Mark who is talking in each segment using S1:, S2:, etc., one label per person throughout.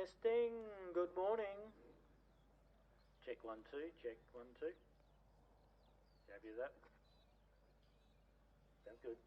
S1: Testing, good morning. Check 1 2, check 1 2. Happy with that? Sounds good.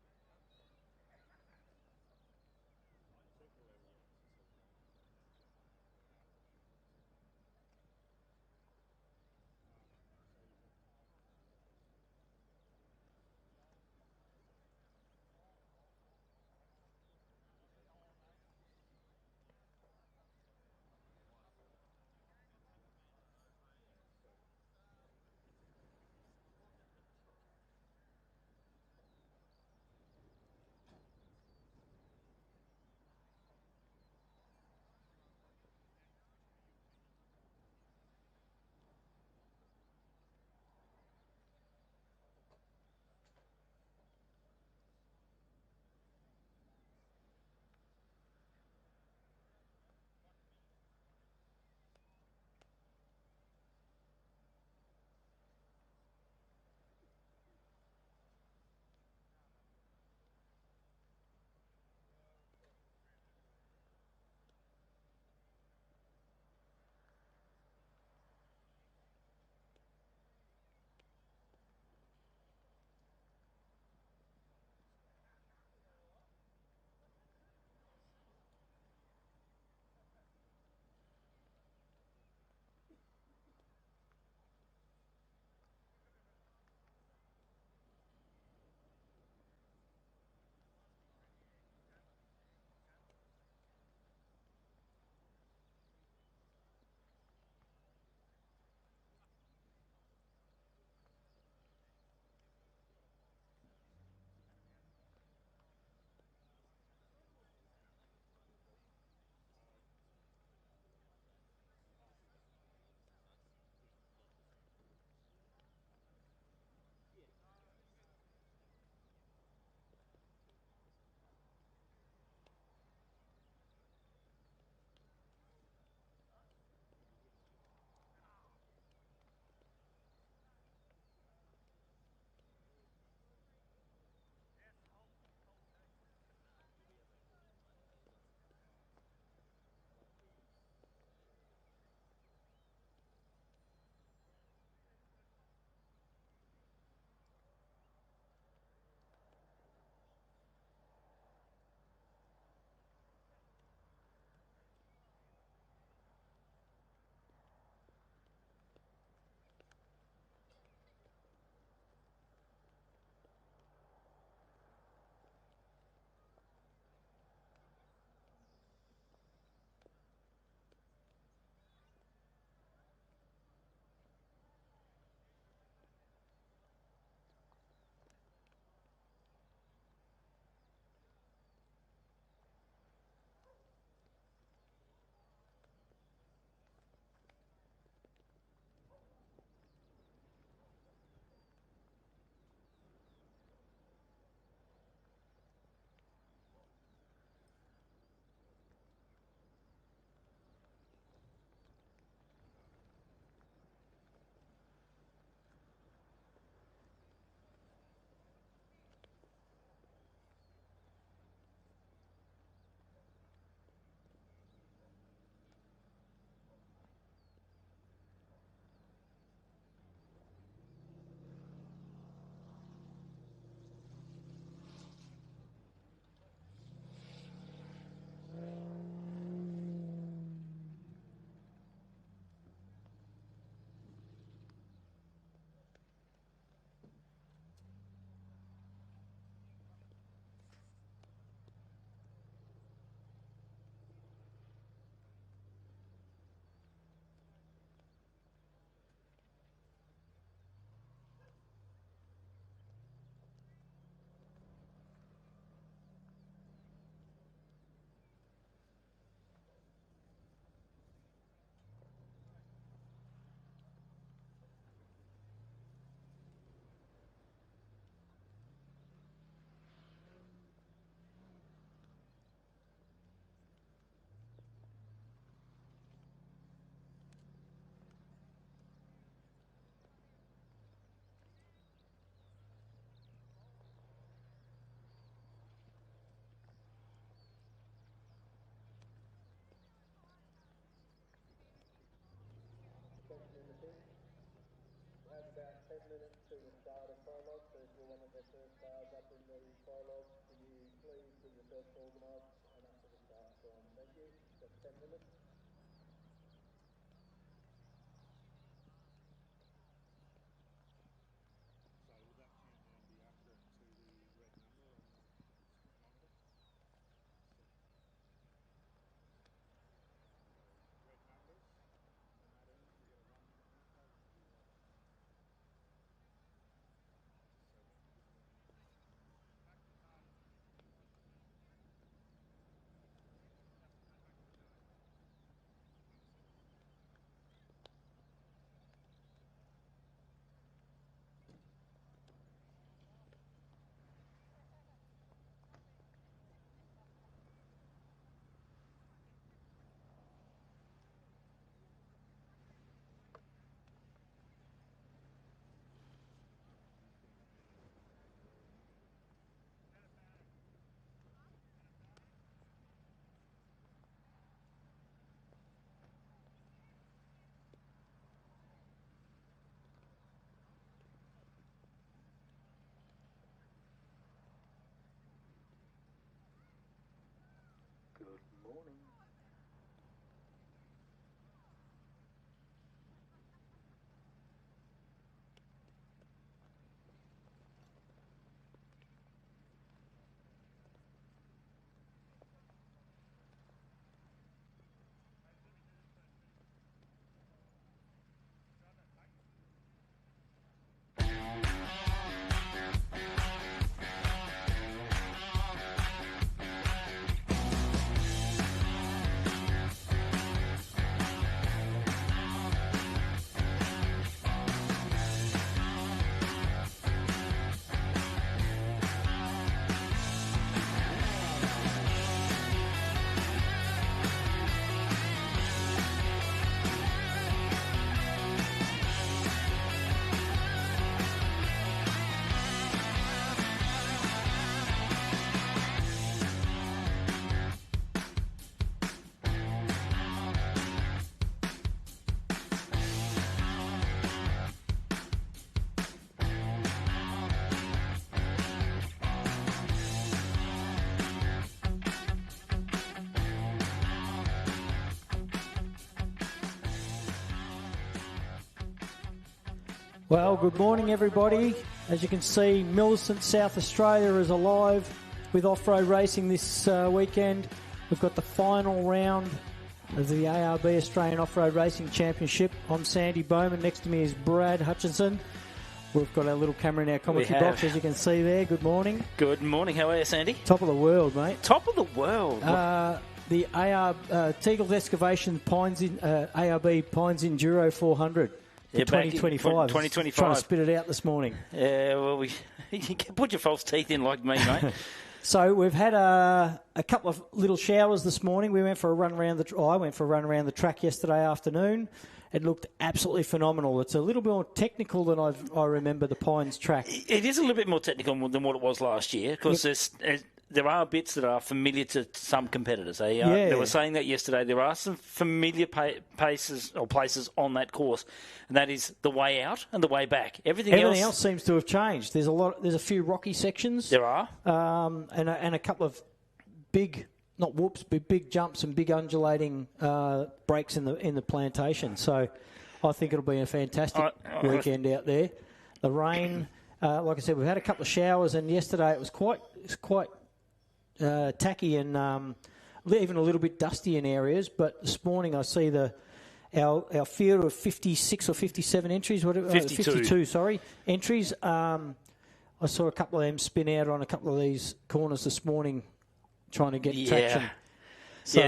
S2: cars up in the prologue. Can you please get yourself organised and up to the start time? Thank you. Got 10 minutes.
S3: So will that countdown be accurate to the red number on the monitor? So red numbers on that end, you get a 1 minute marker. Will be like, so when you give me back to time.
S1: Good morning. Well, good morning, everybody. As you can see, Millicent, South Australia is alive with off-road racing this weekend. We've got the final round of the ARB Australian Off-Road Racing Championship. I'm Sandy Bowman. Next to me is Brad Hutchinson. We've got our little camera in our commentary box, as you can see there. Good morning.
S4: Good morning. How are you, Sandy?
S1: Top of the world, mate.
S4: Top of the world.
S1: The Teagle's Excavation Pines ARB Pines Enduro 400. For 2025.
S4: 2025.
S1: Trying to spit it out this morning.
S4: Yeah, well, you can put your false teeth in like me, mate.
S1: So we've had a couple of little showers this morning. We went for a run around I went for a run around the track yesterday afternoon. It looked absolutely phenomenal. It's a little bit more technical than I remember the Pines track.
S4: It is a little bit more technical than what it was last year because there are bits that are familiar to some competitors. They were saying that yesterday. There are some familiar paces or places on that course, and that is the way out and the way back. Everything else
S1: seems to have changed. There's a few rocky sections.
S4: There are,
S1: and a couple of big. Not whoops, but big jumps and big undulating breaks in the plantation. So I think it'll be a fantastic weekend out there. The rain, like I said, we've had a couple of showers, and yesterday it was quite tacky and even a little bit dusty in areas. But this morning I see our field of 56 or 57 entries, 52 entries. I saw a couple of them spin out on a couple of these corners this morning, trying to get traction. So,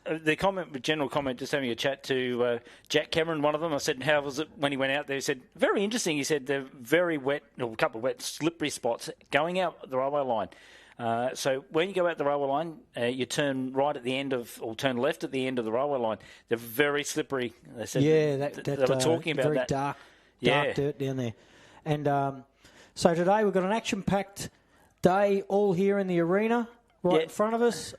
S4: the general comment, just having a chat to Jack Cameron, one of them. I said, how was it when he went out there? He said, very interesting. He said, they're very wet, or a couple of wet, slippery spots going out the railway line. So when you go out the railway line, you turn right at the end or turn left at the end of the railway line. They're very slippery. They said, they were talking about
S1: very
S4: that.
S1: Dark dirt down there. And so today we've got an action-packed day all here in the arena. Right in front of us.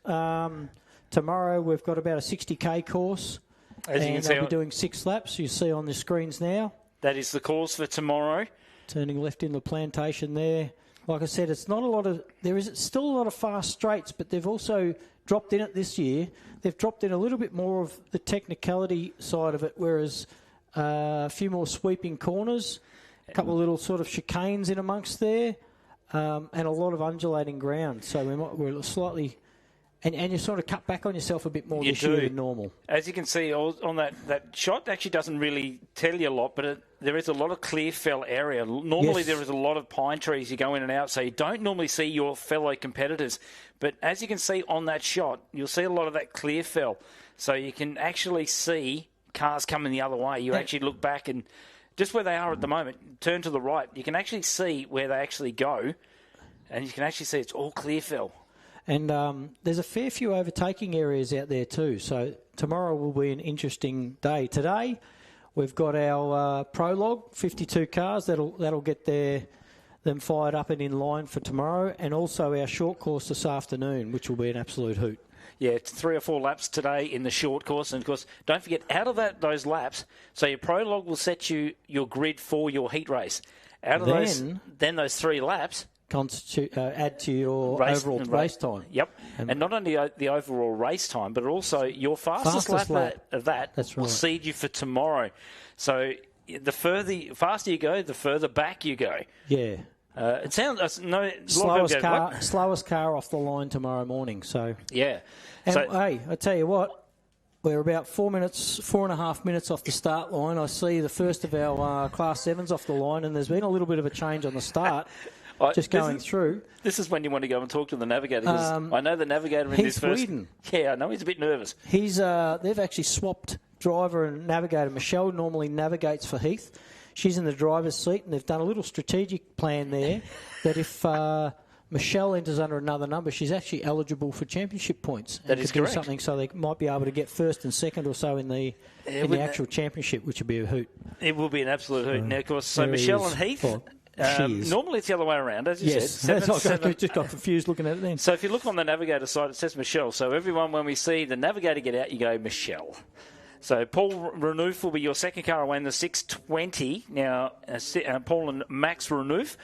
S1: Tomorrow we've got about a 60k course,
S4: as you can see,
S1: I'll be doing 6 laps. You see on the screens now.
S4: That is the course for tomorrow.
S1: Turning left in the plantation there. like I said, it's not a lot of. There is still a lot of fast straights, but they've also dropped in it this year. They've dropped in a little bit more of the technicality side of it, whereas a few more sweeping corners, a couple of little sort of chicanes in amongst there, and a lot of undulating ground. So we're slightly. And you sort of cut back on yourself a bit more this year than normal.
S4: As you can see on that shot, actually doesn't really tell you a lot, but there is a lot of clear fell area. Normally there is a lot of pine trees you go in and out, so you don't normally see your fellow competitors. But as you can see on that shot, you'll see a lot of that clear fell. So you can actually see cars coming the other way. You actually look back and just where they are at the moment, turn to the right, you can actually see where they actually go, and you can actually see it's all clear fell.
S1: And there's a fair few overtaking areas out there too. So tomorrow will be an interesting day. Today we've got our Prologue, 52 cars. That'll get them fired up and in line for tomorrow. And also our short course this afternoon, which will be an absolute hoot.
S4: Yeah, it's 3 or 4 laps today in the short course. And, of course, don't forget, out of those laps, so your Prologue will set you your grid for your heat race. Out of those 3 laps...
S1: add to your overall race time.
S4: Yep. And not only the overall race time, but also your fastest lap of that will seed you for tomorrow. So the faster you go, the further back you go.
S1: Yeah.
S4: It sounds...
S1: slowest car off the line tomorrow morning. So
S4: yeah.
S1: And hey, I tell you what, we're about 4.5 minutes off the start line. I see the first of our Class 7s off the line, and there's been a little bit of a change on the start. Just going through.
S4: This is when you want to go and talk to the navigator. I know the navigator in this first...
S1: Sweden.
S4: Yeah, I know he's a bit nervous.
S1: They've actually swapped driver and navigator. Michelle normally navigates for Heath. She's in the driver's seat, and they've done a little strategic plan there that if Michelle enters under another number, she's actually eligible for championship points.
S4: That is correct.
S1: Something so they might be able to get first and second or so in the actual championship, which would be a hoot.
S4: It will be an absolute hoot. Now, of course, so Michelle and Heath... normally it's the other way around, as you said.
S1: I just got confused looking at it then.
S4: So if you look on the navigator side, it says Michelle. So everyone, when we see the navigator get out, you go Michelle. So Paul Renouf will be your second car away in the 620. Now, Paul and Max Renouf.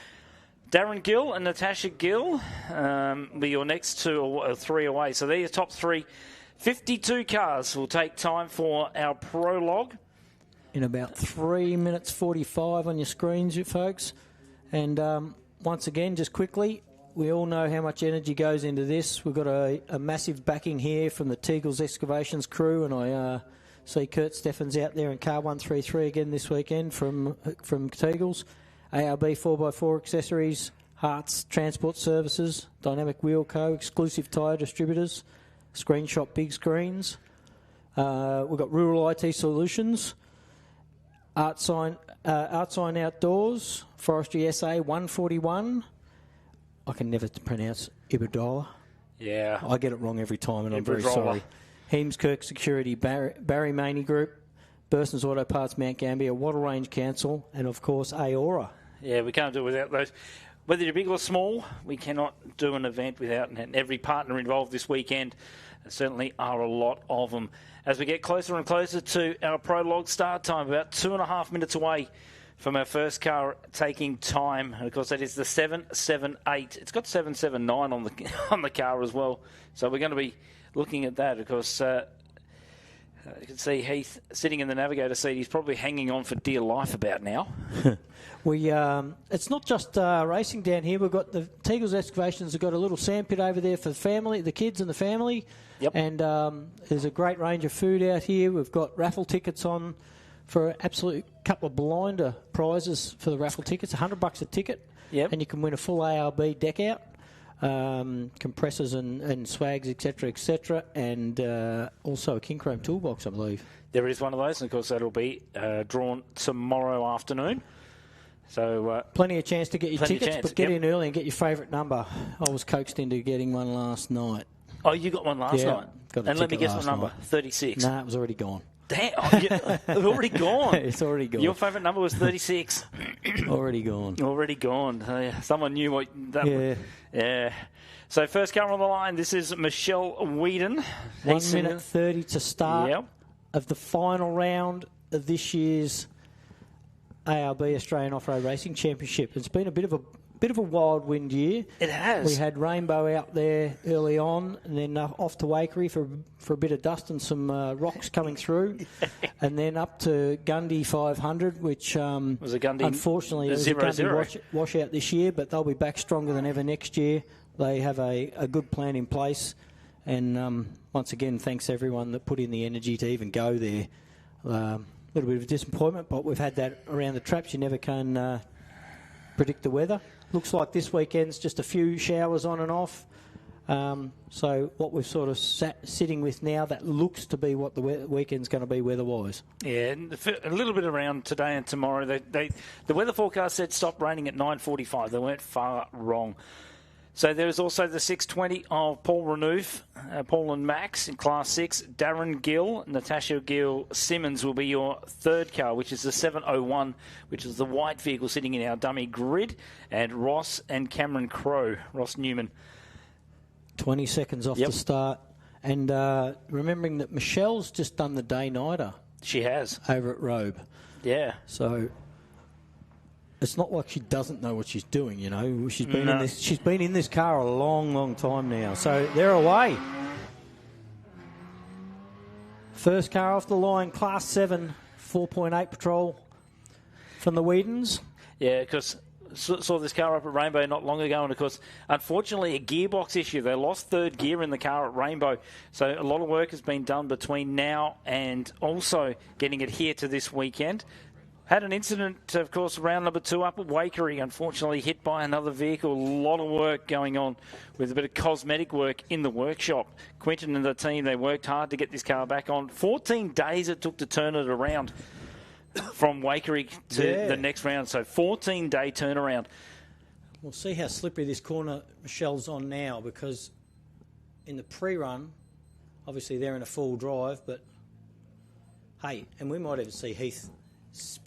S4: Darren Gill and Natasha Gill will be your next 2 or 3 away. So they're your top 3. 52 cars will take time for our Prologue.
S1: In about 3 minutes 45 on your screens, you folks. And once again, just quickly, we all know how much energy goes into this. We've got a massive backing here from the Teagle's Excavations crew, and I see Kurt Steffens out there in car 133 again this weekend from Teagle's. ARB 4x4 Accessories, Hearts Transport Services, Dynamic Wheel Co., Exclusive Tyre Distributors, Screenshot Big Screens. We've got Rural IT Solutions, Artsign Outdoors, Forestry SA 141. I can never pronounce Iberdrola.
S4: Yeah.
S1: I get it wrong every time, and I'm very sorry. Heemskirk Security, Barry Maney Group, Burson's Auto Parts, Mount Gambier, Wattle Range Council, and, of course, AORRA.
S4: Yeah, we can't do it without those. Whether you're big or small, we cannot do an event without every partner involved this weekend. There certainly are a lot of them. As we get closer and closer to our Prologue start time, about 2.5 minutes away from our first car taking time. And, of course, that is the 778. It's got 779 on the car as well. So we're going to be looking at that. Of course, you can see Heath sitting in the navigator seat. He's probably hanging on for dear life about now.
S1: It's not just racing down here. We've got the Teagle's Excavations have got a little sandpit over there for the family, the kids and the family.
S4: Yep.
S1: And there's a great range of food out here. We've got raffle tickets on for an absolute couple of blinder prizes for the raffle tickets. $100 a ticket.
S4: Yep.
S1: And you can win a full ARB deck out, compressors and swags, etc., and also a King Chrome toolbox, I believe.
S4: There is one of those, and of course that'll be drawn tomorrow afternoon. So
S1: plenty of chance to get your tickets, but get in early and get your favourite number. I was coaxed into getting one last night.
S4: Oh, you got one last night?
S1: And
S4: let me guess what number? 36.
S1: Nah, it was already gone.
S4: Damn, it's already gone.
S1: It's already gone.
S4: Your favourite number was 36.
S1: Already gone.
S4: Already gone. Someone knew what that was. Yeah. So first car on the line, this is Michelle Whedon.
S1: 1 minute 30 to start of the final round of this year's ARB Australian Off-Road Racing Championship. It's been a bit of bit of a wild wind year.
S4: It has.
S1: We had Rainbow out there early on, and then off to Wakery for a bit of dust and some rocks coming through, and then up to Gundy 500, which
S4: was a Gundy,
S1: unfortunately it was a Gundy washout this year, but they'll be back stronger than ever next year. They have a good plan in place, and once again, thanks everyone that put in the energy to even go there. A little bit of a disappointment, but we've had that around the traps. You never can predict the weather. Looks like this weekend's just a few showers on and off. So what we've sort of sitting with now, that looks to be what the weekend's going to be weather-wise. Yeah,
S4: a little bit around today and tomorrow. The weather forecast said stop raining at 9:45. They weren't far wrong. So there's also the 620 of Paul Renouf, Paul and Max in Class 6. Darren Gill, Natasha Gill Simmons will be your third car, which is the 701, which is the white vehicle sitting in our dummy grid. And Ross and Cameron Crowe, Ross Newman.
S1: 20 seconds off the start. And remembering that Michelle's just done the day-nighter.
S4: She has.
S1: Over at Robe.
S4: Yeah.
S1: So it's not like she doesn't know what she's doing, you know. She's been in this. She's been in this car a long, long time now. So they're away. First car off the line, Class 7, 4.8 patrol from the Whedons.
S4: Yeah, because saw this car up at Rainbow not long ago, and of course, unfortunately, a gearbox issue. They lost third gear in the car at Rainbow, so a lot of work has been done between now and also getting it here to this weekend. Had an incident, of course, round number 2 up at Wakery, unfortunately hit by another vehicle. A lot of work going on with a bit of cosmetic work in the workshop. Quinton and the team, they worked hard to get this car back on. 14 days it took to turn it around from Wakery to the next round. So 14-day turnaround.
S1: We'll see how slippery this corner Michelle's on now, because in the pre-run, obviously they're in a full drive, but hey, and we might even see Heath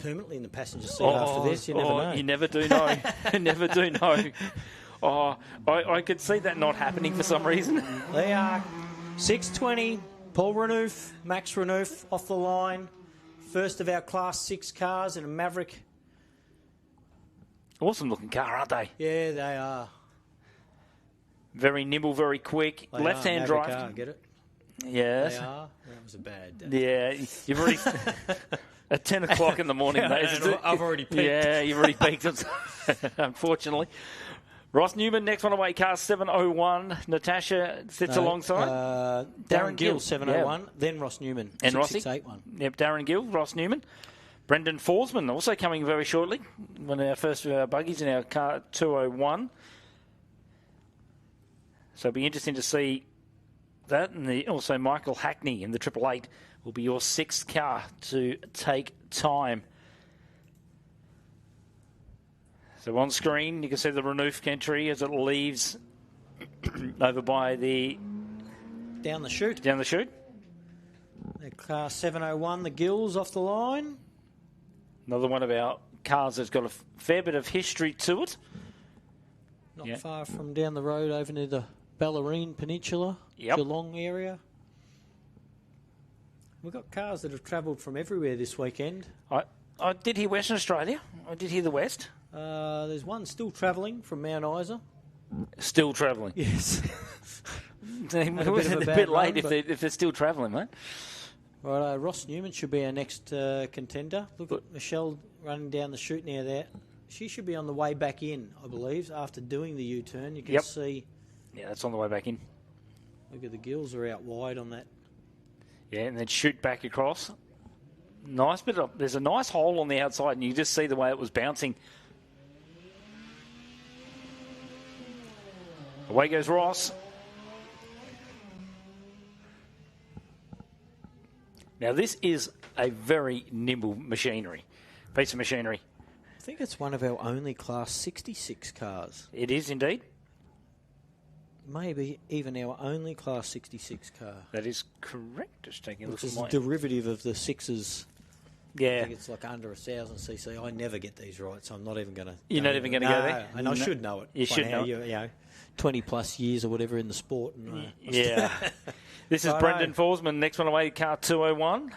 S1: permanently in the passenger seat after this. You never know.
S4: You never do know. You never do know. I could see that not happening for some reason.
S1: They are 620, Paul Renouf, Max Renouf off the line. First of our Class 6 cars in a Maverick.
S4: Awesome looking car, aren't they?
S1: Yeah, they are.
S4: Very nimble, very quick. Left-hand drive.
S1: Car, get it?
S4: Yes.
S1: They are. That was a bad day.
S4: Yeah, you've already... At 10 o'clock in the morning,
S1: I've already peaked.
S4: Yeah, you've already peaked, unfortunately. Ross Newman, next one away, car 701. Natasha sits alongside.
S1: Darren Gill, 701. Then Ross Newman,
S4: and
S1: 6681.
S4: Yep, Darren Gill, Ross Newman. Brendan Forsman also coming very shortly. One of our first buggies in our car 201. So it'll be interesting to see that. And also Michael Hackney in the 888 will be your 6th car to take time. So on screen, you can see the Renouf entry as it leaves over by the...
S1: Down the chute.
S4: Down the chute.
S1: The car 701, the Gills off the line.
S4: Another one of our cars that's got a fair bit of history to it.
S1: Not far from down the road over near the Bellarine Peninsula, Geelong area. We've got cars that have travelled from everywhere this weekend.
S4: I did hear Western Australia. I did hear the West.
S1: There's one still travelling from Mount Isa.
S4: Still travelling?
S1: Yes.
S4: It was a bit late if they're still travelling, mate.
S1: Right, Ross Newman should be our next contender. Look at Michelle running down the chute near there. She should be on the way back in, I believe, after doing the U-turn. You can see...
S4: Yeah, that's on the way back in.
S1: Look at the gills are out wide on that.
S4: Yeah, and then shoot back across. Nice bit of... There's a nice hole on the outside, and you just see the way it was bouncing. Away goes Ross. Now, this is a very nimble piece of machinery.
S1: I think it's one of our only Class 66 cars.
S4: It is indeed.
S1: Maybe even our only Class 66 car.
S4: That is correct. Just taking a look at
S1: my... It's a derivative of the 6s.
S4: Yeah.
S1: I think it's like under 1,000cc. I never get these right, so I'm not even going to...
S4: You're not even going to go there?
S1: And I should know it.
S4: You should know
S1: You know, 20 plus years or whatever in the sport. And,
S4: yeah. This is Brendan Forsman. Next one away, car 201.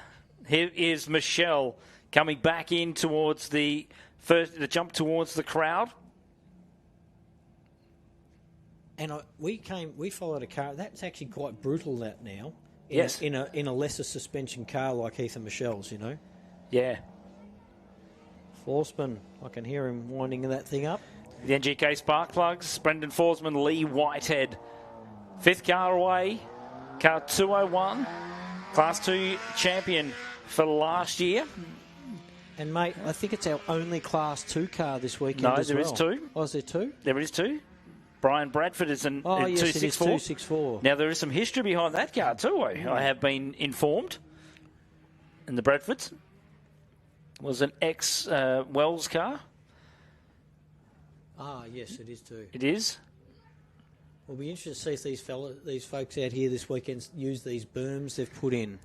S4: Here is Michelle coming back in towards the jump towards the crowd.
S5: And we followed a car. That's actually quite brutal, that now.
S4: Yes.
S5: In a lesser suspension car like Heath and Michelle's, you know.
S4: Yeah.
S5: Forsman, I can hear him winding that thing up.
S4: The NGK spark plugs, Brendan Forsman, Lee Whitehead. 5th car away, car 201, Class 2 champion for last year.
S5: And, mate, I think it's our only Class 2 car this weekend as well.
S4: No, there is 2.
S5: Oh, is there 2?
S4: There is 2. Brian Bradford is in
S5: yes,
S4: 264.
S5: 264.
S4: Now, there is some history behind that car too, I have been informed. And the Bradfords was an ex-Wells car.
S5: Ah, yes, it is too.
S4: It is.
S5: We'll be interested to see if these folks out here this weekend use these berms they've put in.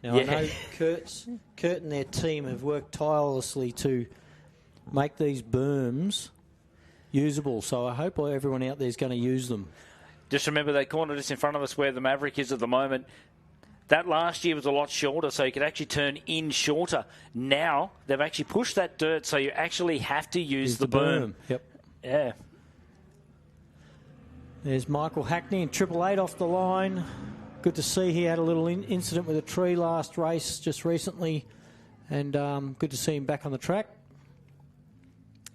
S5: Now,
S4: Yeah.
S5: I know Kurt and their team have worked tirelessly to make these berms usable, so I hope everyone out there is going to use them.
S4: Just remember, they cornered us in front of us where the Maverick is at the moment. That last year was a lot shorter, so you could actually turn in shorter. Now, they've actually pushed that dirt, so you actually have to use the berm.
S5: Yep.
S4: Yeah.
S5: There's Michael Hackney in 888 off the line. Good to see he had a little incident with a tree last race just recently, and good to see him back on the track.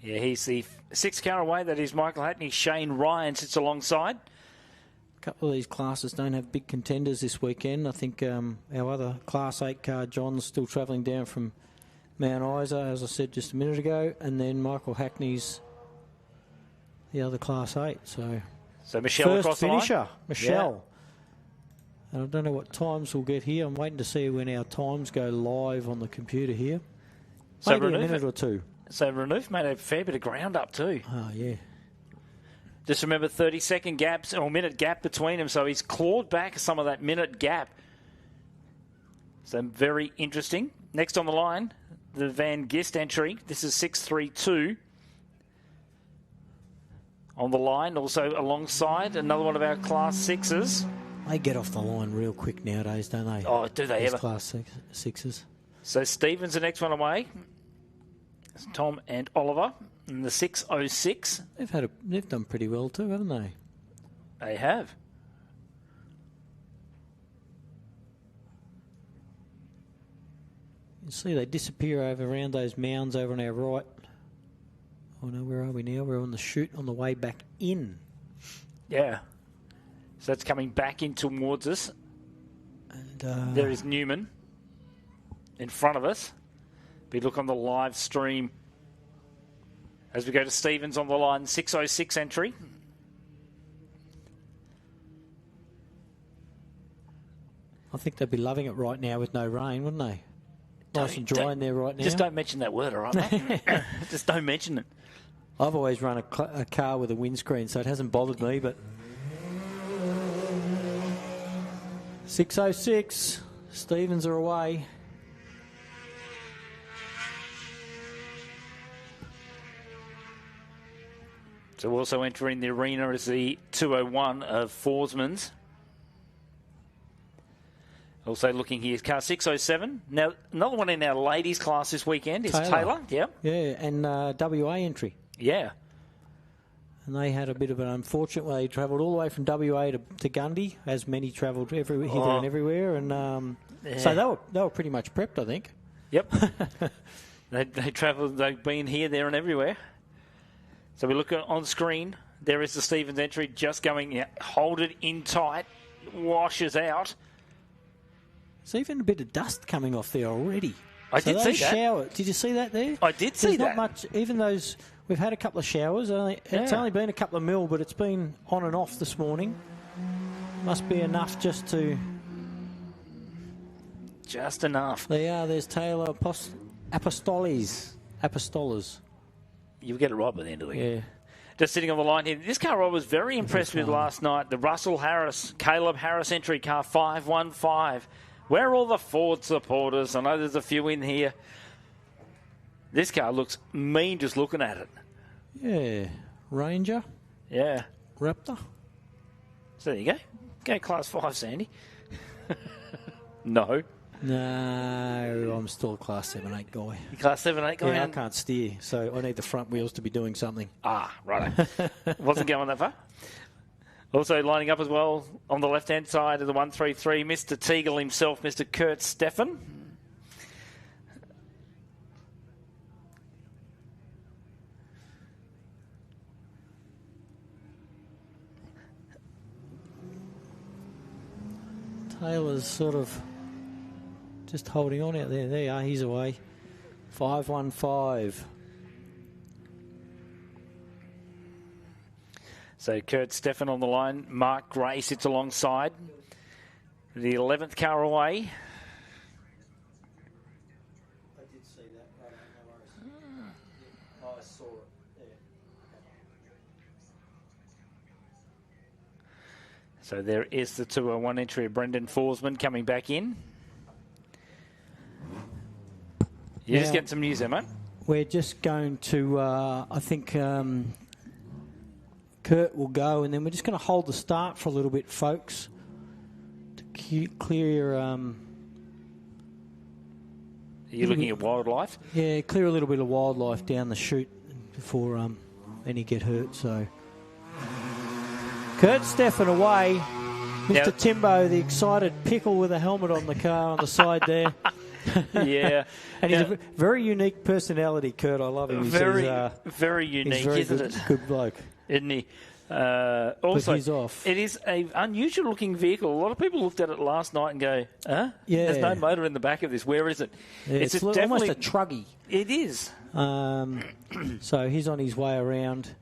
S4: Yeah, he's the 6th car away. That is Michael Hackney. Shane Ryan sits alongside.
S5: A couple of these classes don't have big contenders this weekend. I think our other Class 8 car, John's still travelling down from Mount Isa, as I said just a minute ago, and then Michael Hackney's the other Class 8.
S4: So Michelle
S5: first
S4: across
S5: finisher,
S4: the line.
S5: Michelle. And I don't know what times we'll get here. I'm waiting to see when our times go live on the computer here.
S4: So
S5: Maybe a minute or two.
S4: So Renouf made a fair bit of ground up too.
S5: Oh, yeah.
S4: Just remember 30-second gaps or minute gap between them, so he's clawed back some of that minute gap. So very interesting. Next on the line, the Van Gist entry. This is 632. On the line, also alongside another one of our Class 6s.
S5: They get off the line real quick nowadays, don't they?
S4: Oh, do they
S5: These
S4: ever?
S5: Class 6s.
S4: So Stevens, the next one away. It's Tom and Oliver in the 606.
S5: They've done pretty well too, haven't they?
S4: They have.
S5: You see they disappear around those mounds over on our right. Oh no, where are we now? We're on the chute on the way back in.
S4: Yeah. So that's coming back in towards us.
S5: And
S4: there is Newman in front of us. We look on the live stream as we go to Stevens on the line, 606 entry.
S5: I think they'd be loving it right now with no rain, wouldn't they? Nice and dry in there right now.
S4: Just don't mention that word, all right, mate? Just don't mention it.
S5: I've always run a car with a windscreen, so it hasn't bothered me, but 606, Stevens are away.
S4: So also entering the arena is the 201 of Forsman's. Also looking here is car 607. Now, another one in our ladies class this weekend is Taylor. Yeah.
S5: Yeah, and WA entry.
S4: Yeah.
S5: And they had a bit of an unfortunate way. They travelled all the way from WA to Gundy, as many travelled hither and everywhere. And so they were pretty much prepped, I think.
S4: Yep. they travelled, they've been here, there and everywhere. So we look on screen. There is the Stevens entry just going, hold it in tight, washes out.
S5: There's even a bit of dust coming off there already.
S4: I did see that.
S5: Showers, did you see that there?
S4: I did see that.
S5: Not much, even those, we've had a couple of showers. It's only been a couple of mil, but it's been on and off this morning. Must be enough just to...
S4: Just enough.
S5: There's Taylor Apostolas.
S4: You'll get it right by the end of the week.
S5: Yeah.
S4: Just sitting on the line here. This car I was very impressed with last night. The Russell Harris, Caleb Harris entry, car 515. Where are all the Ford supporters? I know there's a few in here. This car looks mean just looking at it.
S5: Yeah. Ranger.
S4: Yeah.
S5: Raptor.
S4: So there you go. Go Class 5, Sandy. No.
S5: No, I'm still a Class 7, 8 guy.
S4: You Class 7, 8 guy?
S5: Yeah, I can't steer, so I need the front wheels to be doing something.
S4: Ah, right. Wasn't going that far? Also lining up as well on the left-hand side of the 133, Mr. Teagle himself, Mr. Kurt Steffen.
S5: Taylor's sort of just holding on out there. There you are, he's away. 5-1-5.
S4: So Kurt Steffen on the line. Mark Gray sits alongside. The 11th car away.
S5: I did see that. No worries. Oh, I saw it. Yeah.
S4: So there is the 201 entry of Brendan Forsman coming back in. You're just getting some news there, mate.
S5: We're just going to, I think Kurt will go, and then we're just going to hold the start for a little bit, folks, to clear...
S4: Are you looking at wildlife?
S5: Yeah, clear a little bit of wildlife down the chute before any get hurt, so... Kurt Steffen away. Mr. Timbo, the excited pickle with a helmet on the car on the side there.
S4: Yeah.
S5: And he's a very unique personality, Kurt. I love him.
S4: Very unique,
S5: he's very
S4: isn't
S5: good,
S4: it?
S5: Good bloke.
S4: Isn't he? Also,
S5: he's off.
S4: It is an unusual looking vehicle. A lot of people looked at it last night and go, huh?
S5: Yeah.
S4: There's no motor in the back of this. Where is it?
S5: Yeah, it's almost a truggy.
S4: It is.
S5: So he's on his way around.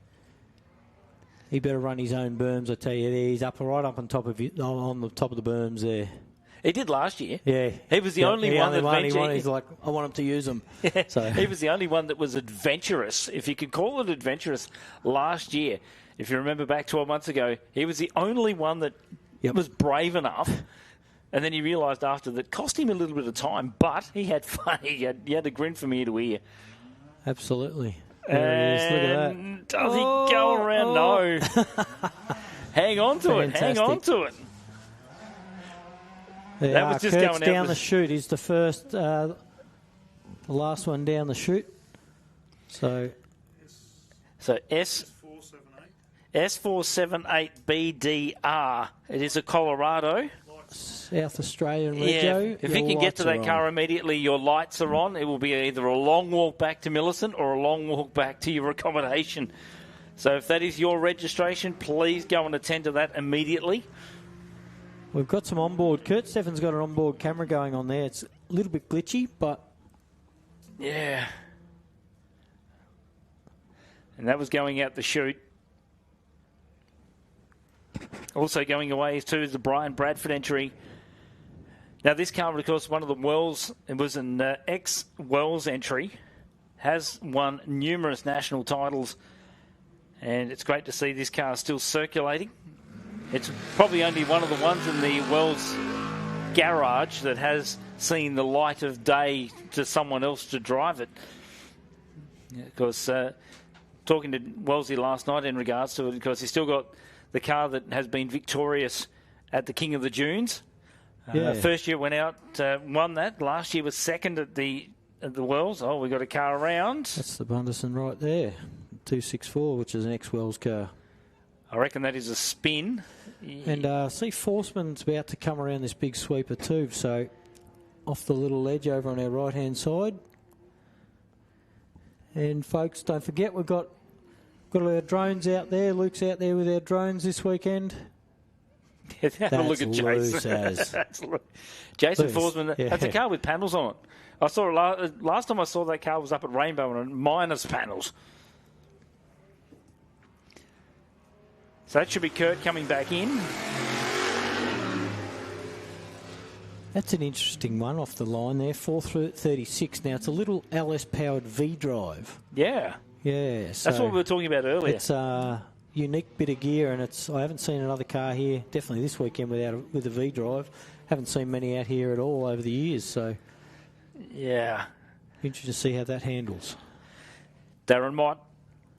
S5: He better run his own berms, I tell you. He's up right up on top of on the top of the berms there.
S4: He did last year.
S5: Yeah.
S4: He was the only one that ventured.
S5: He's like, I want him to use them.
S4: Yeah.
S5: So.
S4: He was the only one that was adventurous, if you could call it adventurous, last year. If you remember back 12 months ago, he was the only one that was brave enough. And then he realised after that cost him a little bit of time, but he had fun. He had a grin from ear to ear.
S5: Absolutely. There it is. Look at that.
S4: Does he go around? No. Hang on to it. Hang on to it.
S5: That was just Kurt's going down the chute. He's the first, the last one down the chute. So
S4: S478BDR. It is a Colorado.
S5: South Australian rego.
S4: If you can get to that car immediately, your lights are on. It will be either a long walk back to Millicent or a long walk back to your accommodation. So if that is your registration, please go and attend to that immediately.
S5: We've got some onboard. Kurt Steffen's got an onboard camera going on there. It's a little bit glitchy, but...
S4: Yeah. And that was going out the chute. Also going away too is the Brian Bradford entry. Now this car, of course, one of the Wells, it was an ex-Wells entry, has won numerous national titles, and it's great to see this car still circulating. It's probably only one of the ones in the Wells garage that has seen the light of day to someone else to drive it. Because talking to Wellesley last night in regards to it, because he's still got the car that has been victorious at the King of the Dunes. First year went out, won that. Last year was second at the Wells. Oh, we got a car around.
S5: That's the Bunderson right there, 264, which is an ex-Wells car.
S4: I reckon that is a spin.
S5: And see, Forsman's about to come around this big sweeper too. So off the little ledge over on our right-hand side. And folks, don't forget we've got our drones out there. Luke's out there with our drones this weekend.
S4: Have a look at Jason. Jason Forsman.
S5: Yeah.
S4: That's a car with panels on it. I saw it last time I saw that car was up at Rainbow and minus panels. So that should be Kurt coming back in.
S5: That's an interesting one off the line there, 436. Now, it's a little LS-powered V-drive.
S4: Yeah.
S5: Yeah. So
S4: that's what we were talking about earlier.
S5: It's a unique bit of gear, and I haven't seen another car here, definitely this weekend, with a V-drive. Haven't seen many out here at all over the years, so...
S4: Yeah.
S5: Interesting to see how that handles.
S4: Darren Mott.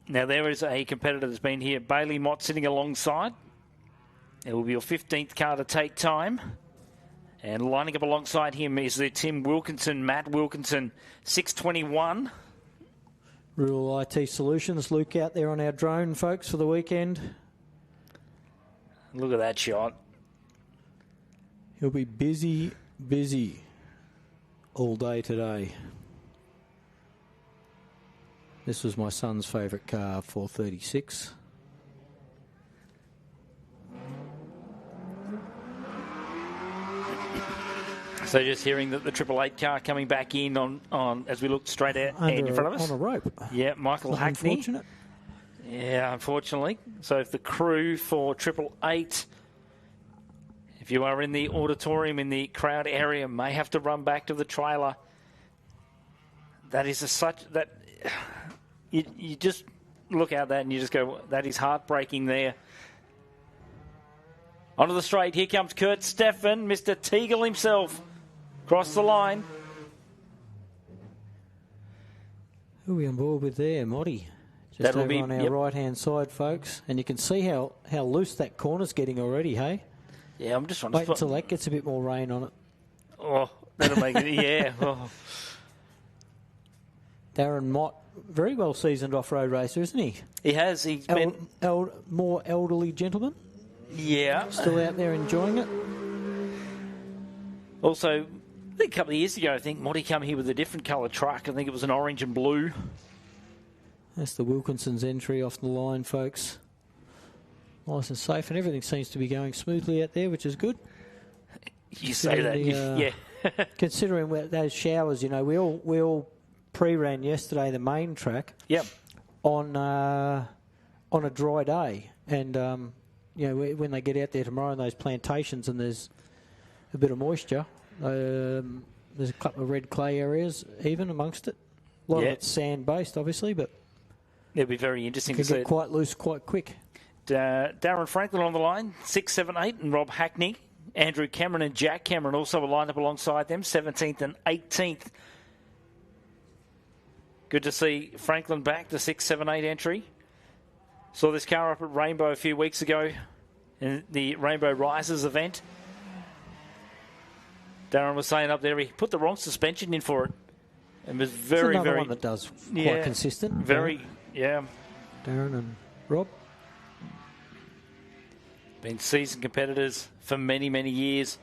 S4: Now, there is a competitor that's been here. Bailey Mott sitting alongside. It will be your 15th car to take time. And lining up alongside him is the Tim Wilkinson, Matt Wilkinson, 621.
S5: Rural IT Solutions. Luke out there on our drone, folks, for the weekend.
S4: Look at that shot.
S5: He'll be busy all day today. This was my son's favourite car, 436.
S4: So just hearing that the 888 car coming back in on as we look straight out in front of us.
S5: On a rope.
S4: Yeah, Michael Hackney.
S5: Unfortunate.
S4: Yeah, unfortunately. So if the crew for 888, if you are in the auditorium in the crowd area, may have to run back to the trailer. That is you just look at that and you just go, that is heartbreaking there. Onto the straight, here comes Kurt Steffen, Mr. Teagle himself, across the line.
S5: Who are we on board with there, Moddy? Just
S4: That'll
S5: over
S4: be
S5: on our right-hand side, folks. And you can see how loose that corner's getting already, hey?
S4: Yeah, I'm just trying
S5: Wait
S4: to...
S5: until that gets a bit more rain on it.
S4: Oh, that'll make it... Yeah. Oh.
S5: Darren Mott, very well seasoned off-road racer, isn't he?
S4: He has. He's been...
S5: more elderly gentleman?
S4: Yeah.
S5: Still out there enjoying it?
S4: Also, I think a couple of years ago, I think Monty came here with a different coloured truck. I think it was an orange and blue.
S5: That's the Wilkinson's entry off the line, folks. Nice and safe, and everything seems to be going smoothly out there, which is good.
S4: You say that, yeah.
S5: Considering those showers, you know, we all pre-ran yesterday the main track.
S4: Yep.
S5: On a dry day, and you know, when they get out there tomorrow in those plantations and there's a bit of moisture, there's a couple of red clay areas even amongst it. A lot of it's sand-based, obviously, but
S4: it'll be very interesting to see.
S5: It can get quite loose quite quick.
S4: Darren Franklin on the line, 6, 7, 8, and Rob Hackney. Andrew Cameron and Jack Cameron also lined up alongside them, 17th and 18th. Good to see Franklin back, the 6, 7, 8 entry. Saw this car up at Rainbow a few weeks ago in the Rainbow Rises event. Darren was saying up there he put the wrong suspension in for it. And was very,
S5: another
S4: very...
S5: one that does quite consistent.
S4: Very, yeah.
S5: Darren and Rob.
S4: Been seasoned competitors for many, many years.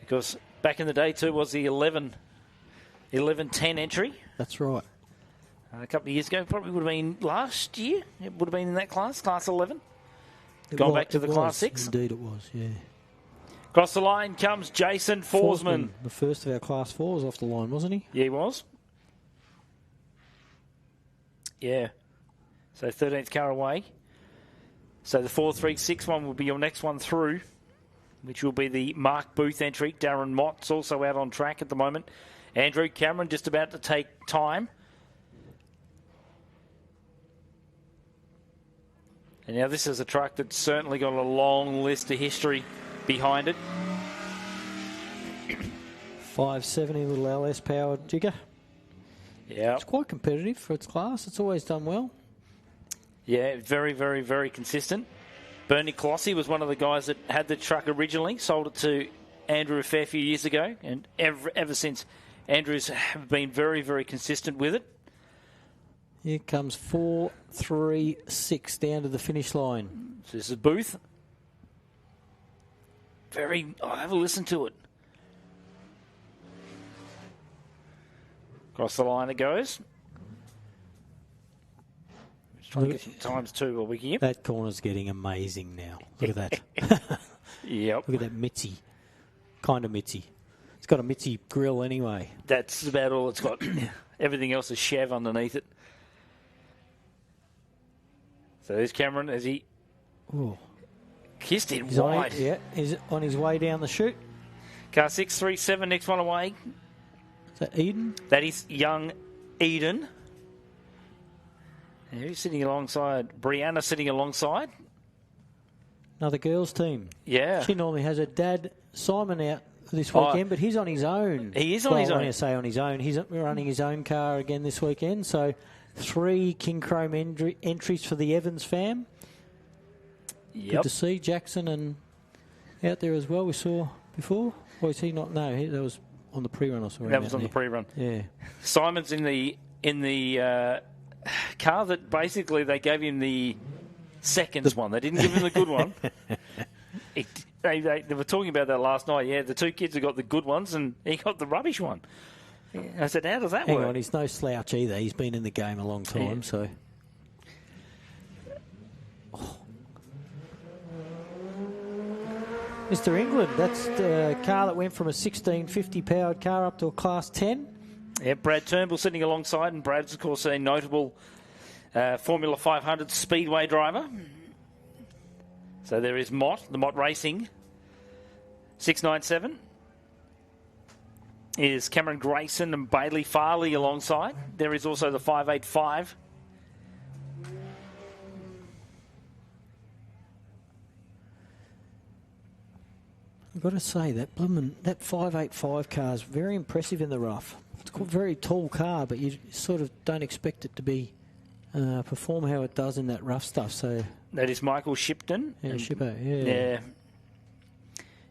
S4: Because back in the day too was the 11-10 entry.
S5: That's right.
S4: A couple of years ago, probably would have been last year. It would have been in that class 11. Back to the Class 6.
S5: Indeed it was, yeah.
S4: Across the line comes Jason Forsman.
S5: The first of our Class 4s off the line, wasn't he?
S4: Yeah, he was. Yeah. So 13th car away. So the 436 one will be your next one through, which will be the Mark Booth entry. Darren Mott's also out on track at the moment. Andrew Cameron just about to take time. And now this is a truck that's certainly got a long list of history behind it.
S5: 570 little LS powered jigger.
S4: Yeah.
S5: It's quite competitive for its class. It's always done well.
S4: Yeah, very, very, very consistent. Bernie Clossy was one of the guys that had the truck originally, sold it to Andrew a fair few years ago, and ever since, Andrew's been very, very consistent with it.
S5: Here comes 436 down to the finish line.
S4: So this is Booth. Have a listen to it. Across the line it goes. Just trying to get some times two while we can.
S5: That corner's getting amazing now. Look at that.
S4: Yep.
S5: Look at that Mitzi. Kind of Mitzi. It's got a Mitzi grill anyway.
S4: That's about all it's got. Everything else is Chev underneath it. So there's Cameron as he kissed it wide.
S5: He's on his way down the chute.
S4: Car 637, next one away.
S5: Is that Eden?
S4: That is young Eden. And who's sitting alongside? Brianna sitting alongside.
S5: Another girls' team.
S4: Yeah.
S5: She normally has her dad, Simon, out this weekend, but he's on his own.
S4: He is on his own.
S5: When I say on his own, he's running his own car again this weekend. So 3 King Chrome entries for the Evans fam.
S4: Yep.
S5: Good to see Jackson and out there as well. We saw before. Or is he not? No, that was on the pre-run. I saw
S4: that was on the pre-run.
S5: Yeah.
S4: Simon's in the car that basically they gave him the seconds one. They didn't give him the good one. They were talking about that last night. Yeah, the two kids have got the good ones and he got the rubbish one. I said, how does that work?
S5: Hang on, he's no slouch either. He's been in the game a long time, so... Oh. Mr. England, that's the car that went from a 1650 powered car up to a Class 10.
S4: Yeah, Brad Turnbull sitting alongside, and Brad's, of course, a notable Formula 500 speedway driver. So there is Mott, the Mott Racing 697. Is Cameron Grayson and Bailey Farley alongside. There is also the 585.
S5: I've got to say, that 585 car is very impressive in the rough. It's a very tall car, but you sort of don't expect it to be perform how it does in that rough stuff. So
S4: that is Michael Shipton.
S5: Yeah, Shippo, yeah.
S4: Yeah.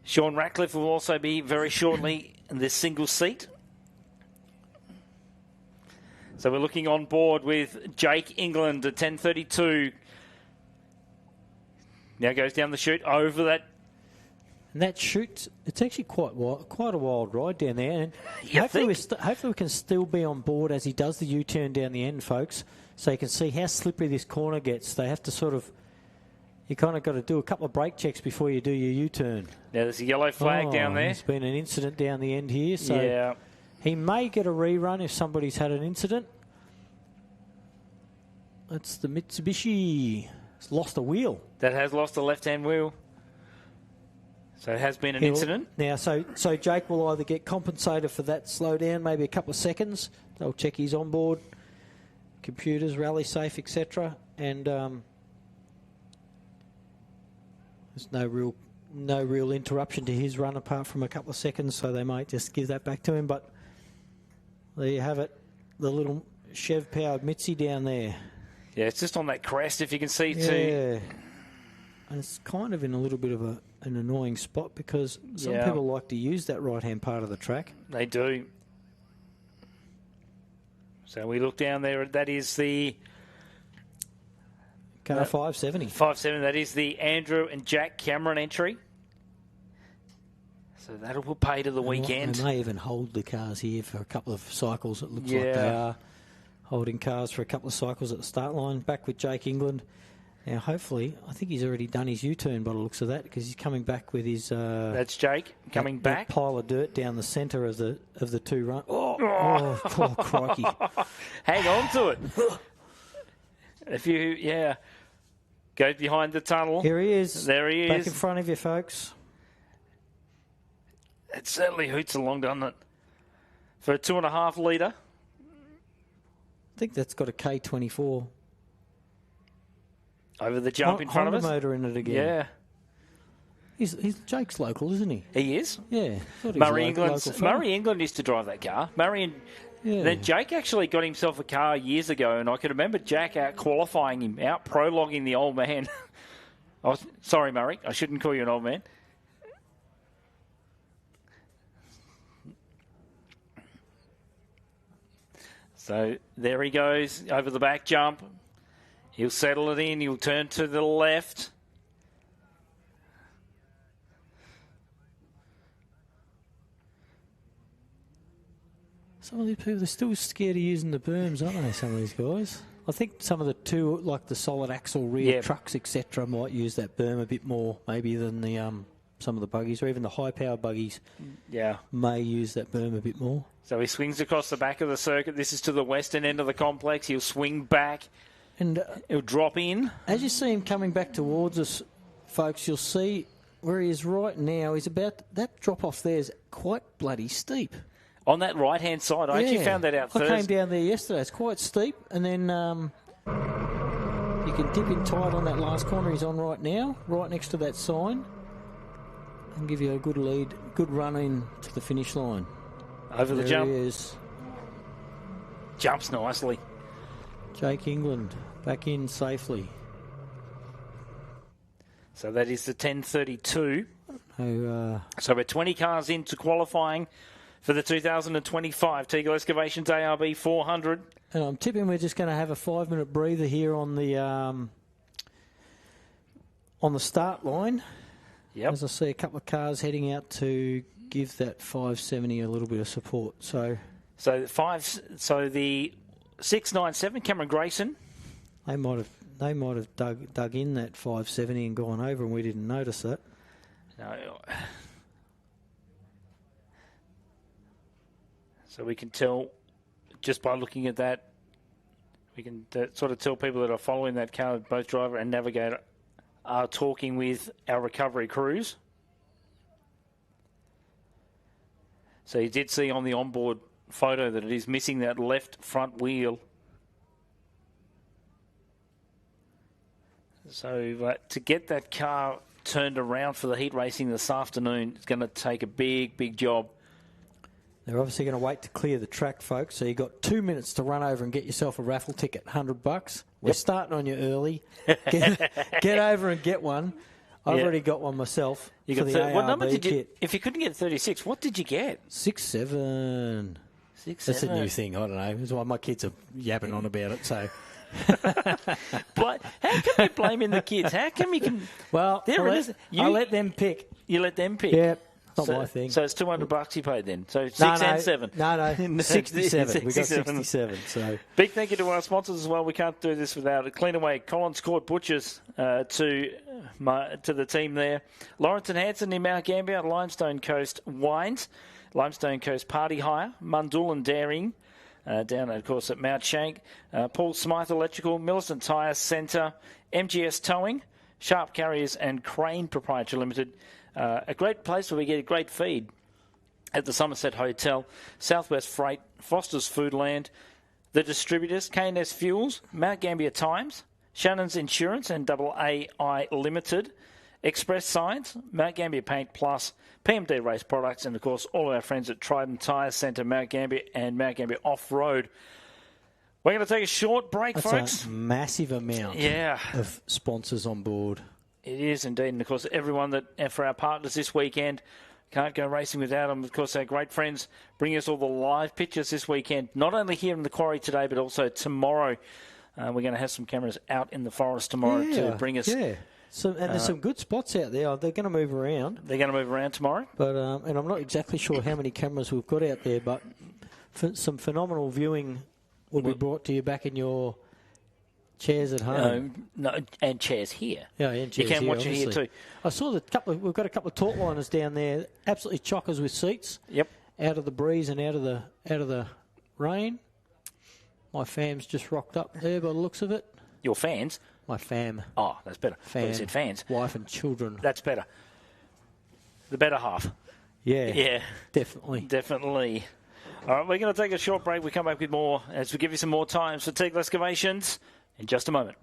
S4: Sean Ratcliffe will also be very shortly in this single seat. So we're looking on board with Jake England at 10:32. Now goes down the chute over that.
S5: And that chute, it's actually quite a wild ride down there. And hopefully we can still be on board as he does the U-turn down the end, folks, so you can see how slippery this corner gets. They have to sort of... You kind of got to do a couple of brake checks before you do your U-turn.
S4: Now there's a yellow flag down there.
S5: There's been an incident down the end here, so
S4: yeah.
S5: He may get a rerun if somebody's had an incident. That's the Mitsubishi. It's lost a wheel.
S4: That has lost a left-hand wheel. So it has been an incident.
S5: Now, so Jake will either get compensated for that slowdown, maybe a couple of seconds. They'll check his onboard computers, rally safe, etc. And there's no real interruption to his run apart from a couple of seconds, so they might just give that back to him. But there you have it, the little Chev-powered Mitzi down there.
S4: Yeah, it's just on that crest, if you can see too.
S5: Yeah, and it's kind of in a little bit of an annoying spot because some people like to use that right-hand part of the track.
S4: They do. So we look down there, that is the...
S5: Car 570.
S4: 570, that is the Andrew and Jack Cameron entry. So that'll put pay to the weekend.
S5: They may even hold the cars here for a couple of cycles. It looks like they are holding cars for a couple of cycles at the start line. Back with Jake England. Now, hopefully, I think he's already done his U-turn by the looks of that because he's coming back with his...
S4: That's Jake coming back.
S5: That pile of dirt down the centre of the two run. Oh, crikey.
S4: Hang on to it. If you, go behind the tunnel.
S5: Here he is.
S4: There he is.
S5: Back in front of you, folks.
S4: It certainly hoots along, doesn't it? For a 2.5 litre.
S5: I think that's got a K24.
S4: Over the jump in front of us.
S5: Motor in it again.
S4: Yeah.
S5: He's Jake's local, isn't he?
S4: He is.
S5: Yeah.
S4: Murray England used to drive that car. Then Jake actually got himself a car years ago, and I can remember Jack out-qualifying him, out-prologuing the old man. Sorry, Murray, I shouldn't call you an old man. So there he goes, over the back jump. He'll settle it in, he'll turn to the left.
S5: Some of these people, they're still scared of using the berms, aren't they, some of these guys? I think some of the two, like the solid axle rear trucks, etc., might use that berm a bit more, maybe, than the some of the buggies, or even the high-powered buggies may use that berm a bit more.
S4: So he swings across the back of the circuit. This is to the western end of the complex. He'll swing back,
S5: and
S4: he'll drop in.
S5: As you see him coming back towards us, folks, you'll see where he is right now. He's about, that drop-off there is quite bloody steep.
S4: On that right-hand side. I actually found that out first.
S5: I came down there yesterday. It's quite steep. And then you can dip in tight on that last corner he's on right now, right next to that sign, and give you a good lead, good run in to the finish line.
S4: Over the jump.
S5: There he is.
S4: Jumps nicely.
S5: Jake England back in safely.
S4: So that is the 10:32.
S5: So
S4: we're 20 cars into qualifying for the 2025 Teagle Excavations ARB 400.
S5: And I'm tipping we're just going to have a 5-minute breather here on the on the start line.
S4: Yep.
S5: As I see a couple of cars heading out to give that 570 a little bit of support. So
S4: the 697, Cameron Grayson.
S5: they might have dug in that 570 and gone over, and we didn't notice that.
S4: No. So we can tell just by looking at that. We can sort of tell people that are following that car, both driver and navigator, are talking with our recovery crews. So you did see on the onboard photo that it is missing that left front wheel. So to get that car turned around for the heat racing this afternoon, it's going to take a big, big job.
S5: They're obviously going to wait to clear the track, folks. So you've got 2 minutes to run over and get yourself a raffle ticket, $100. We're starting on you early. Get over and get one. I've already got one myself.
S4: You
S5: for
S4: got
S5: the
S4: what number
S5: ARB
S4: did you?
S5: kit.
S4: If you couldn't get 36, what did you get?
S5: 6-7.
S4: 6,
S5: That's a new thing. I don't know. That's why my kids are yapping on about it. So,
S4: But how come you're blaming the kids? How come you can?
S5: well, I let them pick.
S4: You let them pick.
S5: Yeah, not my thing.
S4: So it's $200 you paid then. So 6
S5: No,
S4: and 7.
S5: No, 67. We got
S4: 67.
S5: 67. So
S4: Big thank you to our sponsors as well. We can't do this without it. Cleanaway Collins Court Butchers to the team there. Lawrence and Hanson in Mount Gambier, Limestone Coast Wines, Limestone Coast Party Hire, Mundul and Daring, down, of course, at Mount Shank, Paul Smythe Electrical, Millicent Tyre Centre, MGS Towing, Sharp Carriers and Crane Proprietary Limited. A great place where we get a great feed at the Somerset Hotel, Southwest Freight, Foster's Foodland, the distributors, K&S Fuels, Mount Gambier Times, Shannon's Insurance and AAI Limited, Express Science, Mount Gambier Paint Plus, PMD Race Products, and of course all of our friends at Trident Tyre Centre, Mount Gambier and Mount Gambier Off-Road. We're going to take a short break,
S5: that's
S4: folks.
S5: a massive amount of sponsors on board.
S4: It is indeed, and of course everyone that for our partners this weekend, can't go racing without them. Of course, our great friends bring us all the live pictures this weekend, not only here in the Quarry today, but also tomorrow. We're going to have some cameras out in the forest tomorrow to bring us.
S5: Yeah. So, and there's some good spots out there. They're going to move around.
S4: They're going to move around tomorrow.
S5: But and I'm not exactly sure how many cameras we've got out there, but some phenomenal viewing will be brought to you back in your chairs at home.
S4: No, and chairs here.
S5: Yeah, and chairs
S4: you can
S5: here,
S4: watch it here too.
S5: I saw we've got a couple of taut liners down there, absolutely chockers with seats.
S4: Yep.
S5: Out of the breeze and out of the rain. My fam's just rocked up there by the looks of it.
S4: Your fans?
S5: My fam.
S4: Oh, that's better.
S5: Fam.
S4: You said fans.
S5: Wife and children.
S4: That's better. The better half.
S5: Yeah.
S4: Yeah.
S5: Definitely.
S4: Definitely. All right, we're going to take a short break. We come back with more as we give you some more times for Teagle excavations in just a moment.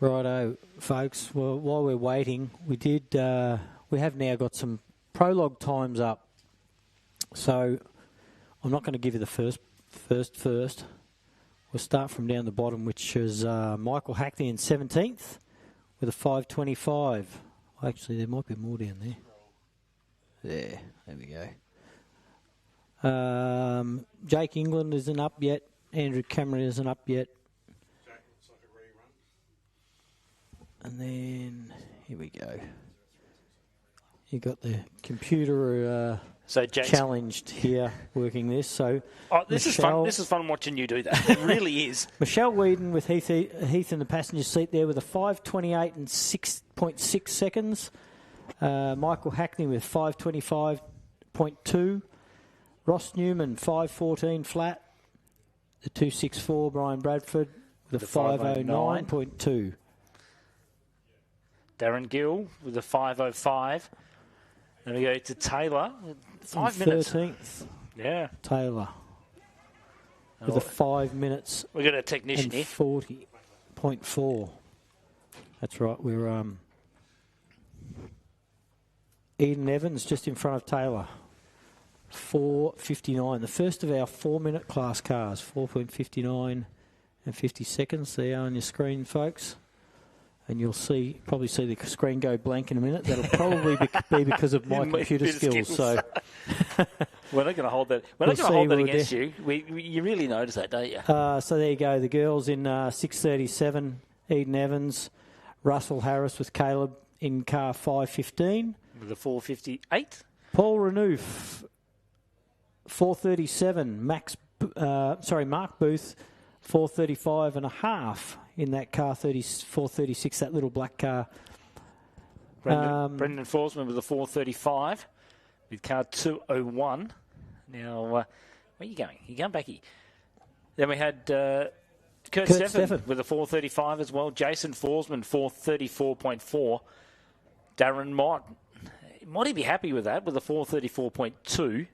S1: Righto, folks. Well, while we're waiting, we have now got some prologue times up. So I'm not going to give you the first. We'll start from down the bottom, which is Michael Hackney in 17th with a 5:25. Actually, there might be more down there. There we go. Jake England isn't up yet. Andrew Cameron isn't up yet.
S3: Jack looks like a rerun.
S1: And then, here we go. You got the computer
S4: So Jack's,
S1: challenged here working this. So
S4: this is fun. This is fun watching you do that. It really is.
S1: Michelle Whedon with Heath in the passenger seat there with a 5:28 and 6.6 seconds. Michael Hackney with 5:25.2. Ross Newman 5:14 flat. The 264 Brian Bradford with a 5:09.2.
S4: Darren Gill with a 5:05. Then we go to Taylor. 5 minutes.
S1: 13th.
S4: Yeah.
S1: Taylor with a 5 minutes.
S4: We've got a technician
S1: and
S4: here.
S1: 40.4. That's right. We're Eden Evans just in front of Taylor. 4:59. The first of our 4-minute class cars. 4.59 and 50 seconds. There on your screen, folks. And you'll probably see the screen go blank in a minute. That'll probably be because of my computer skills. So
S4: we're not going to hold that. We're not going to hold that against you. You really notice that, don't you?
S1: So there you go. The girls in 6:37. Eden Evans, Russell Harris with Caleb in car 5:15.
S4: With a 4:58.
S1: Paul Renouf, 4:37. Mark Booth, 4:35 and a half in that car 4:36. That little black car.
S4: Brendan Forsman with a 4:35 with car 2:01. Now, where are you going? You're going back here. Then we had Kurt Steffen with a 4:35 as well. Jason Forsman 4:34.4. Darren Mott. Might he be happy with that with a 4:34.2?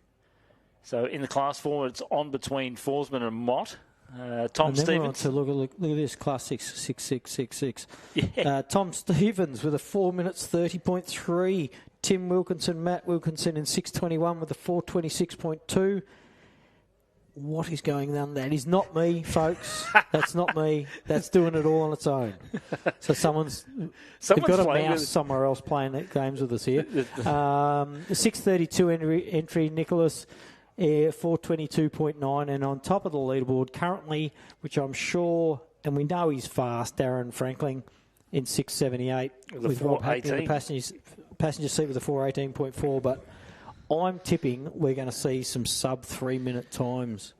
S4: So in the class 4, it's on between Forsman and Mott. Tom Stevens.
S1: Look at this, class 6.
S4: Yeah.
S1: Tom Stevens with a 4 minutes 30.3. Tim Wilkinson, Matt Wilkinson in 6:21 with a 4:26.2. What is going on? That is not me, folks. That's not me. That's doing it all on its own. So someone's got a mouse somewhere else playing games with us here. The 6:32 entry, Nicholas, 4:22.9, and on top of the leaderboard currently, which I'm sure, and we know he's fast, Darren Franklin in 6:78 with Rob Hackney in the passenger seat with a 4:18.4, but I'm tipping we're going to see some sub 3 minute times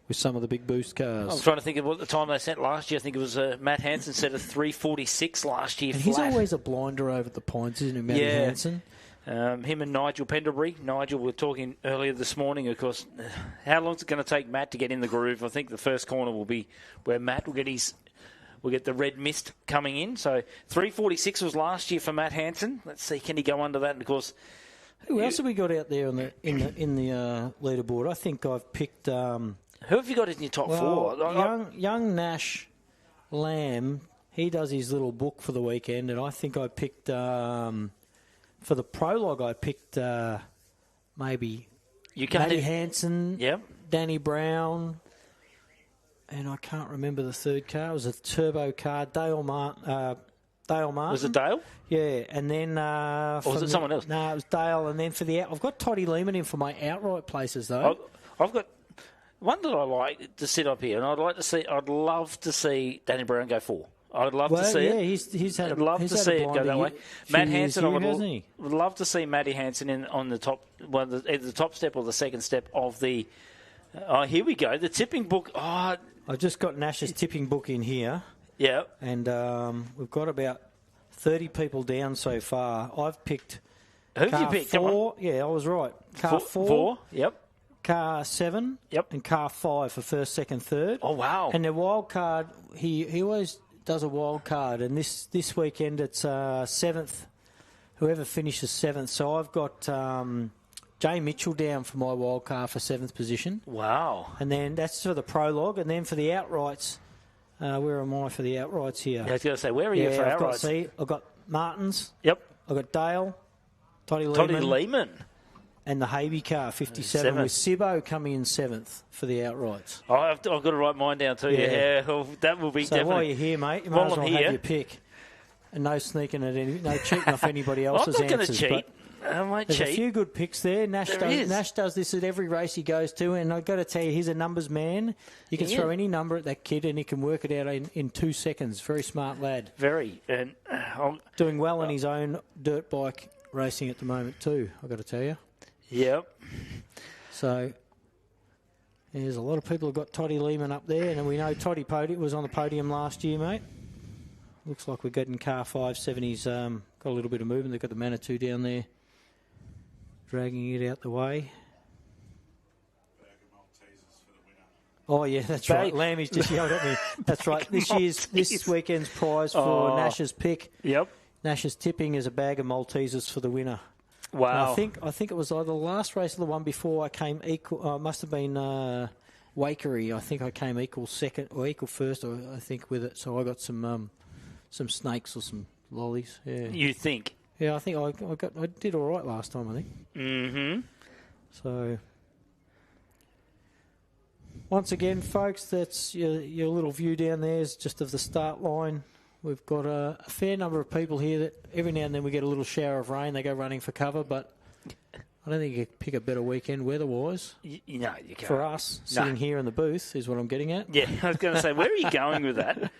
S1: with some of the big boost cars.
S4: I'm trying to think of what the time they set last year. I think it was Matt Hansen set a 3:46 last year.
S1: And he's always a blinder over the points, isn't he, Matt Hansen?
S4: Him and Nigel Pendlebury. Nigel, we were talking earlier this morning, of course. How long is it going to take Matt to get in the groove? I think the first corner will be where Matt will get the red mist coming in. So 3:46 was last year for Matt Hansen. Let's see, can he go under that? And of course,
S1: who else have we got out there in the leaderboard? I think I've picked.
S4: Who have you got in your top 4?
S1: Young Nash Lamb. He does his little book for the weekend, and I think I picked. For the prologue, I picked maybe Matty Hansen, Danny Brown, and I can't remember the third car. It was a turbo car, Dale Martin.
S4: Was it Dale?
S1: Yeah, and then...
S4: or was it someone else?
S1: No, it was Dale, and then for the... I've got Toddy Lehman in for my outright places, though.
S4: I've got one that I like to sit up here, and I'd love to see Danny Brown go 4. I'd love to see it.
S1: He's had.
S4: I'd love to see it go that way. Matt Hansen, I would love to see Matty Hansen on the top, either the top step or the second step of the. Here we go. The tipping book.
S1: I've just got Nash's tipping book in here.
S4: Yeah.
S1: And we've got about 30 people down so far. I've picked.
S4: Who have you picked?
S1: 4. Yeah, I was right. Car 4.
S4: Yep.
S1: Car 7.
S4: Yep.
S1: And car 5 for first, second, third.
S4: Oh wow!
S1: And the wild card, he always does a wild card, and this weekend it's 7th. Whoever finishes 7th. So I've got Jay Mitchell down for my wild card for 7th position.
S4: Wow!
S1: And then that's for the prologue, and then for the outrights,
S5: Where am I for the outrights here?
S4: I was going to say, where are you for
S5: I've got,
S4: outrights?
S5: see, I've got Martins.
S4: Yep.
S5: I've got Dale, Toddy
S4: Toddy
S5: Lehman,
S4: Lehman.
S5: and the Havey car, 57,
S4: Seventh.
S5: with Sibbo coming in 7th for the outrights.
S4: Oh, I've got to write mine down too. Yeah, well, that will be
S5: So
S4: definitely.
S5: while you're here, mate, you might
S4: While
S5: as well
S4: I'm
S5: have
S4: here-
S5: your pick. And no sneaking at no cheating off anybody
S4: I'm
S5: else's
S4: not going to
S5: answers.
S4: cheat.
S5: But
S4: I won't
S5: there's
S4: cheat.
S5: a few good picks there.
S4: There is.
S5: Nash does this at every race he goes to, and I've got to tell you, he's a numbers man. You can
S4: Yeah.
S5: throw any number at that kid, and he can work it out in 2 seconds. Very smart lad.
S4: Very. And
S5: Doing well in his own dirt bike racing at the moment too, I've got to tell you.
S4: yep.
S5: So there's a lot of people who've got Toddy Lehman up there, and we know Toddy was on the podium last year, mate. Looks like we're getting car 570's got a little bit of movement. They've got the Manitou down there dragging it out the way. Oh, yeah, that's right. Lammy's just yelled at me. That's right. This weekend's prize for Nash's pick.
S4: Yep.
S5: Nash's tipping is a bag of Maltesers for the winner.
S4: Wow.
S5: And I think it was either the last race or the one before I came equal. Must have been Wakery. I think I came equal second or equal first. I think with it. So I got some snakes or some lollies. Yeah.
S4: You think?
S5: Yeah, I think I did all right last time. I think.
S4: Mm-hmm.
S5: So once again, folks, that's your little view down there is just of the start line. We've got a fair number of people here that every now and then we get a little shower of rain. They go running for cover, but I don't think you could pick a better weekend weather-wise.
S4: No, you can't.
S5: For us, sitting here in the booth is what I'm getting at.
S4: Yeah, I was going to say, where are you going with that?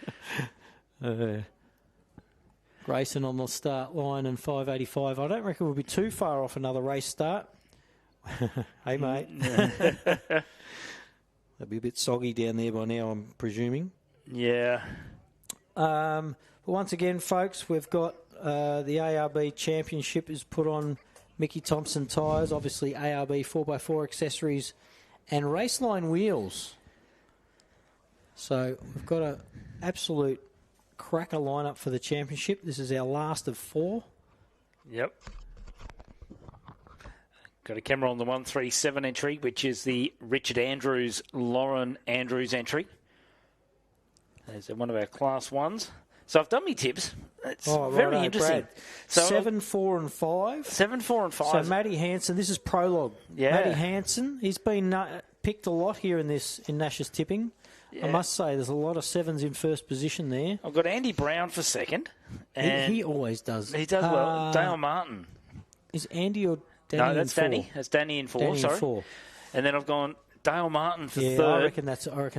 S5: Racing on the start line and 585. I don't reckon we'll be too far off another race start. Hey, mate. They'll be a bit soggy down there by now, I'm presuming.
S4: Yeah.
S5: But once again, folks, we've got the ARB Championship is put on Mickey Thompson tyres, obviously ARB 4x4 accessories and Raceline wheels. So we've got an absolute cracker lineup for the championship. This is our last of 4.
S4: Yep. Got a camera on the 137 entry, which is the Richard Andrews, Lauren Andrews entry. There's one of our class 1s. So I've done my tips. It's very interesting.
S5: Brad.
S4: So
S5: 7, 4 and 5.
S4: 7, 4 and 5.
S5: So Matty Hansen, this is Prologue.
S4: Yeah.
S5: Matty Hansen, he's been picked a lot here in Nash's tipping.
S4: Yeah.
S5: I must say, there's a lot of 7s in first position there.
S4: I've got Andy Brown for second. And
S5: He always does.
S4: he does well. Dale Martin.
S5: Is Andy or Danny
S4: No,
S5: in
S4: that's
S5: 4?
S4: Danny. That's Danny in 4.
S5: Danny
S4: sorry.
S5: in 4.
S4: And then I've gone Dale Martin for
S5: Yeah,
S4: third.
S5: I reckon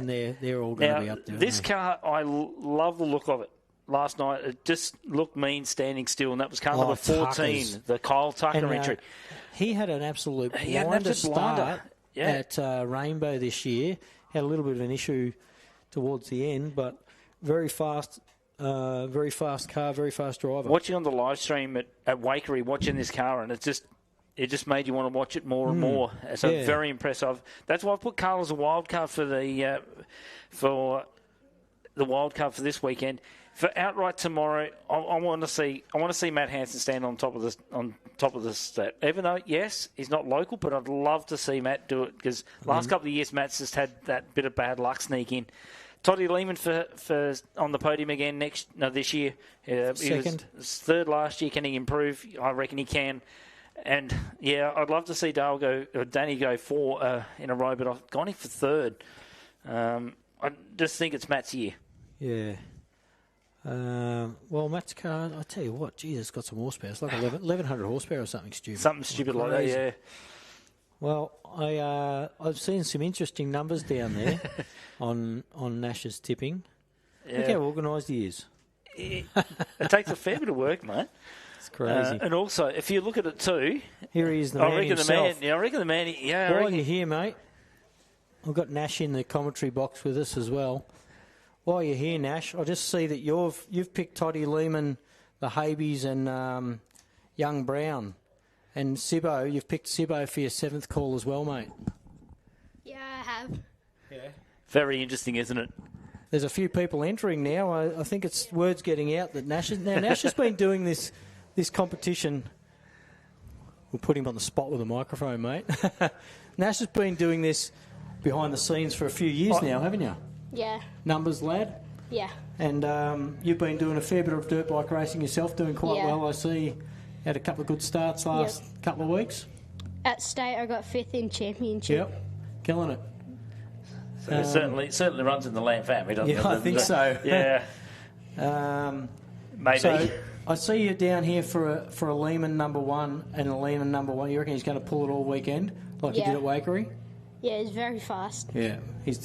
S5: they're all going to be up there.
S4: This car, I love the look of it. Last night, it just looked mean standing still, and that was car number 14,
S5: Tucker's.
S4: the Kyle Tucker
S5: And,
S4: entry.
S5: he had an absolute
S4: He had an
S5: blinder
S4: absolute blinder.
S5: start
S4: Yeah.
S5: at Rainbow this year. Had a little bit of an issue towards the end, but very fast car, very fast driver.
S4: Watching on the live stream at Wakery, watching this car, and it just made you want to watch it more and more. So
S5: Yeah.
S4: very impressive. That's why I put Carl as a wild card for the wild card for this weekend. For outright tomorrow, I want to see Matt Hansen stand on top of this stat. Even though yes, he's not local, but I'd love to see Matt do it because last couple of years Matt's just had that bit of bad luck sneak in. Toddy Lehman for on the podium again this year.
S5: Second.
S4: He was third last year. Can he improve? I reckon he can. And yeah, I'd love to see Danny go 4 in a row, but I've gone in for third. I just think it's Matt's year.
S5: Yeah. Well, Matt's car, I tell you what, geez, it's got some horsepower. It's like 1,100 horsepower or something stupid.
S4: Something stupid like that,
S5: crazy.
S4: yeah.
S5: Well, I've seen some interesting numbers down there on Nash's tipping.
S4: Yeah.
S5: Look how organised he is.
S4: It takes a fair bit of work, mate.
S5: It's crazy.
S4: And also, if you look at it too,
S5: Here he is, the man himself.
S4: I reckon the man. Yeah, I
S5: While
S4: reckon,
S5: you're here, mate, we've got Nash in the commentary box with us as well. While you're here, Nash, I just see that you've picked Toddy Lehman, the Habies, and Young Brown. And Sibbo, you've picked Sibbo for your 7th call as well, mate.
S6: Yeah, I have.
S4: very interesting, isn't it?
S5: There's a few people entering now. I think it's words getting out that Nash has been doing this competition. We'll put him on the spot with a microphone, mate. Nash has been doing this behind the scenes for a few years now, haven't you?
S6: Yeah.
S5: Numbers, lad?
S6: Yeah.
S5: And you've been doing a fair bit of dirt bike racing yourself, doing quite
S6: Yeah.
S5: well. I see you had a couple of good starts last couple of weeks.
S6: At state, I got 5th in championship.
S5: Yep, killing it.
S4: So it certainly runs in the Lamb family, doesn't it?
S5: Yeah, I think so.
S4: Yeah, maybe.
S5: So I see you down here for a Lehman number 1 and a Lehman number 1. You reckon he's going to pull it all weekend like he
S6: Yeah.
S5: did at Wakery?
S6: Yeah, he's very fast.
S5: Yeah, he's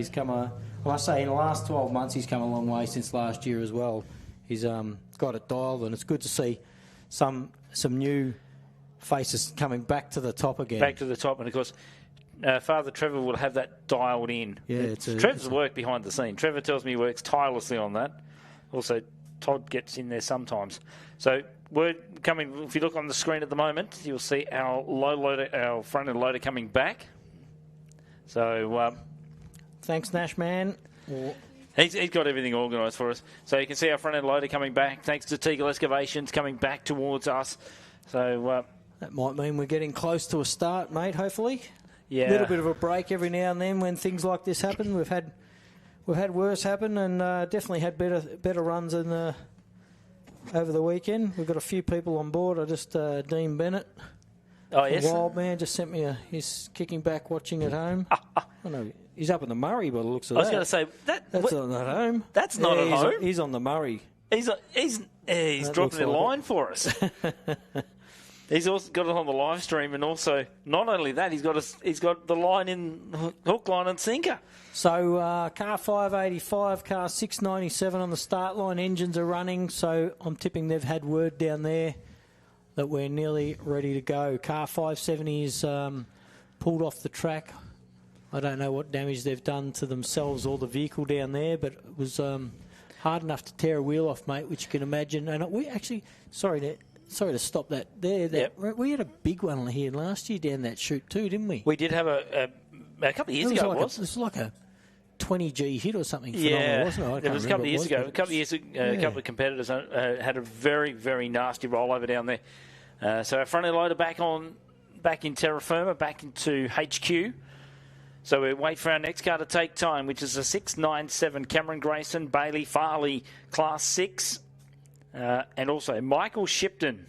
S5: come a. Well, I say in the last 12 months he's come a long way since last year as well. He's got it dialed, and it's good to see some new faces coming back to the top again.
S4: Back to the top, and of course, Father Trevor will have that dialed in.
S5: Yeah,
S4: Trevor's work behind the scene. Trevor tells me he works tirelessly on that. Also, Todd gets in there sometimes. So we're coming. If you look on the screen at the moment, you'll see our our front end loader coming back. So
S5: Thanks, Nash man.
S4: he's got everything organised for us. So you can see our front end loader coming back, thanks to Teagle Excavations coming back towards us. So
S5: That might mean we're getting close to a start, mate. Hopefully,
S4: yeah,
S5: a little bit of a break every now and then when things like this happen. We've had worse happen, and definitely had better runs over the weekend. We've got a few people on board. I just Dean Bennett.
S4: Oh yes,
S5: Wild man just sent me he's kicking back watching at home. Oh, no, he's up in the Murray by the looks of
S4: I was
S5: that.
S4: going to say
S5: That's not at home.
S4: That's not at home.
S5: He's on the Murray.
S4: He's dropping a
S5: like
S4: line for us. He's also got it on the live stream, and also not only that, he's got the line in hook, line, and sinker.
S5: So car 585, car 697 on the start line. Engines are running, so I'm tipping they've had word down there that we're nearly ready to go. Car 570 is pulled off the track. I don't know what damage they've done to themselves or the vehicle down there, but it was hard enough to tear a wheel off, mate, which you can imagine. And we actually, sorry to stop that there. We had a big one here last year down that chute too, didn't we?
S4: We did have a couple of years ago.
S5: It was like a 20G hit or something.
S4: Yeah,
S5: wasn't it?
S4: It was a couple of years ago. A couple of years ago, a couple of competitors had a very, very nasty rollover down there. So our front end loader back in terra firma, back into HQ. So we wait for our next car to take time, which is a 697 Cameron Grayson Bailey Farley Class 6. And also Michael Shipton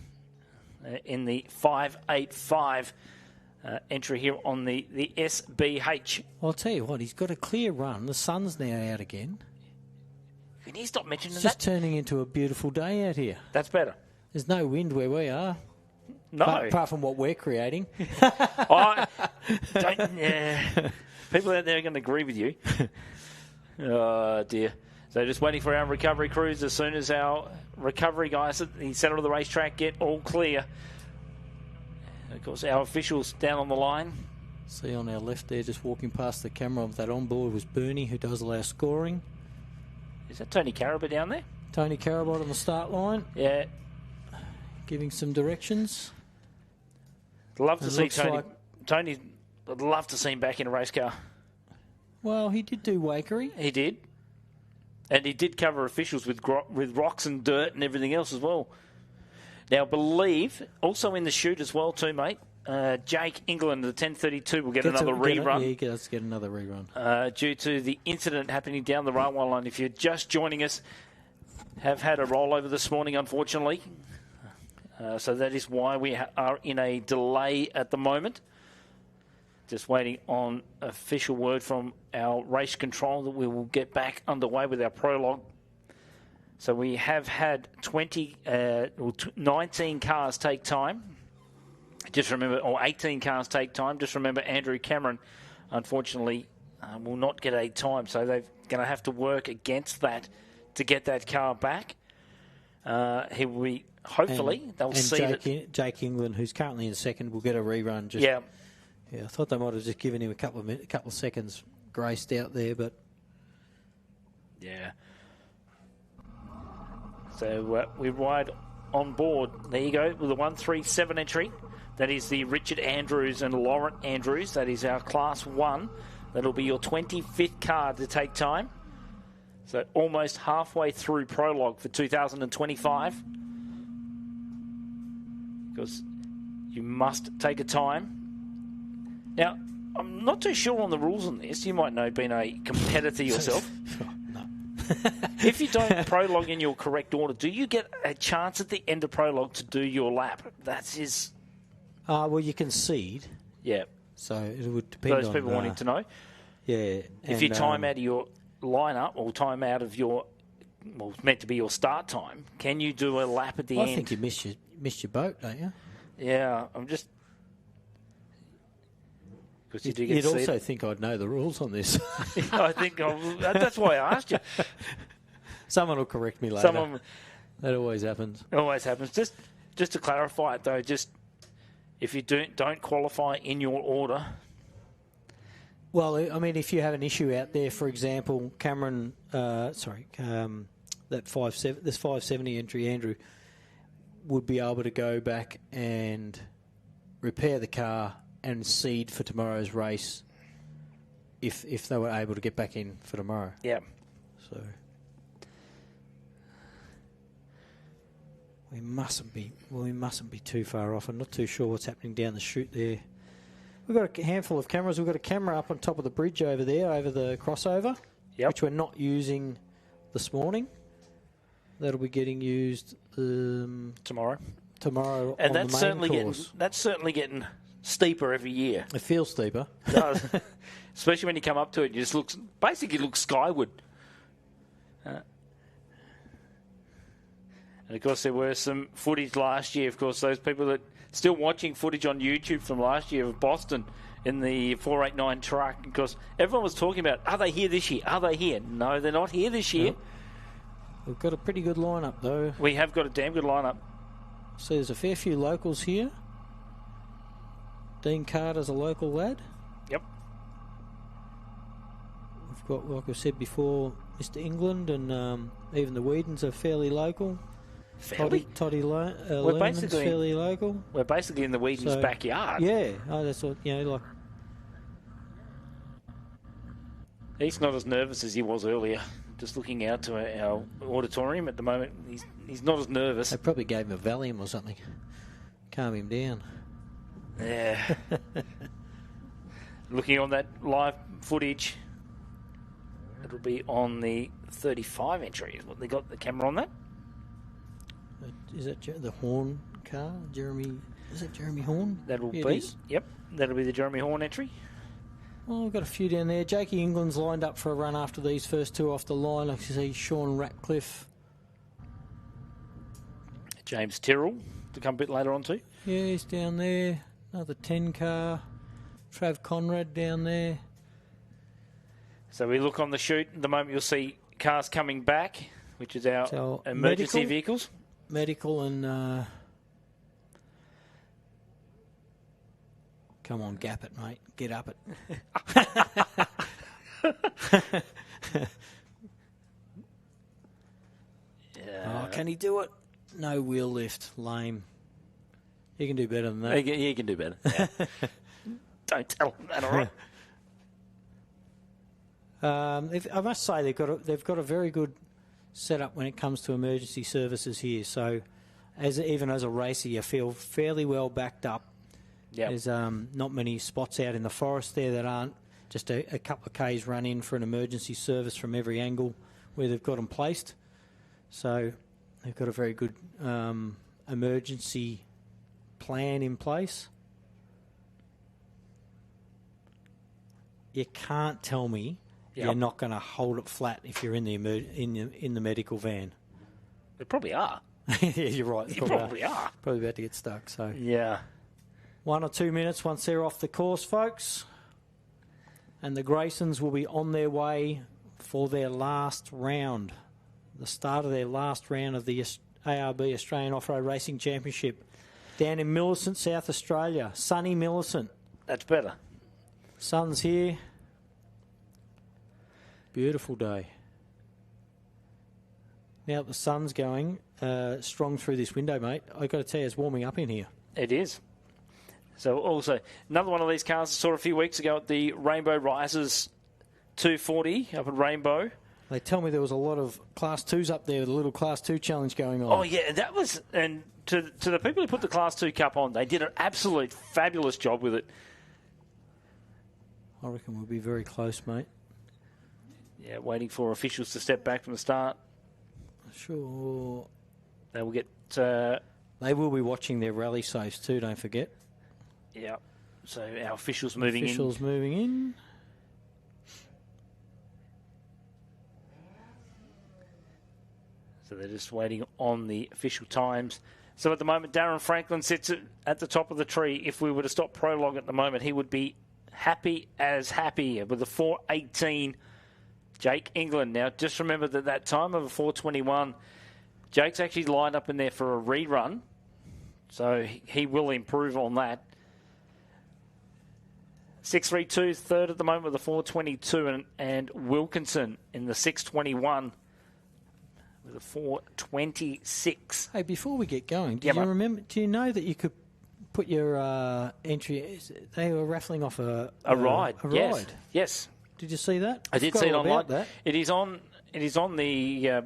S4: in the 585 entry here on the SBH.
S5: I'll tell you what, he's got a clear run. The sun's now out again.
S4: Can you stop mentioning
S5: It's
S4: that?
S5: just turning into a beautiful day out here.
S4: That's better.
S5: There's no wind where we are.
S4: No.
S5: Apart from what we're creating.
S4: People out there are going to agree with you. Oh, dear. So just waiting for our recovery crews. As soon as our recovery guys at the centre of the racetrack get all clear. Of course, our officials down on the line.
S5: See on our left there, just walking past the camera of that onboard was Bernie, who does all our scoring.
S4: Is that Tony Carrabba down there?
S5: Tony Carabot on the start line.
S4: Yeah.
S5: Giving some directions.
S4: Love to see
S5: looks
S4: Tony.
S5: like-
S4: Tony, I'd love to see him back in a race car.
S5: Well, he did do Wakery.
S4: He did. And he did cover officials with rocks and dirt and everything else as well. Now, I believe, also in the chute as well too, mate, Jake England, the 1032, will get another rerun.
S5: Yeah, he does get another rerun.
S4: Due to the incident happening down the railway line. If you're just joining us, have had a rollover this morning, unfortunately. So that is why we are in a delay at the moment. Just waiting on official word from our race control that we will get back underway with our prologue. So we have had 19 cars take time. Just remember, or 18 cars take time. Just remember, Andrew Cameron, unfortunately, will not get a time. So they're going to have to work against that to get that car back. He will be, hopefully, they'll see that.
S5: Jake England, who's currently in second, will get a rerun.
S4: Yeah,
S5: I thought they might have just given him a couple of seconds graced out there, but
S4: yeah. So we ride on board. There you go, with the 137 entry. That is the Richard Andrews and Laurent Andrews. That is our Class 1. That'll be your 25th car to take time. So almost halfway through Prologue for 2025. Because you must take a time. Now, I'm not too sure on the rules on this. You might know, being a competitor yourself.
S5: no.
S4: If you don't prologue in your correct order, do you get a chance at the end of prologue to do your lap? That is...
S5: Well, you concede.
S4: Yeah.
S5: So it would depend on...
S4: Those people wanting to know.
S5: Yeah.
S4: If you time out of your lineup or time out of your... Well, it's meant to be your start time, can you do a lap at the end?
S5: I think you missed your boat, don't you?
S4: Yeah, I'm just... Because you do get
S5: You'd
S4: seated.
S5: also think I'd know the rules on this.
S4: I think that's why I asked you.
S5: Someone will correct me later.
S4: Someone...
S5: That always happens.
S4: It always happens. Just to clarify it, though, just if you don't qualify in your order...
S5: Well, I mean, if you have an issue out there, for example, Cameron, that 570 entry, Andrew, would be able to go back and repair the car and seed for tomorrow's race if they were able to get back in for tomorrow.
S4: Yeah.
S5: So we mustn't be too far off. I'm not too sure what's happening down the chute there. We've got a handful of cameras. We've got a camera up on top of the bridge over there, over the crossover, which we're not using this morning. That'll be getting used
S4: tomorrow.
S5: Tomorrow,
S4: and
S5: on
S4: that's certainly getting steeper every year.
S5: It feels steeper.
S4: It does. Especially when you come up to it, it just looks skyward. And of course, there were some footage last year. Of course, those people that still watching footage on YouTube from last year of Boston in the 489 truck, because everyone was talking about, are they here this year? Are they here? No, they're not here this year.
S5: No. We've got a pretty good lineup, though.
S4: We have got a damn good lineup.
S5: So there's a fair few locals here. Dean Carter's a local lad.
S4: Yep.
S5: We've got, like I said before, Mr. England, and even the Whedons are fairly local.
S4: Fairly?
S5: Toddy Learmon's fairly local.
S4: We're basically in the Whedon's backyard.
S5: Yeah, that's what, like...
S4: He's not as nervous as he was earlier. Just looking out to our auditorium at the moment, he's not as nervous.
S5: They probably gave him a Valium or something. Calm him down.
S4: Yeah. Looking on that live footage, it'll be on the 35 entry. Is what they got the camera on that?
S5: Is that the Horn car? Jeremy? Is that Jeremy Horn?
S4: That'll be. Yep, that'll be the Jeremy Horn entry.
S5: Well, we've got a few down there. Jakey England's lined up for a run after these first two off the line. I can see Sean Ratcliffe.
S4: James Tyrrell to come a bit later on too.
S5: Yeah, he's down there. Another 10 car. Trav Conrad down there.
S4: So we look on the chute. At the moment you'll see cars coming back, which is our emergency vehicles.
S5: Medical and... Come on, gap it, mate. Get up it.
S4: Yeah.
S5: Oh, can he do it? No wheel lift. Lame. He can do better than that.
S4: He can do better. Yeah. Don't tell him that, all right?
S5: I must say they've got a very good setup when it comes to emergency services here. So, even as a racer, you feel fairly well backed up.
S4: Yep.
S5: There's not many spots out in the forest there that aren't just a couple of Ks run in for an emergency service from every angle where they've got them placed. So they've got a very good emergency plan in place. You can't tell me you're not going to hold it flat if you're in the in the medical van.
S4: They probably are.
S5: Yeah, you're right.
S4: They probably are.
S5: Probably about to get stuck. So
S4: yeah.
S5: 1 or 2 minutes once they're off the course, folks. And the Graysons will be on their way for their last round. The start of their last round of the ARB Australian Off-Road Racing Championship. Down in Millicent, South Australia. Sunny Millicent.
S4: That's better.
S5: Sun's here. Beautiful day. Now that the sun's going strong through this window, mate, I've got to tell you, it's warming up in here.
S4: It is. So also, another one of these cars I saw a few weeks ago at the Rainbow Risers 240 up at Rainbow.
S5: They tell me there was a lot of Class 2s up there with a little Class 2 challenge going on.
S4: Oh, yeah, that was... And to the people who put the Class 2 Cup on, they did an absolute fabulous job with it.
S5: I reckon we'll be very close, mate.
S4: Yeah, waiting for officials to step back from the start.
S5: Sure.
S4: They will get...
S5: They will be watching their rally safes too, don't forget.
S4: Yeah. So our officials moving
S5: Officials moving in.
S4: So they're just waiting on the official times. So at the moment, Darren Franklin sits at the top of the tree. If we were to stop Prologue at the moment, he would be happy as happy with a 4:18. Jake England. Now, just remember that time of a 4:21, Jake's actually lined up in there for a rerun. So he will improve on that. 6:32, third at the moment with a 4:22, and Wilkinson in the 6:21 with a 4:26.
S5: Hey, before we get going,
S4: Yeah, mate.
S5: do you know that you could put your entry? They were raffling off a
S4: ride.
S5: A
S4: Yes.
S5: ride.
S4: Yes.
S5: Did you see that?
S4: I did
S5: forgot
S4: see it
S5: all
S4: online.
S5: about that.
S4: It is on the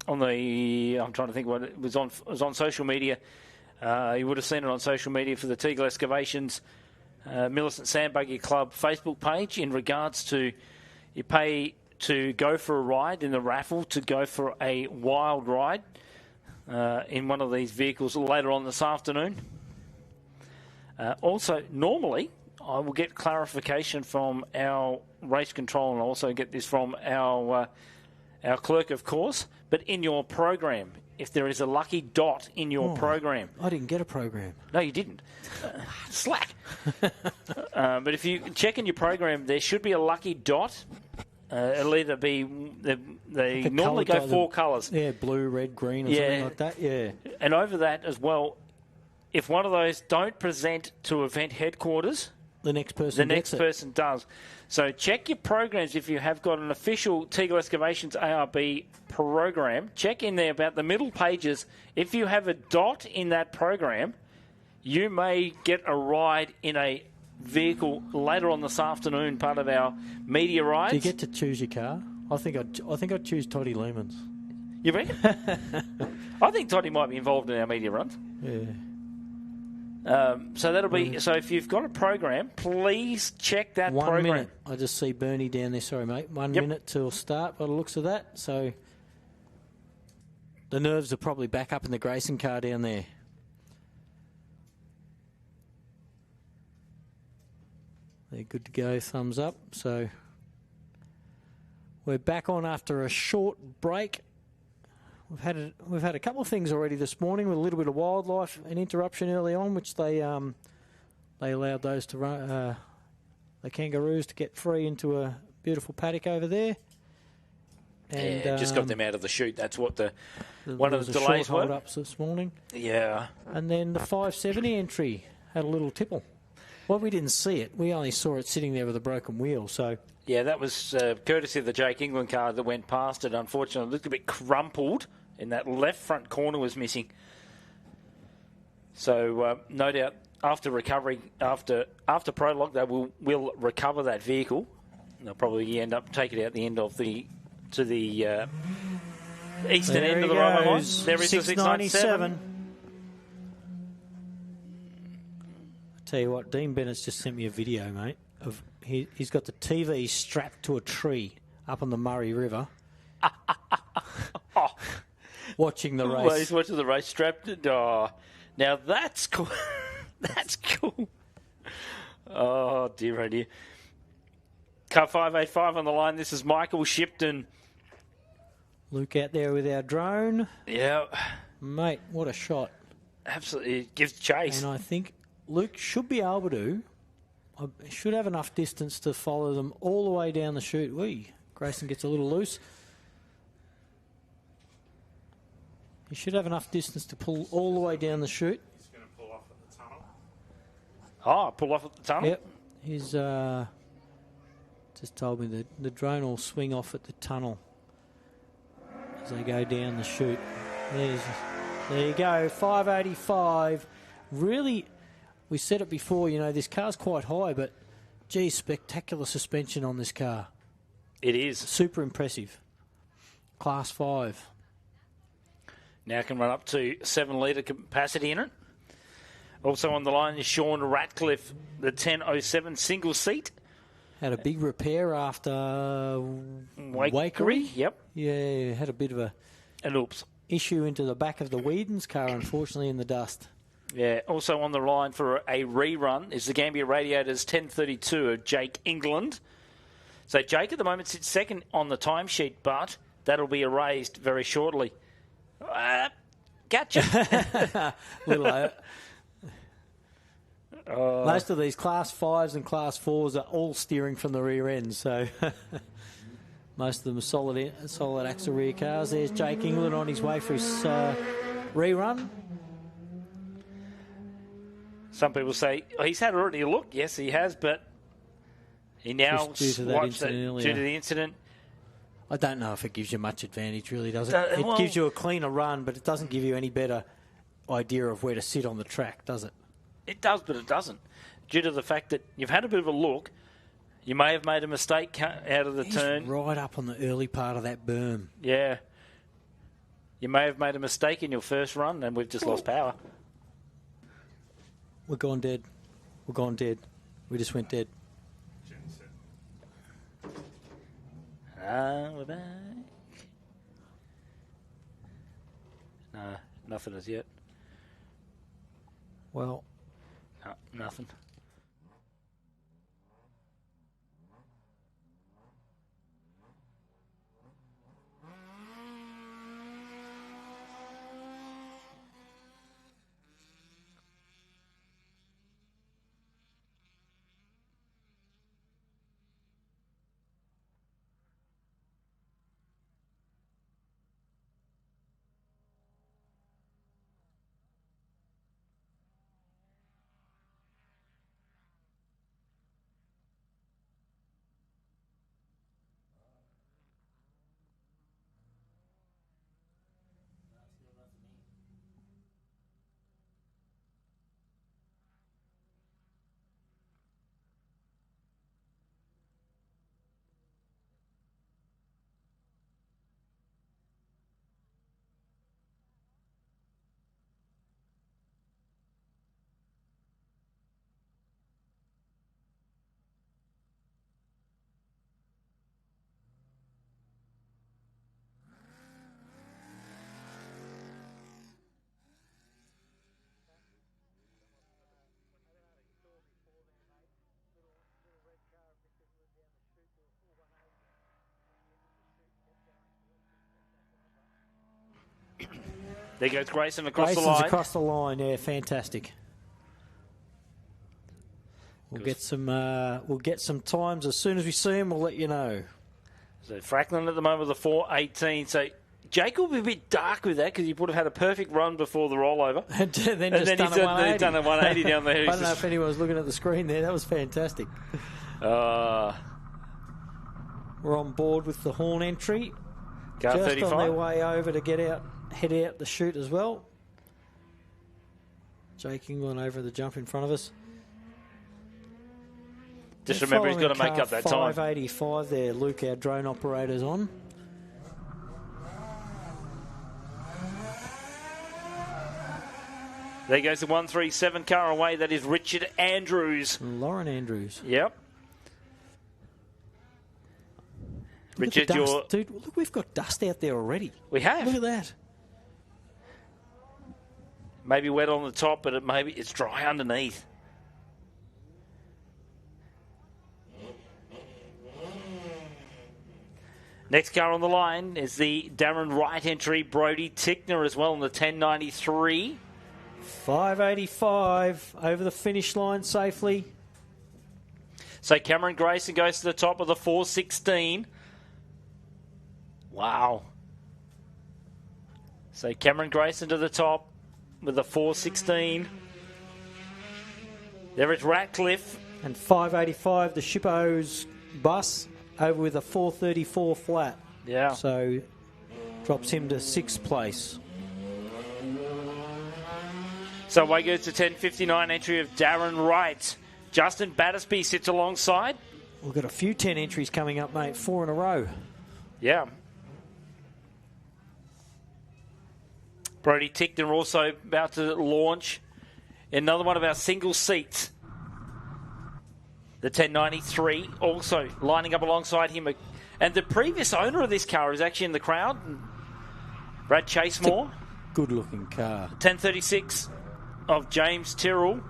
S4: I'm trying to think what it was on. It was on social media. You would have seen it on social media for the Teagle Excavations Millicent Sandbuggy Club Facebook page in regards to you pay to go for a ride in the raffle, to go for a wild ride in one of these vehicles later on this afternoon. Also, normally, I will get clarification from our race control, and I'll also get this from our clerk, of course. But in your program, if there is a lucky dot in your program...
S5: I didn't get a program.
S4: No, you didn't. Slack. But if you check in your program, there should be a lucky dot. It'll either be... They normally go four colours.
S5: Yeah, blue, red, green, or something like that. Yeah.
S4: And over that as well, if one of those don't present to event headquarters...
S5: The next person
S4: does. So check your programs if you have got an official Teagle Excavations ARB program. Check in there about the middle pages. If you have a dot in that program, you may get a ride in a vehicle later on this afternoon, part of our media rides.
S5: Do you get to choose your car? I think I'd choose Toddy Lehman's.
S4: You reckon? I think Toddy might be involved in our media runs.
S5: Yeah.
S4: So that'll be. So if you've got a program, please check that program.
S5: 1 minute. I just see Bernie down there. Sorry, mate. 1 minute till start by the looks of that. So the nerves are probably back up in the Grayson car down there. They're good to go. Thumbs up. So we're back on after a short break. We've had a couple of things already this morning with a little bit of wildlife, an interruption early on, which they allowed those to run, the kangaroos to get free into a beautiful paddock over there. And
S4: just got them out of the chute. That's what one of the delays were.
S5: Hold-ups this morning.
S4: Yeah.
S5: And then the 570 entry had a little tipple. Well, we didn't see it. We only saw it sitting there with a broken wheel. So
S4: yeah, that was courtesy of the Jake England car that went past it. Unfortunately, a little bit crumpled. In that left front corner was missing. So no doubt after recovery, after Prologue, they will recover that vehicle. They'll probably end up taking it out the end of the eastern end of the railway line. There is the 697.
S5: I tell you what, Dean Bennett's just sent me a video, mate. Of he's got the TV strapped to a tree up on the Murray River. Watching the race.
S4: Well, he's watching the race strapped. Oh, now that's cool. That's cool. Oh, dear, oh, dear. Car 585 on the line. This is Michael Shipton.
S5: Luke out there with our drone.
S4: Yeah.
S5: Mate, what a shot.
S4: Absolutely. It gives chase.
S5: And I think Luke should be able to, should have enough distance to follow them all the way down the chute. Grayson gets a little loose. He should have enough distance to pull all the way down the chute.
S3: He's going to pull off at the tunnel.
S4: Oh, pull off at the tunnel?
S5: Yep. He's just told me that the drone will swing off at the tunnel as they go down the chute. There you go, 585. Really, we said it before, this car's quite high, but, gee, spectacular suspension on this car.
S4: It is.
S5: Super impressive. Class 5.
S4: Now can run up to 7-litre capacity in it. Also on the line is Sean Ratcliffe, the 1007 single seat.
S5: Had a big repair after
S4: Wakery. Yep.
S5: Yeah, had a bit of a
S4: And oops.
S5: issue into the back of the Whedon's car, unfortunately, in the dust.
S4: Yeah, also on the line for a rerun is the Gambia Radiators 1032 of Jake England. So Jake at the moment sits second on the timesheet, but that'll be erased very shortly. Gotcha.
S5: Most of these Class 5s and Class 4s are all steering from the rear end, so most of them are solid axle rear cars. There's Jake England on his way for his rerun.
S4: Some people say he's had already a look. Yes, he has, but he now
S5: Just due to that
S4: swipes
S5: incident
S4: due
S5: earlier.
S4: to the incident.
S5: I don't know if it gives you much advantage, really, does it? It
S4: well-
S5: gives you a cleaner run, but it doesn't give you any better idea of where to sit on the track, does it?
S4: It does, but it doesn't. Due to the fact that you've had a bit of a look, you may have made a mistake out of the
S5: He's
S4: turn.
S5: right up on the early part of that berm.
S4: Yeah. You may have made a mistake in your first run, and we've just lost power.
S5: We're gone dead. We're gone dead. We just went dead.
S4: We're back. No, nothing as yet.
S5: Well,
S4: No, nothing. There goes Grayson across
S5: Grayson's
S4: the line.
S5: across the line. Yeah, fantastic. We'll get some times as soon as we see them. We'll let you know.
S4: So Franklin at the moment with a 4:18. So Jake will be a bit dark with that because he would have had a perfect run before the rollover.
S5: And then
S4: And
S5: just
S4: then
S5: done
S4: he's
S5: a 180.
S4: done a 180 down there.
S5: I don't know if anyone was looking at the screen there. That was fantastic.
S4: Car
S5: We're on board with the horn entry. Just
S4: 35.
S5: on their way over to head out the chute as well. Jake England over the jump in front of us.
S4: Just
S5: They're
S4: remember he's got to
S5: following
S4: make up that time.
S5: 585 there, Luke, our drone operator's on.
S4: There goes the 137 car away. That is Richard Andrews.
S5: Lauren Andrews.
S4: Yep.
S5: Look at the
S4: Richard,
S5: dust. Dude, look, we've got dust out there already.
S4: we have.
S5: Look at that.
S4: Maybe wet on the top, but it's dry underneath. Next car on the line is the Darren Wright entry, Brody Tickner as well in the 1093.
S5: 585 over the finish line safely.
S4: So Cameron Grayson goes to the top of the 416. Wow. So Cameron Grayson to the top with the 416. There is Ratcliffe.
S5: And 585, the Shippo's bus over with a 434 flat.
S4: Yeah.
S5: So drops him to 6th place.
S4: So away goes the 1059 entry of Darren Wright. Justin Battersby sits alongside.
S5: We've got a few 10 entries coming up, mate. 4 in a row.
S4: Yeah. Brody Tickner also about to launch another one of our single seats. The 1093 also lining up alongside him. And the previous owner of this car is actually in the crowd, Brad Chasemore.
S5: Good-looking car.
S4: 1036 of James Tyrrell.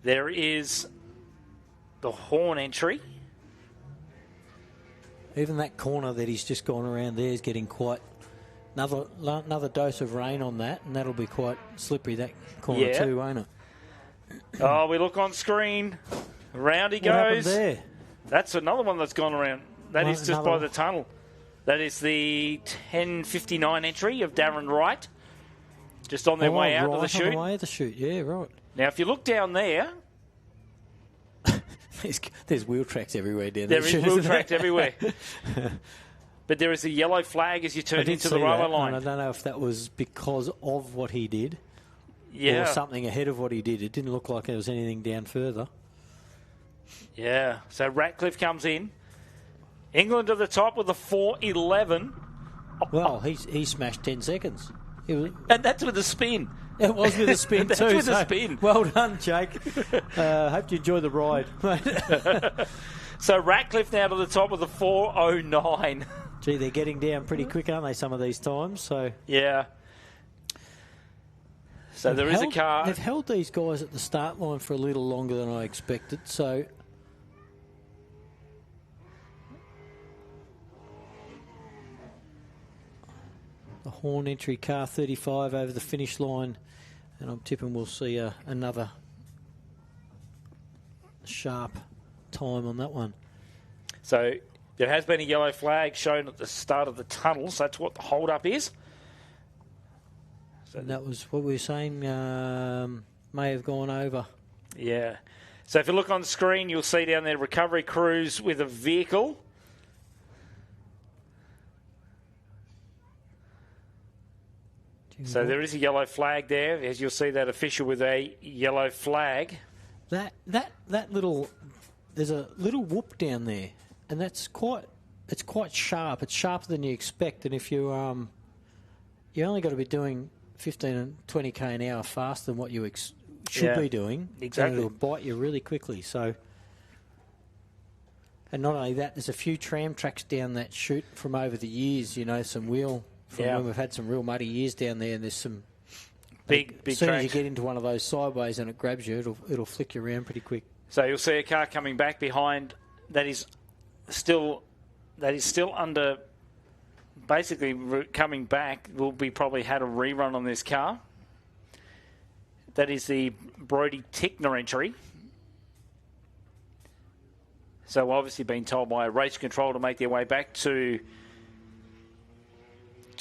S4: There is the horn entry.
S5: Even that corner that he's just gone around there is getting quite another dose of rain on that, and that'll be quite slippery, that corner too, won't it?
S4: Oh, we look on screen. Round he
S5: What happened
S4: goes.
S5: there?
S4: That's another one that's gone around. That is just by the tunnel. That is the 1059 entry of Darren Wright. Just on their way out of the chute.
S5: On the way of the chute, yeah, right.
S4: Now, if you look down there,
S5: there's wheel tracks everywhere down there.
S4: There is wheel tracks everywhere. But there is a yellow flag as you turn into the railway line.
S5: I don't know if that was because of what he did or something ahead of what he did. It didn't look like there was anything down further.
S4: Yeah, so Ratcliffe comes in. England at the top with a 4:11.
S5: Well, he smashed 10 seconds.
S4: And that's with a spin.
S5: It was with a spin
S4: That's
S5: too.
S4: with a spin.
S5: Well done, Jake. Hope you enjoy the ride.
S4: So Ratcliffe now to the top with a 4:09.
S5: Gee, they're getting down pretty quick, aren't they, some of these times? So
S4: yeah. So there is a car.
S5: They've held these guys at the start line for a little longer than I expected. So the horn entry car 35 over the finish line, and I'm tipping we'll see another sharp time on that one.
S4: So there has been a yellow flag shown at the start of the tunnel, so that's what the hold-up is.
S5: And that was what we were saying, may have gone over.
S4: Yeah. So if you look on the screen, you'll see down there recovery crews with a vehicle. So there is a yellow flag there, as you'll see that official with a yellow flag.
S5: That little, there's a little whoop down there, and it's quite sharp. It's sharper than you expect, and if you you only got to be doing 15 and 20k an hour faster than what you should be doing.
S4: Exactly.
S5: And it'll bite you really quickly. So, and not only that, there's a few tram tracks down that chute from over the years. You know, some wheel from when we've had some real muddy years down there, and there's some
S4: big
S5: as soon
S4: tracks.
S5: as you get into one of those sideways and it grabs you, it'll flick you around pretty quick.
S4: So you'll see a car coming back behind that is still under. Basically, coming back will be probably had a rerun on this car. That is the Brodie Tickner entry. So obviously being told by race control to make their way back to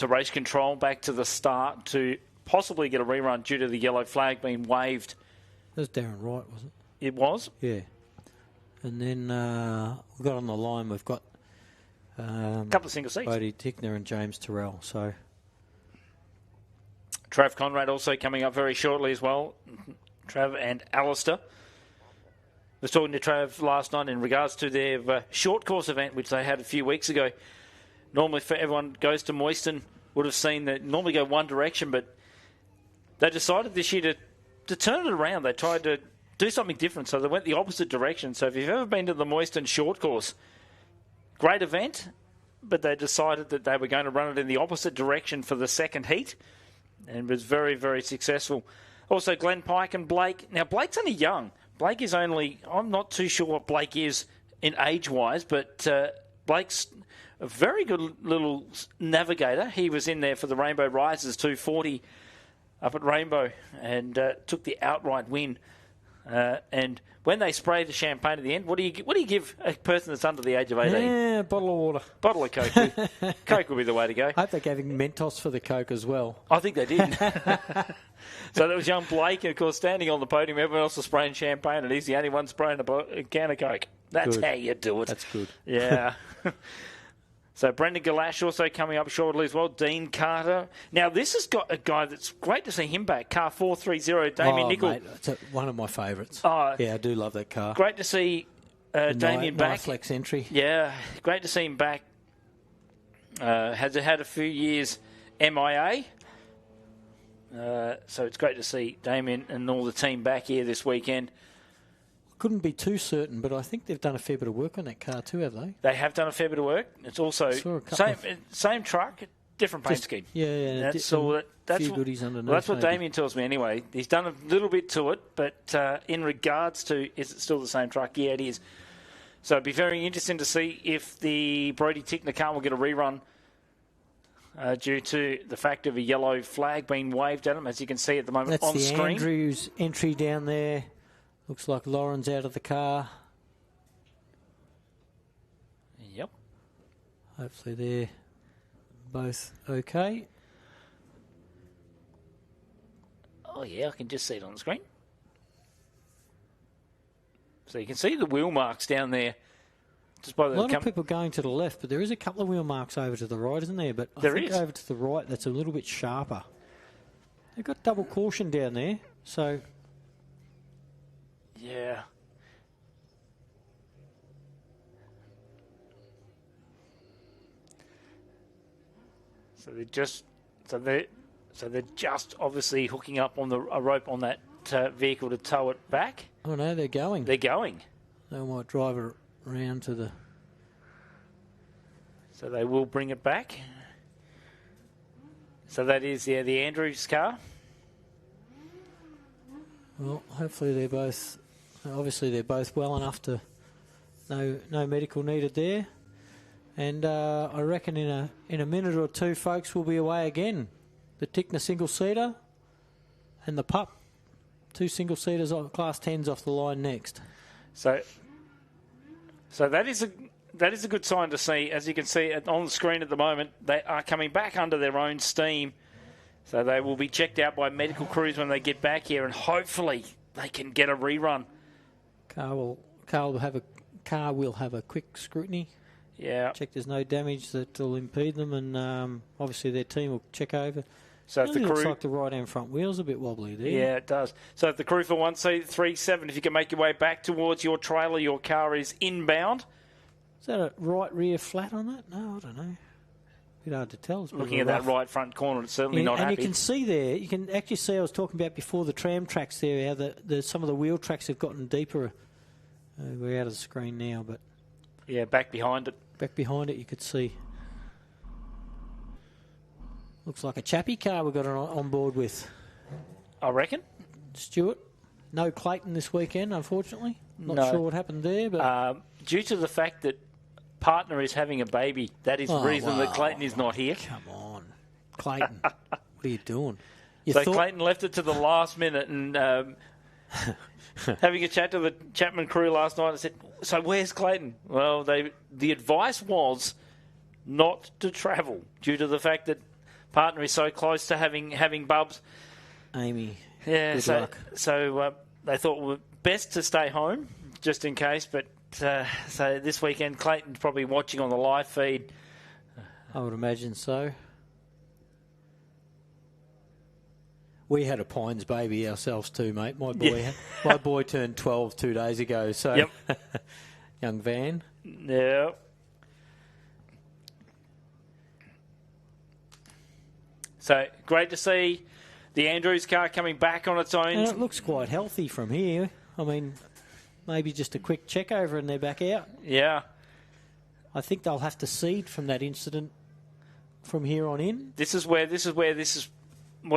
S4: race control, back to the start to possibly get a rerun due to the yellow flag being waved.
S5: That was Darren Wright, was it?
S4: It was?
S5: Yeah. And then we've got on the line, we've got
S4: a couple of single seats.
S5: Brodie Tickner and James Tyrrell. So
S4: Trav Conrad also coming up very shortly as well. Trav and Alistair. I was talking to Trav last night in regards to their short course event, which they had a few weeks ago. Normally, for everyone goes to Moyston, would have seen that normally go one direction, but they decided this year to turn it around. They tried to do something different, so they went the opposite direction. So if you've ever been to the Moyston short course, great event, but they decided that they were going to run it in the opposite direction for the second heat, and was very, very successful. Also, Glenn Pike and Blake. Now, Blake's only young. Blake is only, I'm not too sure what Blake is in age-wise, but Blake's a very good little navigator. He was in there for the Rainbow Rises 240 up at Rainbow and took the outright win. And when they spray the champagne at the end, what do you give a person that's under the age of 18?
S5: yeah, bottle of water.
S4: Bottle of Coke. Coke would be the way to go.
S5: I hope they gave him Mentos for the Coke as well.
S4: I think they did. So that was young Blake, of course, standing on the podium. Everyone else was spraying champagne, and he's the only one spraying a can of Coke. That's
S5: Good.
S4: how you do it.
S5: That's good.
S4: Yeah. So Brendan Galash also coming up shortly as well. Dean Carter. Now, this has got a guy that's great to see him back. Car 430, Damien Nicol.
S5: Mate, it's one of my favourites.
S4: Oh,
S5: yeah, I do love that car.
S4: Great to see Damien back.
S5: Flex entry.
S4: Yeah, great to see him back. Has had a few years MIA. So it's great to see Damien and all the team back here this weekend.
S5: Couldn't be too certain, but I think they've done a fair bit of work on that car too, have they?
S4: They have done a fair bit of work. It's also same truck, different paint scheme.
S5: Yeah.
S4: That's all. That's
S5: few goodies underneath.
S4: Well, that's what
S5: maybe.
S4: Damien tells me anyway. He's done a little bit to it, but in regards to is it still the same truck? Yeah, it is. So it'd be very interesting to see if the Brody Tickner car will get a rerun due to the fact of a yellow flag being waved at him, as you can see at the moment
S5: That's
S4: on
S5: the
S4: screen.
S5: Andrews entry down there. Looks like Lauren's out of the car.
S4: Yep.
S5: Hopefully they're both okay.
S4: Oh, yeah, I can just see it on the screen. So you can see the wheel marks down there. Just by the
S5: A lot of people going to the left, but there is a couple of wheel marks over to the right, isn't there? But I think over to the right, that's a little bit sharper. They've got double caution down there, so...
S4: Yeah. So they're just obviously hooking up on a rope on that vehicle to tow it back.
S5: Oh no, they're going.
S4: They're going.
S5: They might drive it around to the...
S4: So they will bring it back. So that is the Andrews car.
S5: Well, hopefully they're both... Obviously they're both well enough to... No medical needed there. And I reckon in a minute or two, folks, we'll be away again. The Tickner single-seater and the Pup. 2 single-seaters on Class 10s off the line next.
S4: So that is a good sign to see. As you can see on the screen at the moment, they are coming back under their own steam. So they will be checked out by medical crews when they get back here, and hopefully they can get a rerun.
S5: Car will have a quick scrutiny.
S4: Yeah.
S5: Check there's no damage that will impede them, and obviously their team will check over.
S4: So
S5: it
S4: if the crew,
S5: looks like the right-hand front wheel's a bit wobbly there.
S4: Yeah, it does. So if the crew for 137, if you can make your way back towards your trailer, your car is inbound.
S5: Is that a right rear flat on that? No, I don't know. Bit hard to tell.
S4: Looking at that right front corner, it's certainly not happy.
S5: And you can see there, you can actually see I was talking about before the tram tracks there, how some of the wheel tracks have gotten deeper. We're out of the screen now, but...
S4: Yeah, back behind it.
S5: Back behind it, you could see. Looks like a chappy car we've got on board with.
S4: I reckon.
S5: Stuart. No Clayton this weekend, unfortunately. Not sure what happened there, but...
S4: due to the fact that partner is having a baby, that is the reason that Clayton is not here.
S5: Come on. Clayton, what are you doing?
S4: Clayton left it to the last minute, and having a chat to the Chapman crew last night, I said, so where's Clayton? Well, the advice was not to travel due to the fact that partner is so close to having bubs.
S5: Amy,
S4: yeah,
S5: good luck.
S4: So they thought it was best to stay home just in case, but so this weekend Clayton's probably watching on the live feed.
S5: I would imagine so. We had a Pines baby ourselves too, mate. My boy turned 12 2 days ago, so
S4: yep.
S5: Young Van.
S4: Yeah. So great to see the Andrews car coming back on its own.
S5: And it looks quite healthy from here. I mean, maybe just a quick check over and they're back out.
S4: Yeah.
S5: I think they'll have to seed from that incident from here on in.
S4: This is what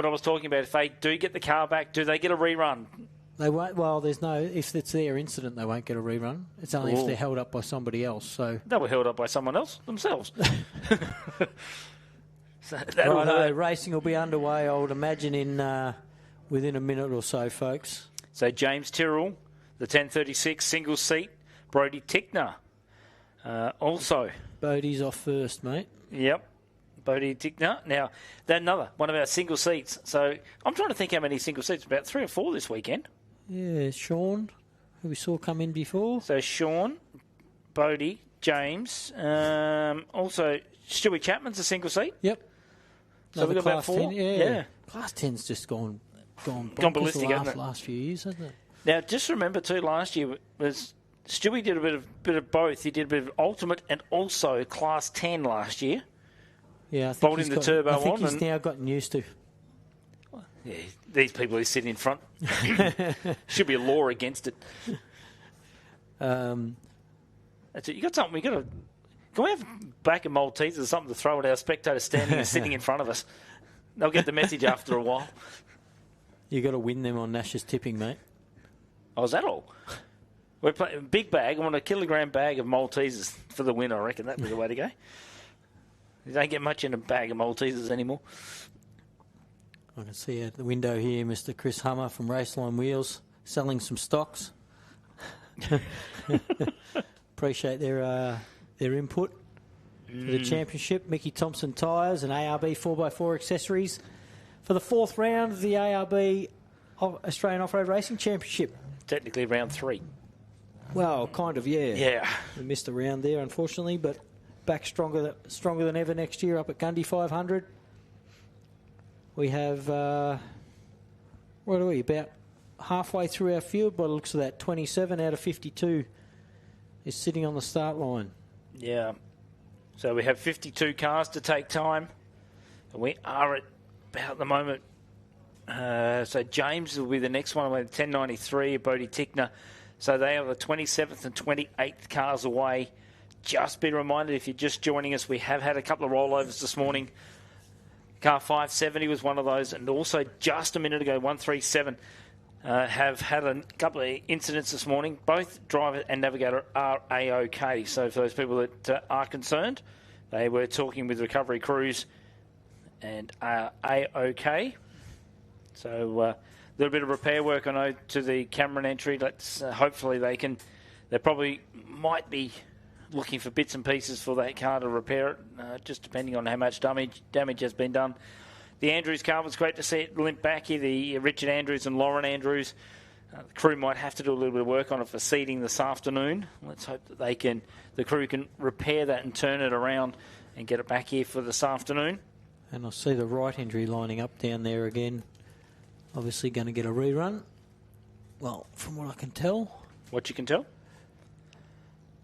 S4: I was talking about. If they do get the car back, do they get a rerun?
S5: They won't. Well, if it's their incident, they won't get a rerun. It's only if they're held up by somebody else. So
S4: they were held up by someone else themselves.
S5: So racing will be underway, I would imagine, within a minute or so, folks.
S4: So James Tyrrell, the 1036 single seat, Brody Tickner. Also.
S5: Bodie's off first, mate.
S4: Yep. Bodie Tickner. Now, another one of our single seats. So I'm trying to think how many single seats. About 3 or 4 this weekend.
S5: Yeah, Sean, who we saw come in before.
S4: So Sean, Bodie, James. Also, Stewie Chapman's a single seat.
S5: Yep.
S4: So we've got about 4.
S5: Yeah. Class 10's just gone
S4: ballistic, hasn't it?
S5: Last few years, hasn't it?
S4: Now, just remember too, last year was Stewie did a bit of both. He did a bit of ultimate and also Class 10 last year.
S5: Yeah, I think
S4: bolting
S5: he's
S4: the
S5: got,
S4: turbo
S5: I think
S4: on.
S5: he's
S4: And,
S5: now gotten used to.
S4: yeah, these people who sit in front. Should be a law against it. That's it. You got something. We got to. Can we have back a Maltesers or something to throw at our spectator standing and sitting in front of us? They'll get the message after a while.
S5: You got to win them on Nash's tipping, mate.
S4: Oh, is that all? We're playing big bag. I want a kilogram bag of Maltesers for the win. I reckon that'd be the way to go. You don't get much in a bag of Maltesers anymore.
S5: I can see out the window here Mr. Chris Hummer from Raceline Wheels selling some stocks. Appreciate their input for the championship. Mickey Thompson tyres and ARB 4x4 accessories for the fourth round of the ARB Australian Off-Road Racing Championship.
S4: Technically round 3.
S5: Well, kind of, yeah.
S4: Yeah.
S5: We missed a round there, unfortunately, but back stronger than ever next year up at Gundy 500. We have, what are we, about halfway through our field by the looks of that. 27 out of 52 is sitting on the start line.
S4: Yeah. So we have 52 cars to take time. And we are at about the moment. So James will be the next one with 1093, Bodie Tickner. So they are the 27th and 28th cars away. Just be reminded, if you're just joining us, we have had a couple of rollovers this morning. Car 570 was one of those. And also just a minute ago, 137 have had a couple of incidents this morning. Both driver and navigator are A-OK. So for those people that are concerned, they were talking with recovery crews and are A-OK. So a little bit of repair work, I know, to the Cameron entry. Let's hopefully they probably might be looking for bits and pieces for that car to repair it, just depending on how much damage has been done. The Andrews car was great to see it limp back here. The Richard Andrews and Lauren Andrews. The crew might have to do a little bit of work on it for seeding this afternoon. Let's hope that the crew can repair that and turn it around and get it back here for this afternoon.
S5: And I see the right entry lining up down there again. Obviously going to get a rerun. Well, from what I can tell.
S4: What you can tell?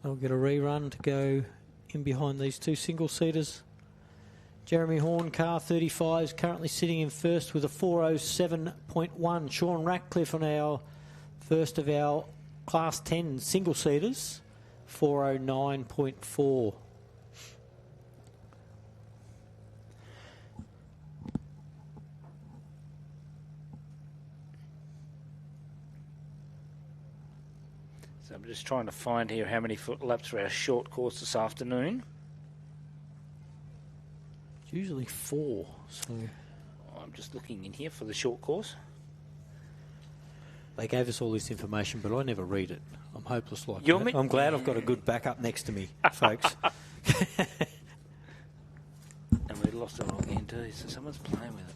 S5: They'll get a rerun to go in behind these two single-seaters. Jeremy Horn, car 35, is currently sitting in first with a 407.1. Sean Ratcliffe on our first of our Class 10 single-seaters, 409.4.
S4: So I'm just trying to find here how many foot laps for our short course this afternoon.
S5: It's usually 4, so
S4: I'm just looking in here for the short course.
S5: they gave us all this information, but I never read it. I'm hopeless like
S4: You're
S5: that. I'm glad I've got a good backup next to me, folks.
S4: And we lost it all again too, so someone's playing with it.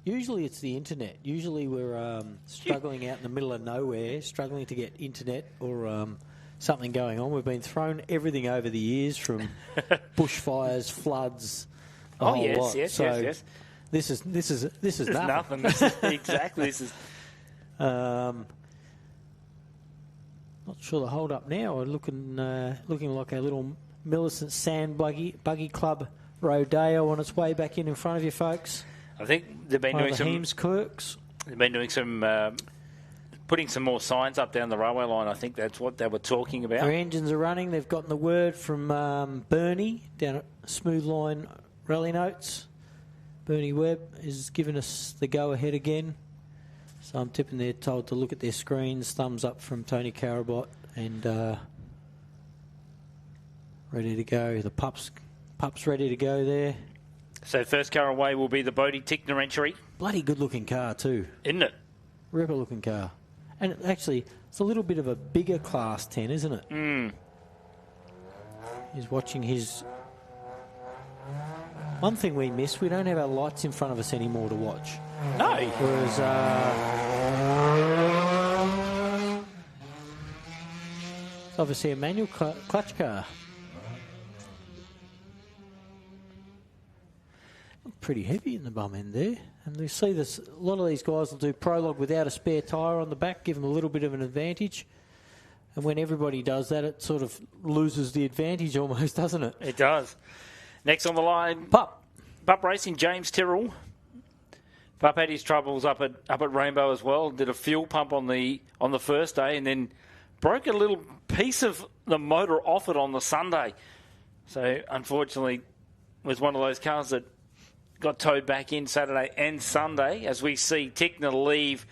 S5: Usually it's the internet. Usually we're struggling out in the middle of nowhere, struggling to get internet or something going on. We've been thrown everything over the years from bushfires, floods. The whole lot.
S4: Yes.
S5: This is nothing.
S4: Nothing. This is, exactly. This is.
S5: Not sure the hold up now. We're looking like a little Millicent Sand Buggy Club Rodeo on its way back in front of you, folks.
S4: I think they've been doing some.
S5: Heems Kirks.
S4: They've been doing some. Putting some more signs up down the railway line. I think that's what they were talking about.
S5: Their engines are running. They've gotten the word from Bernie down at Smooth Line Rally Notes. Bernie Webb is giving us the go-ahead again. So I'm tipping they're told to look at their screens. Thumbs up from Tony Carabot and ready to go. The pup's ready to go there.
S4: So first car away will be the Bodie Tickner entry.
S5: Bloody good-looking car too.
S4: Isn't it?
S5: Ripper-looking car. And actually, it's a little bit of a bigger Class 10, isn't it?
S4: Mm.
S5: He's watching his... One thing we miss, we don't have our lights in front of us anymore to watch.
S4: No.
S5: Whereas... it's obviously a manual clutch car. Pretty heavy in the bum end there. And we see this, a lot of these guys will do Prologue without a spare tyre on the back, give them a little bit of an advantage. And when everybody does that, it sort of loses the advantage almost, doesn't it?
S4: It does. Next on the line,
S5: Pup
S4: Racing, James Tyrrell. Pup had his troubles up at Rainbow as well. Did a fuel pump on the first day and then broke a little piece of the motor off it on the Sunday. So unfortunately, was one of those cars that got towed back in Saturday and Sunday as we see Tickner leave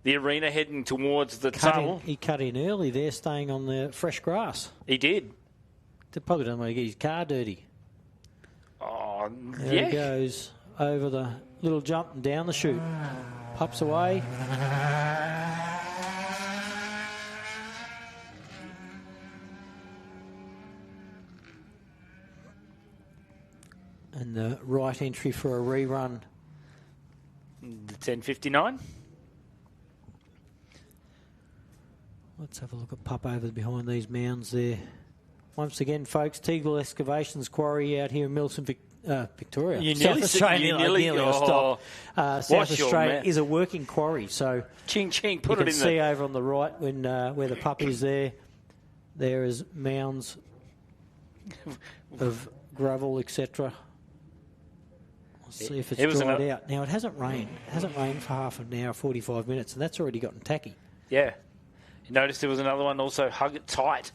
S4: the arena heading towards the tunnel.
S5: He cut in early there, staying on the fresh grass.
S4: He did.
S5: They probably don't want to get his car dirty.
S4: Oh,
S5: There
S4: yeah.
S5: he goes over the little jump and down the chute. Pups away. And the right entry for a rerun.
S4: The 10:59.
S5: Let's have a look at Pup over behind these mounds there. Once again, folks, Teagle Excavations Quarry out here in Millicent, Victoria.
S4: You
S5: South
S4: nearly
S5: Australia. South Australia
S4: man.
S5: is a working quarry, so
S4: Ching, ching,
S5: you
S4: put
S5: can
S4: it in
S5: see
S4: there.
S5: over on the right when where the Pup is there. There is mounds of gravel, etc. Let's see if it's dried out. Now, it hasn't rained. It hasn't rained for half an hour, 45 minutes, and that's already gotten tacky.
S4: Yeah. You noticed there was another one also hug it tight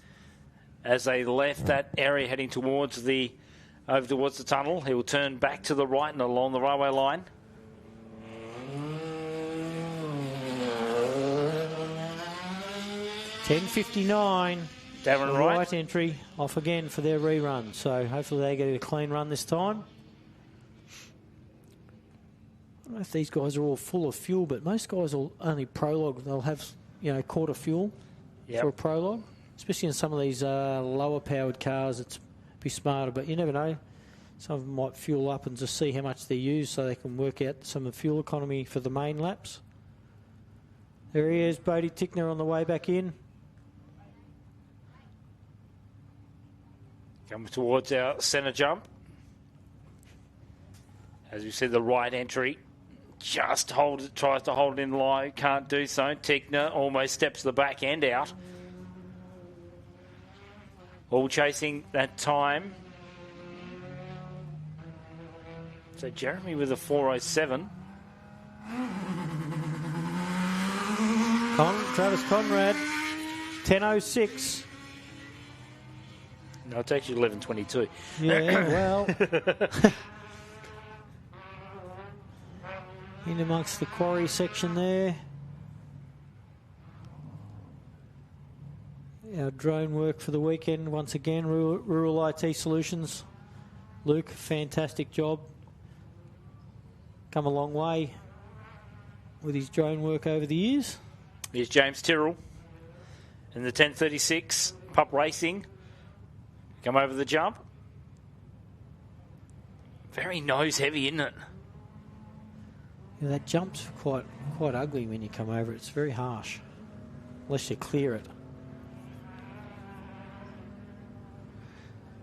S4: as they left that area heading towards over towards the tunnel. He will turn back to the right and along the railway line.
S5: $10.59.
S4: Darren
S5: The
S4: Wright.
S5: right entry off again for their rerun. So hopefully they get a clean run this time. I don't know if these guys are all full of fuel, but most guys will only Prologue. They'll have, quarter fuel for a Prologue, especially in some of these lower powered cars. It's be smarter, but you never know. Some of them might fuel up and just see how much they use so they can work out some of the fuel economy for the main laps. There he is, Bodie Tickner on the way back in.
S4: Coming towards our centre jump. As we see, the right entry just tries to hold it in low, can't do so. Tickner almost steps the back end out. All chasing that time. So Jeremy with a 4:07.
S5: Travis Conrad, 10.06.
S4: No, it's actually 11:22.
S5: Yeah, well. In amongst the quarry section there. Our drone work for the weekend once again, Rural IT Solutions. Luke, fantastic job. Come a long way with his drone work over the years.
S4: Here's James Tyrrell in the 10:36. Pup Racing. Come over the jump. Very nose heavy, isn't it?
S5: Yeah, that jump's quite ugly when you come over. It's very harsh, unless you clear it.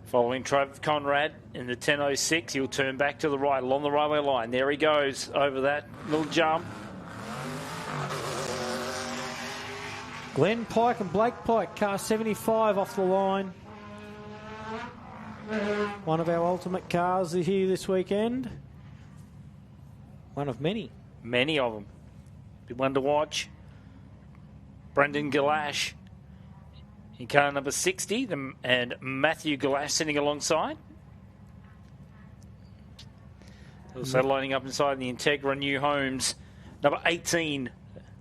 S4: Following Trav Conrad in the 10.06, he'll turn back to the right along the railway line. There he goes over that little jump.
S1: Glenn Pike and Blake Pike, car 75 off the line. One of our ultimate cars here this weekend.
S5: One of many.
S4: Many of them. Be one to watch. Brendan Galash in car number 60, and Matthew Galash sitting alongside. Also lining up inside the Integra New Homes, number 18.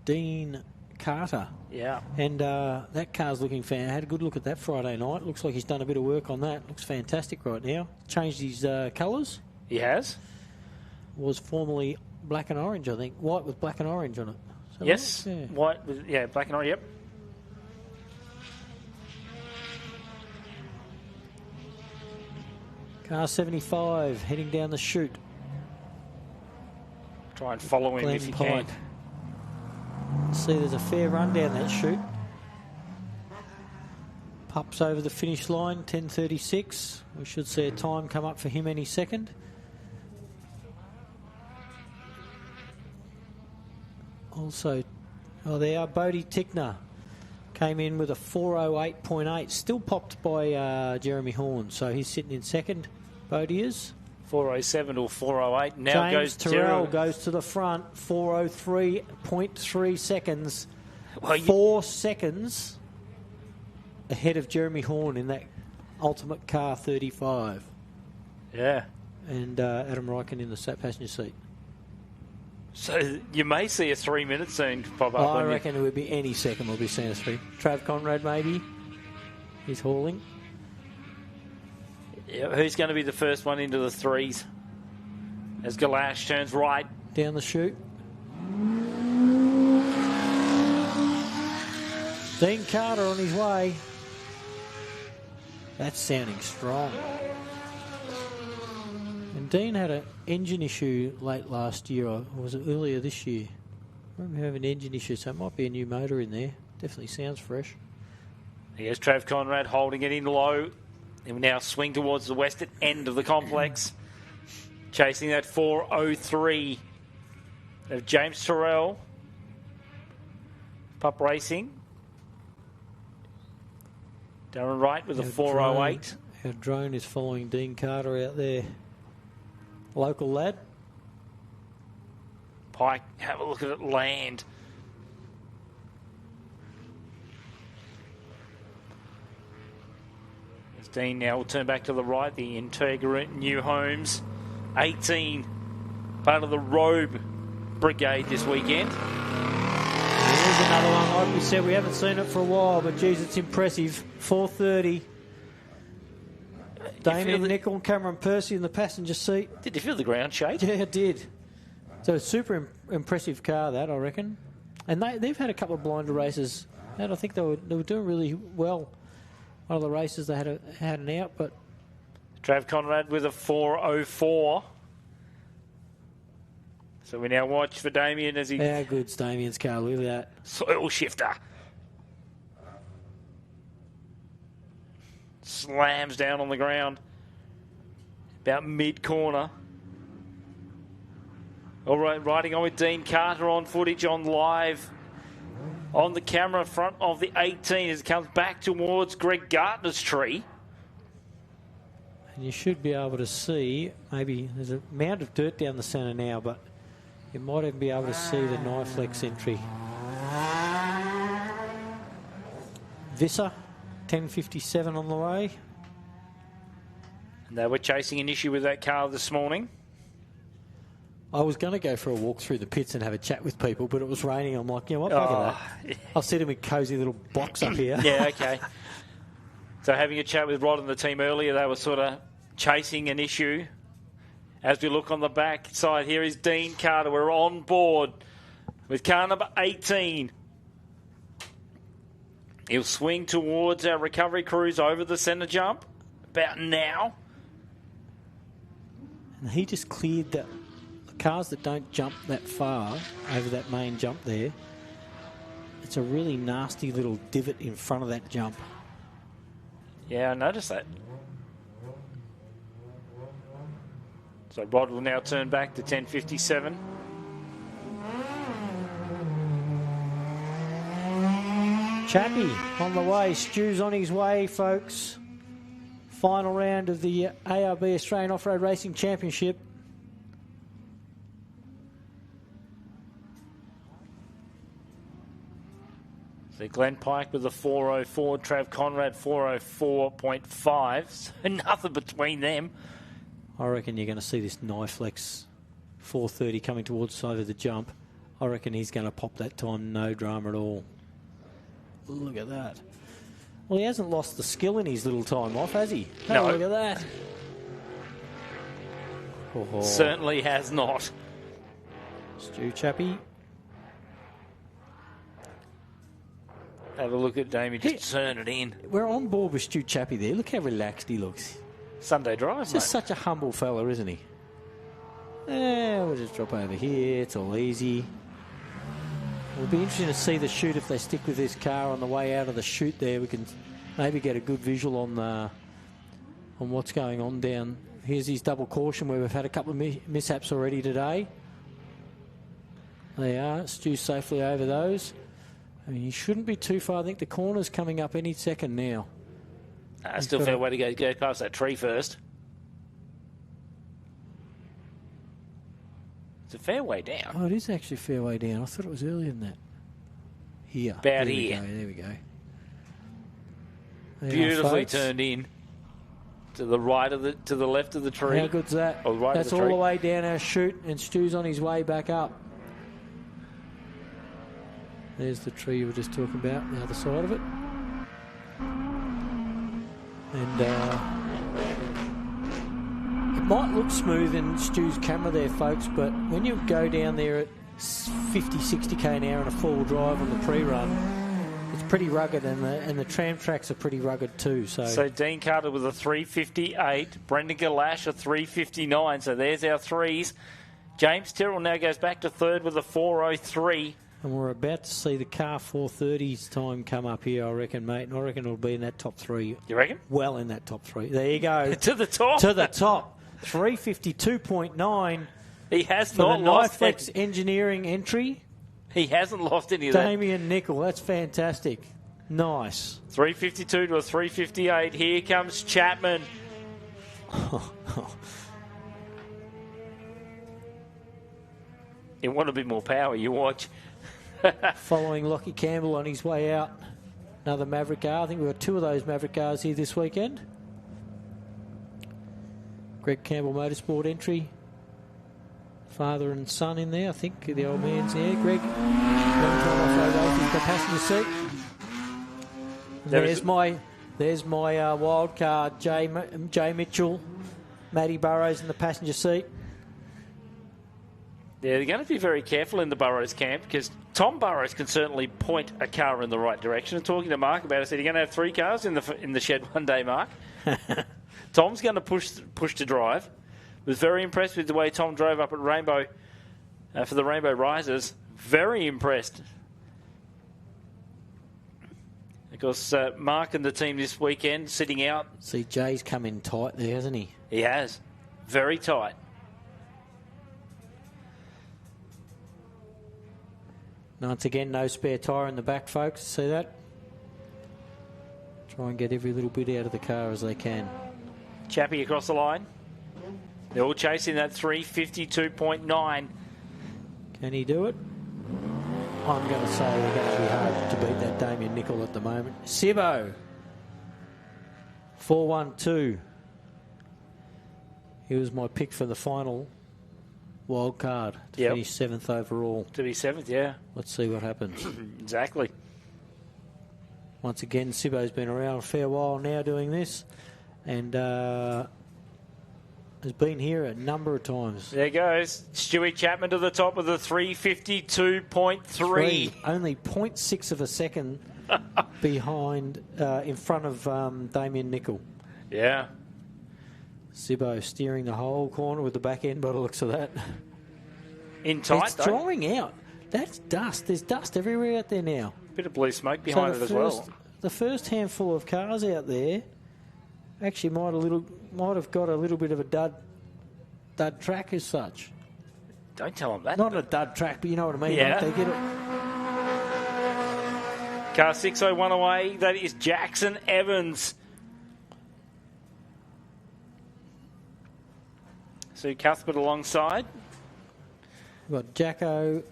S5: Dean Carter.
S4: Yeah.
S5: And that car's looking fan. I had a good look at that Friday night. Looks like he's done a bit of work on that. Looks fantastic right now. Changed his colours.
S4: He has.
S5: Was formerly black and orange, I think. White with black and orange on it. Is that
S4: Yes.
S5: right? Yeah.
S4: White with, yeah, black and orange, yep.
S5: Car 75 heading down the chute.
S4: Try and follow him
S5: Glenn
S4: if you
S5: Pike.
S4: can.
S5: See, there's a fair run down that chute. Pups over the finish line, 10:36. We should see a time come up for him any second. Also, oh, there are Bodie Tickner. Came in with a 4:08.8. Still popped by Jeremy Horn. So he's sitting in second. Bodie is.
S4: 407 or 408. Now
S1: James
S4: goes
S1: Terrell goes to the front, 4:03.3 seconds.
S4: Well,
S1: 4 seconds ahead of Jeremy Horn in that ultimate car 35.
S4: Yeah.
S5: And Adam Ryken in the passenger seat.
S4: So you may see a 3 minute soon pop up.
S5: I reckon it would be any second we'll be seeing a 3. Trav Conrad maybe. He's hauling.
S4: Yeah, who's going to be the first one into the threes? As Galash turns right.
S5: Down the chute.
S1: Dean Carter on his way.
S5: That's sounding strong. And Dean had an engine issue late last year, or was it earlier this year? I remember having an engine issue, so it might be a new motor in there. Definitely sounds fresh.
S4: Here's Trav Conrad holding it in low. He will now swing towards the western end of the complex. Chasing that 4:03 of James Terrell. Pup Racing. Darren Wright with a 4:08.
S5: Our drone is following Dean Carter out there. Local lad.
S4: Pike, have a look at it land. As Dean now will turn back to the right, the Integra New Homes. 18, part of the Robe Brigade this weekend.
S1: Here's another one. Like we said, we haven't seen it for a while, but geez, it's impressive. 4:30. Damien Nicol and Cameron Percy in the passenger seat.
S4: Did you feel the ground shake?
S1: Yeah, it did. So super impressive car, that, I reckon. And they've had a couple of blinder races. And I think they were doing really well. One of the races they had an out, but
S4: Trav Conrad with a 4:04. So we now watch for Damien as he...
S5: How good's Damien's car? Look at that.
S4: Soil shifter. Slams down on the ground. About mid-corner. All right, riding on with Dean Carter on footage on live. On the camera in front of the 18 as it comes back towards Greg Gartner's tree.
S5: And you should be able to see, maybe there's a mound of dirt down the centre now, but you might even be able to see the Niflex entry. Visser, 10:57 on the way.
S4: And they were chasing an issue with that car this morning.
S5: I was going to go for a walk through the pits and have a chat with people, but it was raining. I'm like, you know what, look at that. I'll sit in a cosy little box up here.
S4: Yeah, okay. So having a chat with Rod and the team earlier, they were sort of chasing an issue. As we look on the back side, here is Dean Carter. We're on board with car number 18. He'll swing towards our recovery crews over the centre jump about now.
S5: And he just cleared the cars that don't jump that far over that main jump there, it's a really nasty little divot in front of that jump.
S4: Yeah, I noticed that. So Rod will now turn back to 10.57.
S1: Chappie on the way. Stu's on his way, folks. Final round of the ARB Australian Off-Road Racing Championship.
S4: So Glenn Pike with a 404, Trav Conrad 404.5. So nothing between them.
S5: I reckon you're going to see this Kniflex 430 coming towards the side of the jump. I reckon he's going to pop that time, no drama at all. Look at that. Well, he hasn't lost the skill in his little time off, has he?
S4: No.
S5: Oh, look at that. Oh.
S4: Certainly has not.
S5: Stu Chappie.
S4: Have a look at Damien, just turn it in.
S5: We're on board with Stu Chappie there. Look how relaxed he looks.
S4: Sunday drive,
S5: He's
S4: mate.
S5: just such a humble fella, isn't he? We'll just drop over here. It's all easy. It'll be interesting to see the chute if they stick with this car on the way out of the chute there. We can maybe get a good visual on what's going on down. Here's his double caution where we've had a couple of mishaps already today. There they are. Stu safely over those. I mean, he shouldn't be too far. I think the corner's coming up any second now.
S4: Still a fair way to go past that tree first. It's a fair way down.
S5: Oh, it is actually a fair way down. I thought it was earlier than that. Here.
S4: About
S5: there
S4: here.
S5: There we go. There
S4: Beautifully
S5: folks.
S4: turned in to the right of to the left of the tree.
S5: How good's that?
S4: Or right
S5: That's
S4: of the
S5: all
S4: tree.
S5: the way down our chute, and Stu's on his way back up. There's the tree you were just talking about, the other side of it. And it might look smooth in Stu's camera there, folks, but when you go down there at 50, 60k an hour in a four-wheel drive on the pre-run, it's pretty rugged, and the tram tracks are pretty rugged too.
S4: So Dean Carter with a 358, Brendan Galash a 359. So there's our threes. James Tyrrell now goes back to third with a 403.
S5: And we're about to see the car 430's time come up here, I reckon, mate. And I reckon it'll be in that top three.
S4: You reckon?
S5: Well in that top three. There you go.
S4: To the top.
S5: To the top. 352.9
S4: He has
S5: for
S4: not
S5: the
S4: lost
S5: Kniflex
S4: it.
S5: Engineering entry.
S4: He hasn't lost any of that.
S5: Damien Nickel. That's fantastic. Nice.
S4: 352 to a 358. Here comes Chapman. You want a bit more power, you watch.
S5: Following Lockie Campbell on his way out. Another Maverick car. I think we've got two of those Maverick cars here this weekend. Greg Campbell Motorsport entry. Father and son in there, I think. The old man's there. Greg. He's the passenger seat. And there's my wild card, Jay Mitchell. Matty Burrows in the passenger seat.
S4: Yeah, they're going to be very careful in the Burrows camp because Tom Burrows can certainly point a car in the right direction. And talking to Mark about it, I said, you're going to have three cars in the shed one day, Mark. Tom's going to push to drive. Was very impressed with the way Tom drove up at Rainbow for the Rainbow Risers. Very impressed. Of course, Mark and the team this weekend sitting out.
S5: See, Jay's come in tight there, hasn't he?
S4: He has. Very tight.
S5: Once again, no spare tyre in the back, folks. See that? Try and get every little bit out of the car as they can.
S4: Chappie across the line. They're all chasing that 352.9.
S5: Can he do it? I'm going to say they're going to be hard to beat that Damien Nickel at the moment. Sibbo. 412. He was my pick for the final wild card to finish 7th overall.
S4: To be 7th, yeah.
S5: Let's see what happens.
S4: Exactly.
S5: Once again, Sibbo's been around a fair while now doing this, and has been here a number of times.
S4: There goes Stewie Chapman to the top of the 352.3.
S5: Only 0.6 of a second behind, in front of Damien Nickel.
S4: Yeah.
S5: Sibbo steering the whole corner with the back end by the looks of that.
S4: In tight,
S5: It's
S4: though.
S5: drying out. That's dust. There's dust everywhere out there now.
S4: Bit of blue smoke behind it as well.
S5: The first handful of cars out there actually might have got a little bit of a dud track as such.
S4: Don't tell them that.
S5: Not a dud track, but you know what I mean.
S4: Yeah.
S5: Like they get it.
S4: Car 601 away. That is Jackson Evans. Sue Cuthbert alongside.
S5: We've got Jacko,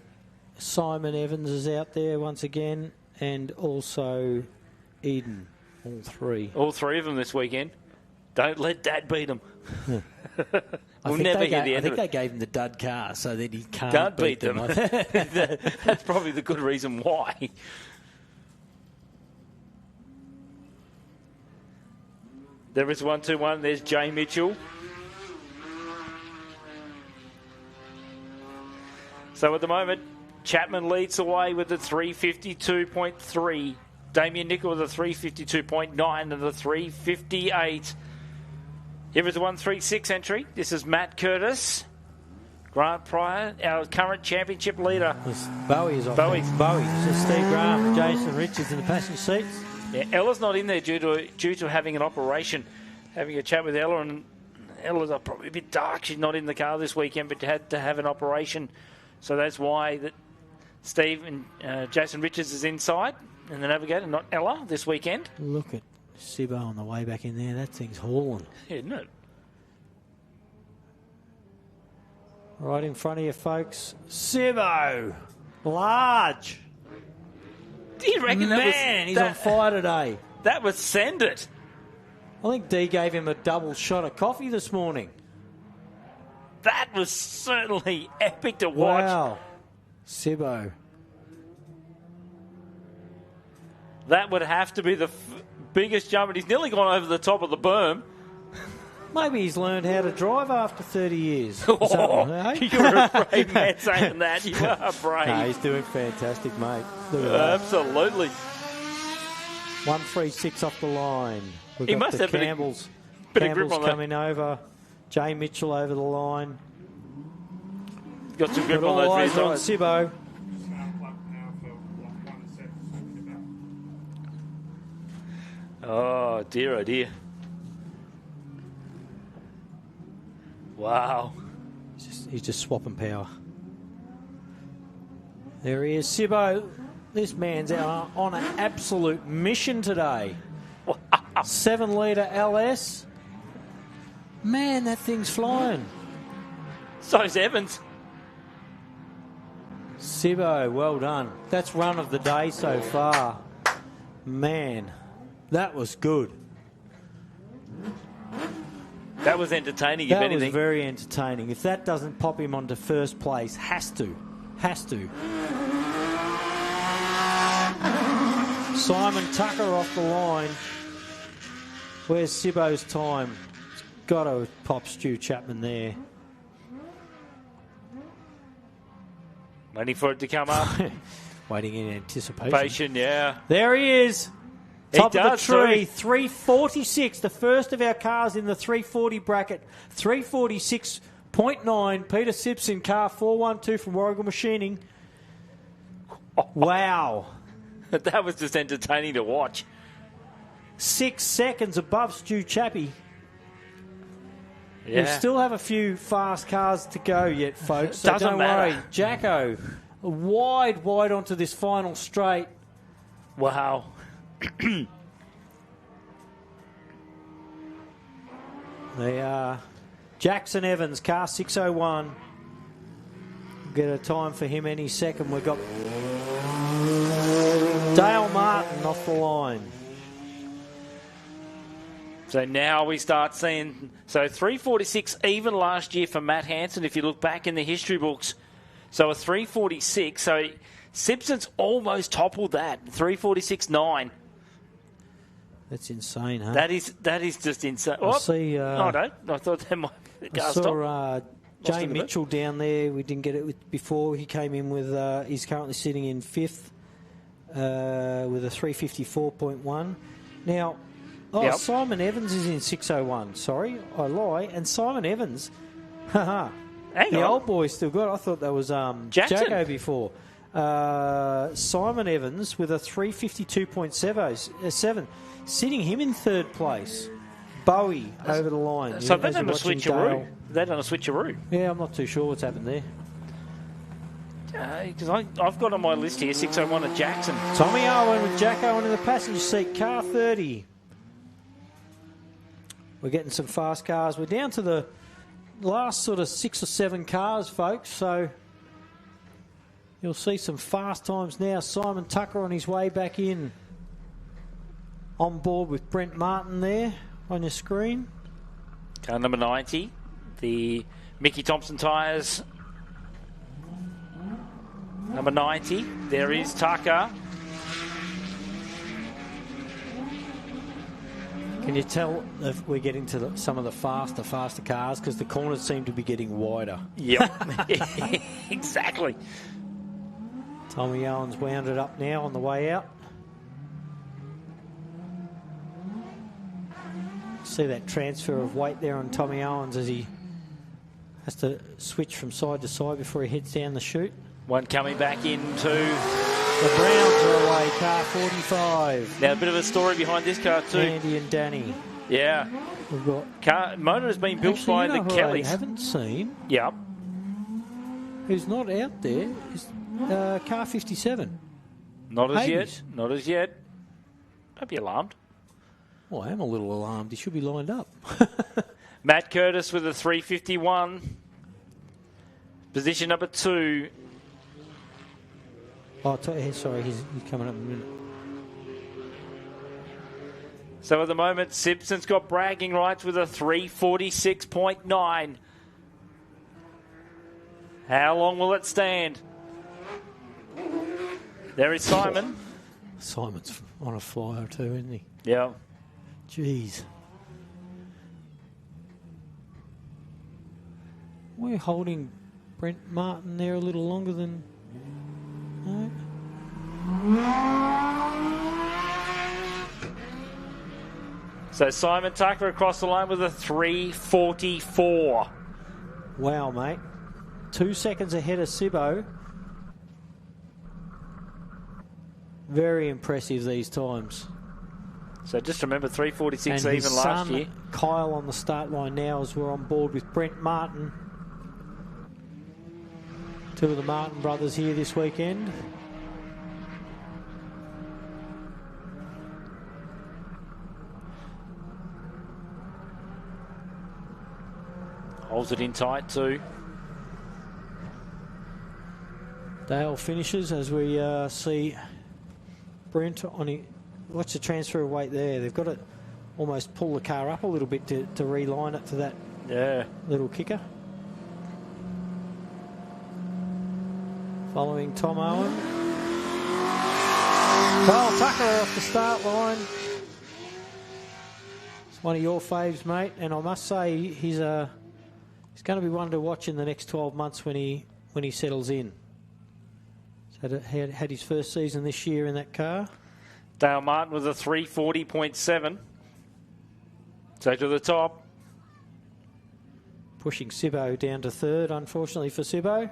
S5: Simon Evans is out there once again, and also Eden. All three.
S4: All three of them this weekend. Don't let Dad beat them. We'll
S5: I
S4: never hear the
S5: I
S4: end
S5: think
S4: of
S5: they
S4: it.
S5: gave him the dud car so that he
S4: Can't beat them. That's probably the good reason why. There is 1-2-1. There's Jay Mitchell. So at the moment, Chapman leads away with the 352.3. Damien Nickel with a 352.9 and the 358. Here is a 136 entry. This is Matt Curtis. Grant Pryor, our current championship leader.
S5: Bowie is off.
S4: Bowie.
S5: So Steve Graham and Jason Richards in the passenger seats.
S4: Yeah, Ella's not in there due to having an operation. Having a chat with Ella, and Ella's probably a bit dark. She's not in the car this weekend, but had to have an operation. So that's why that Steve and Jason Richards is inside in the Navigator, not Ella, this weekend.
S5: Look at Sibbo on the way back in there. That thing's hauling.
S4: Yeah, isn't it?
S5: Right in front of you, folks. Sibbo. Large.
S4: Do you reckon
S5: Man, he's on fire today.
S4: That was send it.
S5: I think Dee gave him a double shot of coffee this morning.
S4: That was certainly epic to watch.
S5: Wow. Sibbo.
S4: That would have to be the biggest jump, and he's nearly gone over the top of the berm.
S5: Maybe he's learned how to drive after 30 years.
S4: Oh,
S5: Hey?
S4: you're a brave man saying that. You are brave.
S5: No, he's doing fantastic, mate. Look at that.
S4: Absolutely.
S5: 136 off the line. We've
S4: He
S5: got
S4: must
S5: the
S4: have bit of
S5: Campbell's.
S4: grip
S5: Campbell's
S4: on that.
S5: coming over. Jay Mitchell over the line.
S4: Got some grip
S5: But
S4: on
S5: all
S4: those rear
S5: eyes on
S4: tyres.
S5: Sibbo.
S3: Sound plug now for block 1 set.
S4: Oh, dear, oh, dear. Wow.
S5: He's just swapping power. There he is, Sibbo. This man's out on an absolute mission today. 7 litre LS. Man, that thing's flying.
S4: So's Evans.
S5: Sibbo, well done. That's run of the day so far. Man, that was good.
S4: That was entertaining, if
S5: That was
S4: anything.
S5: very entertaining. If that doesn't pop him onto first place, has to. Simon Tucker off the line. Where's Sibbo's time? It's got to pop Stu Chapman there.
S4: Waiting for it to come up.
S5: Waiting in anticipation.
S4: Patient, yeah.
S5: There he is.
S4: He
S5: Top of the
S4: does,
S5: tree,
S4: too.
S5: 346, the first of our cars in the 340 bracket. 346.9, Peter Simpson, car 412 from Warrigal Machining. Wow.
S4: That was just entertaining to watch.
S5: 6 seconds above Stu Chappie.
S4: Yeah.
S5: We still have a few fast cars to go yet, folks. So
S4: Doesn't
S5: don't
S4: matter.
S5: worry. Jacko, wide onto this final straight.
S4: Wow.
S5: They are Jackson Evans, car 601. Get a time for him any second. We've got Dale Martin off the line.
S4: So now we start seeing... So 346 even last year for Matt Hansen, if you look back in the history books. So a 346. So Simpson's almost toppled that. 346.9.
S5: That's insane, huh?
S4: That is just insane.
S5: I see.
S4: Oh, no. I thought that might...
S5: I
S4: Car stop.
S5: saw Jay
S4: him a bit.
S5: Mitchell down there. We didn't get it before. He came in with... he's currently sitting in 5th with a 354.1. Now... Oh,
S4: Yep.
S5: Simon Evans is in 601. Sorry, I lie. And Simon Evans, haha,
S4: Hang
S5: The
S4: on.
S5: old boy's still got. I thought that was
S4: Jackson.
S5: Jacko before. Simon Evans with a 352.7, sitting him in third place. Bowie over the line.
S4: So
S5: As
S4: they've done
S5: you're
S4: a
S5: watching
S4: switcheroo.
S5: Dale.
S4: They've done a switcheroo.
S5: Yeah, I'm not too sure what's happened there.
S4: Because I've got on my list here 601 at Jackson.
S5: Tommy Owen with Jack Owen in the passenger seat, car 30. We're getting some fast cars. We're down to the last sort of 6 or 7 cars, folks, so you'll see some fast times now. Simon Tucker on his way back in. On board with Brent Martin there on your screen.
S4: Car number 90, the Mickey Thompson tyres. Number 90, there is Tucker.
S5: Can you tell if we're getting to some of the faster cars because the corners seem to be getting wider?
S4: Yep, exactly.
S5: Tommy Owen's wound it up now on the way out. See that transfer of weight there on Tommy Owens as he has to switch from side to side before he heads down the chute.
S4: One coming back into...
S5: The Browns are away, car 45.
S4: Now, a bit of a story behind this car too.
S5: Andy and Danny.
S4: Yeah.
S5: We've got...
S4: Motor has been built
S5: Actually,
S4: by
S5: you know
S4: the
S5: who
S4: Kellys.
S5: I haven't seen,
S4: Yep.
S5: who's not out there, is car 57.
S4: Not as
S5: Hades.
S4: yet. Not as yet. Don't be alarmed.
S5: Well, I am a little alarmed. He should be lined up.
S4: Matt Curtis with a 351. Position number 2.
S5: Oh, sorry, he's coming up in a minute.
S4: So at the moment, Simpson's got bragging rights with a 346.9. How long will it stand? There is Simon.
S5: Simon's on a flyer too, isn't he?
S4: Yeah.
S5: Jeez. We're holding Brent Martin there a little longer than... No?
S4: So Simon Tucker across the line with a 344.
S5: Wow, mate. 2 seconds ahead of Sibbo. Very impressive these times.
S4: So just remember 346
S5: And
S4: even
S5: his
S4: last
S5: son,
S4: year.
S5: Kyle, on the start line now as we're on board with Brent Martin. 2 of the Martin brothers here this weekend.
S4: Holds it in tight too.
S5: Dale finishes as we see Brent on it. Watch the transfer of weight there. They've got to almost pull the car up a little bit to reline it for that little kicker. Following Tom Owen. Kyle Tucker off the start line. It's one of your faves, mate, and I must say he's going to be one to watch in the next 12 months when he settles in. So had his first season this year in that car.
S4: Dale Martin with a 340.7. So to the top.
S5: Pushing Sibbo down to third, unfortunately for Sibbo.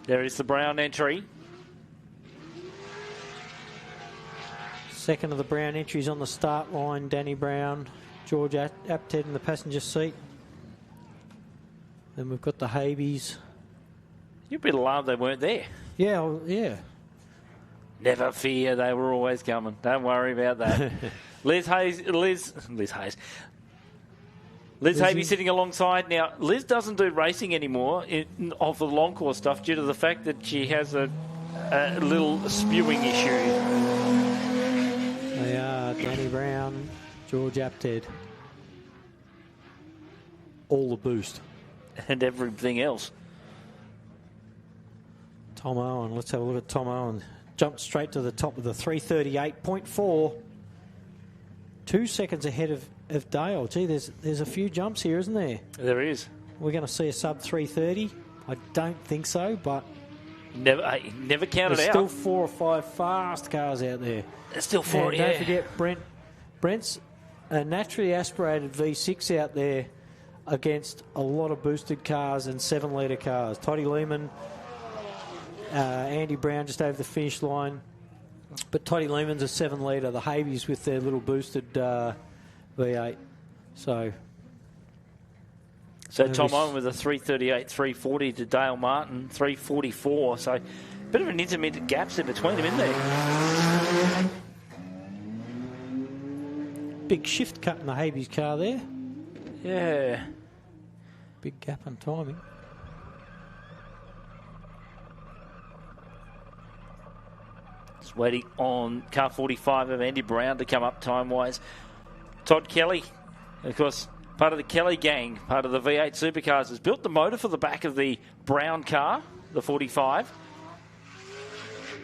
S4: There is the Brown entry.
S5: Second of the Brown entries on the start line, Danny Brown, George Apted in the passenger seat. Then we've got the Habies.
S4: You're a bit alarmed they weren't there.
S5: Yeah, well, yeah.
S4: Never fear, they were always coming. Don't worry about that. Liz Havey sitting alongside. Now, Liz doesn't do racing anymore of the long course stuff due to the fact that she has a little spewing issue.
S5: They are Danny Brown, George Apted. All the boost.
S4: And everything else.
S5: Tom Owen, let's have a look at Tom Owen. Jumped straight to the top of the 338.4. 2 seconds ahead of Dale. Gee, there's a few jumps here, isn't there?
S4: There is.
S5: We're going to see a sub 330. I don't think so, but
S4: Never count it
S5: there's
S4: out.
S5: still 4 or 5 fast cars out there.
S4: There's still 4,
S5: And don't forget, Brent's a naturally aspirated V6 out there against a lot of boosted cars and 7-litre cars. Toddy Lehman, Andy Brown just over the finish line. But Toddy Lehman's a 7-litre. The Havies with their little boosted V8. So
S4: Tom Owen with a 338, 340 to Dale Martin, 344. So bit of an intermittent gaps in between them, isn't there?
S5: big shift cut in the Havies car there.
S4: Yeah.
S5: Big gap on timing.
S4: Just waiting on car 45 of Andy Brown to come up time-wise. Todd Kelly, of course, part of the Kelly gang, part of the V8 supercars, has built the motor for the back of the Brown car, the 45.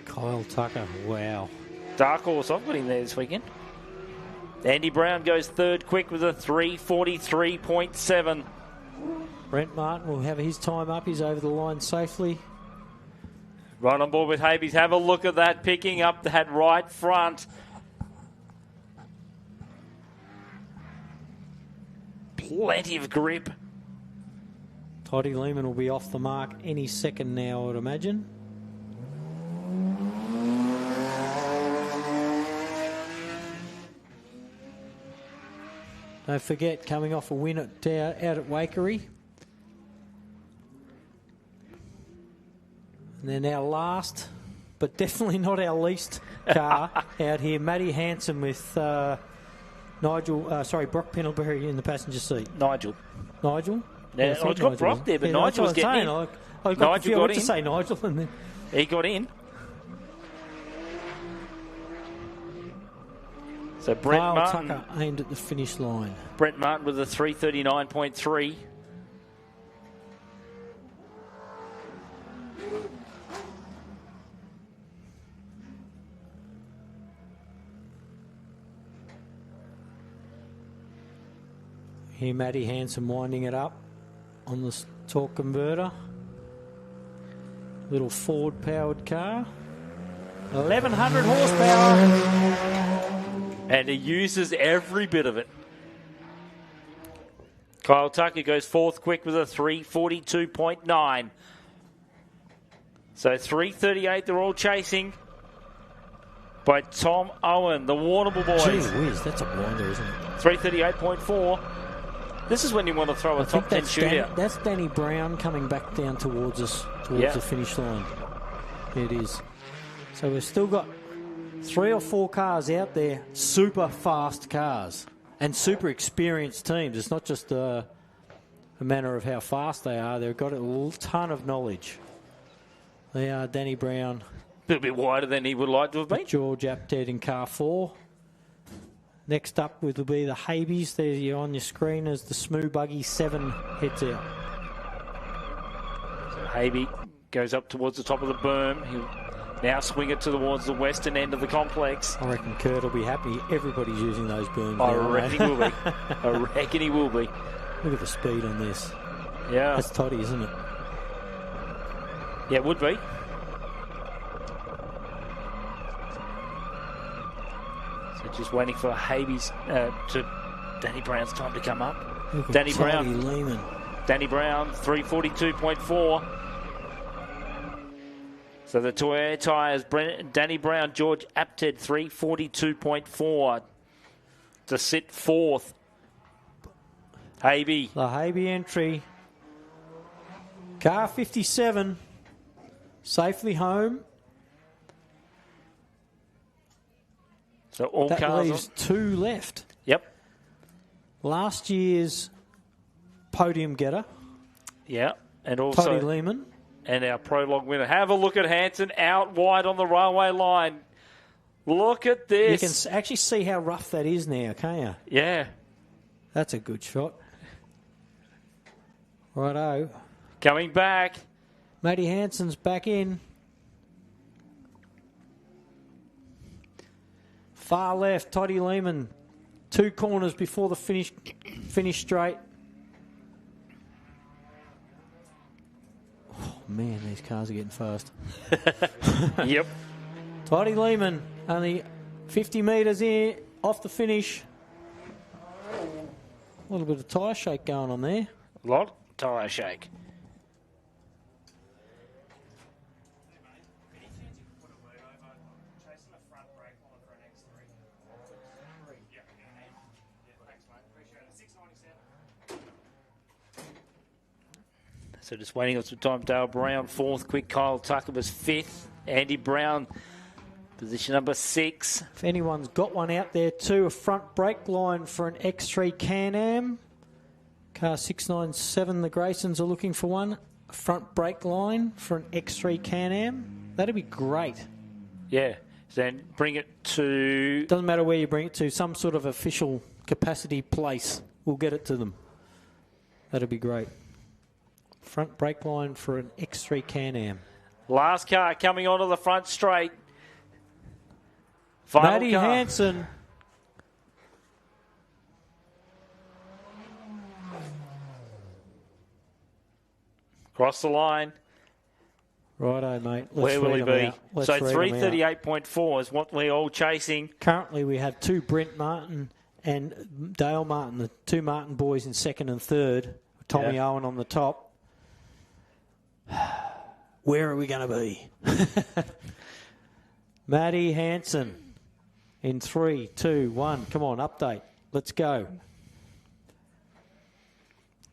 S5: Kyle Tucker, wow.
S4: Dark horse, I've got him there this weekend. Andy Brown goes third quick with a 3:43.7.
S5: Brent Martin will have his time up. He's over the line safely.
S4: Right on board with Havies. Have a look at that, picking up that right front. Plenty of grip.
S5: Toddy Lehman will be off the mark any second now, I would imagine. Don't forget, coming off a win out at Wakery. And they're now last, but definitely not our least car out here. Matty Hanson with Brock Pendlebury in the passenger seat.
S4: Nigel?
S5: Yeah,
S4: I've got Brock there, but Nigel was getting in.
S5: I got in. To say Nigel. And then
S4: he got in. So Brent
S5: Kyle
S4: Martin
S5: Tucker aimed at the finish line.
S4: Brent Martin with a 3:39.3.
S5: Here, Matty Hanson winding it up on the torque converter. Little Ford-powered car. 1,100 horsepower.
S4: And he uses every bit of it. Kyle Tucker goes fourth quick with a 3:42.9. So 3:38 they're all chasing by Tom Owen, the Warrnambool boys.
S5: Gee whiz, that's a blinder, isn't it?
S4: 3:38.4. This is when you want to throw a top 10 shootout.
S5: That's Danny Brown coming back down towards us, towards the finish line. It is. So we've still got 3 or 4 cars out there, super fast cars and super experienced teams. It's not just a matter of how fast they are. They've got a ton of knowledge. They are Danny Brown.
S4: A little bit wider than he would like to have been.
S5: George Apted in car 4. Next up will be the Habies. There you're on your screen as the Smoo Buggy 7 heads out.
S4: So Habey goes up towards the top of the berm. He'll now swing it towards the western end of the complex.
S5: I reckon Kurt will be happy. Everybody's using those berms.
S4: I reckon he will be. I reckon he will be.
S5: Look at the speed on this.
S4: Yeah.
S5: That's Toddy, isn't it?
S4: Yeah, it would be. So just waiting for Habees to Danny Brown's time to come up. Danny Brown.
S5: Lehman.
S4: Danny Brown, 3:42.4. So the Toyota tyres, Danny Brown, George Apted, 3:42.4 to sit fourth. Habey.
S5: The Habey entry. Car 57. Safely home.
S4: So all
S5: that
S4: cars
S5: leaves 2 left.
S4: Yep.
S5: Last year's podium getter.
S4: Yeah. And also
S5: Toddy Lehman.
S4: And our Prologue winner. Have a look at Hanson out wide on the railway line. Look at this.
S5: You can actually see how rough that is now, can't you?
S4: Yeah.
S5: That's a good shot. Righto.
S4: Coming back.
S5: Matty Hanson's back in. Far left, Toddy Lehman. 2 corners before the finish straight. Oh, man, these cars are getting fast.
S4: Yep.
S5: Toddy Lehman, only 50 metres in off the finish. little bit of tyre shake going on there.
S4: A lot tyre shake. So just waiting on some time. Dale Brown, 4th. Quick Kyle Tucker was 5th. Andy Brown, position number 6.
S1: If anyone's got one out there too, a front brake line for an X3 Can-Am. Car 697, the Graysons are looking for one. A front brake line for an X3 Can-Am. That'd be great.
S4: Yeah. Then bring it to...
S1: Doesn't matter where you bring it to. Some sort of official capacity place. We'll get it to them. That'd be great. Front brake line for an X3 Can-Am.
S4: Last car coming onto the front straight. Final
S1: Matty
S4: car.
S1: Hansen.
S4: Cross the line.
S1: Righto, mate. Let's
S4: Where will he
S1: read them
S4: be?
S1: out. Let's
S4: So
S1: read them out.
S4: 338.4 is what we're all chasing.
S1: Currently, we have 2 Brent Martin and Dale Martin, the 2 Martin boys in 2nd and 3rd. Tommy Owen on the top. Where are we going to be? Matty Hansen in 3, 2, 1. Come on, update. Let's go.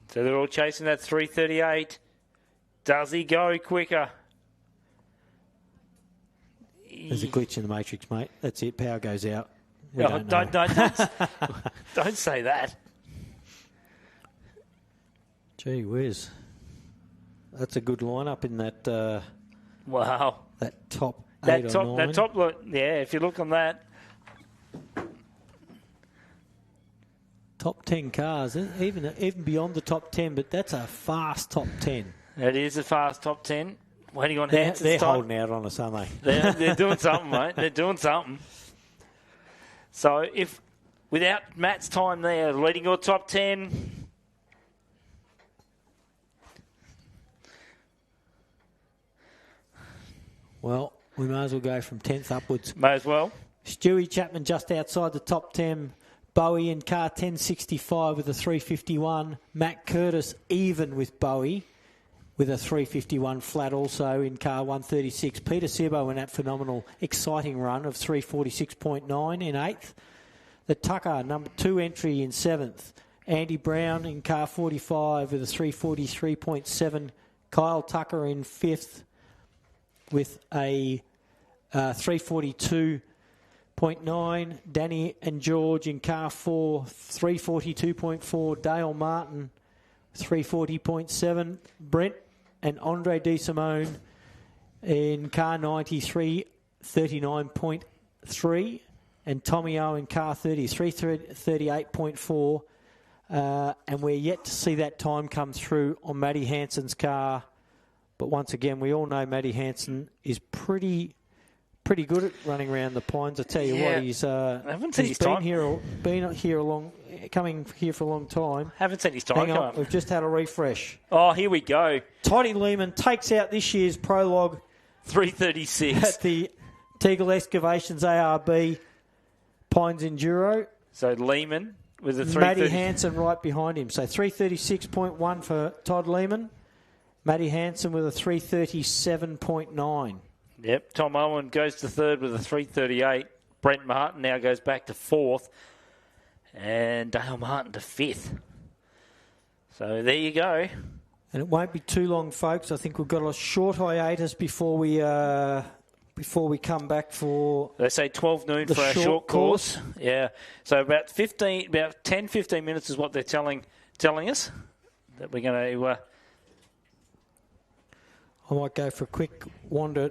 S4: So they're all chasing that 338. Does he go quicker?
S1: There's a glitch in the matrix, mate. That's it. Power goes out. We
S4: Oh,
S1: don't know.
S4: don't say that.
S1: Gee whiz. That's a good lineup in that
S4: Wow.
S1: that top 8 or 9.
S4: That top look, yeah, if you look on that.
S1: Top 10 cars, even beyond the top 10, but that's a fast top 10.
S4: It is a fast top 10. Waiting on
S1: They're
S4: Hanson's time.
S1: holding out on us, aren't they?
S4: They're doing something, mate. They're doing something. So if, without Matt's time there, leading your top 10...
S1: Well, we may as well go from 10th upwards.
S4: May as well.
S1: Stewie Chapman just outside the top 10. Bowie in car 1065 with a 351. Matt Curtis even with Bowie with a 351 flat also in car 136. Peter Sebo in that phenomenal, exciting run of 346.9 in 8th. The Tucker, number 2 entry in 7th. Andy Brown in car 45 with a 343.7. Kyle Tucker in 5th with a 342.9. Danny and George in car 4, 342.4. Dale Martin, 340.7. Brent and Andre DeSimone in car 93, 39.3. And Tommy O in car 30, 38.4. And we're yet to see that time come through on Matty Hansen's car. But once again, we all know Matty Hansen is pretty good at running around the Pines. I tell you what, he's
S4: haven't seen his
S1: been
S4: time.
S1: coming here for a long time.
S4: Haven't seen his time.
S1: Hang on, we've just had a refresh.
S4: Oh, here we go.
S1: Toddy Lehman takes out this year's Prologue
S4: 336
S1: at the Teagle Excavations ARB Pines Enduro.
S4: So Lehman with a 330.
S1: Matty Hansen right behind him. So 336.1 for Todd Lehman. Matty Hansen with a 337.9.
S4: Yep. Tom Owen goes to 3rd with a 338. Brent Martin now goes back to 4th. And Dale Martin to 5th. So there you go.
S1: And it won't be too long, folks. I think we've got a short hiatus before we come back for...
S4: They say 12 noon
S1: the
S4: for our short course. Yeah. So about 10, 15 minutes is what they're telling us that we're going to...
S1: I might go for a quick wander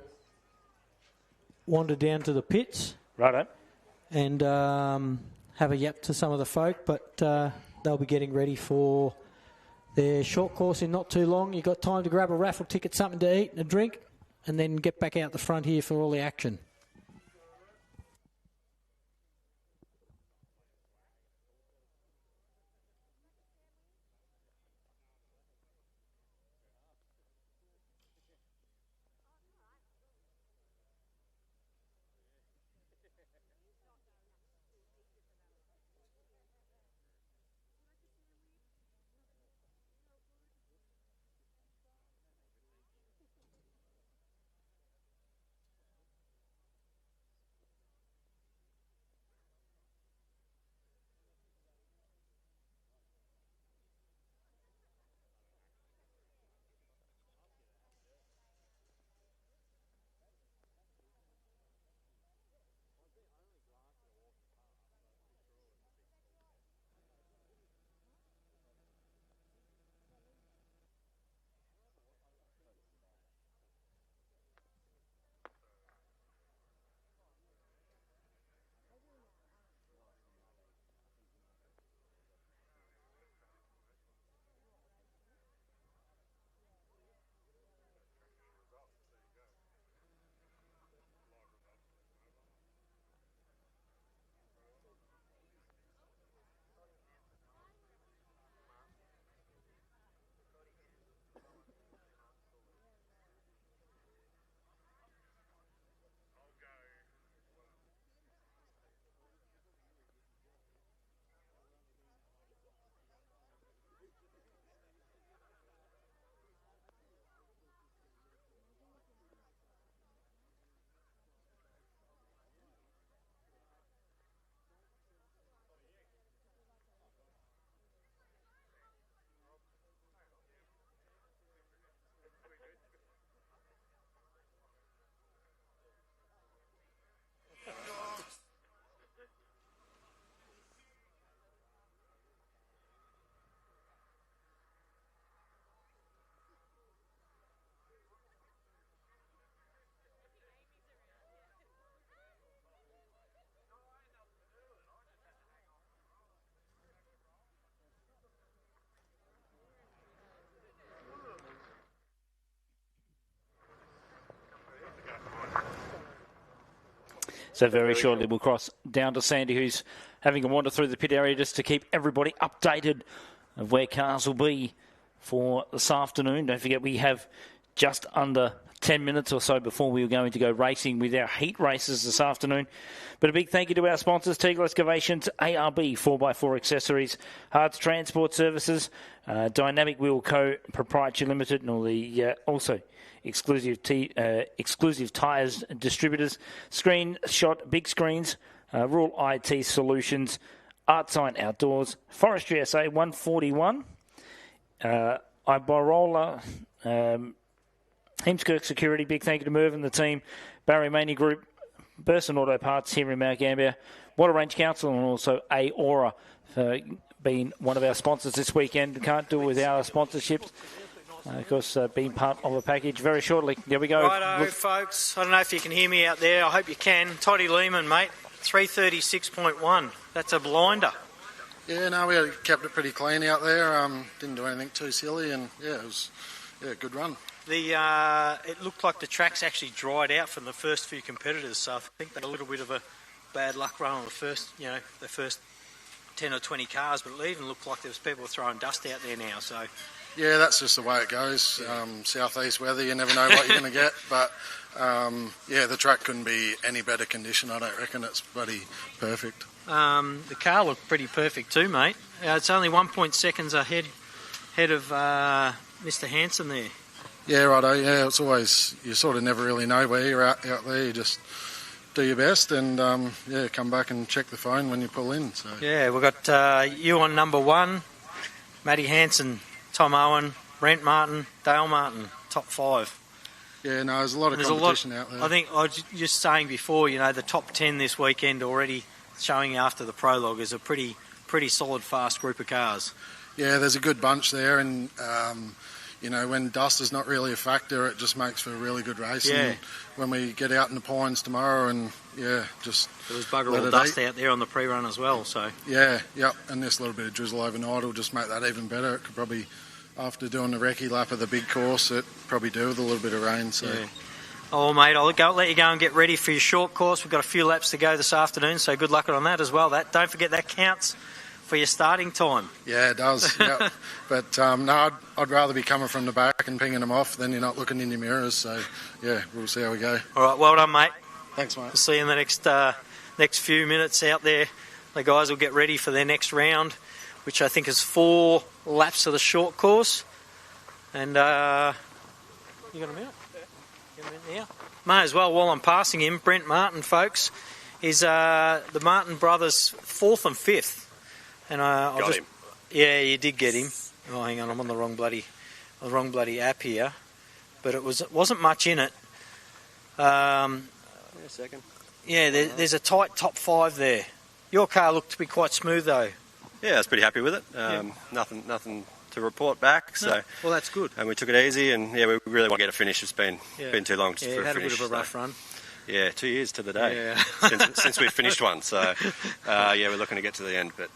S1: down to the pits.
S4: Righto.
S1: And have a yap to some of the folk, but they'll be getting ready for their short course in not too long. You've got time to grab a raffle ticket, something to eat and a drink, and then get back out the front here for all the action.
S4: So very shortly we'll cross down to Sandy, who's having a wander through the pit area just to keep everybody updated of where cars will be for this afternoon. Don't forget we have just under 10 minutes or so before we are going to go racing with our heat races this afternoon. But a big thank you to our sponsors, Teagle Excavations, ARB 4x4 Accessories, Hards Transport Services, Dynamic Wheel Co. Proprietary Limited, and all the also exclusive tyres distributors, Screenshot Big Screens, Rural IT Solutions, Artsign Outdoors, Forestry SA 141, Ibarola, Hemskirk Security, big thank you to Merv and the team, Barry Maney Group, Burson Auto Parts here in Mount Gambier, Water Range Council, and also AORRA for being one of our sponsors this weekend. Can't do it without our sponsorships. Of course, being part of a package. Very shortly, there we go.
S5: Righto, folks. I don't know if you can hear me out there. I hope you can. Toddy Lehman, mate, 336.1. That's a blinder.
S7: Yeah, no, we kept it pretty clean out there. Didn't do anything too silly, and yeah, it was a good run.
S5: It looked like the track's actually dried out from the first few competitors, so I think they had a little bit of a bad luck run on the first 10 or 20 cars, but it even looked like there was people throwing dust out there now. So
S7: yeah, that's just the way it goes. Southeast weather, you never know what you're going to get, but yeah, the track couldn't be any better condition. I don't reckon. It's bloody perfect.
S5: The car looked pretty perfect too, mate. It's only 1 seconds ahead of Mr. Hanson there.
S7: Yeah, righto. Yeah, it's always, you sort of never really know where you're out there. You just do your best and yeah, come back and check the phone when you pull in. So
S5: yeah, we've got you on number 1, Matty Hanson, Tom Owen, Brent Martin, Dale Martin, top 5.
S7: Yeah, no, there's a lot of competition out there.
S5: I think I was just saying before, the top 10 this weekend already showing after the prologue is a pretty solid, fast group of cars.
S7: Yeah, there's a good bunch there, and when dust is not really a factor, it just makes for a really good race.
S5: Yeah.
S7: And when we get out in the pines tomorrow, and yeah, just
S5: there was bugger all dust out there on the pre-run as well. So
S7: yeah, yep, and this little bit of drizzle overnight will just make that even better. It could probably, after doing the recce lap of the big course, it probably do with a little bit of rain. So.
S5: Yeah. Oh, mate, I'll let you go and get ready for your short course. We've got a few laps to go this afternoon, so good luck on that as well. Don't forget that counts for your starting time.
S7: Yeah, it does. Yep. But no, I'd rather be coming from the back and pinging them off than you're not looking in your mirrors. So yeah, we'll see how we go.
S5: All right, well done, mate.
S7: Thanks, mate.
S5: We'll see you in the next few minutes out there. The guys will get ready for their next round, which I think is 4 laps of the short course. And you got a minute? Yeah. May as well, while I'm passing him, Brent Martin, folks, is the Martin brothers 4th and 5th. And got him. Yeah, you did get him. Oh, hang on, I'm on the wrong bloody app here. But it wasn't much in it.
S8: Wait a second.
S5: Yeah, there's a tight top 5 there. Your car looked to be quite smooth though.
S8: Yeah, I was pretty happy with it. Nothing to report back. So
S5: no. Well, that's good.
S8: And we took it easy, and yeah, we really want to get a finish. It's been too long for a finish.
S5: Had a bit of a rough run.
S8: Yeah, 2 years to the day since we've finished one. So yeah, we're looking to get to the end, but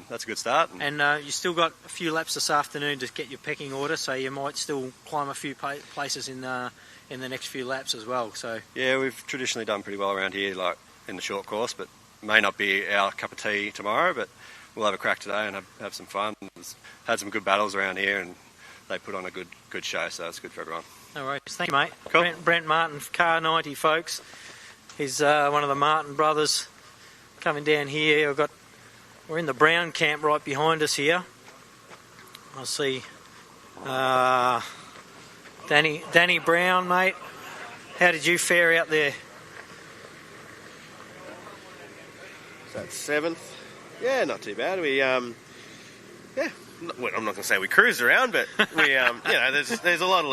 S8: that's a good start.
S5: And you still got a few laps this afternoon to get your pecking order, so you might still climb a few places in the next few laps as well. So
S8: yeah, we've traditionally done pretty well around here, like in the short course, but may not be our cup of tea tomorrow. But we'll have a crack today and have some fun. Had some good battles around here, and they put on a good show, so it's good for everyone.
S5: No worries. Thank you, mate.
S8: Cool.
S5: Brent Martin, car 90, folks. He's one of the Martin brothers coming down here. We're in the Brown camp right behind us here. I see Danny Brown, mate. How did you fare out there?
S9: So that's 7th. Yeah, not too bad. We I'm not going to say we cruised around, but we there's a lot of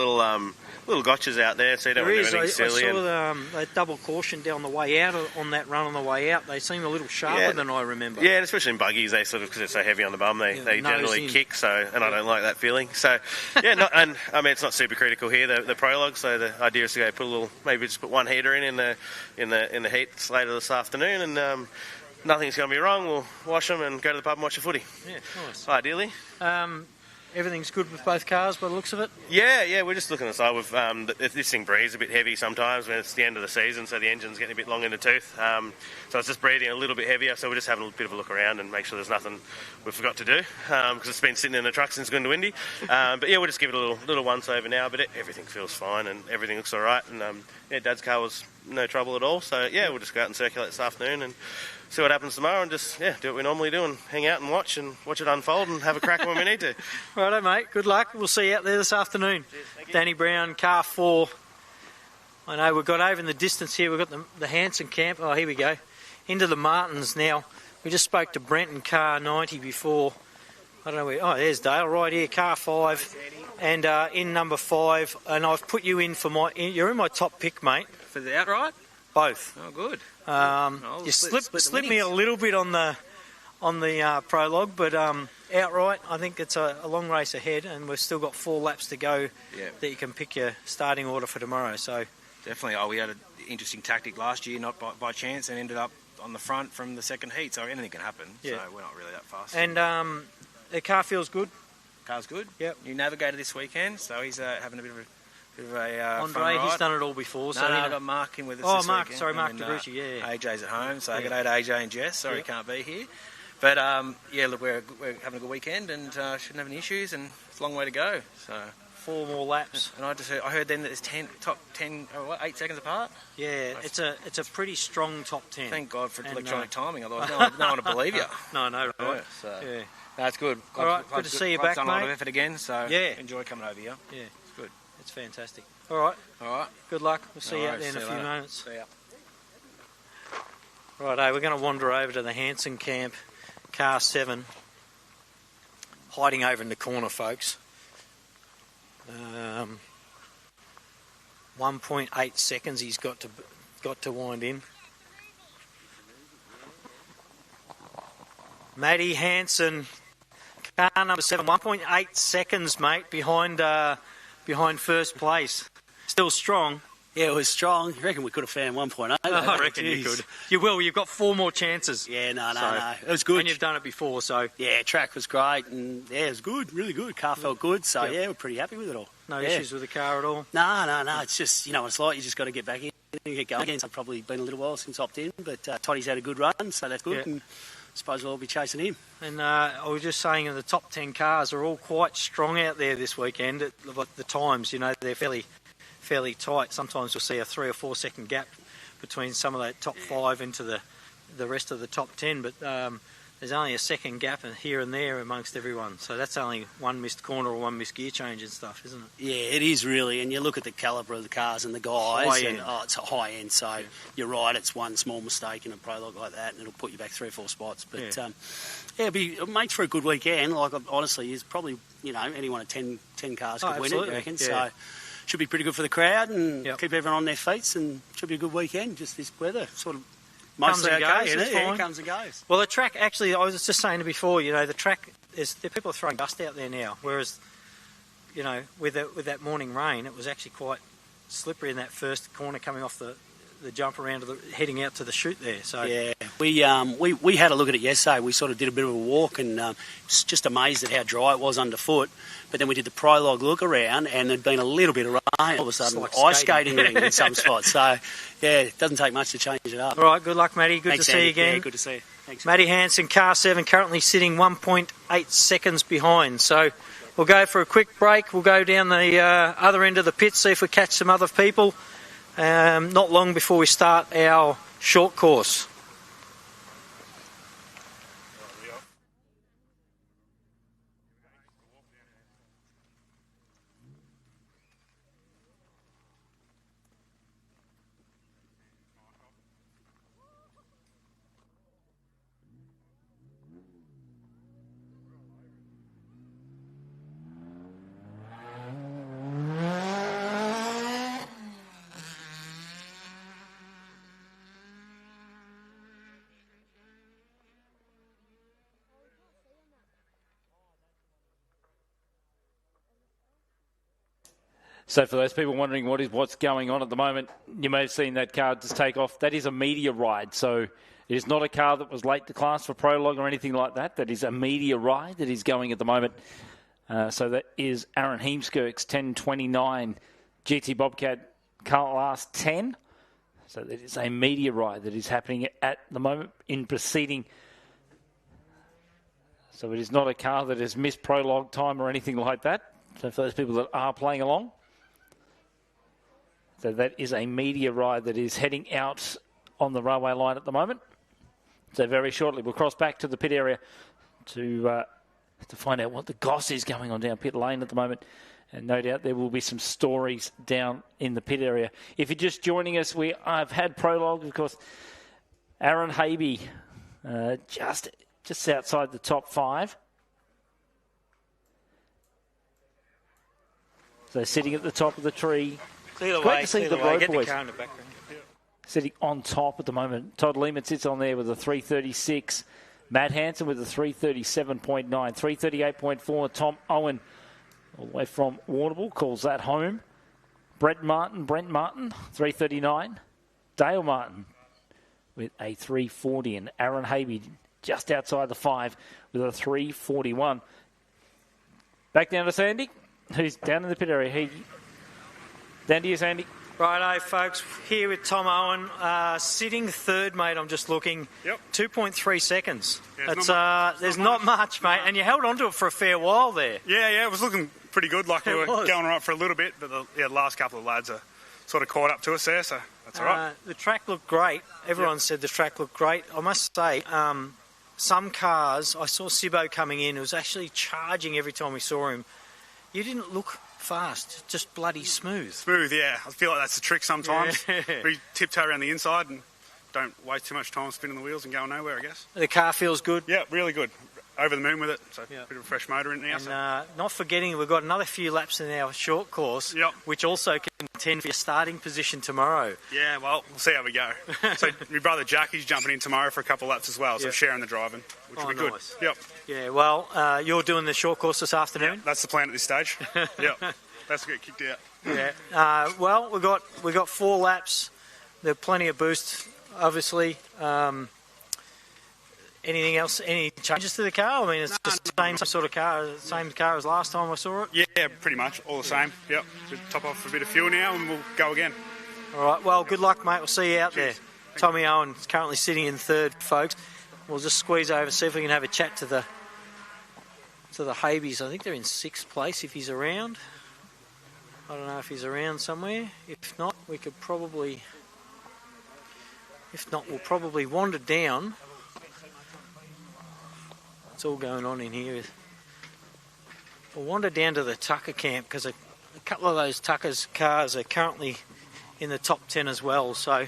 S9: little gotchas out there, so you don't want to do anything silly.
S5: I saw they double caution down the way out on that run on the way out. They seem a little sharper than I remember.
S9: Yeah, and especially in buggies, they sort of, because they're so heavy on the bum, they generally kick. So, and I don't like that feeling. So, yeah, and I mean it's not super critical here. The prologue. So the idea is to go maybe just put one heater in the heats later this afternoon, and nothing's going to be wrong. We'll wash them and go to the pub and watch the footy.
S5: Yeah, nice.
S9: Ideally.
S5: everything's good with both cars by the looks of it?
S9: Yeah, we're just looking at the side. This thing breathes a bit heavy sometimes when it's the end of the season, so the engine's getting a bit long in the tooth. So it's just breathing a little bit heavier, so we're just having a bit of a look around and make sure there's nothing we forgot to do, because it's been sitting in the truck since it's going to windy. But yeah, we'll just give it a little once-over now, but everything feels fine and everything looks all right. And Dad's car was no trouble at all, so yeah, we'll just go out and circulate this afternoon and see what happens tomorrow and just, do what we normally do and hang out and watch it unfold and have a crack when we need to.
S5: Righto, mate. Good luck. We'll see you out there this afternoon.
S9: Cheers,
S5: Danny Brown, car 4. I know we've got over in the distance here, we've got the Hanson camp. Oh, here we go. Into the Martins now. We just spoke to Brent in car 90 before. I don't know where. Oh, there's Dale right here, car 5. And in number 5. And I've put you in for you're in my top pick, mate.
S10: For the outright?
S5: Both.
S10: Oh, good.
S5: You slipped me a little bit on the prologue, but outright, I think it's a long race ahead, and we've still got 4 laps to go that you can pick your starting order for tomorrow. So
S10: definitely. We had an interesting tactic last year, not by chance, and ended up on the front from the second heat. So anything can happen. Yeah. So we're not really that fast.
S5: And the car feels good.
S10: Car's good.
S5: Yep.
S10: New navigator this weekend, so he's having a bit of a.
S5: Andre, he's done it all before. So
S10: I got Mark in with us this
S5: Mark,
S10: weekend.
S5: sorry, Mark DeBrucci, yeah.
S10: AJ's at home, so good day to AJ and Jess. Sorry he can't be here. But, look, we're having a good weekend and shouldn't have any issues, and it's a long way to go. So
S5: 4 more laps.
S10: And I heard then that there's top 10, 8 seconds apart?
S5: Yeah, it's a pretty strong top 10.
S10: Thank God for electronic timing, otherwise no one would believe you.
S5: No, right.
S10: Yeah, so. Yeah. That's good.
S5: All right, good to see you back, mate.
S10: Done a lot of effort again, so enjoy coming over here.
S5: Yeah.
S10: It's good.
S5: It's fantastic. All right. Good luck. We'll see you out there in a few moments.
S10: See ya.
S5: Righto, we're going to wander over to the Hanson camp, car 7. Hiding over in the corner, folks. 1.8 seconds he's got to wind in. Matty Hanson, car number 7, 1.8 seconds, mate, behind first place. Still strong.
S11: Yeah, it was strong. I reckon we could have found 1.8.
S5: I reckon you could. You will. You've got 4 more chances.
S11: Yeah, no. It was good.
S5: And you've done it before, so...
S11: Yeah, track was great, and it was good, really good. Car felt good, so we're pretty happy with it all.
S5: No issues with the car at all?
S11: No. It's just, what it's like. You just got to get back in and get going again. It's probably been a little while since I've in, but Toddy's had a good run, so that's good, and I suppose we'll all be chasing him.
S5: And I was just saying the top 10 cars are all quite strong out there this weekend. The times, they're fairly tight. Sometimes we'll see a 3 or 4 second gap between some of that top 5 into the rest of the top 10, but there's only a second gap here and there amongst everyone, so that's only one missed corner or one missed gear change and stuff, isn't it?
S11: Yeah, it is really, and you look at the calibre of the cars and the guys, it's a high end, so you're right, it's one small mistake in a prologue like that and it'll put you back 3 or 4 spots, but it makes for a good weekend. Like, honestly, it's probably, anyone at 10 cars could win it, I reckon, so should be pretty good for the crowd and keep everyone on their feet, and should be a good weekend. Just this weather sort of mostly okay, isn't it? Yeah, it comes and goes.
S5: Well, the track, actually, I was just saying before, the track, people are throwing dust out there now, whereas, with that morning rain, it was actually quite slippery in that first corner coming off the jump around heading out to the chute there. So
S11: yeah, we had a look at it yesterday. We sort of did a bit of a walk and just amazed at how dry it was underfoot. But then we did the prologue look around, and there'd been a little bit of rain. All of a sudden, like ice skating in some spots. So yeah, it doesn't take much to change it up.
S5: All right, good luck, Matty. Good to see you again.
S11: Yeah, good to see you. Thanks.
S5: Matty Hanson, car 7, currently sitting 1.8 seconds behind. So we'll go for a quick break. We'll go down the other end of the pit, see if we catch some other people. Not long before we start our short course.
S4: So for those people wondering what's going on at the moment, you may have seen that car just take off. That is a media ride. So it is not a car that was late to class for Prologue or anything like that. That is a media ride that is going at the moment. So that is Aaron Heemskirk's 10.29 GT Bobcat car last 10. So that is a media ride that is happening at the moment in proceeding. So it is not a car that has missed prologue time or anything like that. So for those people that are playing along. So that is a media ride that is heading out on the railway line at the moment. So very shortly we'll cross back to the pit area to find out what the goss is going on down pit lane at the moment. And no doubt there will be some stories down in the pit area. If you're just joining us, I've had prologue, of course. Aaron Habe, just outside the top 5. So sitting at the top of the tree.
S12: Clear the
S4: Great
S12: way,
S4: to see
S12: clear
S4: the
S12: the way.
S4: road
S12: Get
S4: boys
S12: the car in the background.
S4: sitting on top at the moment. Todd Lehman sits on there with a 3:36. Matt Hansen with a 3:37.9. 3:38.4. Tom Owen, all the way from Warrnambool, calls that home. Brent Martin, 3:39. Dale Martin with a 3:40. And Aaron Habe just outside the 5 with a 3:41. Back down to Sandy, who's down in the pit area. Down to you, Sandy.
S12: Righto, folks. Here with Tom Owen, sitting third, mate. I'm just looking.
S3: Yep.
S12: 2.3 seconds.
S3: Yeah,
S12: There's not much, mate. And you held on to it for a fair while there.
S3: Yeah, it was looking pretty good. Like we were going all right for a little bit, but the last couple of lads are sort of caught up to us there, so that's all right.
S12: The track looked great. Everyone said the track looked great. I must say, some cars, I saw Sibbo coming in, who was actually charging every time we saw him. You didn't look fast, just bloody smooth.
S3: Smooth, yeah. I feel like that's the trick sometimes.
S12: Yeah.
S3: We tiptoe around the inside and don't waste too much time spinning the wheels and going nowhere, I guess.
S12: The car feels good.
S3: Yeah, really good. Over the moon with it, so a bit of a fresh motor in there.
S12: And not forgetting, we've got another few laps in our short course, which also can contend for your starting position tomorrow.
S3: Yeah, well, we'll see how we go. So my brother Jackie's jumping in tomorrow for a couple of laps as well, so sharing the driving, which will be good.
S12: Nice.
S3: Yep.
S12: Yeah, well, you're doing the short course this afternoon?
S3: Yep, that's the plan at this stage. Yep. That's to get kicked out.
S12: Yeah. Well, we got 4 laps. There's plenty of boost, obviously. Anything else? Any changes to the car? I mean, it's just the same sort of car, same car as last time I saw it.
S3: Yeah, pretty much all the same. Yep. We'll top off a bit of fuel now, and we'll go again.
S12: All right. Well, good luck, mate. We'll see you out there. Tommy Owen is currently sitting in third, folks. We'll just squeeze over, see if we can have a chat to the Habies. I think they're in 6th place if he's around. I don't know if he's around somewhere. If not, we'll probably wander down. What's all going on in here? We'll wander down to the Tucker camp because a couple of those Tucker's cars are currently in the top 10 as well. So,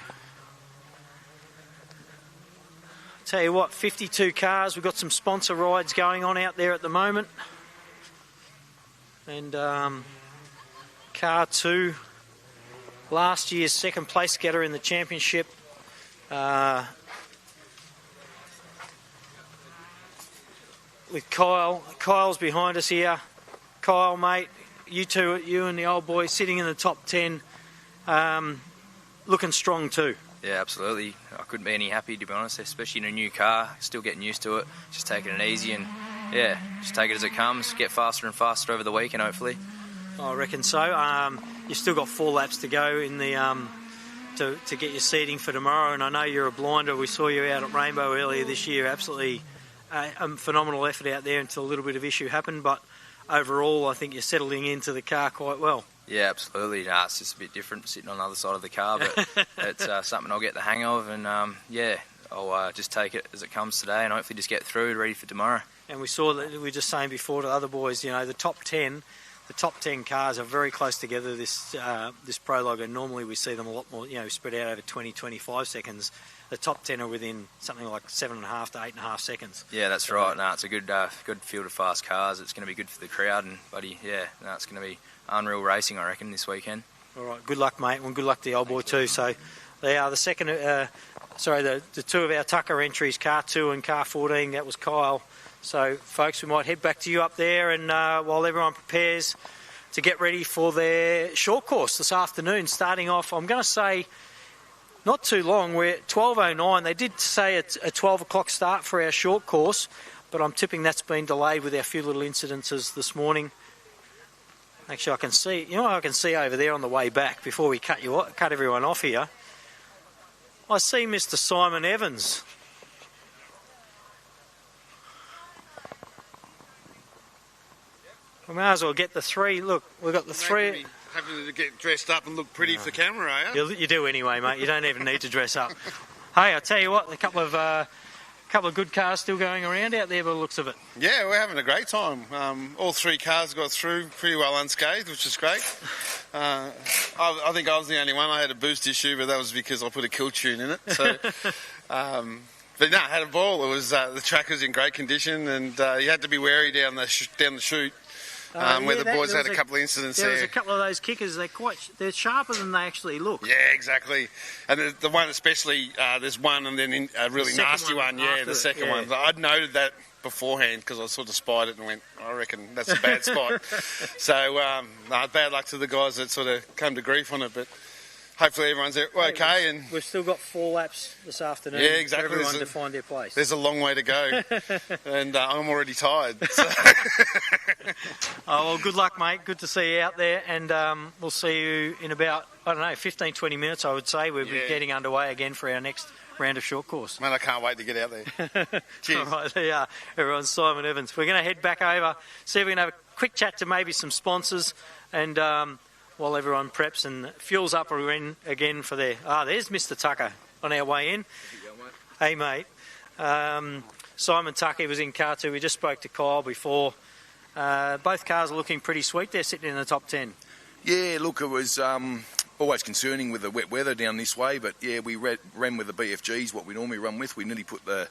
S12: tell you what, 52 cars. We've got some sponsor rides going on out there at the moment. And car 2, last year's second place getter in the championship. With Kyle. Kyle's behind us here. Kyle, mate, you and the old boy sitting in the top 10, looking strong too.
S13: Yeah, absolutely. I couldn't be any happier, to be honest, especially in a new car, still getting used to it, just taking it easy and, just take it as it comes, get faster and faster over the weekend, hopefully.
S12: I reckon so. You've still got 4 laps to go in the to get your seating for tomorrow, and I know you're a blinder. We saw you out at Rainbow earlier this year. Absolutely a phenomenal effort out there until a little bit of issue happened, but overall I think you're settling into the car quite well.
S13: Yeah, absolutely. It's just a bit different sitting on the other side of the car, but it's something I'll get the hang of, and I'll just take it as it comes today and hopefully just get through, ready for tomorrow.
S12: And we saw that we were just saying before to other boys, the top 10 cars are very close together this prologue, and normally we see them a lot more, spread out over 20-25 seconds. The top 10 are within something like 7.5 to 8.5 seconds.
S13: Yeah, that's right. No, it's a good field of fast cars. It's going to be good for the crowd, and it's going to be unreal racing, I reckon, this weekend.
S12: All right, good luck, mate, and good luck to the old boy too. So they are the 2 of our Tucker entries, car 2 and car 14. That was Kyle. So, folks, we might head back to you up there, and while everyone prepares to get ready for their short course this afternoon, starting off, I'm going to say, not too long. We're at 12:09. They did say it's a 12 o'clock start for our short course, but I'm tipping that's been delayed with our few little incidences this morning. Actually, I can see, you know what I can see over there on the way back before we cut everyone off here? I see Mr. Simon Evans. We may as well get the three. Look, we've got the three.
S14: Having to get dressed up and look pretty for camera, are you?
S12: You do anyway, mate. You don't even need to dress up. Hey, I tell you what, a couple of good cars still going around out there by the looks of it.
S14: Yeah, we're having a great time. All three cars got through pretty well unscathed, which is great. I think I was the only one. I had a boost issue, but that was because I put a kill tune in it. So, but no, I had a ball. It was the track was in great condition, and you had to be wary down the chute. Where the boys had a couple of incidents there.
S12: There was a couple of those kickers. They're sharper than they actually look.
S14: Yeah, exactly. And the one especially, there's one and then a really nasty one. Yeah, the second one. I'd noted that beforehand because I sort of spied it and went, I reckon that's a bad spot. So bad luck to the guys that sort of come to grief on it, but hopefully everyone's okay. And
S12: we've still got 4 laps this afternoon.
S14: Yeah, exactly.
S12: For everyone to find their place.
S14: There's a long way to go, and I'm already tired. So.
S12: Oh, well, good luck, mate. Good to see you out there, and we'll see you in about, 15, 20 minutes, I would say. We'll be getting underway again for our next round of short course.
S14: Man, I can't wait to get out there. Cheers.
S12: All right, there you are. Everyone's Simon Evans. We're going to head back over, see if we can have a quick chat to maybe some sponsors, and while everyone preps and fuels up again for their... there's Mr. Tucker on our way in. Hey, mate. Simon Tucker was in car 2. We just spoke to Kyle before. Both cars are looking pretty sweet. They're sitting in the top 10.
S15: Yeah, look, it was always concerning with the wet weather down this way, but yeah, we ran with the BFGs, what we normally run with. We nearly put the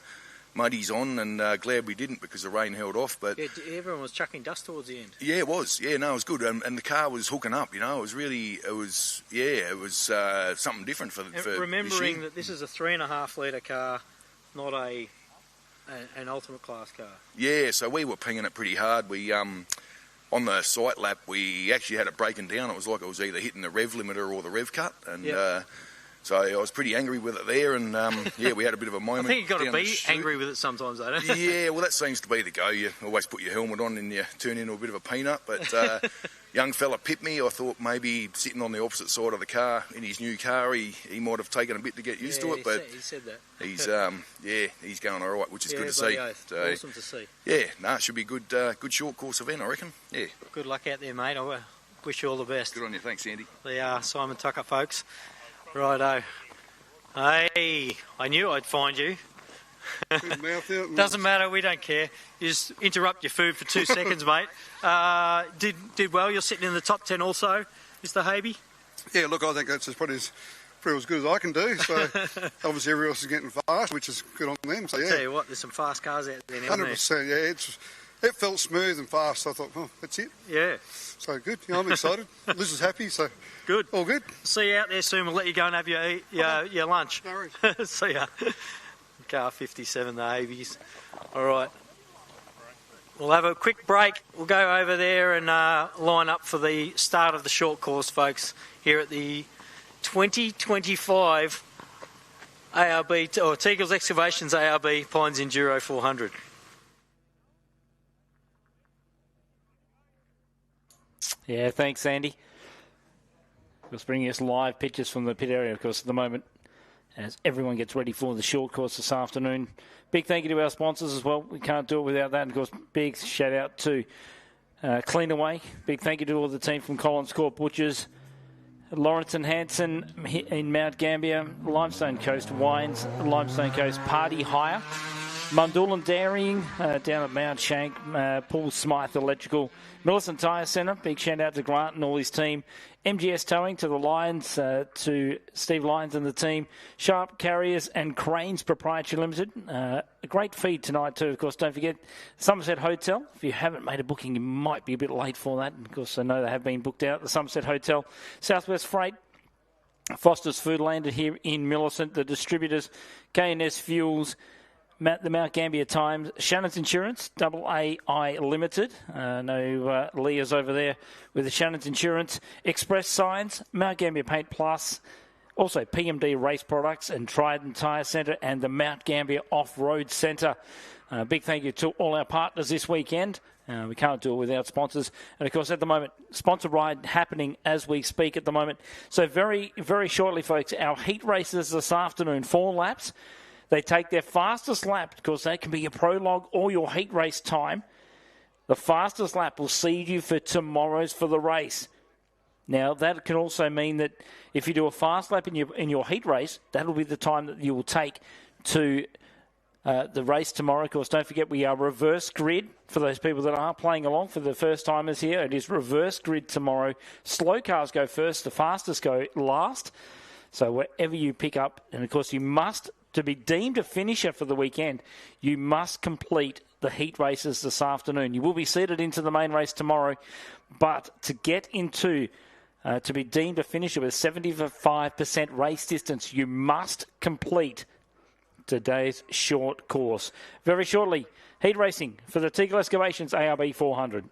S15: muddies on, and glad we didn't because the rain held off. But
S12: yeah, everyone was chucking dust towards the end.
S15: Yeah, it was. Yeah, no, it was good, and the car was hooking up. You know, it was something different for
S12: remembering that this is a 3.5 litre car, not an ultimate class car.
S15: Yeah, so we were pinging it pretty hard. We on the sight lap, we actually had it breaking down. It was like it was either hitting the rev limiter or the rev cut, and so I was pretty angry with it there. And we had a bit of a moment.
S12: I think you've got to be angry with it sometimes, though, don't you?
S15: Yeah, well, that seems to be the go. You always put your helmet on and you turn into a bit of a peanut. But young fella pipped me. I thought maybe sitting on the opposite side of the car in his new car, he might have taken a bit to get used to it. But
S12: he said that.
S15: He's going all right, which is good to see.
S12: So, awesome to see.
S15: Yeah, it should be a good short course event, I reckon. Yeah.
S12: Good luck out there, mate. I wish you all the best.
S15: Good on you. Thanks, Andy.
S12: They are Simon Tucker, folks. Righto. Hey, I knew I'd find you. Doesn't matter, we don't care. You just interrupt your food for 2 seconds, mate. Did well. You're sitting in the top 10 also, Mr. Habe.
S16: Yeah, look, I think that's probably as good as I can do. So obviously everyone else is getting fast, which is good on them. So
S12: I tell you what, there's some fast cars out there now.
S16: 100%. Yeah, it felt smooth and fast. So I thought, well, that's it.
S12: Yeah.
S16: So good. I'm excited. Liz is happy. So
S12: good.
S16: All good.
S12: See you out there soon. We'll let you go and have your lunch.
S16: No worries.
S12: See ya. Car 57, the Habies. All right. We'll have a quick break. We'll go over there and line up for the start of the short course, folks, here at the 2025 ARB, or Teagle's Excavations ARB Pines Enduro 400.
S4: Yeah, thanks, Andy. Just bringing us live pictures from the pit area, of course, at the moment, as everyone gets ready for the short course this afternoon. Big thank you to our sponsors as well. We can't do it without that. And of course, big shout out to Cleanaway. Big thank you to all the team from Collins Court Butchers, Lawrence and Hanson in Mount Gambier, Limestone Coast Wines, Limestone Coast Party Hire, Mundoolan Dairying down at Mount Shank, Paul Smythe Electrical, Millicent Tyre Centre. Big shout out to Grant and all his team. MGS Towing, to the Lions, to Steve Lyons and the team. Sharp Carriers and Cranes Proprietary Limited. A great feed tonight too, of course. Don't forget Somerset Hotel. If you haven't made a booking, you might be a bit late for that. Of course, I know they have been booked out. The Somerset Hotel. Southwest Freight. Foster's Foodland here in Millicent. The distributors, K&S Fuels, the Mount Gambier Times, Shannon's Insurance, AAI Limited. Leah's over there with the Shannon's Insurance. Express Signs, Mount Gambier Paint Plus, Also, PMD Race Products and Trident Tyre Centre and the Mount Gambier Off-Road Centre. Big thank you to all our partners this weekend. We can't do it without sponsors. And, of course, at the moment, sponsor ride happening as we speak at the moment. So very, very shortly, folks, our heat races this afternoon, 4 laps. They take their fastest lap, because that can be your prologue or your heat race time. The fastest lap will seed you for tomorrow's for the race. Now, that can also mean that if you do a fast lap in your heat race, that'll be the time that you will take to the race tomorrow. Of course, don't forget we are reverse grid for those people that are playing along for the first timers here. It is reverse grid tomorrow. Slow cars go first, the fastest go last. So wherever you pick up, and of course you must, to be deemed a finisher for the weekend, you must complete the heat races this afternoon. You will be seated into the main race tomorrow, but to get into, to be deemed a finisher with 75% race distance, you must complete today's short course. Very shortly, heat racing for the Teagle Excavations ARB 400.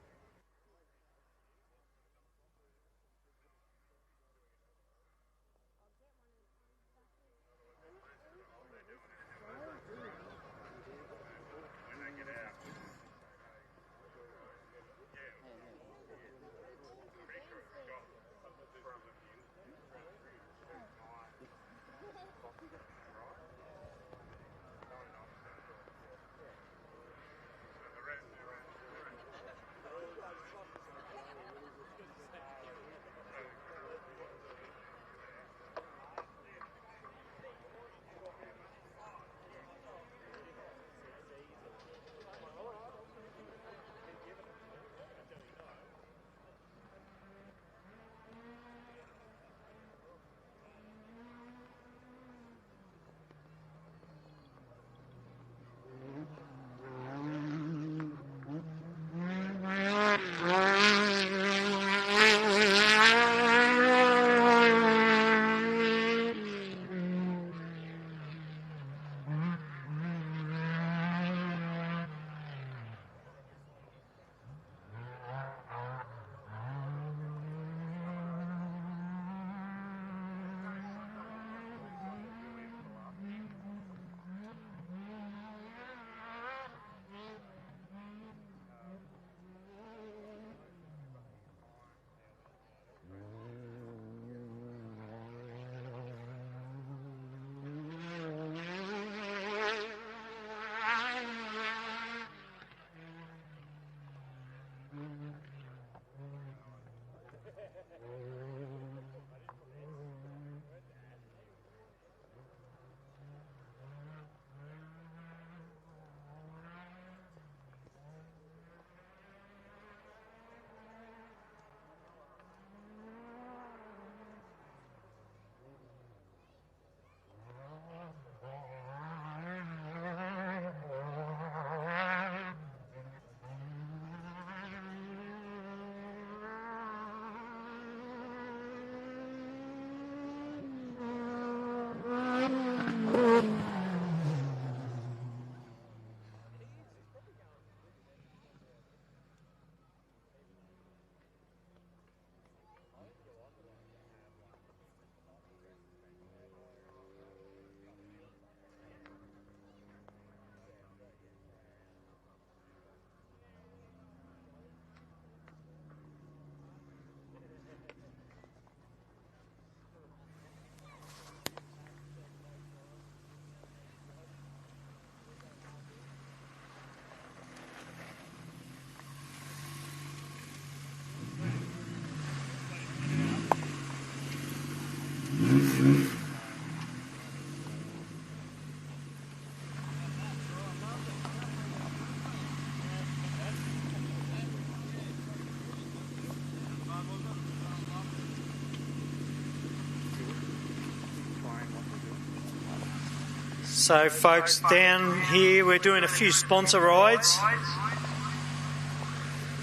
S12: So, folks, down here we're doing a few sponsor rides.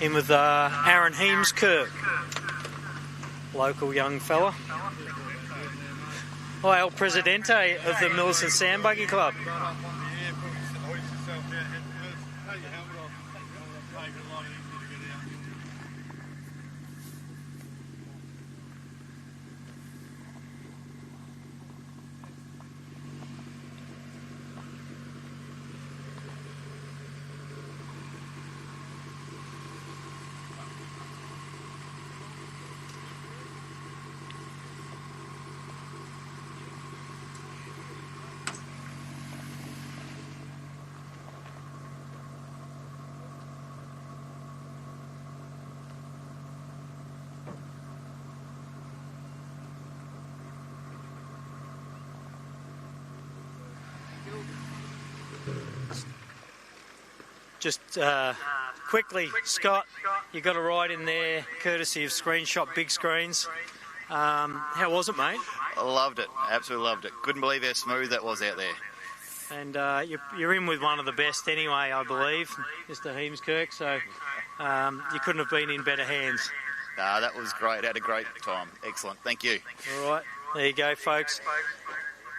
S12: In with Aaron Heemskirk, local young fella. El Presidente of the Millicent Sand Buggy Club. Just quickly, Scott, you got a ride in there, courtesy of Screenshot Big Screens. How was it, mate?
S17: I loved it. Absolutely loved it. Couldn't believe how smooth that was out there.
S12: And you're in with one of the best anyway, I believe, Mr. Heemskirk, so you couldn't have been in better hands.
S17: That was great. Had a great time. Excellent. Thank you.
S12: All right. There you go, folks.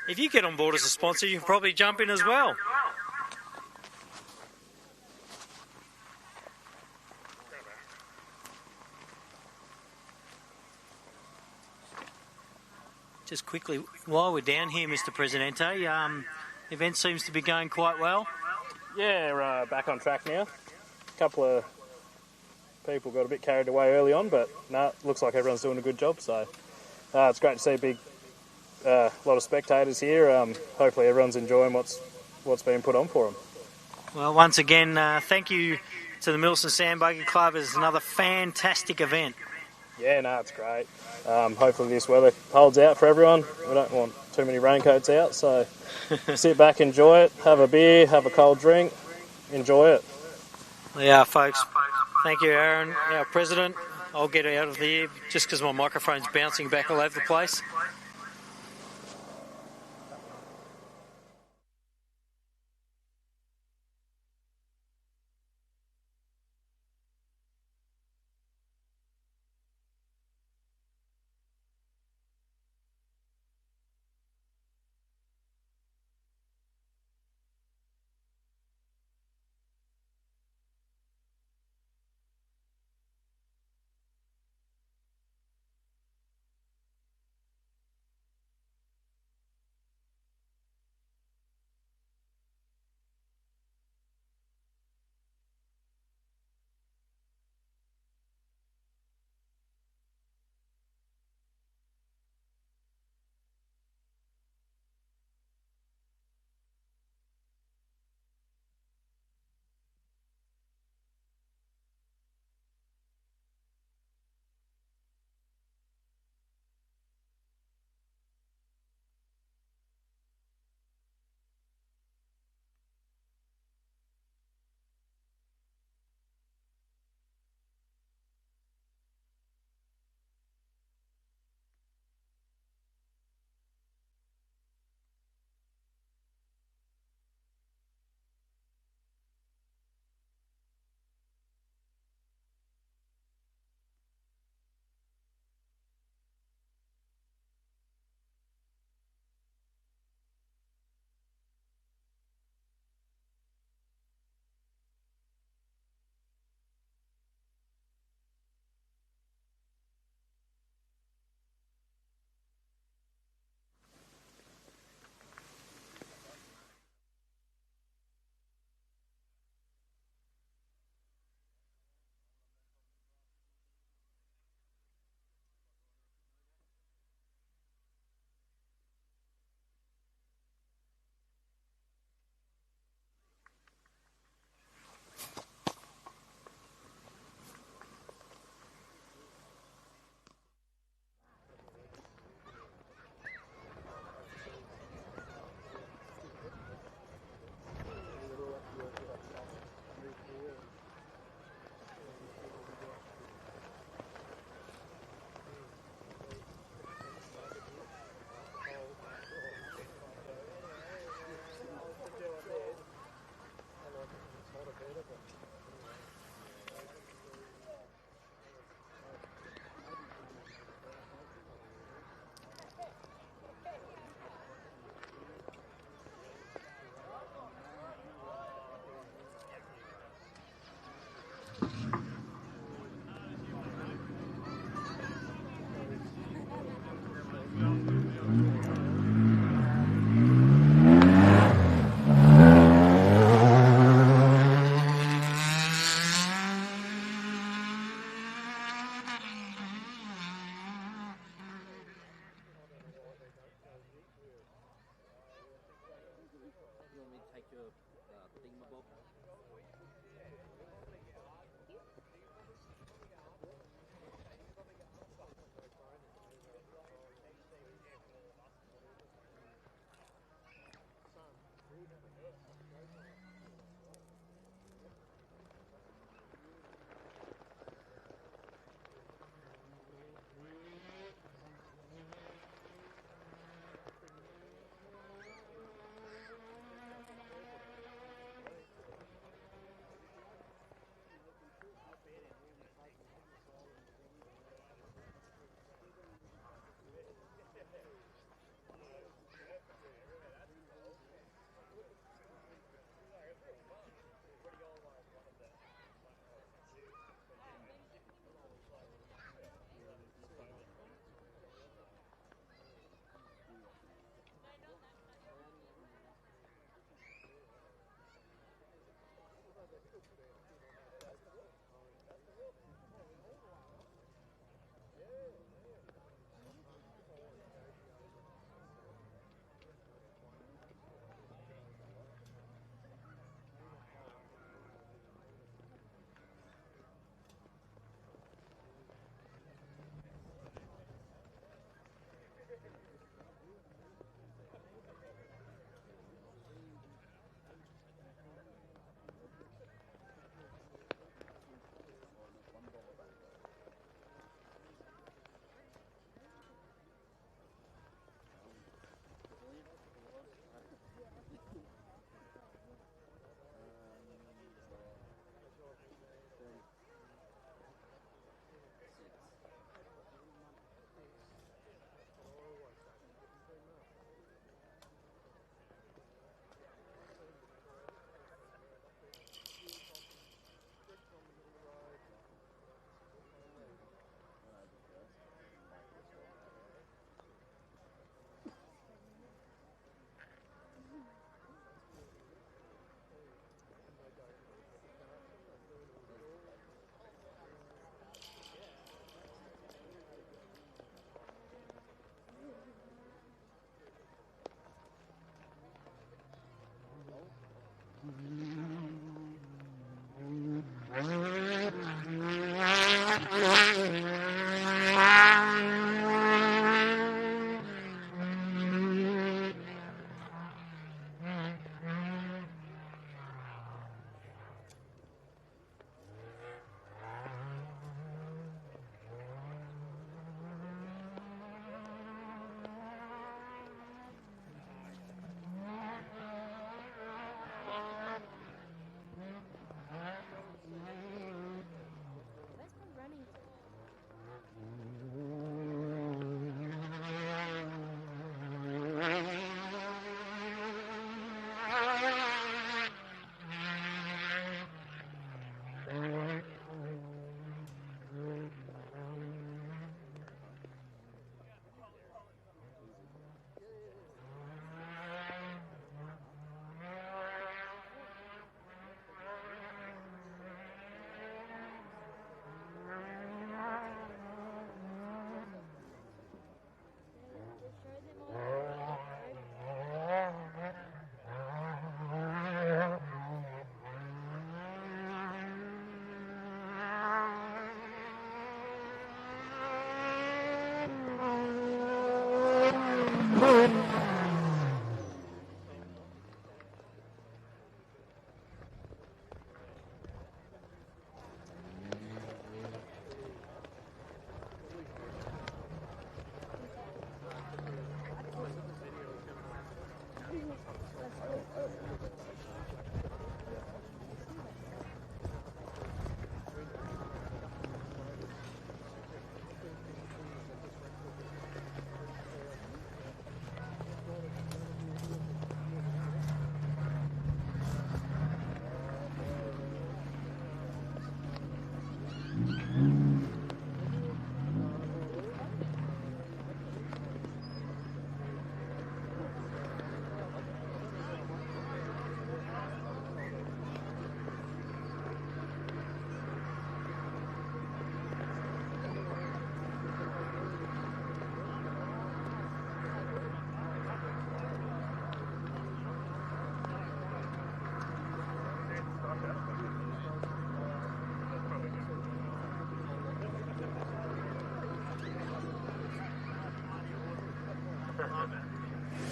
S12: If you get on board as a sponsor, you can probably jump in as well. Just quickly, while we're down here, Mr. Presidente, event seems to be going quite well.
S18: Yeah, we're back on track now. A couple of people got a bit carried away early on, but no, looks like everyone's doing a good job. So it's great to see a big lot of spectators here. Hopefully everyone's enjoying what's being put on for them.
S12: Well, once again, thank you to the Millicent Sandbuggy Club. It's another fantastic event.
S18: Yeah, no, it's great. Hopefully this weather holds out for everyone. We don't want too many raincoats out, so sit back, enjoy it, have a beer, have a cold drink, enjoy it.
S12: Yeah, folks. Thank you, Aaron, our president. I'll get out of here just because my microphone's bouncing back all over the place.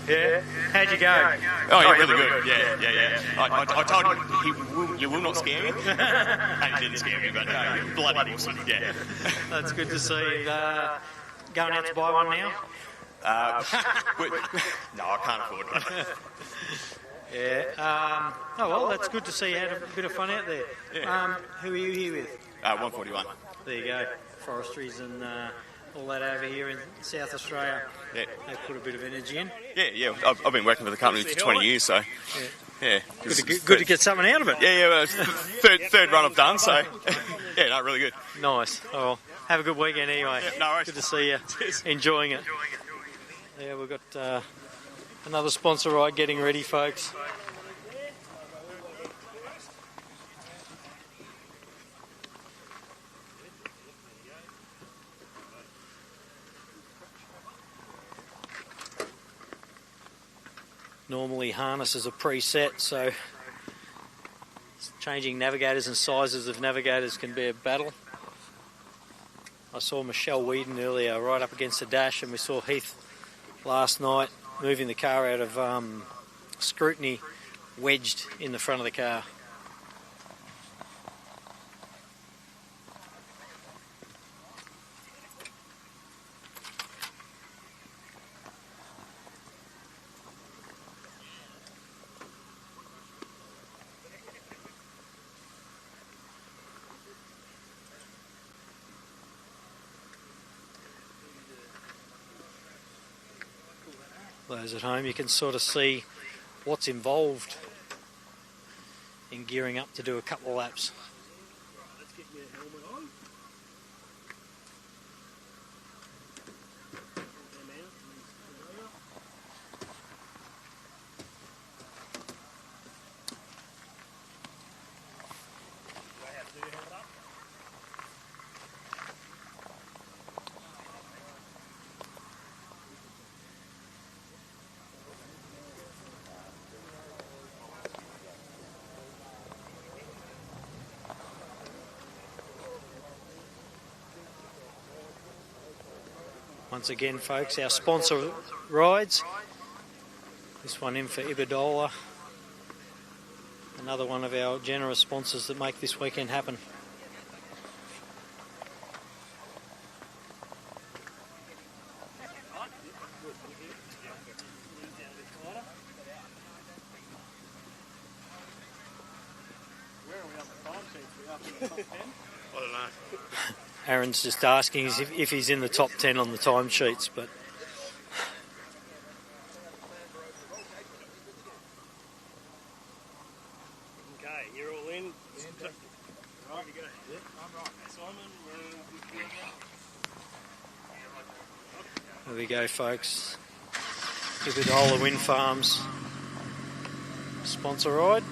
S12: Yeah? How'd you go?
S19: Oh, yeah, really good. Yeah. I told him you will not scare me. And he didn't scare me, but bloody awesome. Yeah.
S12: That's good to see. Going out to buy one now?
S19: No, I can't afford one.
S12: Yeah. Oh, well, that's good to see you had a bit of fun out there.
S19: Yeah.
S12: Who are you here with?
S19: 141.
S12: There you go. Forestries and all that over here in South Australia.
S19: Yeah.
S12: They put a bit of energy in.
S19: Yeah. I've been working for the company for 20 years, so yeah.
S12: Good to get something out of it.
S19: Yeah. Well, it's the third run I've done, so yeah, no, really good.
S12: Nice. Oh, well, have a good weekend anyway.
S19: Yeah, no worries.
S12: Good to see you enjoying it. Yeah, we've got another sponsor ride getting ready, folks. Normally harnesses are preset, so changing navigators and sizes of navigators can be a battle. I saw Michelle Whedon earlier right up against the dash, and we saw Heath last night moving the car out of scrutiny, wedged in the front of the car. Those at home, you can sort of see what's involved in gearing up to do a couple of laps. Once again, folks, our sponsor rides. This one in for Iberdrola. Another one of our generous sponsors that make this weekend happen. Aaron's just asking if he's in the top 10 on the timesheets, but
S18: okay, you're all in. Right, you go. Yeah, I'm right. Simon,
S12: there we go, folks. Iberdrola Wind Farms sponsor ride.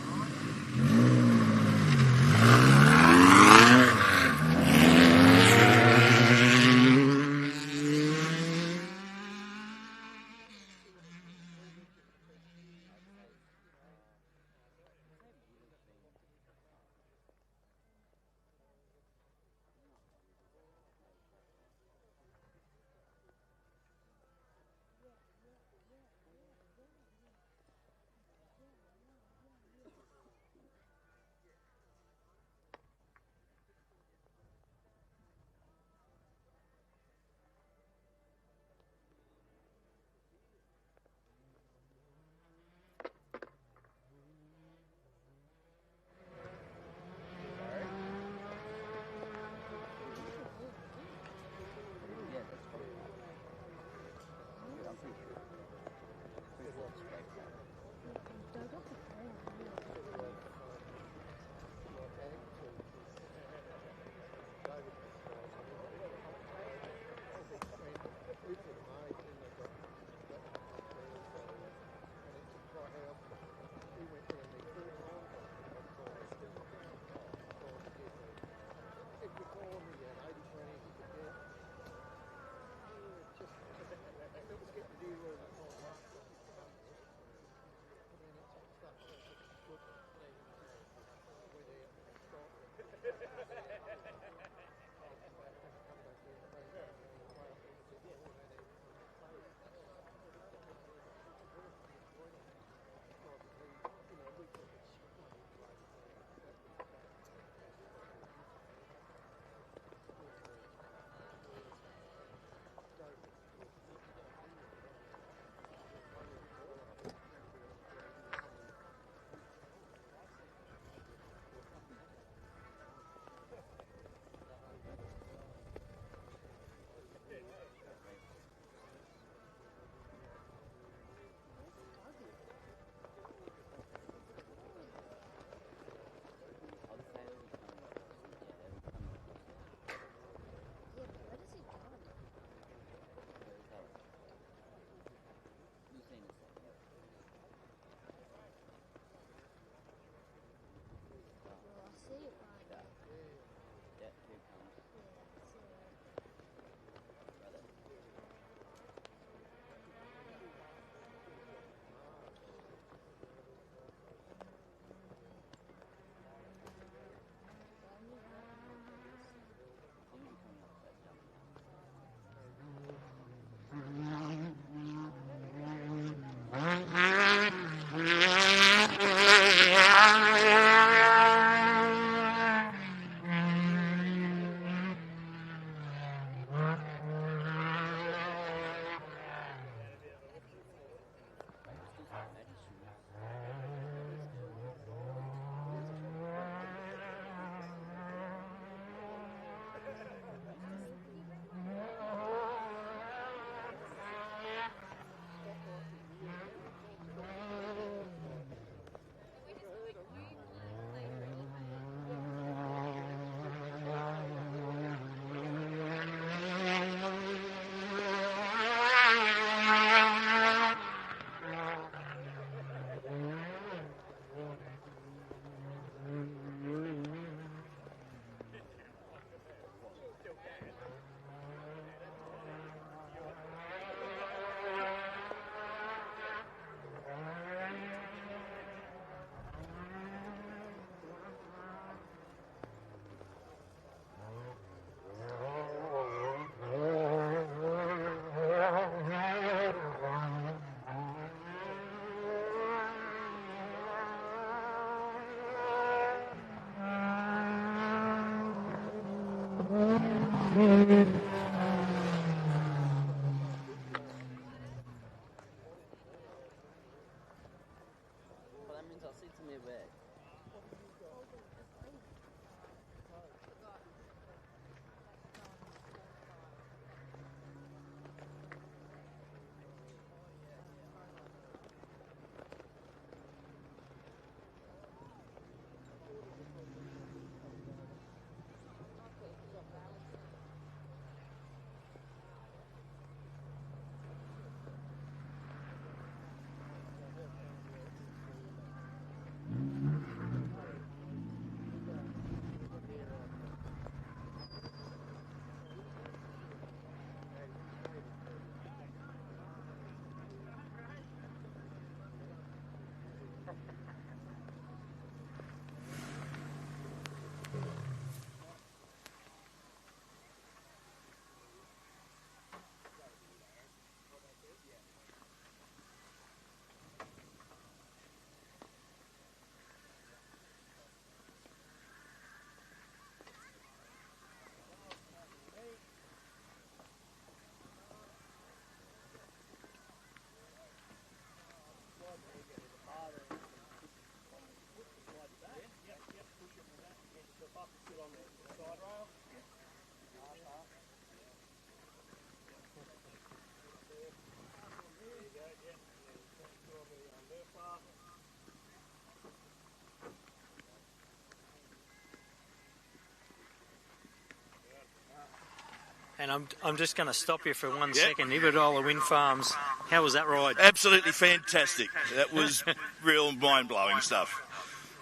S12: And I'm just going to stop you for 1 second. Iberdrola Wind Farms, how was that ride?
S20: Absolutely fantastic. That was real mind-blowing stuff.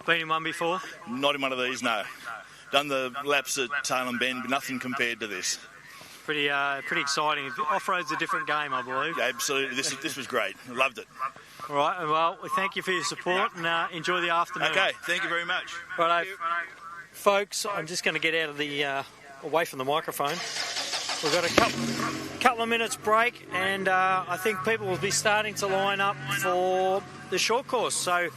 S12: Been in one before?
S20: Not in one of these, no. Done the laps at Tailem Bend, but nothing compared to this.
S12: Pretty exciting. Off-road's a different game, I believe.
S20: Yeah, absolutely. This was great. I loved it.
S12: All right, well, we thank you for your support and enjoy the afternoon.
S20: Okay, thank you very much.
S12: Righto. Folks, I'm just going to get out of the away from the microphone. We've got a couple of minutes break, and I think people will be starting to line up for the short course. So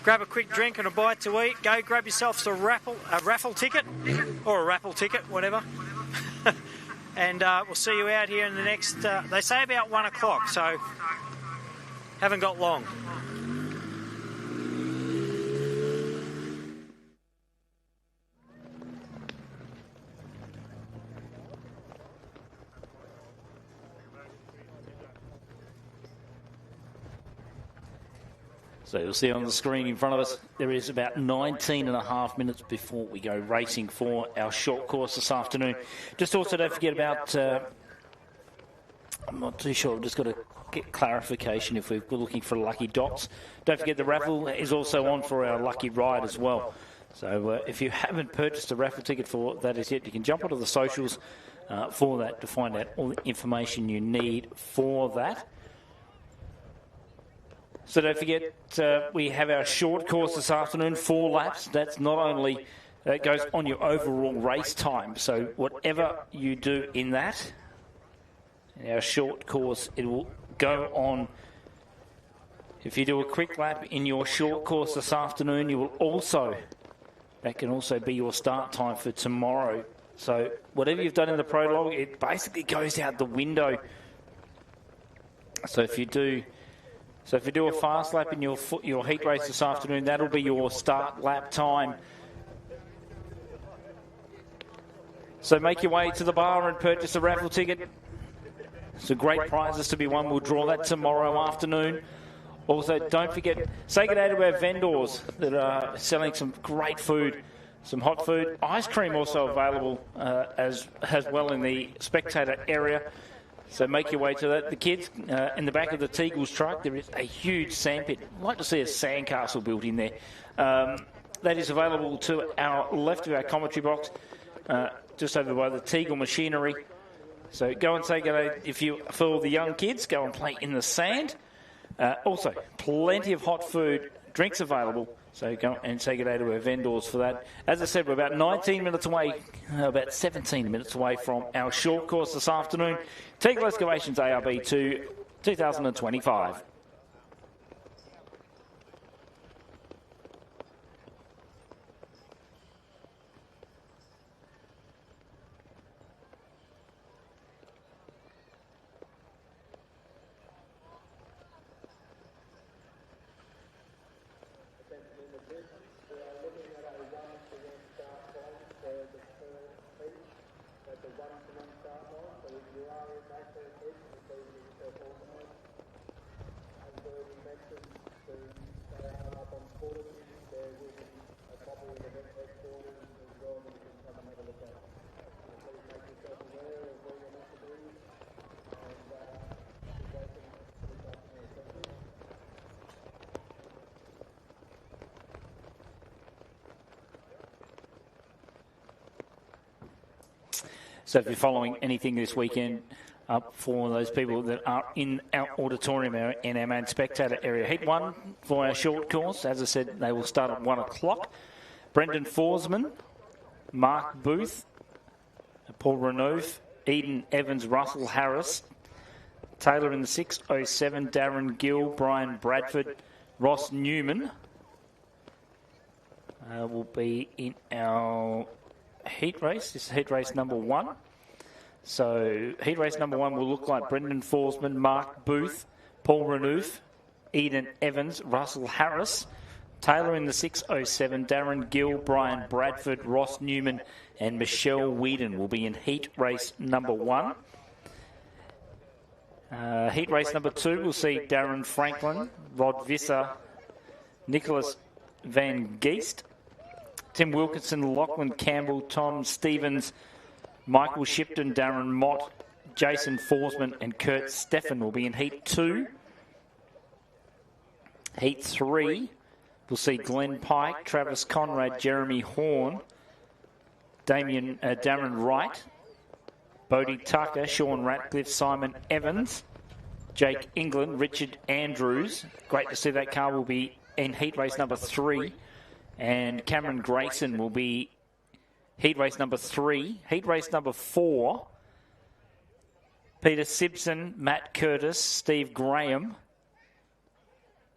S12: grab a quick drink and a bite to eat. Go grab yourself a raffle ticket, or a raffle ticket, whatever. And we'll see you out here in the next, they say about 1 o'clock, so haven't got long.
S4: So you'll see on the screen in front of us, there is about 19 and a half minutes before we go racing for our short course this afternoon. Just also don't forget about, I'm not too sure, I've just got to get clarification if we're looking for lucky dots. Don't forget the raffle is also on for our lucky ride as well. So if you haven't purchased a raffle ticket for that as yet, you can jump onto the socials for that to find out all the information you need for that. So don't forget, we have our short course this afternoon, 4 laps. That's not only, that goes on your overall race time. So whatever you do in that, in our short course, it will go on. If you do a quick lap in your short course this afternoon, you will also, that can also be your start time for tomorrow. So whatever you've done in the prologue, it basically goes out the window. So if you do a fast lap in your heat race this afternoon, that'll be your start lap time. So make your way to the bar and purchase a raffle ticket. Some great prizes to be won. We'll draw that tomorrow afternoon. Also, don't forget, say good day to our vendors that are selling some great food, some hot food. Ice cream also available as well in the spectator area. So make your way to that. The kids, in the back of the Teagle's truck, there is a huge sandpit. I'd like to see a sandcastle built in there. That is available to our left of our commentary box, just over by the Teagle machinery. So go and say good day. If you, for the young kids, go and play in the sand. Also, plenty of hot food, drinks available. So go and say good day to our vendors for that. As I said, we're about 19 minutes away, about 17 minutes away from our short course this afternoon. Teagle Excavations ARB 2 2025. So if you're following anything this weekend, for those people that are in our auditorium area, in our main spectator area. Heat 1 for our short course. As I said, they will start at 1 o'clock. Brendan Forsman, Mark Booth, Paul Renouf, Eden Evans, Russell Harris, Taylor in the 6:07, Darren Gill, Brian Bradford, Ross Newman will be in our heat race. This is heat race number 1. So heat race number 1 will look like Brendan Forsman, Mark Booth, Paul Renouf, Eden Evans, Russell Harris, Taylor in the 6:07, Darren Gill, Brian Bradford, Ross Newman and Michelle Whedon will be in heat race number 1. Heat race number 2 will see Darren Franklin, Rod Visser, Nicholas Van Geest, Tim Wilkinson, Lachlan Campbell, Tom Stevens, Michael Shipton, Darren Mott, Jason Forsman and Kurt Steffen will be in Heat 2. Heat 3 will see Glenn Pike, Travis Conrad, Jeremy Horn, Darren Wright, Bodie Tucker, Sean Ratcliffe, Simon Evans, Jake England, Richard Andrews. Great to see that car will be in heat race number 3. And Cameron Grayson will be heat race number 3. Heat race number 4, Peter Simpson, Matt Curtis, Steve Graham,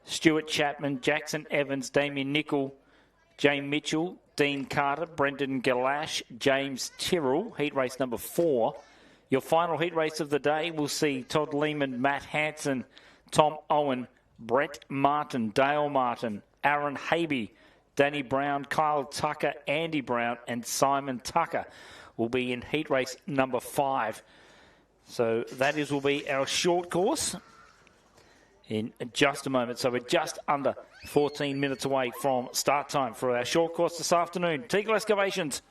S4: Stuart Chapman, Jackson Evans, Damien Nicol, Jane Mitchell, Dean Carter, Brendan Galash, James Tyrrell, heat race number 4. Your final heat race of the day will see Todd Lehman, Matt Hanson, Tom Owen, Brett Martin, Dale Martin, Aaron Habe, Danny Brown, Kyle Tucker, Andy Brown and Simon Tucker will be in heat race number 5. So that will be our short course in just a moment. So we're just under 14 minutes away from start time for our short course this afternoon. Teagle Excavations.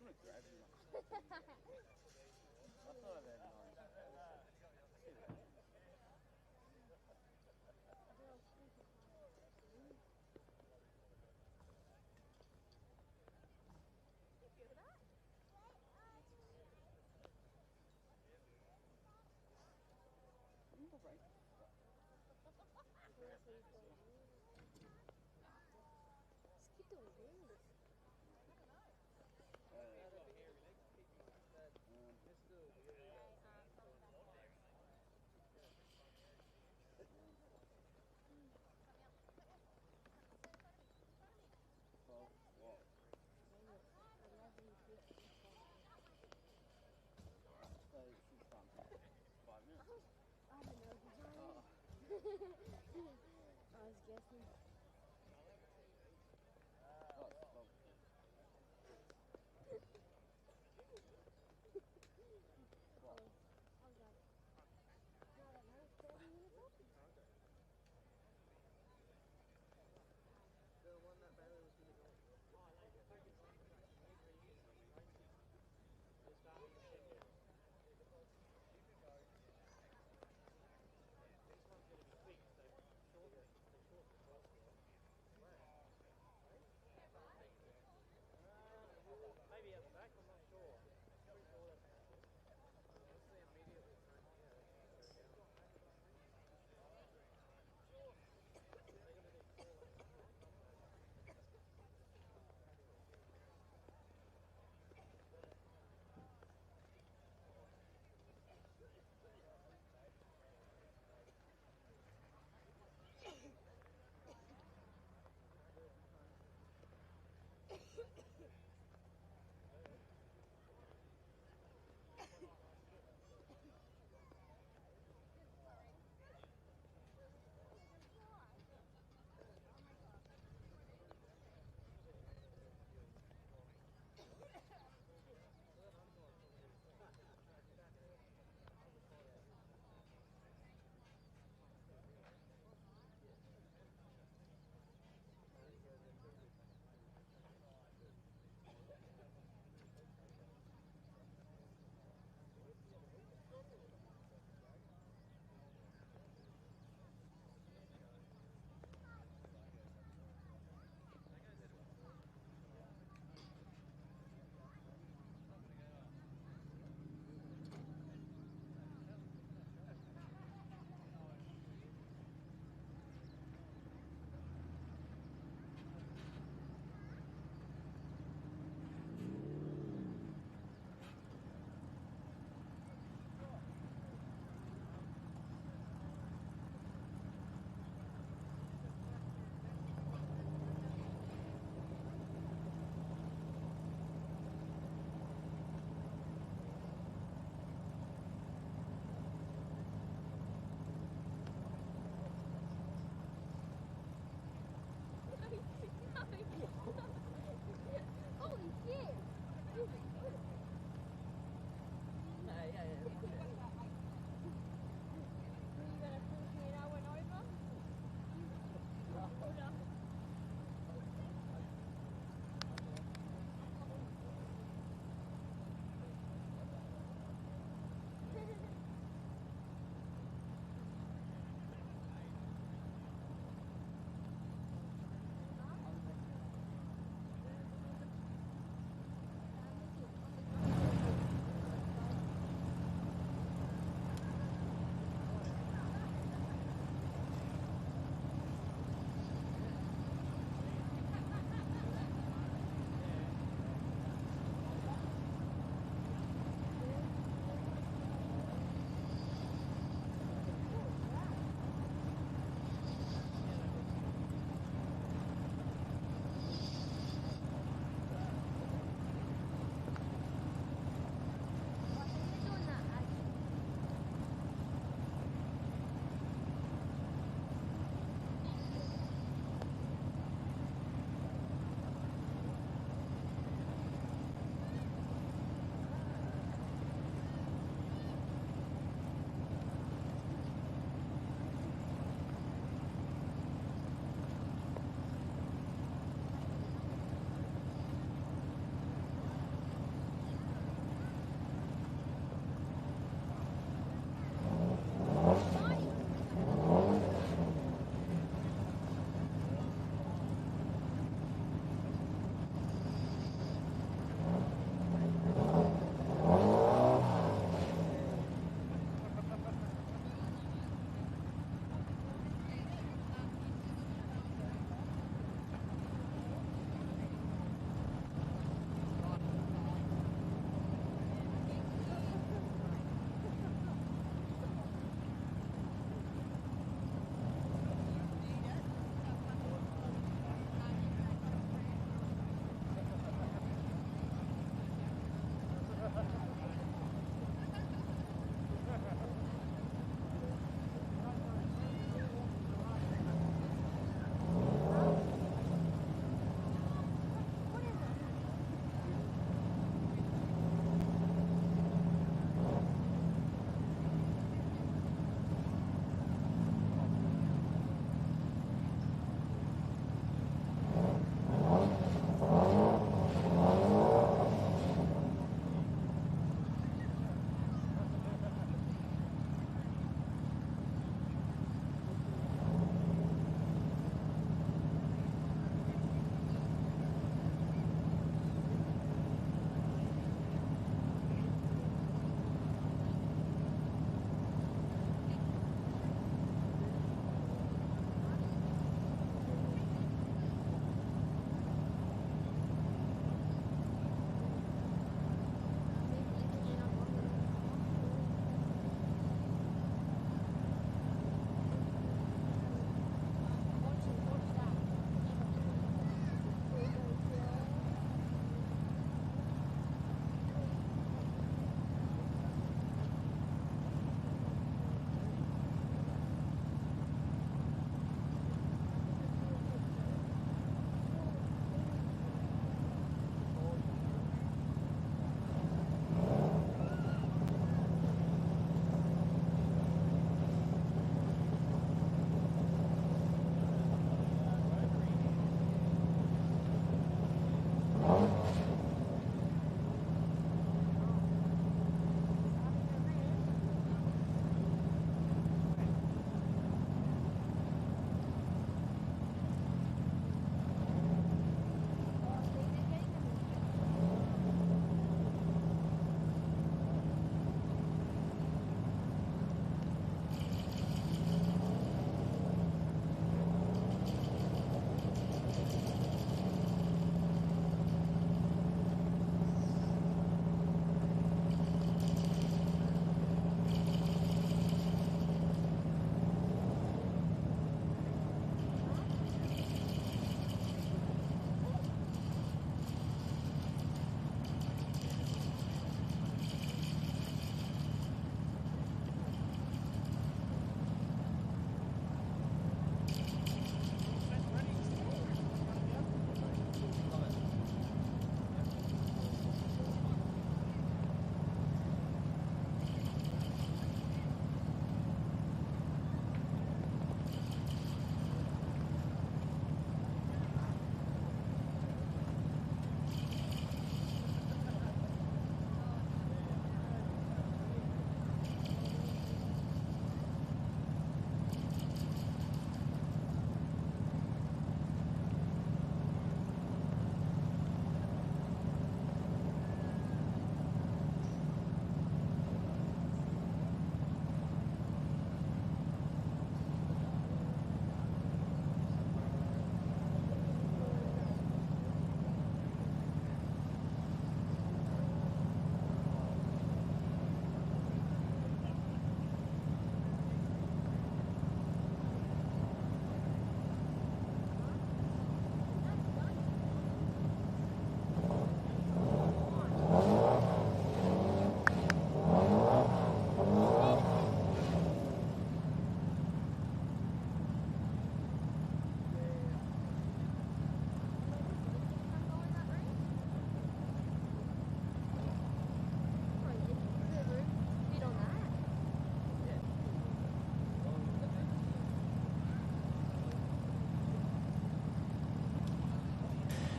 S21: gonna grab you. I thought I'd had
S22: Keep doing this. I don't know. I was guessing.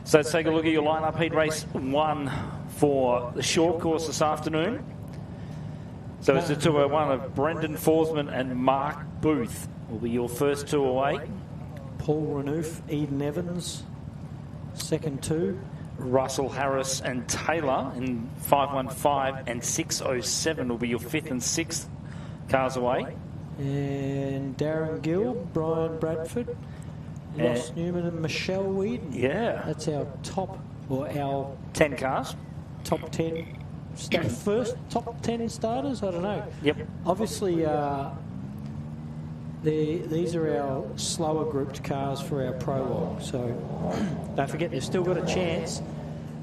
S4: So let's take a look at your lineup. Heat race 1 for the short course this afternoon. So it's the 201 of Brendan Forsman and Mark Booth will be your first two away.
S5: Paul Renouf, Eden Evans, second two.
S4: Russell Harris and Taylor in 515 and 607 will be your 5th and 6th cars away.
S5: And Darren Gill, Brian Bradford, Ross Newman and Michelle Whedon.
S4: Yeah.
S5: That's our top, or our
S4: 10 cars.
S5: Top 10, first top 10 starters? I don't know.
S4: Yep.
S5: Obviously, these are our slower grouped cars for our prologue. So don't forget, they've still got a chance.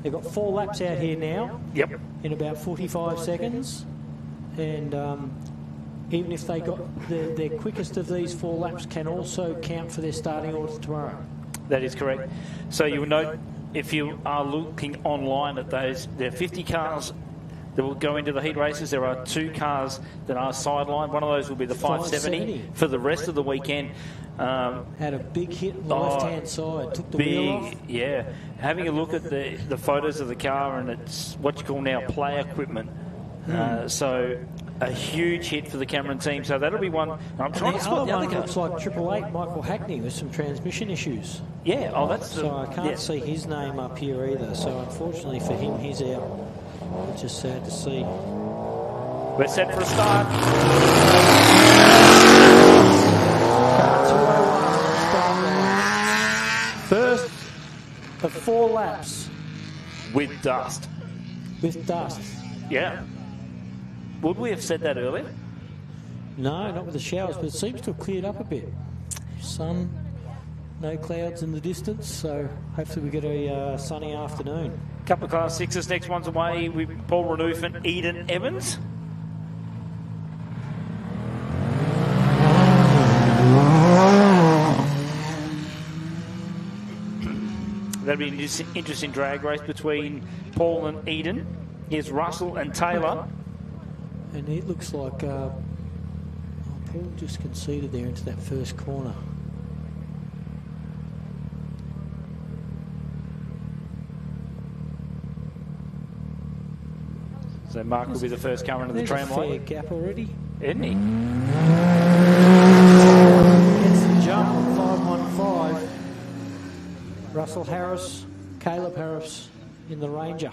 S5: They've got 4 laps out here now.
S4: Yep.
S5: In about 45 seconds. And even if they got their quickest of these 4 laps can also count for their starting order tomorrow.
S4: That is correct. So you will note, if you are looking online at those, there are 50 cars that will go into the heat races. There are 2 cars that are sidelined. One of those will be the 570 for the rest of the weekend.
S5: Had a big hit on the left-hand side, took the wheel off.
S4: Yeah. Having a look at the photos of the car, and it's what you call now play equipment. So a huge hit for the Cameron team. So that'll be one. I'm trying to spot the other car.
S5: Looks like 888 Michael Hackney with some transmission issues.
S4: Yeah. Oh, that's
S5: so I can't see his name up here either. So unfortunately for him, he's out. It's just sad to see.
S4: We're set for a start.
S5: First of 4 laps.
S4: With dust.
S5: With dust.
S4: Yeah. Would we have said that earlier?
S5: No, not with the showers, but it seems to have cleared up a bit. Sun, no clouds in the distance, so hopefully we get a sunny afternoon.
S4: Couple of Class 6s. Next one's away with Paul Renouf and Eden Evans. That'll be an interesting drag race between Paul and Eden. Here's Russell and Taylor.
S5: And it looks like Paul just conceded there into that first corner.
S4: So Mark will be the first car into the tram line.
S5: Fair gap already.
S4: Isn't he?
S5: Gets the jump on 515. Russell Harris, Caleb Harris in the Ranger.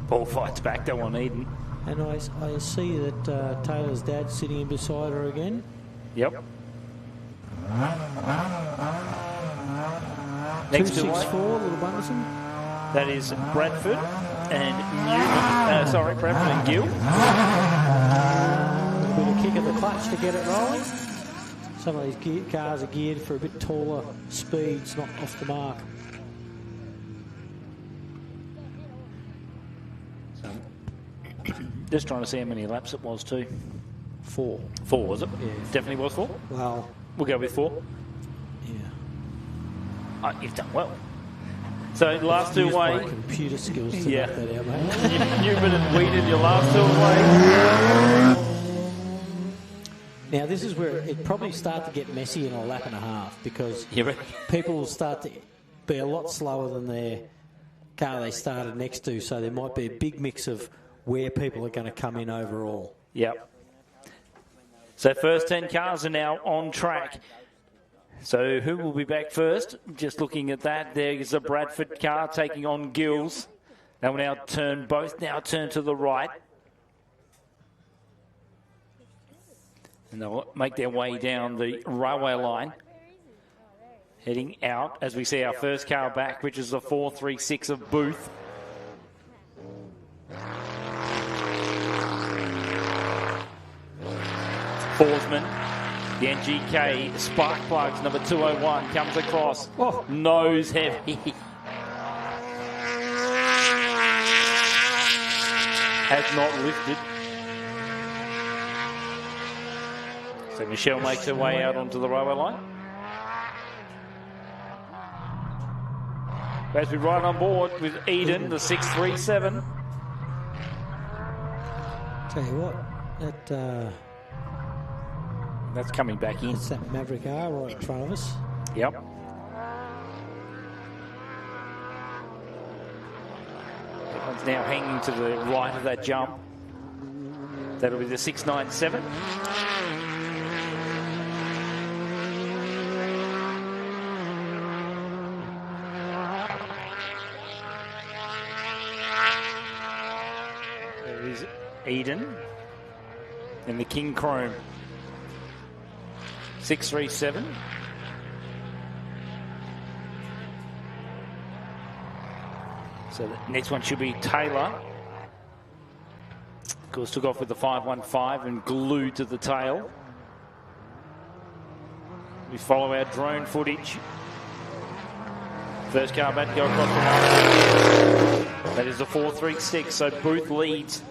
S4: Paul fights back though on Eden.
S5: And I see that Taylor's dad's sitting in beside her again.
S4: Yep. Next to
S5: 264, Little Bunderson.
S4: That is Bradford and Newman. Bradford and Gill.
S5: A bit of kick of the clutch to get it rolling. Some of these cars are geared for a bit taller speeds, not off the mark.
S4: Just trying to see how many laps it was too.
S5: 4.
S4: 4 was it?
S5: Yeah.
S4: Definitely was 4?
S5: Well,
S4: we'll go with 4.
S5: Yeah.
S4: You've done well. So last two away.
S5: My computer skills to
S4: yeah.
S5: knock that out, mate.
S4: Newman and Whedon, your last two away.
S5: Now this is where it probably start to get messy in a lap and a half because people will start to be a lot slower than their car they started next to. So there might be a big mix of where people are going to come in overall.
S4: Yep. So first 10 cars are now on track. So who will be back first? Just looking at that, there's a Bradford car taking on Gills. They will now turn to the right. And they'll make their way down the railway line. Heading out as we see our first car back, which is the 436 of Booth. Forsman, the NGK spark plugs, number 201, comes across. Oh, nose heavy. Has not lifted. So Michelle makes her way out onto the railway line. As we ride on board with Eden, the 637.
S5: Tell you what,
S4: that's coming back in.
S5: It's that Maverick R right in front of us.
S4: Yep. That one's now hanging to the right of that jump. That'll be the 697. There is Eden and the King Chrome. 637. So the next one should be Taylor. Of course, took off with the 515 and glued to the tail. We follow our drone footage. First car about to go across the line. That is the 436, so Booth leads.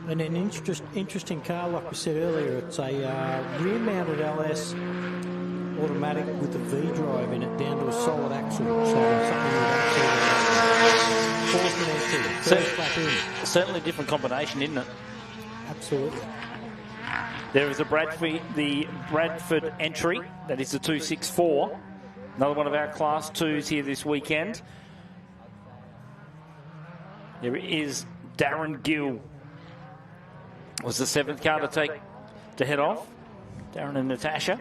S5: And an interesting car, like we said earlier, it's a rear-mounted LS automatic with the V-drive in it down to a solid axle. So something with
S4: Certainly a different combination, isn't it?
S5: Absolutely.
S4: There is a Bradford entry. That is the 264. Another one of our Class 2s here this weekend. There is Darren Gill. Was the 7th car to head off. Darren and Natasha.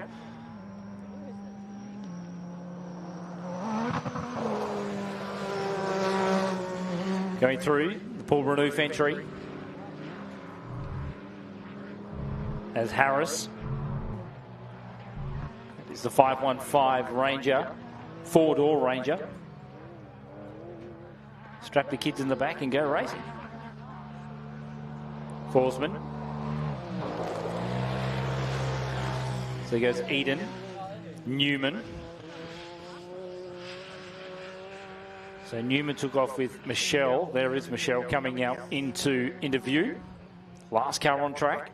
S4: Going through the Paul Renouf entry. As Harris. That is the 515 Ranger. 4-door Ranger. Strap the kids in the back and go racing. Forsman. So goes Eden, Newman. So Newman took off with Michelle. There is Michelle coming out into view. Last car on track.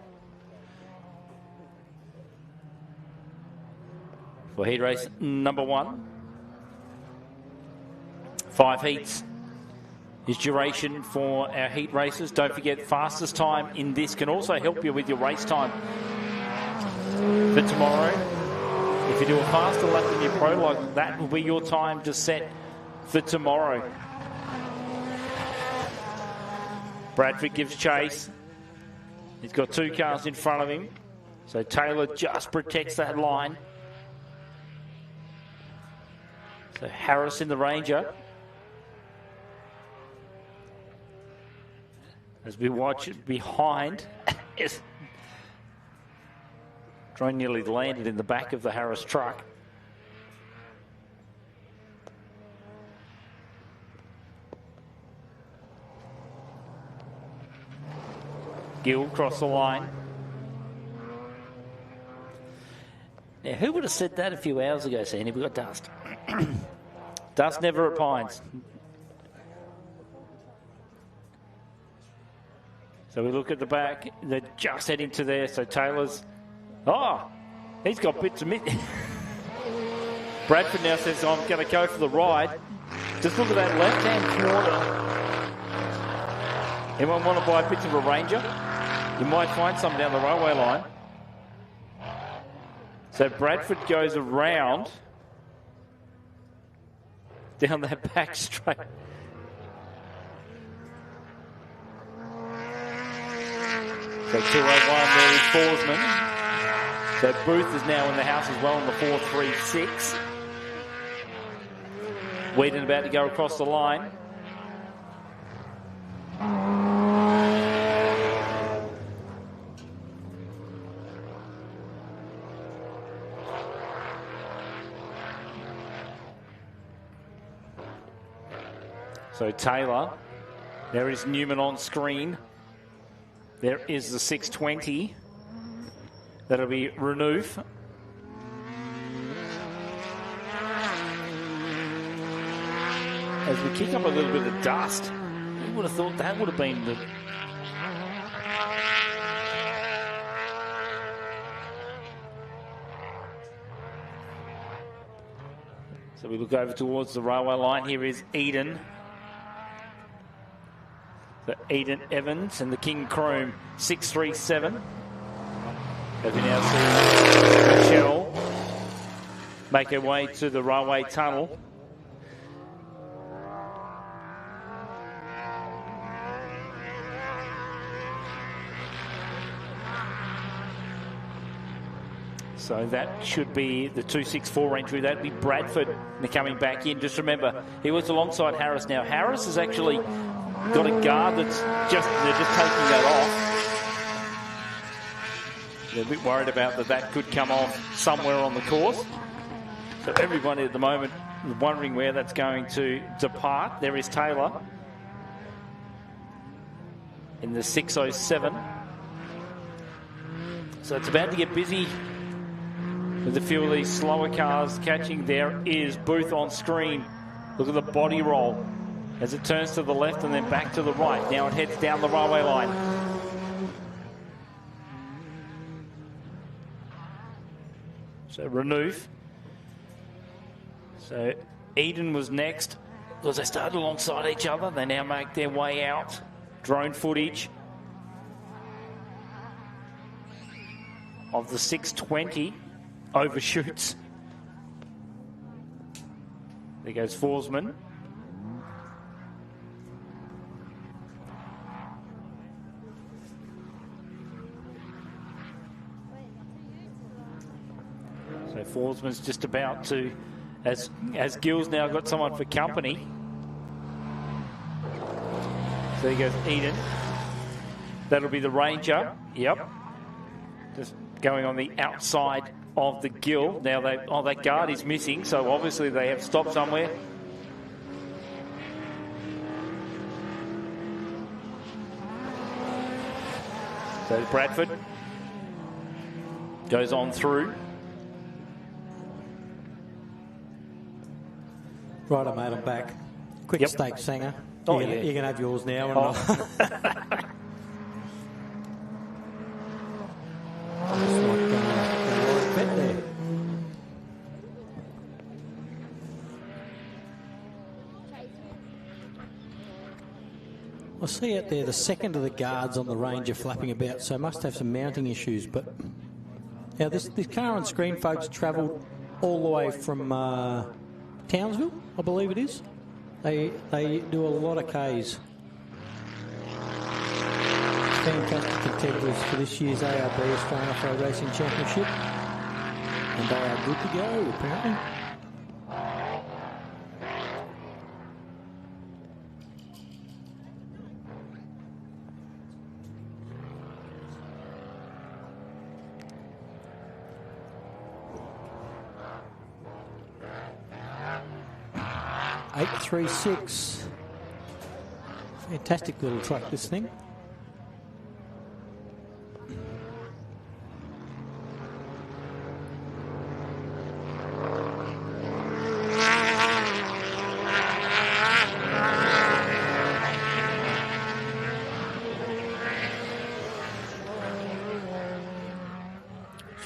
S4: For heat race number 1. 5 heats is duration for our heat races. Don't forget, fastest time in this can also help you with your race time for tomorrow. If you do a faster lap than your prologue, that will be your time to set for tomorrow. Bradford gives chase. He's got 2 cars in front of him, so Taylor just protects that line. So Harris in the Ranger. As we watch it behind, yes. Drone nearly landed in the back of the Harris truck. Gill crossed the line. Now, who would have said that a few hours ago, Sandy? We've got dust. Dust never opines. So we look at the back. They're just heading to there. So Taylor's... Oh, he's got bits of meat. Bradford now says, I'm going to go for the ride. Just look at that left-hand corner. Anyone want to buy bits of a Ranger? You might find some down the railway line. So Bradford goes around down that back straight. So 201 there is Forsman. So Booth is now in the house as well on the 436. Whedon about to go across the line. So Taylor, there is Newman on screen. There is the 620. That'll be Renouf. As we kick up a little bit of dust, who would have thought that would have been the... So we look over towards the railway line. Here is Eden. So Eden Evans and the King Chrome 637. As we now see Michelle make her way to the railway tunnel. So that should be the 264 entry. That'd be Bradford coming back in. Just remember, he was alongside Harris. Now, Harris has actually got a guard that's they're just taking that off. They're a bit worried about that could come off somewhere on the course. So everybody at the moment is wondering where that's going to depart. There is Taylor in the 607. So it's about to get busy with a few of these slower cars catching. There is Booth on screen. Look at the body roll as it turns to the left and then back to the right. Now it heads down the railway line. So Renouf. So Eden was next because they started alongside each other. They now make their way out. Drone footage of the 620 overshoots. There goes Forsman. So Forsman's just about to, as Gill's now got someone for company. So there goes Eden. That'll be the Ranger. Yep. Just going on the outside of the Gill. Now that guard is missing, so obviously they have stopped somewhere. So Bradford goes on through.
S5: Right, mate, I'm back. Quick steak singer.
S4: Oh,
S5: you can have yours now. I see out there the second of the guards on the Ranger flapping about, so must have some mounting issues. But now this car on screen, folks, travelled all the way from Townsville, I believe it is. They do a lot of Ks. Fantastic competitors for this year's ARB Australian Off-Road Racing Championship, and they are good to go apparently. .836. Fantastic little truck, this thing.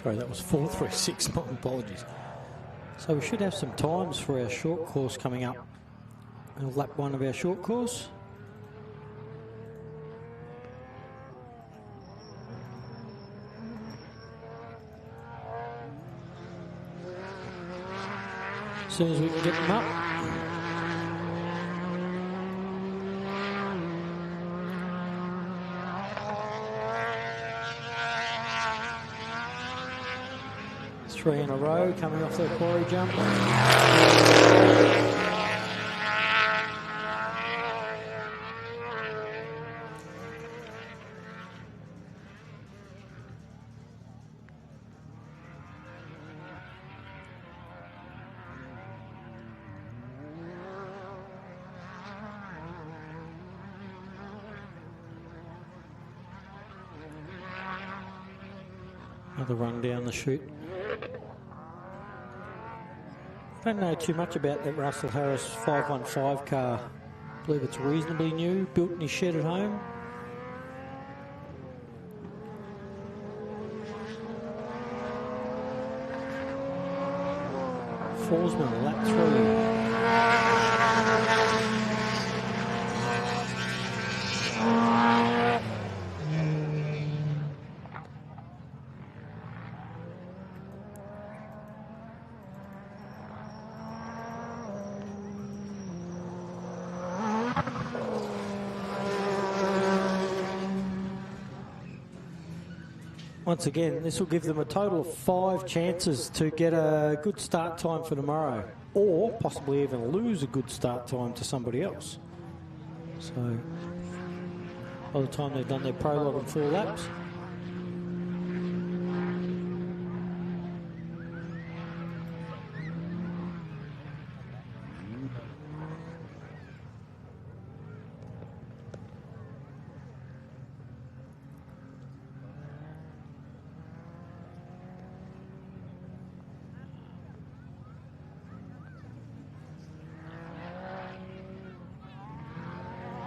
S5: Sorry, that was 436. My apologies. So we should have some times for our short course coming up. We'll lap one of our short course. As soon as we can get them up. Three in a row coming off their quarry jump. Another run down the chute. Don't know too much about that Russell Harris 515 car. I believe it's reasonably new, built in his shed at home. Forsman, lap 3.
S1: Once again, this will give them a total of 5 chances to get a good start time for tomorrow, or possibly even lose a good start time to somebody else. So, by the time they've done their prologue and 4 laps,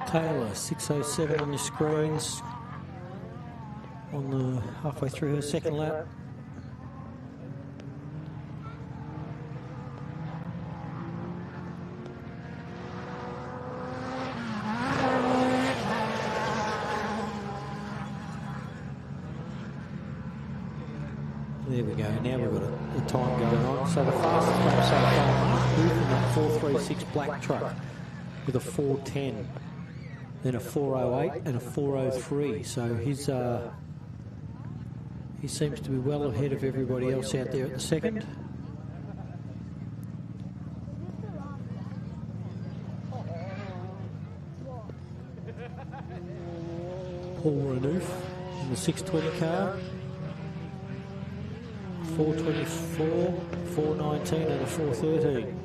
S1: Taylor, 6:07 on your screens, on the halfway through her second lap. There we go, now we've got a time going on. So the fastest lap so far, moving that 436 black truck with a 410. Then a 408 and a 403. So he seems to be well ahead of everybody else out there at the second. Paul Renouf in the 620 car. 424, 419 and a 413.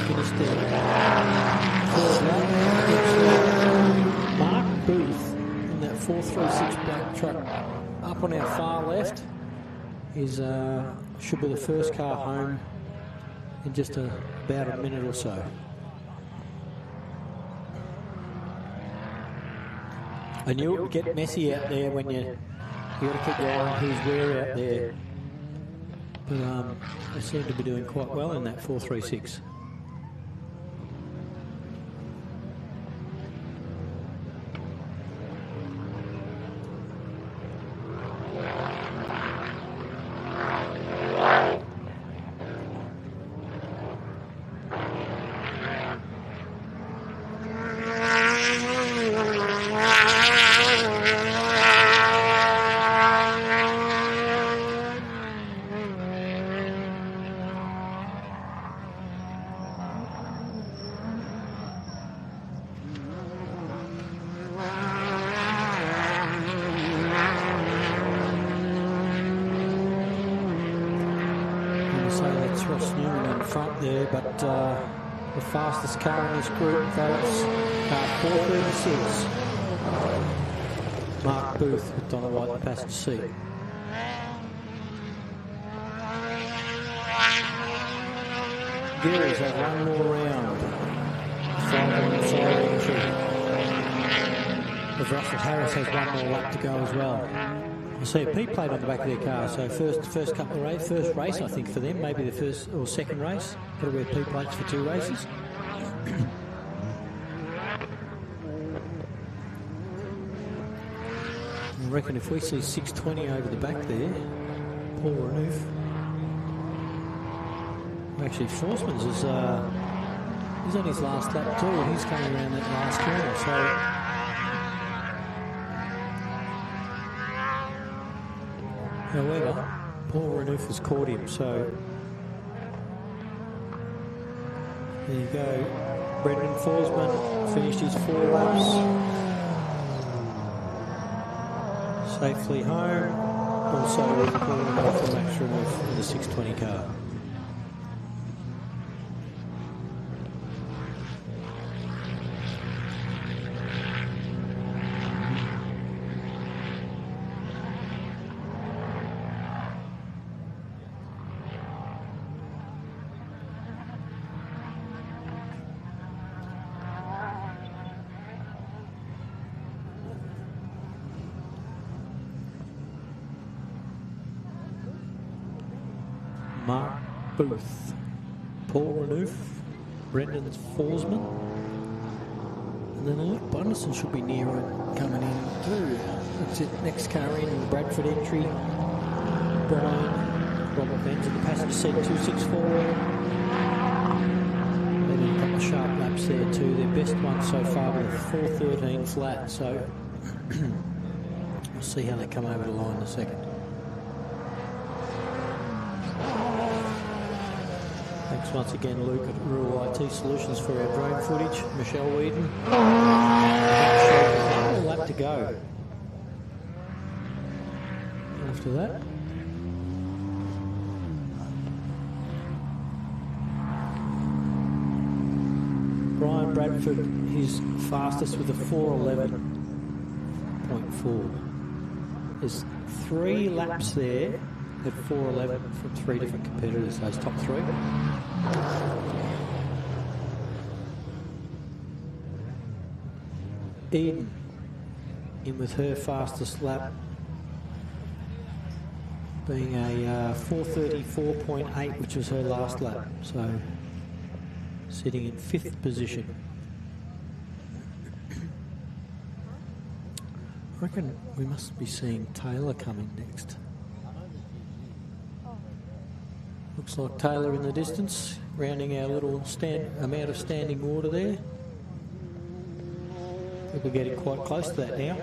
S1: Finished there. Mark Booth in that 436 black truck up on our far left is should be the first car home in just about a minute or so. I knew it would get messy out there when you got to keep your eye on who's where out there, but they seem to be doing quite well in that 436. The fastest car in this group, folks, car 436. Mark Booth with Donna White in the passenger seat. Gills have one more round. 5 entry. As Russell Harris has one more lap to go as well. I see a P plate on the back of their car, so first couple of race, first race I think for them, maybe the first or second race. Got to wear P plates for 2 races. I reckon if we see 620 over the back there, Paul Renouf. Actually, Forsman's is he's on his last lap too, and he's coming around that last corner. So. However, Paul Renouf has caught him, so there you go. Brendan Forsman finished his 4 laps. Safely home. Also with Paul Renouf and Max Renouf in the 620 car. Mark Booth, Paul Renouf, Brendan Forsman, and then Luke Bunderson should be near it coming in too. That's it, next car in, Bradford entry, Brian, Robert Benz in the passenger seat, 264. They did a couple of sharp laps
S5: laps there too. Their best one so far with a 4:13 flat. So we'll see how they come over the line in a second. Thanks once again, Luke, at Rural IT Solutions for our drone footage. Michelle Whedon. A lap to go. After that. Brian Bradford, his fastest with a 4:11.4. There's 3 laps there at 4:11 from 3 different competitors, those top 3. Eden in with her fastest lap being a 4:34.8, which was her last lap. So sitting in 5th position. I reckon we must be seeing Taylor coming next. Looks like Taylor in the distance, rounding our little amount of standing water there. I think we're getting quite close to that now.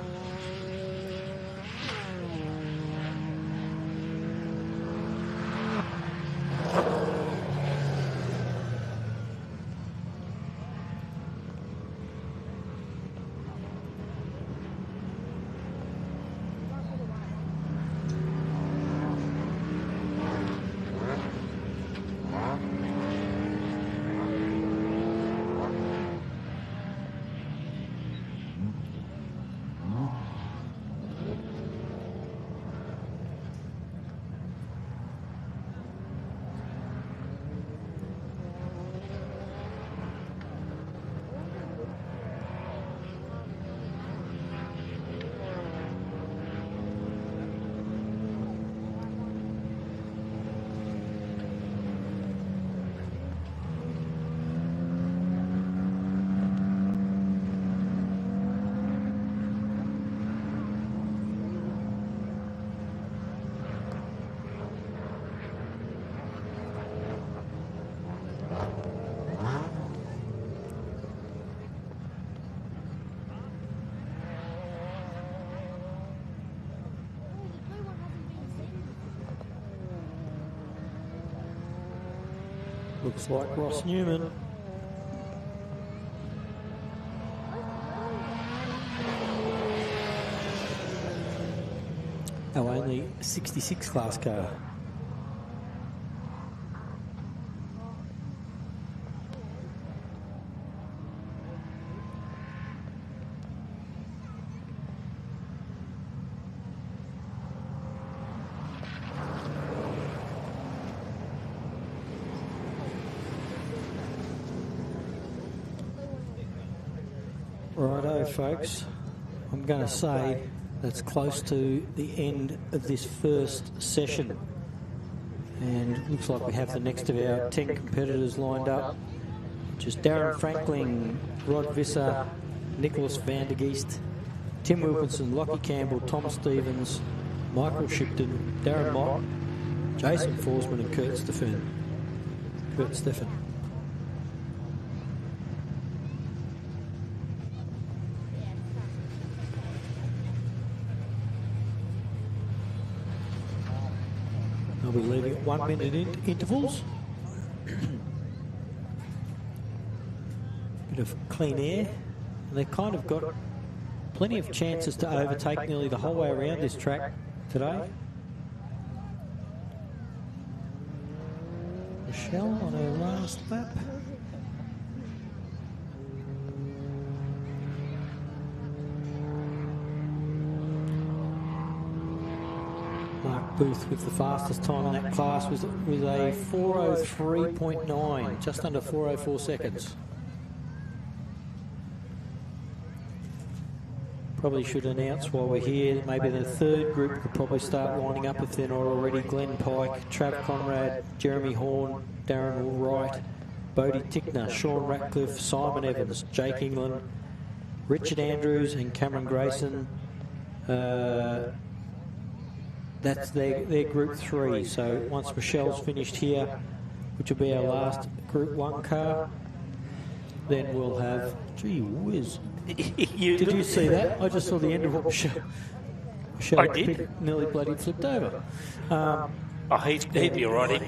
S5: Looks like Ross Newman. Oh, only 66 class car. Righto, folks. I'm going to say that's close to the end of this first session. And looks like we have the next of our 10 competitors lined up. Just Darren Franklin, Rod Visser, Nicholas van der Geest, Tim Wilkinson, Lockie Campbell, Tom Stevens, Michael Shipton, Darren Mott, Jason Forsman and Kurt Steffen. I'll be leaving at 1 minute intervals. Bit of clean air. And they've kind of got plenty of chances to overtake nearly the whole way around this track today. Michelle on her last lap. Mark Booth with the fastest time in that class was with a 4:03.9, just under 4:04 seconds. Probably should announce while we're here, maybe the third group could probably start lining up if they're not already. Glenn Pike, Trav Conrad, Jeremy Horn, Darren Wright, Bodie Tickner, Sean Ratcliffe, Simon Evans, Jake England, Richard Andrews and Cameron Grayson. That's their group 3. So once Michelle's finished here, which will be our last group 1 car, then we'll have... Gee whiz. Did
S4: You-
S5: you see that? I just saw the end of what show.
S4: I did.
S5: Nearly bloody flipped over.
S4: He'd be all right.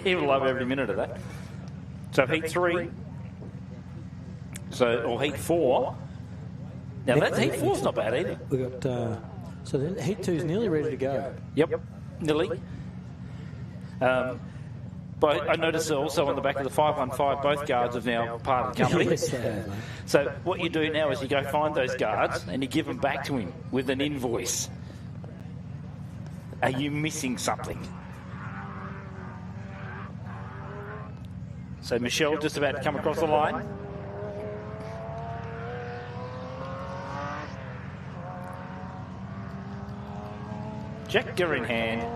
S4: He'll love every minute of that. So Heat 3. Or Heat 4. Now, that Heat 4's not bad either.
S5: We got... so then Heat 2's nearly ready to go.
S4: Yep, nearly. But I noticed also on the back of the 515, both guards have now parted company.
S5: Yes, they have, mate.
S4: So what you do now is you go find those guards and you give them back to him with an invoice. Are you missing something? So Michelle just about to come across the line. Checker in hand.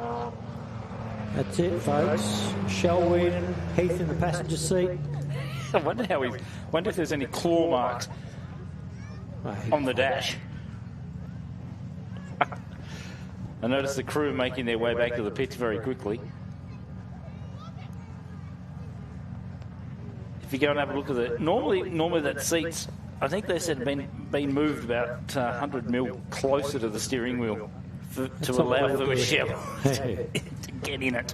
S5: That's it, folks. Shell Whedon, Heath in the passenger seat.
S4: I wonder if there's any claw marks on the dash. I noticed the crew making their way back to the pits very quickly. If you go and have a look at it, normally that seats, I think they said been moved about 100 mil closer to the steering wheel to allow for Michelle to get in it.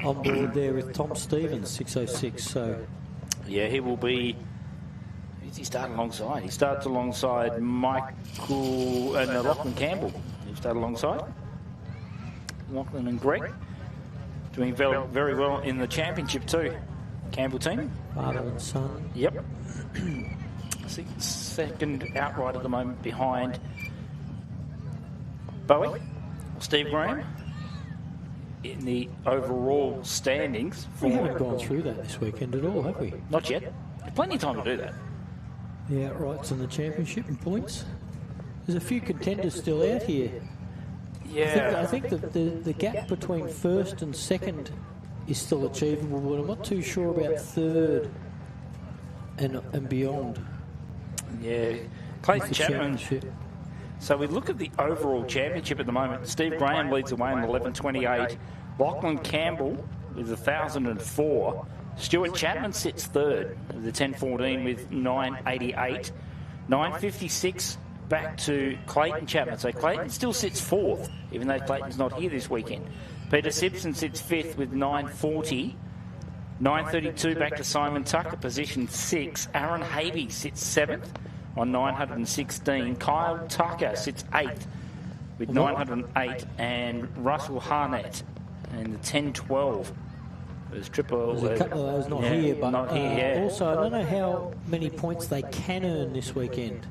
S5: On board there with Tom Stevens, 606. So
S4: yeah, he will be. Who's he start alongside? He starts alongside Michael and Lachlan Campbell. He started alongside Lachlan and Greg, doing very, very well in the championship too. Campbell team,
S5: father and son.
S4: Yep. I think second outright at the moment behind Bowie, Steve Graham. In the overall standings.
S5: We haven't gone through that this weekend at all, have we?
S4: Not yet. Plenty of time to do that.
S5: The outrights in the championship and points. There's a few contenders still out here.
S4: Yeah.
S5: I think that the gap between first and second is still achievable, but I'm not too sure about third and beyond.
S4: Yeah. Clayton Chapman. So we look at the overall championship at the moment. Steve Graham leads the way in 11.28. Lachlan Campbell with 1,004. Stuart Chapman sits third with the 10.14 with 9.88. 9.56 back to Clayton Chapman. So Clayton still sits fourth, even though Clayton's not here this weekend. Peter Simpson sits fifth with 9.40. 9.32 back to Simon Tucker, position 6. Aaron Havey sits seventh on 916. Kyle Tucker sits 8th with 908, and Russell Harnett in the 10-12. There's triple.
S5: There's a couple of those not here, but
S4: not here,
S5: also I don't know how many points they can earn this weekend.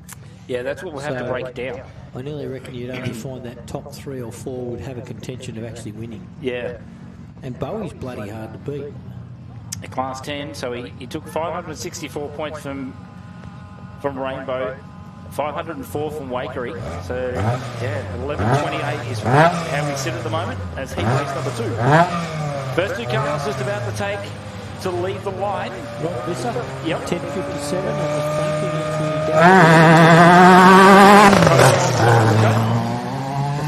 S4: Yeah, that's what we'll have to break it down.
S5: I nearly reckon you'd only find that top 3 or 4 would have a contention of actually winning.
S4: Yeah.
S5: And Bowie's bloody hard to beat.
S4: A class 10, so he took 564 points from Rainbow, 504 from Wakery. So, yeah, 11.28 is how we sit at the moment as heat race number 2. First 2 cars just about to take to leave the line.
S5: Rob Visser,
S4: yep.
S5: 10.57, and the thanking entry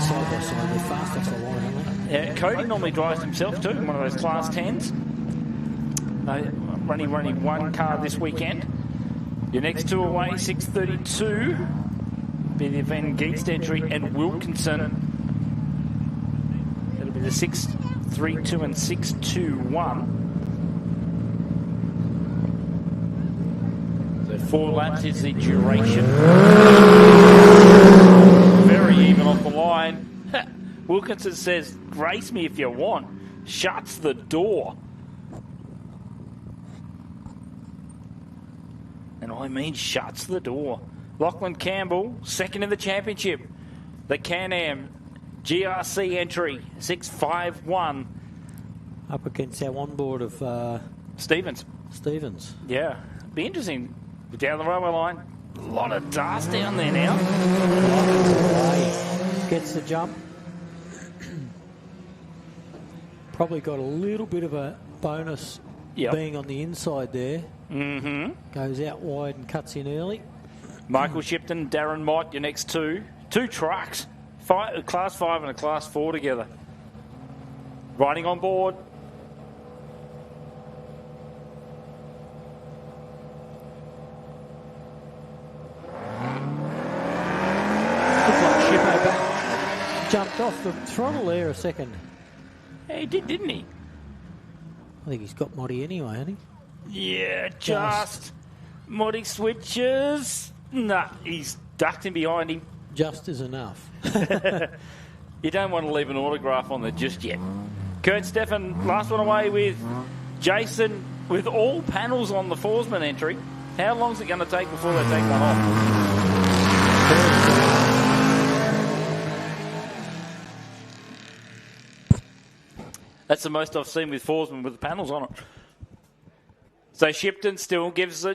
S5: side by side. They're fast off the line, aren't they?
S4: Yeah, Cody normally drives himself too, in one of those class 10s. Running one car this weekend. Your next 2 away, 6.32, be the Van Geest entry and Wilkinson. It'll be the 6.32 and 6.21. So 4 laps is the duration. Very even off the line. Wilkinson says, "Race me if you want." Shuts the door. And I mean shuts the door. Lachlan Campbell, second in the championship. The Can-Am GRC entry, 6.51.
S5: Up against our onboard of
S4: Stevens. Yeah, be interesting. Down the railway line, a lot of dust down there now.
S5: Gets the jump. Probably got a little bit of a bonus being on the inside there.
S4: Mm-hmm.
S5: Goes out wide and cuts in early.
S4: Michael Shipton, Darren Mott, your next 2. 2 trucks. A class 5 and a class 4 together. Riding on board.
S5: jumped off the throttle there a second.
S4: Yeah, he did, didn't he?
S5: I think he's got Moddy anyway, hasn't he?
S4: Yeah, just. Moddy switches. Nah, he's ducked in behind him.
S5: Just is enough.
S4: You don't want to leave an autograph on there just yet. Kurt Steffen, last one away with Jason with all panels on the Forsman entry. How long is it going to take before they take one off? That's the most I've seen with Forsman with the panels on it. So Shipton still gives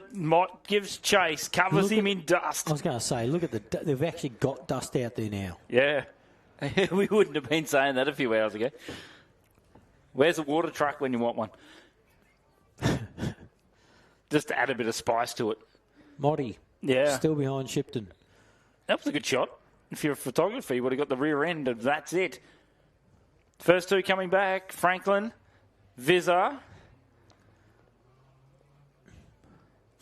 S4: chase, covers him in dust.
S5: I was going to say, look at they've actually got dust out there now.
S4: Yeah. We wouldn't have been saying that a few hours ago. Where's the water truck when you want one? Just to add a bit of spice to it.
S5: Moddy.
S4: Yeah.
S5: Still behind Shipton.
S4: That was a good shot. If you're a photographer, you would have got the rear end of that's it. First two coming back. Franklin, Vizar.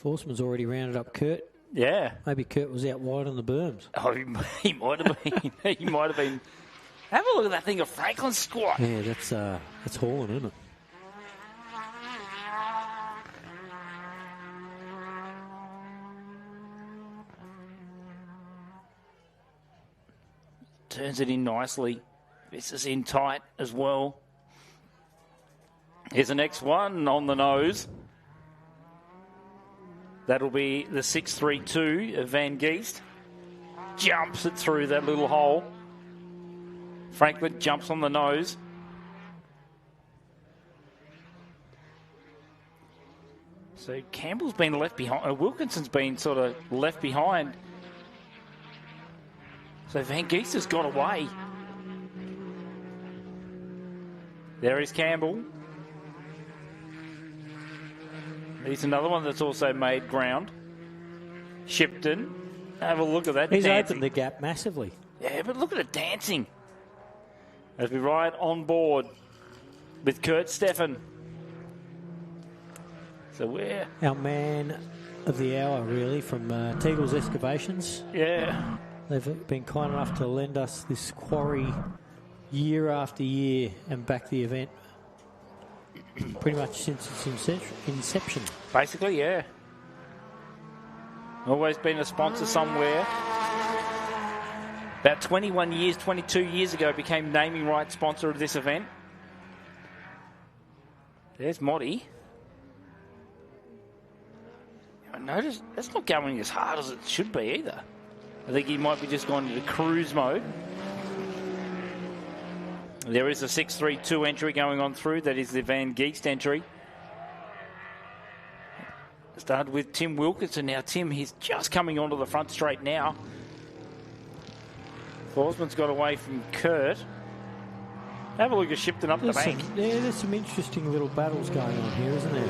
S5: Forsman's already rounded up Kurt.
S4: Yeah.
S5: Maybe Kurt was out wide on the berms.
S4: Oh, he might have been. He might have been. Have a look at that thing of Franklin's squat.
S5: Yeah, that's hauling, isn't it?
S4: Turns it in nicely. This is in tight as well. Here's the next one on the nose. That'll be the 632 of Van Geest. Jumps it through that little hole. Franklin jumps on the nose. So Campbell's been left behind. Wilkinson's been sort of left behind. So Van Geest has got away. There is Campbell. He's another one that's also made ground. Shipton. Have a look at that.
S5: He's
S4: dancing.
S5: opened the gap massively.
S4: Yeah, but look at it dancing. As we ride on board with Kurt Steffen. So we're...
S5: Our man of the hour, really, from Teagle's Excavations.
S4: Yeah.
S5: They've been kind enough to lend us this Quarry year after year and back the event pretty much since its inception.
S4: Basically, yeah. Always been a sponsor somewhere. About 21 years, 22 years ago, became naming rights sponsor of this event. There's Moddy. I noticed that's not going as hard as it should be either. I think he might be just gone into cruise mode. There is a 632 entry going on through. That is the Van Geest entry. Started with Tim Wilkinson. Now Tim, he's just coming onto the front straight now. Forsman's got away from Kurt. Have a look at Shipton up the bank.
S5: There's some interesting little battles going on here, isn't there?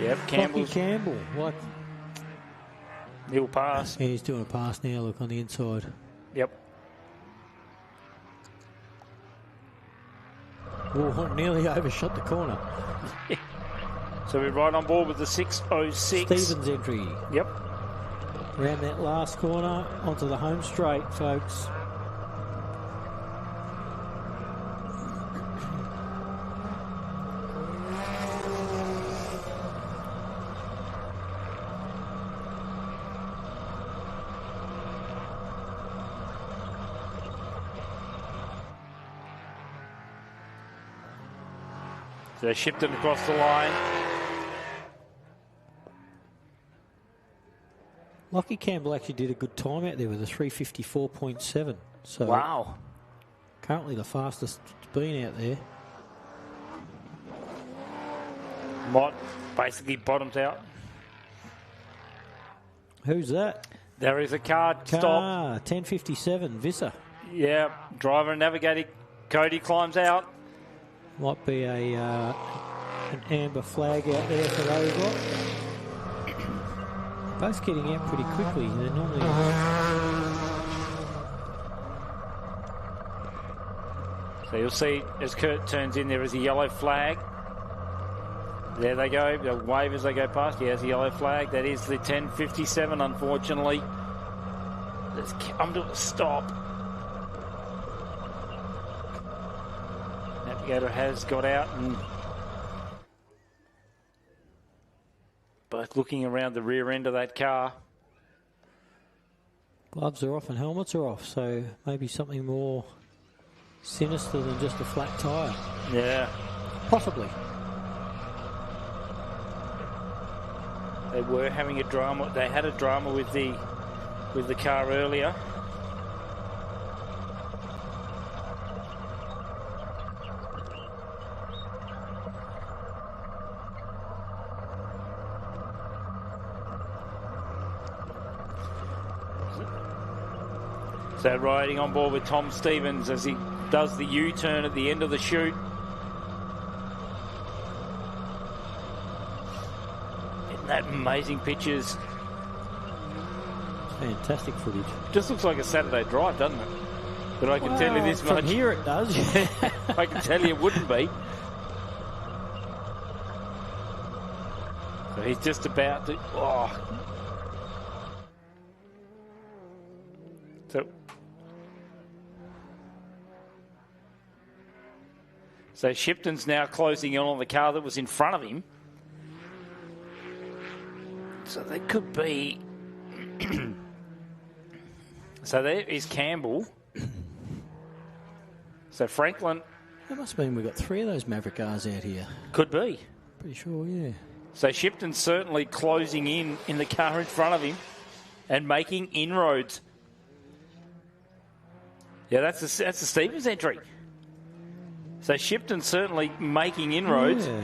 S4: Yep, Campbell's...
S5: Campbell, what?
S4: He'll pass.
S5: Yeah, he's doing a pass now, look, on the inside.
S4: Yep.
S5: Oh, nearly overshot the corner.
S4: So we're right on board with the 606.
S5: Stevens entry.
S4: Yep.
S5: Around that last corner, onto the home straight, folks.
S4: So Shipton across the line.
S5: Lockie Campbell actually did a good time out there with a 3:54.7. So
S4: wow.
S5: Currently the fastest it's been out there.
S4: Mott basically bottoms out.
S5: Who's that?
S4: There is a car stop.
S5: 10:57, Visser.
S4: Yeah, driver and navigator Cody climbs out.
S5: Might be an amber flag out there for those lot. Both getting out pretty quickly. They're normally...
S4: So you'll see as Kurt turns in, there is a yellow flag. There they go. They'll wave as they go past. Yeah, there's a yellow flag. That is the 10:57, unfortunately. Let's come to a stop. Spectator has got out and both looking around the rear end of that car.
S5: Gloves are off and helmets are off, so maybe something more sinister than just a flat tyre.
S4: Yeah.
S5: Possibly.
S4: They were having a drama. They had a drama with the car earlier. So riding on board with Tom Stevens as he does the U-turn at the end of the chute. Isn't that amazing pictures?
S5: Fantastic footage.
S4: Just looks like a Saturday drive, doesn't it? But I can tell you this much.
S5: From here it does.
S4: I can tell you it wouldn't be. So he's just about to... Oh. So Shipton's now closing in on the car that was in front of him. So they could be... So there is Campbell. So Franklin...
S5: That must mean we've got 3 of those Maverick cars out here.
S4: Could be.
S5: Pretty sure, yeah.
S4: So Shipton's certainly closing in the car in front of him and making inroads. Yeah, that's the Stevens entry. So Shipton's certainly making inroads.
S5: Yeah.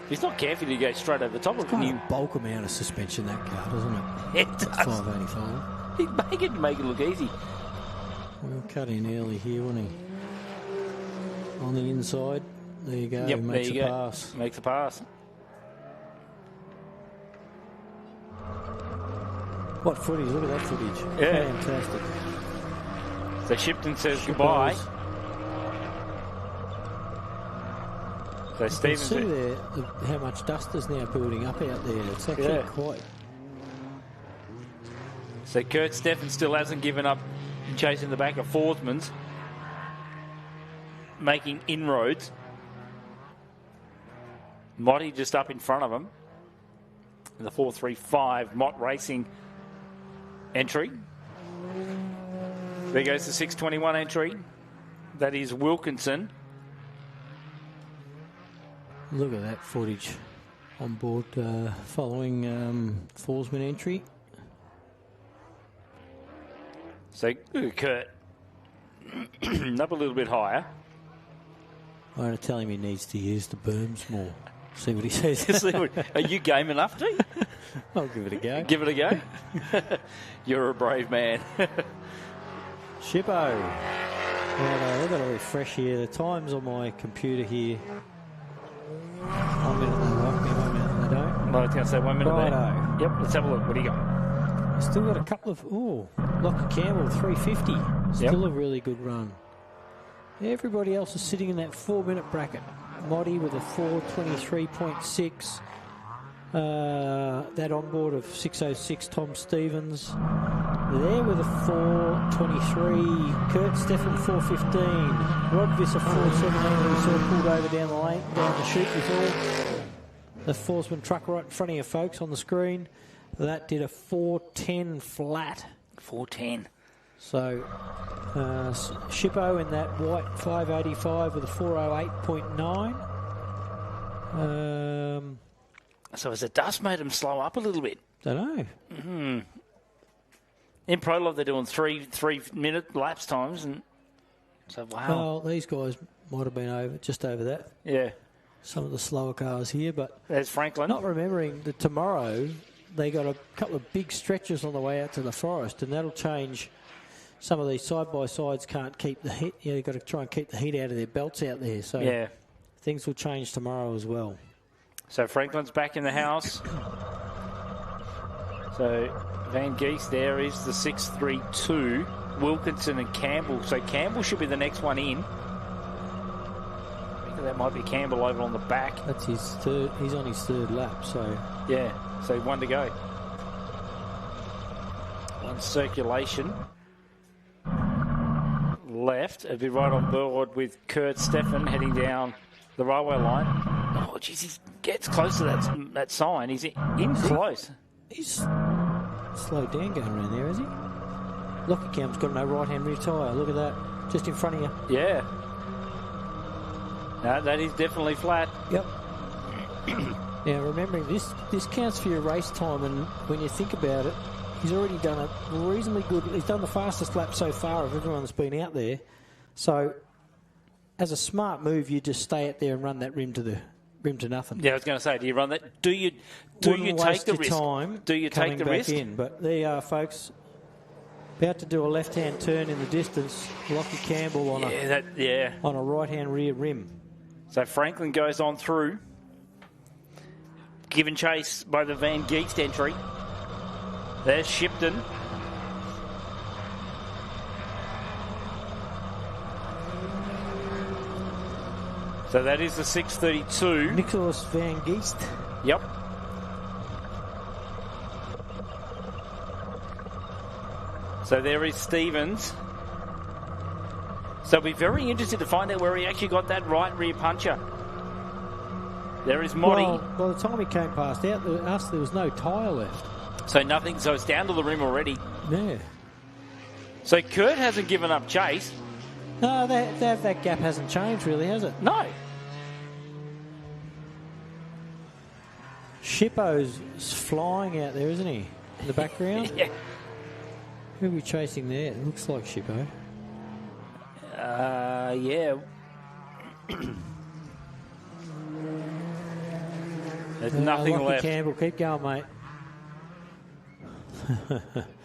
S4: He's not careful to go straight over the top of him.
S5: It's got a bulk amount of suspension, that car, doesn't it?
S4: It does.
S5: 585.
S4: He'd make it look easy.
S5: Well, cut in early here, wasn't he? On the inside. There you go.
S4: Yep,
S5: Makes
S4: there you
S5: a
S4: go.
S5: pass.
S4: Makes a pass.
S5: What footage? Look at that footage.
S4: Yeah.
S5: Fantastic.
S4: So Shipton says goodbye. So
S5: You can
S4: Stevens...
S5: see there how much dust is now building up out there. It's actually quite...
S4: So Kurt Steffen still hasn't given up chasing the back of Forsman's, making inroads. Motty just up in front of him. The 435 Mott Racing entry. There goes the 621 entry. That is Wilkinson.
S5: Look at that footage on board following Forsman entry.
S4: So Kurt up a little bit higher.
S5: I'm going to tell him he needs to use the berms more. See what he says.
S4: Are you game enough to?
S5: I'll give it a go.
S4: Give it a go? You're a brave man.
S5: Shippo. Right, I've got to refresh here. The times on my computer here. 1 minute they like me, 1 minute they don't.
S4: No, I was going to say 1 minute
S5: Righto.
S4: there. Yep, let's have a look. What do you got?
S5: Still got a couple of... Oh, Lockie Campbell, 350. Still a really good run. Everybody else is sitting in that 4 minute bracket. Motty with a 4:23.6. That onboard of 6:06, Tom Stevens. There with a 4:23. Kurt Steffen 4:15. Rod Visser 4:17. We saw pulled over down the lane, down the chute before. The Forsman truck right in front of you, folks, on the screen. That did a 4:10 flat.
S4: 4:10.
S5: So, Shippo in that white 585 with a 4:08.9.
S4: So has the dust made him slow up a little bit?
S5: Don't know.
S4: Mm-hmm. In Prologue, they're doing three minute lapse times, and so wow.
S5: Well, these guys might have been just over that.
S4: Yeah.
S5: Some of the slower cars here, but
S4: there's Franklin.
S5: Not remembering that tomorrow they got a couple of big stretches on the way out to the forest, and that'll change. Some of these side-by-sides can't keep the heat. You've got to try and keep the heat out of their belts out there. So
S4: yeah,
S5: things will change tomorrow as well.
S4: So Franklin's back in the house. So Van Geest there is the 632. Wilkinson and Campbell. So Campbell should be the next one in. I think that might be Campbell over on the back.
S5: That's his third. He's on his third lap. So
S4: yeah. So one to go. One circulation. left. It'll be right on board with Kurt Steffen heading down the railway line. Oh, jeez, he gets close to that sign. He's in close.
S5: He's slowed down going around there, is he? Lockercam's got no right-hand rear tyre. Look at that. Just in front of you.
S4: Yeah. No, that is definitely flat.
S5: Yep. Now, remembering this counts for your race time, and when you think about it, he's already done a reasonably good... He's done the fastest lap so far of everyone that's been out there. So, as a smart move, you just stay out there and run that rim to nothing.
S4: Yeah, I was going to say, do you run that? Do you take the risk?
S5: Time
S4: do you take the risk?
S5: But there you are, folks. About to do a left-hand turn in the distance. Lockie Campbell on a right-hand rear rim.
S4: So Franklin goes on through. Given chase by the Van Geest entry. There's Shipton. So that is the 6:32.
S5: Nicholas Van Geest.
S4: Yep. So there is Stevens. So it'll be very interested to find out where he actually got that right rear puncher. There is Motti.
S5: Well, by the time he came past us, there was no tyre left.
S4: So nothing. So it's down to the rim already.
S5: Yeah.
S4: So Kurt hasn't given up chase.
S5: No, that gap hasn't changed really, has it?
S4: No.
S5: Shippo's flying out there, isn't he? In the background?
S4: Yeah.
S5: Who are we chasing there? It looks like Shippo.
S4: Yeah. There's nothing
S5: Lockie
S4: left.
S5: Campbell, keep going, mate.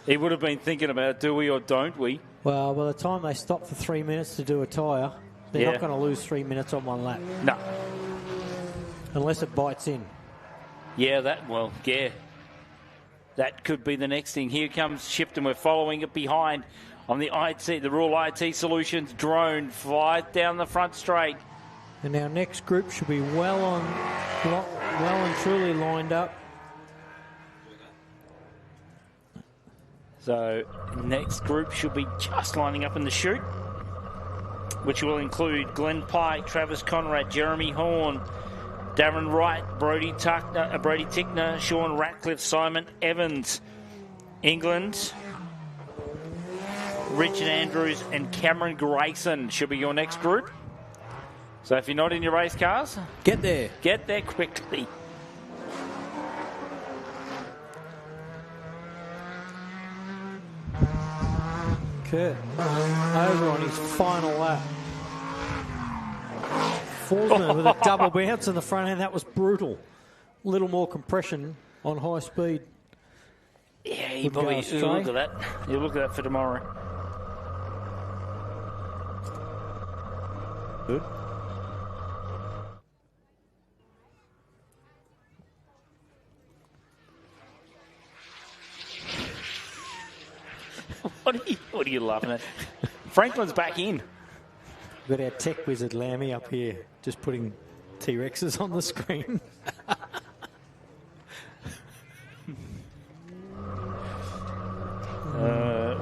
S4: He would have been thinking about, do we or don't we?
S5: Well, by the time they stop for 3 minutes to do a tyre, they're not going to lose 3 minutes on one lap.
S4: No.
S5: Unless it bites in.
S4: Yeah, that could be the next thing. Here comes Shipton. We're following it behind on the IT, the Rural IT Solutions drone. Flies down the front straight.
S5: And our next group should be well and truly lined up.
S4: So next group should be just lining up in the chute, which will include Glenn Pike, Travis Conrad, Jeremy Horn, Darren Wright, Brody Tickner, Sean Ratcliffe, Simon Evans. England, Richard Andrews and Cameron Grayson should be your next group. So if you're not in your race cars,
S5: get there.
S4: Get there quickly.
S5: Kurt over on his final lap. Forsman with a double bounce in the front end. That was brutal. A little more compression on high speed.
S4: Yeah, you probably look at that. You look at that for tomorrow.
S5: Good.
S4: What are you laughing at? Franklin's back in.
S5: We've got our tech wizard Lammy up here, just putting T-Rexes on the screen.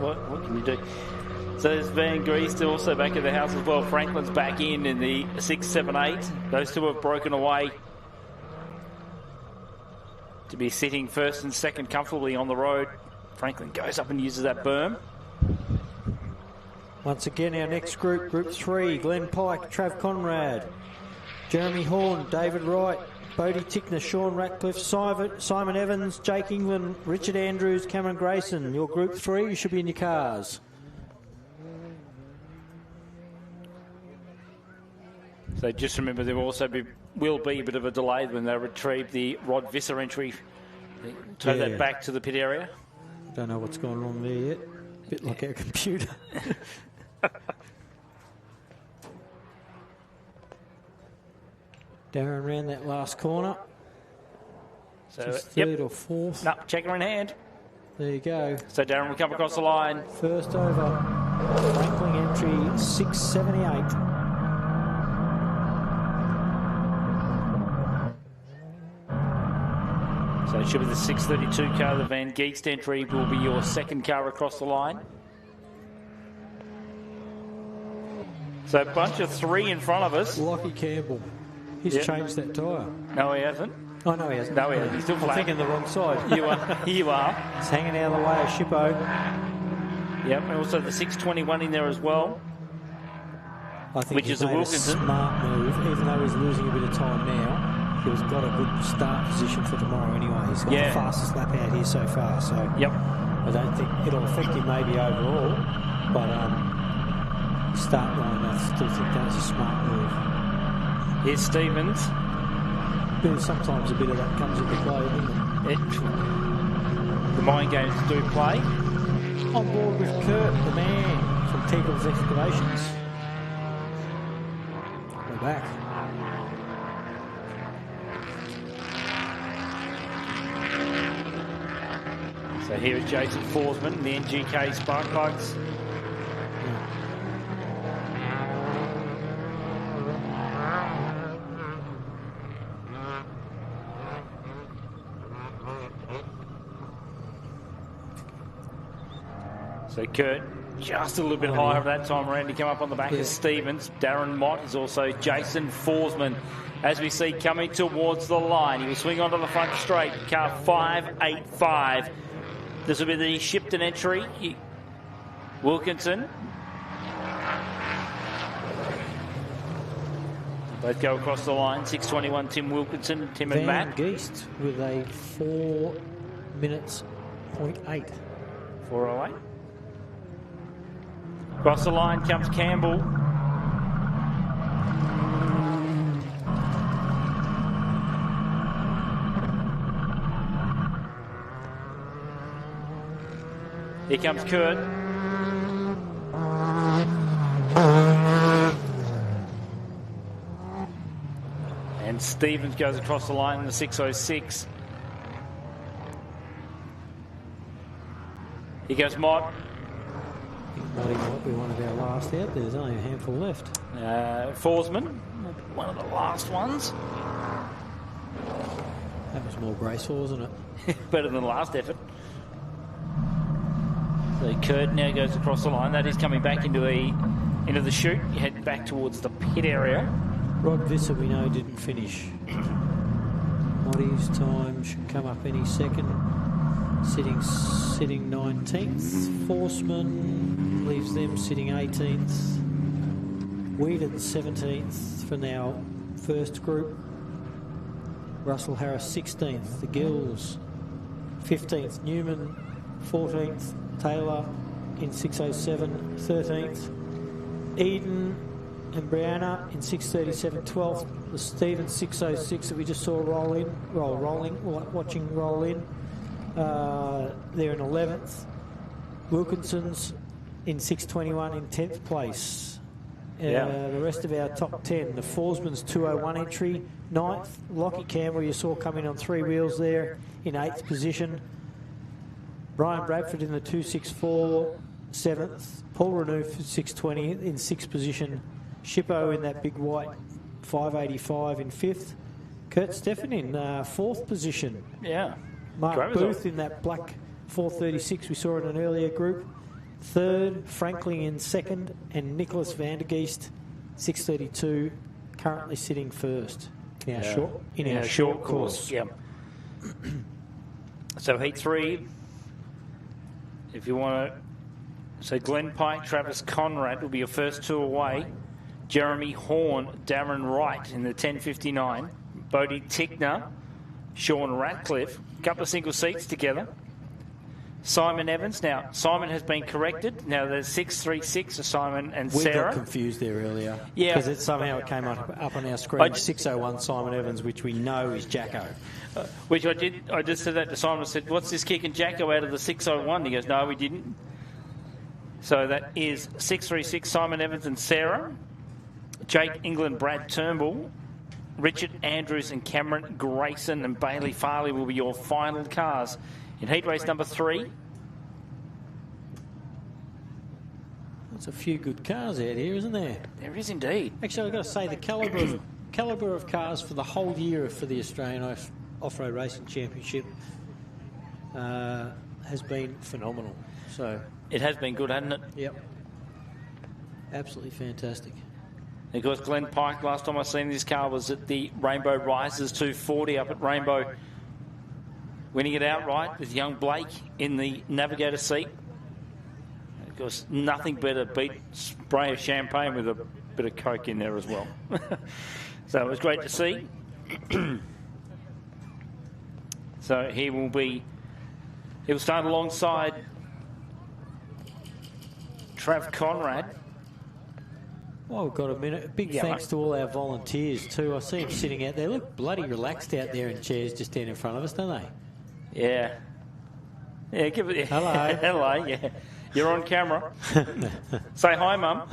S4: What can you do? So there's Van Greest also back at the house as well. Franklin's back in the 6, 7, 8. Those two have broken away to be sitting first and second comfortably on the road. Franklin goes up and uses that berm.
S5: Once again, our next group, Group 3, Glenn Pike, Trav Conrad, Jeremy Horn, David Wright, Bodie Tickner, Sean Ratcliffe, Simon Evans, Jake England, Richard Andrews, Cameron Grayson. Your Group 3, you should be in your cars.
S4: So just remember there will be a bit of a delay when they retrieve the Rod Visser entry. Tow that back to the pit area.
S5: Don't know what's going on there yet. Bit like our computer. Darren ran that last corner.
S4: So
S5: just third or fourth.
S4: No, checker in hand.
S5: There you go.
S4: So Darren will come across the line.
S5: First over. Franklin entry 678.
S4: So it should be the 632 car. The Van Geest entry will be your second car across the line. So a bunch of 3 in front of us.
S5: Lockie Campbell. He's changed that tyre.
S4: No, he hasn't.
S5: Oh, no, he hasn't.
S4: No, he hasn't. He's still flat.
S5: I'm thinking the wrong side.
S4: You are. You are.
S5: It's hanging out of the way of Shippo.
S4: Yep, and also the 621 in there as well.
S5: I think
S4: which
S5: he's
S4: is a
S5: made
S4: Wilkinson.
S5: Smart move, even though he's losing a bit of time now. He's got a good start position for tomorrow anyway. He's got the fastest lap out here so far. So I don't think it'll affect him maybe overall, but start line, I still think that was a smart move.
S4: Here's Stevens.
S5: Sometimes a bit of that comes into play, doesn't it?
S4: The mind games do play.
S5: On board with Kurt, the man from Teagle's Excavations. We're back.
S4: So here is Jason Forsman, the NGK Spark Plugs. So Kurt just a little bit higher that time around to come up on the back of Stevens. Darren Mott is also Jason Forsman. As we see coming towards the line, he will swing onto the front straight. Car 585. This will be the Shipton entry. Wilkinson. Both go across the line. 6:21 Tim Wilkinson, Tim and Matt.
S5: Van Geest with a 4 minutes 0.8.
S4: 4:08. Across the line comes Campbell. Here comes Kurt. And Stevens goes across the line in the 6:06. Here goes Mott.
S5: Might be one of our last out. There's only a handful left.
S4: Forsman, one of the last ones.
S5: That was more graceful, wasn't it?
S4: Better than the last effort. So Kurt now goes across the line. That is coming back into the chute. You head back towards the pit area.
S5: Rod Visser, we know, didn't finish. Moddy's time should come up any second. Sitting 19th. Forsman leaves them sitting 18th. Whedon 17th for now first group. Russell Harris 16th. The Gills 15th. Newman 14th. Taylor in 6:07 13th. Eden and Brianna in 6:37 12th. The Stevens 6:06 that we just saw watching roll in. They're in 11th. Wilkinson's in 6:21 in 10th place. The rest of our top 10. The Forsman's 2:01 entry, 9th. Lockie Campbell, you saw coming on 3 wheels there in 8th position. Brian Bradford in the 264, 7th. Paul Renouf 6:20 in 6th position. Shippo in that big white 585 in 5th. Kurt Steffen in 4th position.
S4: Yeah.
S5: Mark Booth in that black 436 we saw in an earlier group. 3rd, Franklin in 2nd, and Nicholas van der Geest 6:32, currently sitting 1st in our short course.
S4: Yeah. So heat 3, if you want to, so Glenn Pike, Travis Conrad will be your first 2 away. Jeremy Horn, Darren Wright in the 10:59. Bodie Tickner, Sean Ratcliffe, a couple of single seats together. Simon Evans. Now, Simon has been corrected. Now, there's 636 for Simon and
S5: we
S4: Sarah.
S5: We got confused there earlier.
S4: Yeah.
S5: Because it came up on our screen. 6:01 Simon Evans, which we know is Jacko.
S4: Which I did. I just said that to Simon. I said, what's this kicking Jacko out of the 6:01? He goes, no, we didn't. So that is 636 Simon Evans and Sarah. Jake England, Brad Turnbull. Richard Andrews and Cameron Grayson and Bailey Farley will be your final cars in heat race number 3.
S5: There's a few good cars out here, isn't there?
S4: There is indeed.
S5: Actually, I've got to say the calibre of cars for the whole year for the Australian Off-Road Racing Championship has been phenomenal. So
S4: it has been good, hasn't it?
S5: Yep. Absolutely fantastic.
S4: Of course, Glenn Pike, last time I seen this car was at the Rainbow Risers 240 up at Rainbow, winning it outright with young Blake in the navigator seat. Of course, nothing better beat spray of champagne with a bit of Coke in there as well. So it was great to see. So he'll start alongside Trav Conrad.
S5: Well, we've got a minute. Big thanks to all our volunteers too. I see them sitting out there. Look bloody relaxed out there in chairs just down in front of us, don't they?
S4: Yeah. Yeah, give it.
S5: Hello.
S4: Hello, yeah. You're on camera. Say hi, Mum.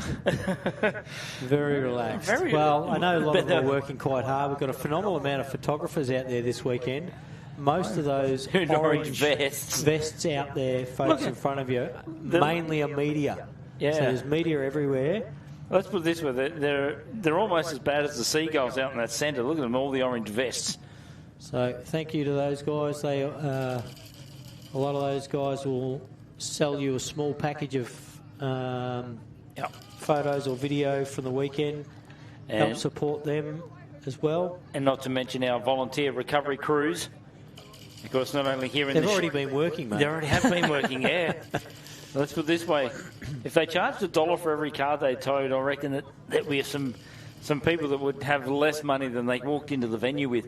S5: Very relaxed. Well, I know a lot of them are working quite hard. We've got a phenomenal amount of photographers out there this weekend. Most of those orange vests out there, folks in front of you, mainly are media.
S4: Yeah.
S5: So there's media everywhere.
S4: Let's put it this way, they're almost as bad as the seagulls out in that centre. Look at them, all the orange vests.
S5: So thank you to those guys. They, a lot of those guys will sell you a small package of photos or video from the weekend. Help support them as well.
S4: And not to mention our volunteer recovery crews. Of course, not only here in
S5: They've already been working, mate.
S4: They already have been working, yeah. Let's put it this way. If they charged $1 for every car they towed, I reckon that we have some people that would have less money than they walked into the venue with.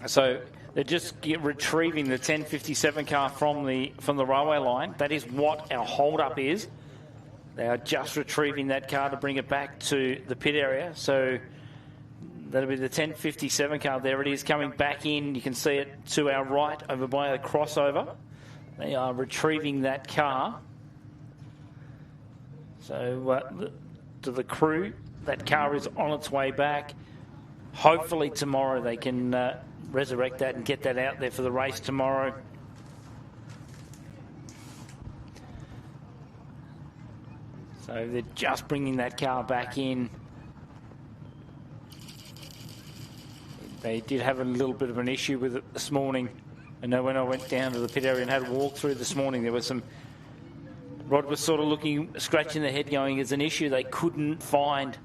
S4: So they're just retrieving the 1057 car from the railway line. That is what our hold-up is. They are just retrieving that car to bring it back to the pit area. So that'll be the 1057 car. There it is coming back in. You can see it to our right over by the crossover. They are retrieving that car. So to the crew, that car is on its way back. Hopefully tomorrow they can resurrect that and get that out there for the race tomorrow. So they're just bringing that car back in. They did have a little bit of an issue with it this morning. I know when I went down to the pit area and had a walk through this morning, there was some... Rod was sort of scratching their head going, it's an issue they couldn't find.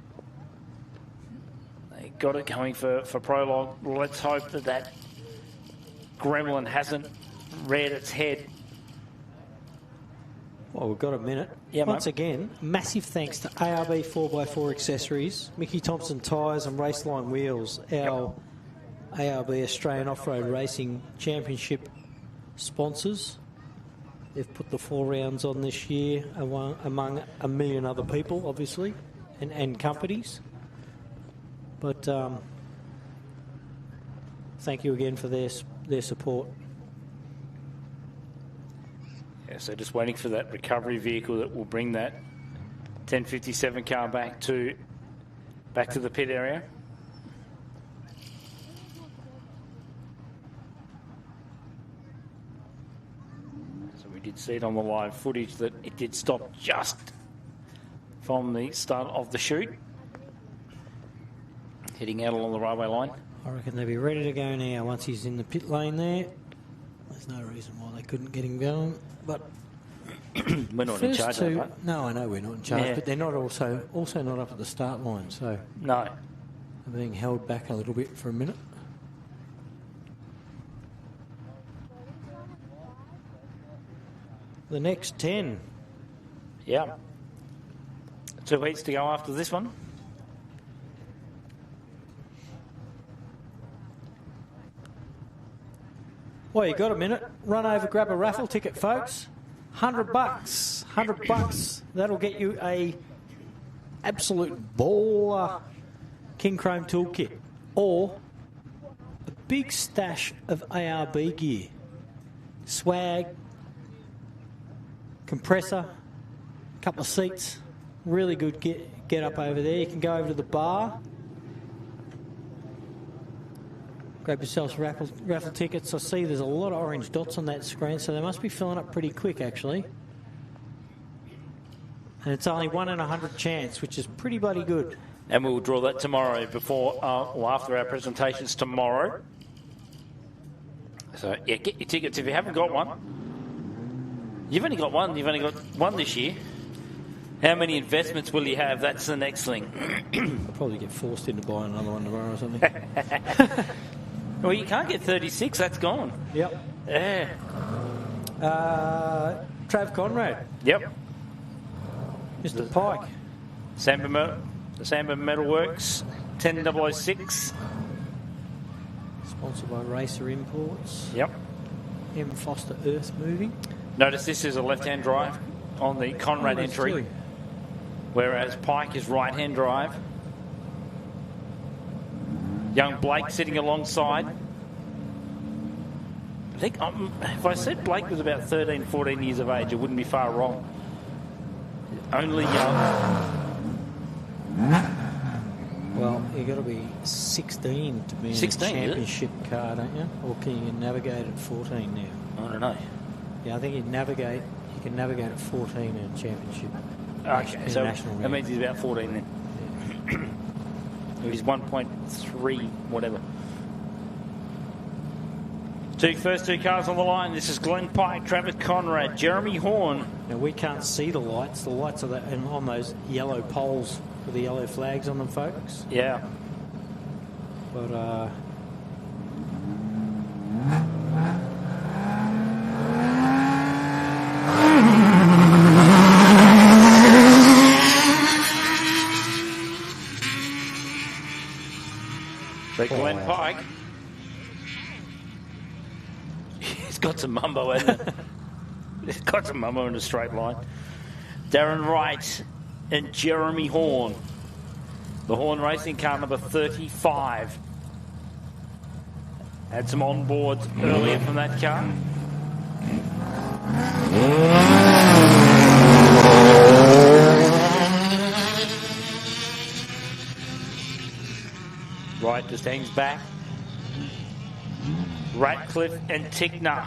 S4: They got it going for Prologue. Let's hope that gremlin hasn't reared its head.
S5: Well, we've got a minute.
S4: Yeah,
S5: Once again, massive thanks to ARB 4x4 Accessories, Mickey Thompson Tyres and Raceline Wheels, our ARB Australian Off-Road Racing Championship sponsors. They've put the 4 rounds on this year among a million other people, obviously, and companies. But thank you again for their support.
S4: Yeah, so just waiting for that recovery vehicle that will bring that 1057 car back to the pit area. So we did see it on the live footage that it did stop just from the start of the chute, heading out along the railway line.
S5: I reckon they'll be ready to go now once he's in the pit lane there. There's no reason why they couldn't get him going, but
S4: we're not in charge of that.
S5: No, I know we're not in charge, but they're not also not up at the start line, so
S4: no,
S5: they're being held back a little bit for a minute. The next 10.
S4: Yeah. 2 heats to go after this one.
S5: Well, you got a minute. Run over, grab a raffle ticket, folks. $100. $100. That'll get you a absolute baller King Chrome toolkit or a big stash of ARB gear. Swag, compressor, a couple of seats. Really good get up over there. You can go over to the bar. Grab yourselves raffle tickets. I see there's a lot of orange dots on that screen, so they must be filling up pretty quick, actually. And it's only 1 in 100 chance, which is pretty bloody good.
S4: And we'll draw that tomorrow before or after our presentations tomorrow. So, yeah, get your tickets if you haven't got one. You've only got one. You've only got one this year. How many investments will you have? That's the next thing.
S5: I'll probably get forced into buying another one tomorrow or something.
S4: Well, you can't get 36. That's gone.
S5: Yep.
S4: Yeah.
S5: Trav Conrad.
S4: Yep.
S5: Mr. Pike.
S4: The Samba Metalworks 10006.
S5: Sponsored by Racer Imports.
S4: Yep.
S5: M. Foster Earth Moving.
S4: Notice this is a left-hand drive on the Conrad entry,
S5: really?
S4: whereas Pike is right-hand drive. Young Blake sitting alongside. I think if I said Blake was about 13, 14 years of age, it wouldn't be far wrong. Only young.
S5: Well, you've got to be 16 to be in
S4: 16,
S5: a championship car, don't you? Or can you navigate at 14 now?
S4: I don't know.
S5: Yeah, I think you can navigate at 14 in a championship.
S4: Okay, so
S5: national
S4: that means he's about 14 then. He's 1.3, whatever. First two cars on the line. This is Glenn Pike, Travis Conrad, Jeremy Horn.
S5: Now, we can't see the lights. The lights are on those yellow poles with the yellow flags on them, folks.
S4: Yeah.
S5: But,
S4: Glenn Pike. He's got some mumbo, hasn't he? He's got some mumbo in a straight line. Darren Wright and Jeremy Horn. The Horn Racing car number 35. Had some onboards earlier from that car. Wright just hangs back. Ratcliffe and Tickner.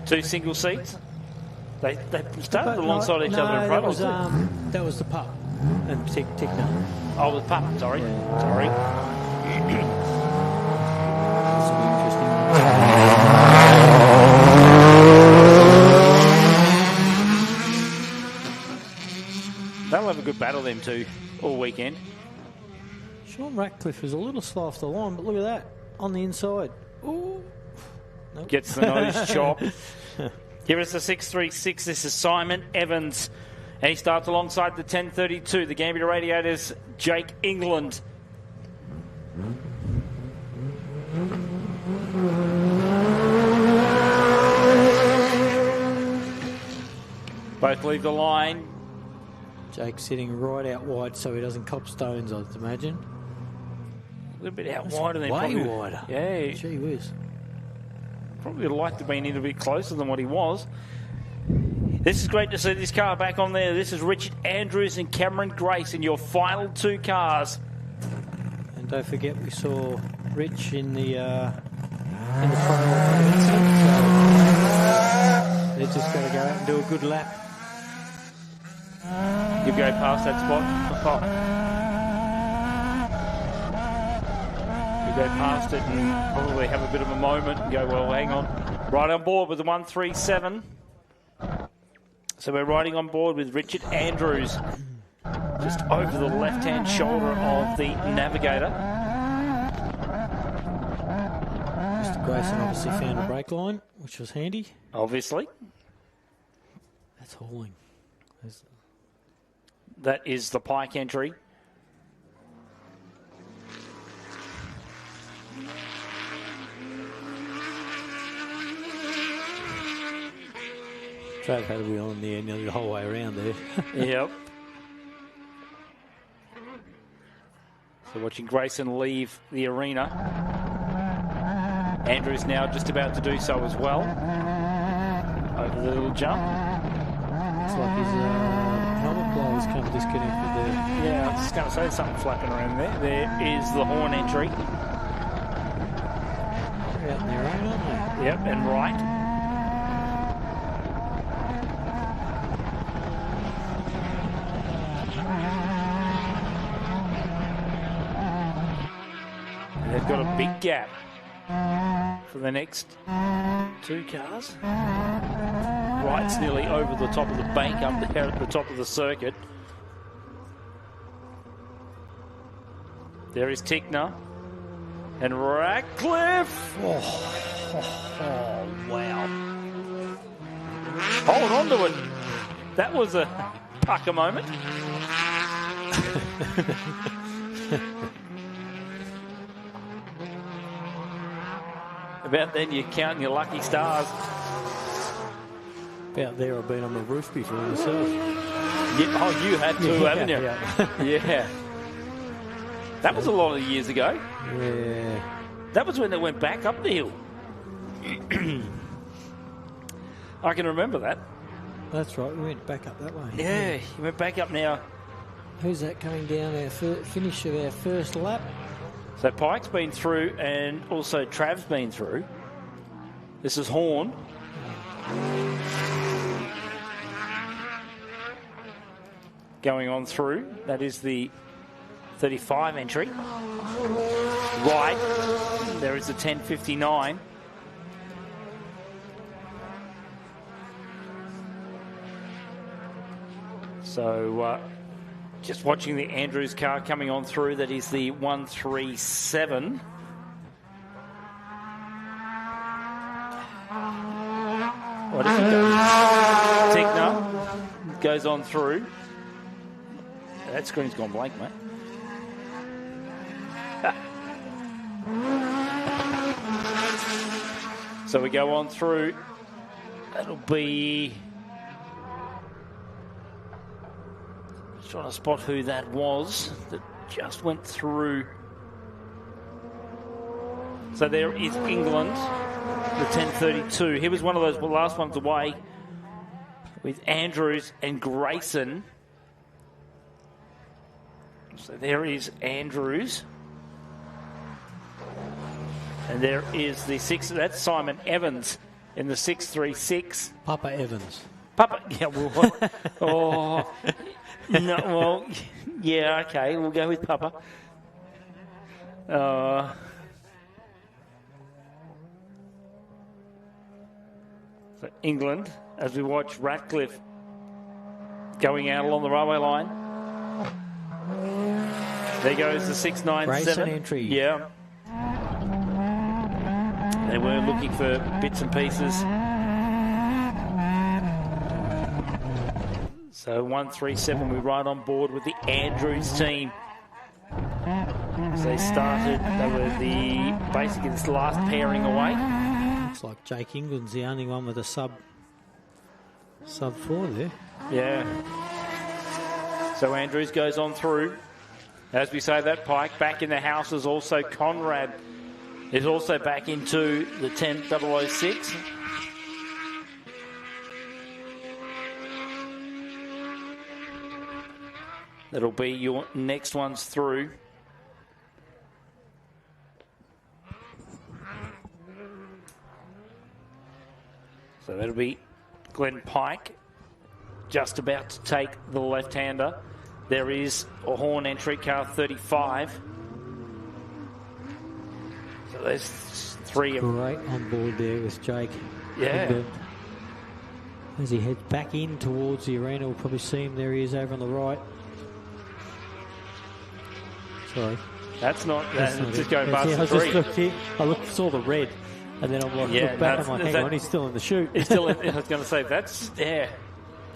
S4: Two single seats. They started alongside each other in Prologue.
S5: That was the pup and Tickner.
S4: Oh, the pup. Sorry.
S5: Yeah.
S4: Sorry.
S5: This will be interesting.
S4: They'll have a good battle, them two, all weekend.
S5: Sean Ratcliffe is a little slow off the line, but look at that on the inside. Ooh. Nope.
S4: Gets the nose chop. Here is the 636. This is Simon Evans. And he starts alongside the 1032. The Gambia Radiators, Jake England. Both leave the line.
S5: Jake sitting right out wide so he doesn't cop stones, I'd imagine.
S4: A little bit out wider than
S5: way
S4: probably
S5: wider.
S4: Yeah.
S5: Gee whiz.
S4: Probably would have liked to have been a little bit closer than what he was. This is great to see this car back on there. This is Richard Andrews and Cameron Grace in your final two cars.
S5: And don't forget we saw Rich in the Prologue incident. So they're just going to go out and do a good lap.
S4: You go past that spot. You go past it and probably have a bit of a moment and go, well, hang on. Right on board with the 137. So we're riding on board with Richard Andrews just over the left-hand shoulder of the Navigator.
S5: Mr. Grayson obviously found a brake line, which was handy.
S4: Obviously.
S5: That's hauling.
S4: That is the Pike entry.
S5: Trav had a wheel in the end the whole way around there.
S4: Yep. So watching Grayson leave the arena. Andrew's now just about to do so as well. Over the little jump.
S5: Looks like his helmet blower's come disconnected there.
S4: Yeah, I was just going to say something flapping around there. There is the Horn entry.
S5: They're out in their own, aren't they?
S4: Yep, and right. They've got a big gap for the next two cars. right's nearly over the top of the bank up there at the top of the circuit. There is Tickner. And Ratcliffe. Oh, wow. Hold on to it. That was a pucker moment. About then you're counting your lucky stars.
S5: About there I've been on the roof before myself.
S4: Yeah, oh, you had to, haven't you? Yeah. That was a lot of years ago.
S5: Yeah.
S4: That was when it went back up the hill. I can remember that.
S5: That's right, we went back up that way.
S4: Yeah, you went back up now.
S5: Who's that coming down our finish of our first lap?
S4: So Pike's been through and also Trav's been through. This is Horn. Going on through. That is the 35 entry. Right. There is the 10:59. So just watching the Andrews car coming on through. That is the 137. What is it going? Tickner goes on through. That screen's gone blank, mate. So we go on through. That'll be... Just trying to spot who that was that just went through. So there is England, the 10:32. He was one of those last ones away with Andrews and Grayson. So there is Andrews. And there is the 6, that's Simon Evans in the 636.
S5: Papa Evans.
S4: Papa, yeah, well, oh, no, well, yeah, okay, we'll go with Papa. So England, as we watch Ratcliffe going out along the railway line. There goes the 697.
S5: Grayson entry.
S4: Yeah. They were looking for bits and pieces. So 137, we're right on board with the Andrews team. So they started, they were basically this last pairing away.
S5: Looks like Jake England's the only one with a sub 4 there.
S4: Yeah. So Andrews goes on through. As we say that, Pike back in the house is also Conrad. Is also back into the 10:006. That'll be your next ones through. So that'll be Glenn Pike just about to take the left-hander. There is a Horn entry, car 35. So there's three of them.
S5: Great on board there with Jake.
S4: Yeah.
S5: As he heads back in towards the arena, we'll probably see him. There he is over on the right. Sorry.
S4: That's not
S5: it.
S4: Just going
S5: That's
S4: past
S5: I
S4: the three.
S5: Saw the red, and then I'm like, look back, I'm like, hang on, he's still in the chute.
S4: He's still in, I was going to say, that's, yeah.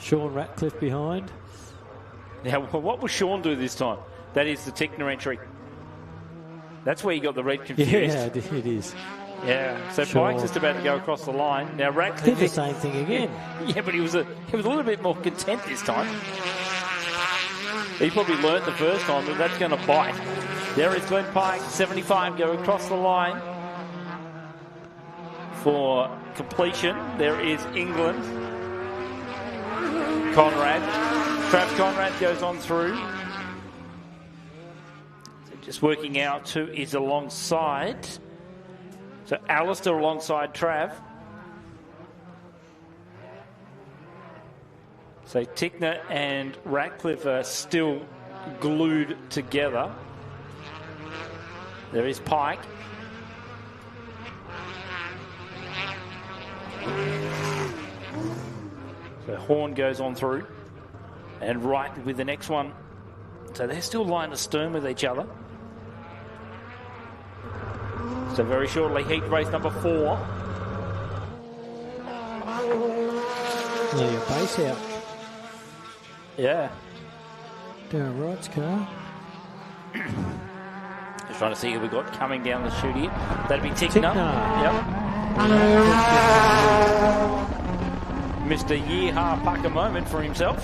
S5: Sean Ratcliffe behind.
S4: Now, what will Sean do this time? That is the Tickner entry. That's where you got the red confused.
S5: Yeah, it is.
S4: Yeah, so
S5: Sean.
S4: Pike's just about to go across the line. Now Ratcliffe
S5: did the same thing again.
S4: Yeah, but he was a little bit more content this time. He probably learnt the first time that that's going to bite. There is Glenn Pike, 75, go across the line for completion. There is England. Conrad. Trav Conrad goes on through. So just working out who is alongside. So Alistair alongside Trav. So Tickner and Ratcliffe are still glued together. There is Pike. So Horn goes on through. And Wright with the next one. So they're still line astern with each other. So very shortly, heat race number 4.
S5: There your base out.
S4: Yeah.
S5: Darren Wright's car.
S4: Just trying to see who we got coming down the chute here. That'd be Tickner. Yep. Mr. Yeehaw Pucker moment for himself.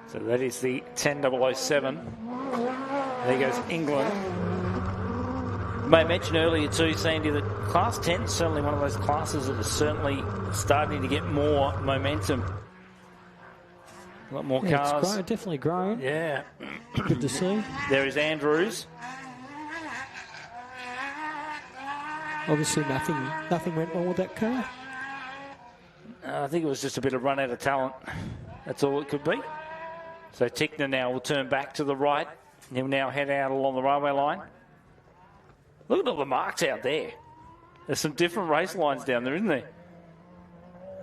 S4: So that is the 10007. There goes England. May mention earlier too, Sandy, that Class 10 is certainly one of those classes that is certainly starting to get more momentum. A lot more cars.
S5: It's definitely growing.
S4: Yeah.
S5: Good to see.
S4: There is Andrews.
S5: Obviously nothing went wrong with that car.
S4: I think it was just a bit of run out of talent. That's all it could be. So Tickner now will turn back to the right. He'll now head out along the railway line. Look at all the marks out there. There's some different race lines down there, isn't there?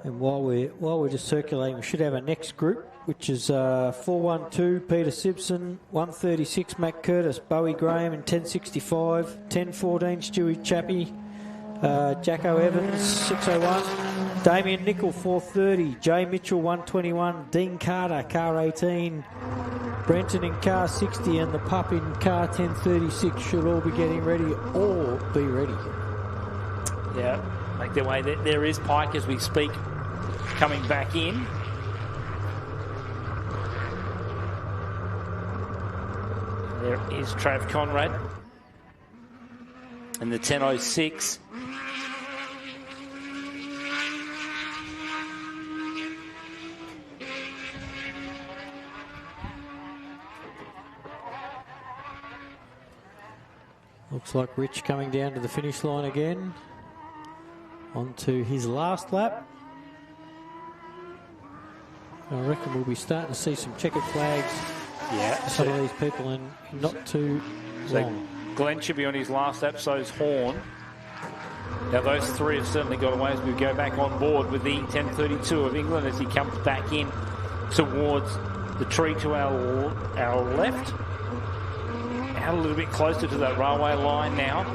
S5: And while we're just circulating, we should have our next group, which is 412 Peter Simpson, 136 Matt Curtis, Bowie Graham, and 1065, 1014 Stewie Chappie, Jacko Evans 601, Damien Nickel 430, Jay Mitchell 121, Dean Carter car 18, Brenton in car 60, and the pup in car 1036 should all be getting ready or be ready.
S4: Yeah, make their way. There is Pike as we speak coming back in. There is Trav Conrad and the 1006.
S5: Looks like Rich coming down to the finish line again. On to his last lap. I reckon we'll be starting to see some checkered flags.
S4: Yeah.
S5: Some of these people in not too long.
S4: Glenn should be on his last lap, so is Horn. Now those three have certainly got away as we go back on board with the 1032 of England as he comes back in towards the tree to our left. Out a little bit closer to that railway line now.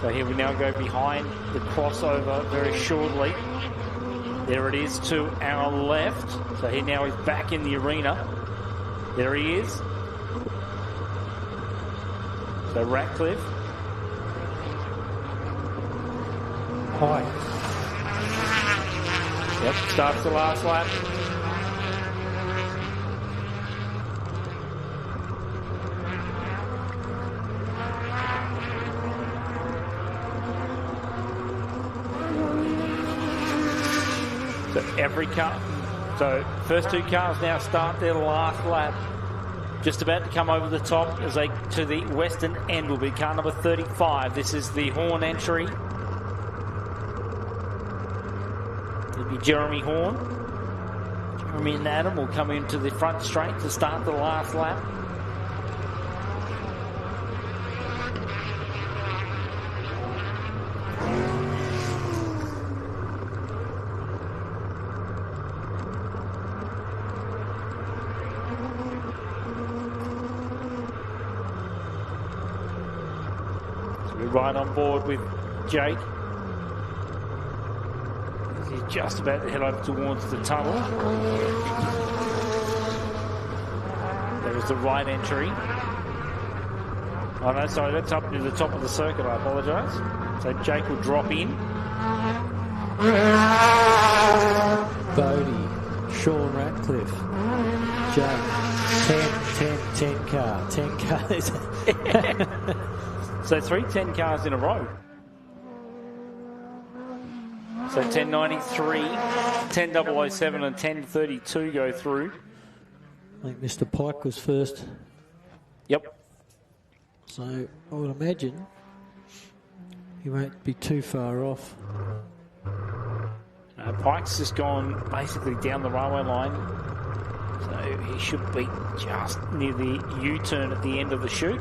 S4: So here we now go behind the crossover very shortly. There it is to our left. So he now is back in the arena. There he is. So Ratcliffe.
S5: Hi.
S4: Yep, starts the last lap. So every car, so first two cars now start their last lap. Just about to come over the top as they to the western end will be car number 35. This is the Horn entry. It'll be Jeremy Horn. Jeremy and Adam will come into the front straight to start the last lap. Right on board with Jake. He's just about to head over towards the tunnel. There is the right entry. Oh no, sorry, that's up to the top of the circuit, I apologise. So Jake will drop in.
S5: Bodie, Sean Ratcliffe, Jake, 10 car, 10 cars.
S4: So 3 10 cars in a row. So 1093, 10007 and 1032 go through.
S5: I think Mr. Pike was first.
S4: Yep.
S5: So I would imagine he won't be too far off.
S4: Pike's just gone basically down the railway line. So he should be just near the U-turn at the end of the chute.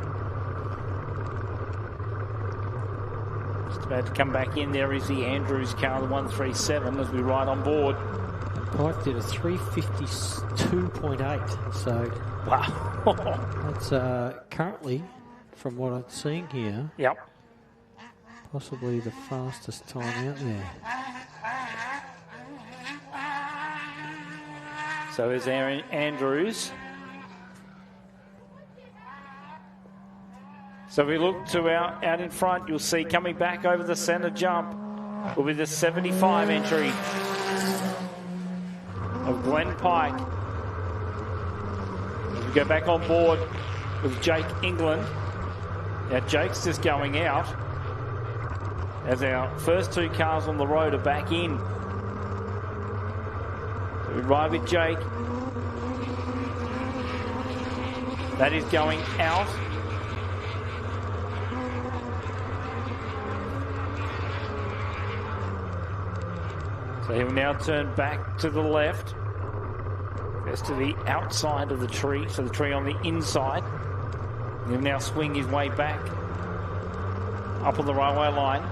S4: Just about to come back in. There is the Andrews car, the 137, as we ride on board.
S5: Pike did a 3:52.8. So
S4: wow,
S5: that's currently, from what I'm seeing here,
S4: yep,
S5: possibly the fastest time out there.
S4: So is Aaron Andrews. So we look to out in front. You'll see coming back over the centre jump will be the 75 entry of Glenn Pike. We go back on board with Jake England. Now Jake's just going out as our first two cars on the road are back in. We ride with Jake. That is going out. So he will now turn back to the left. Goes to the outside of the tree, so the tree on the inside. He'll now swing his way back up on the railway line.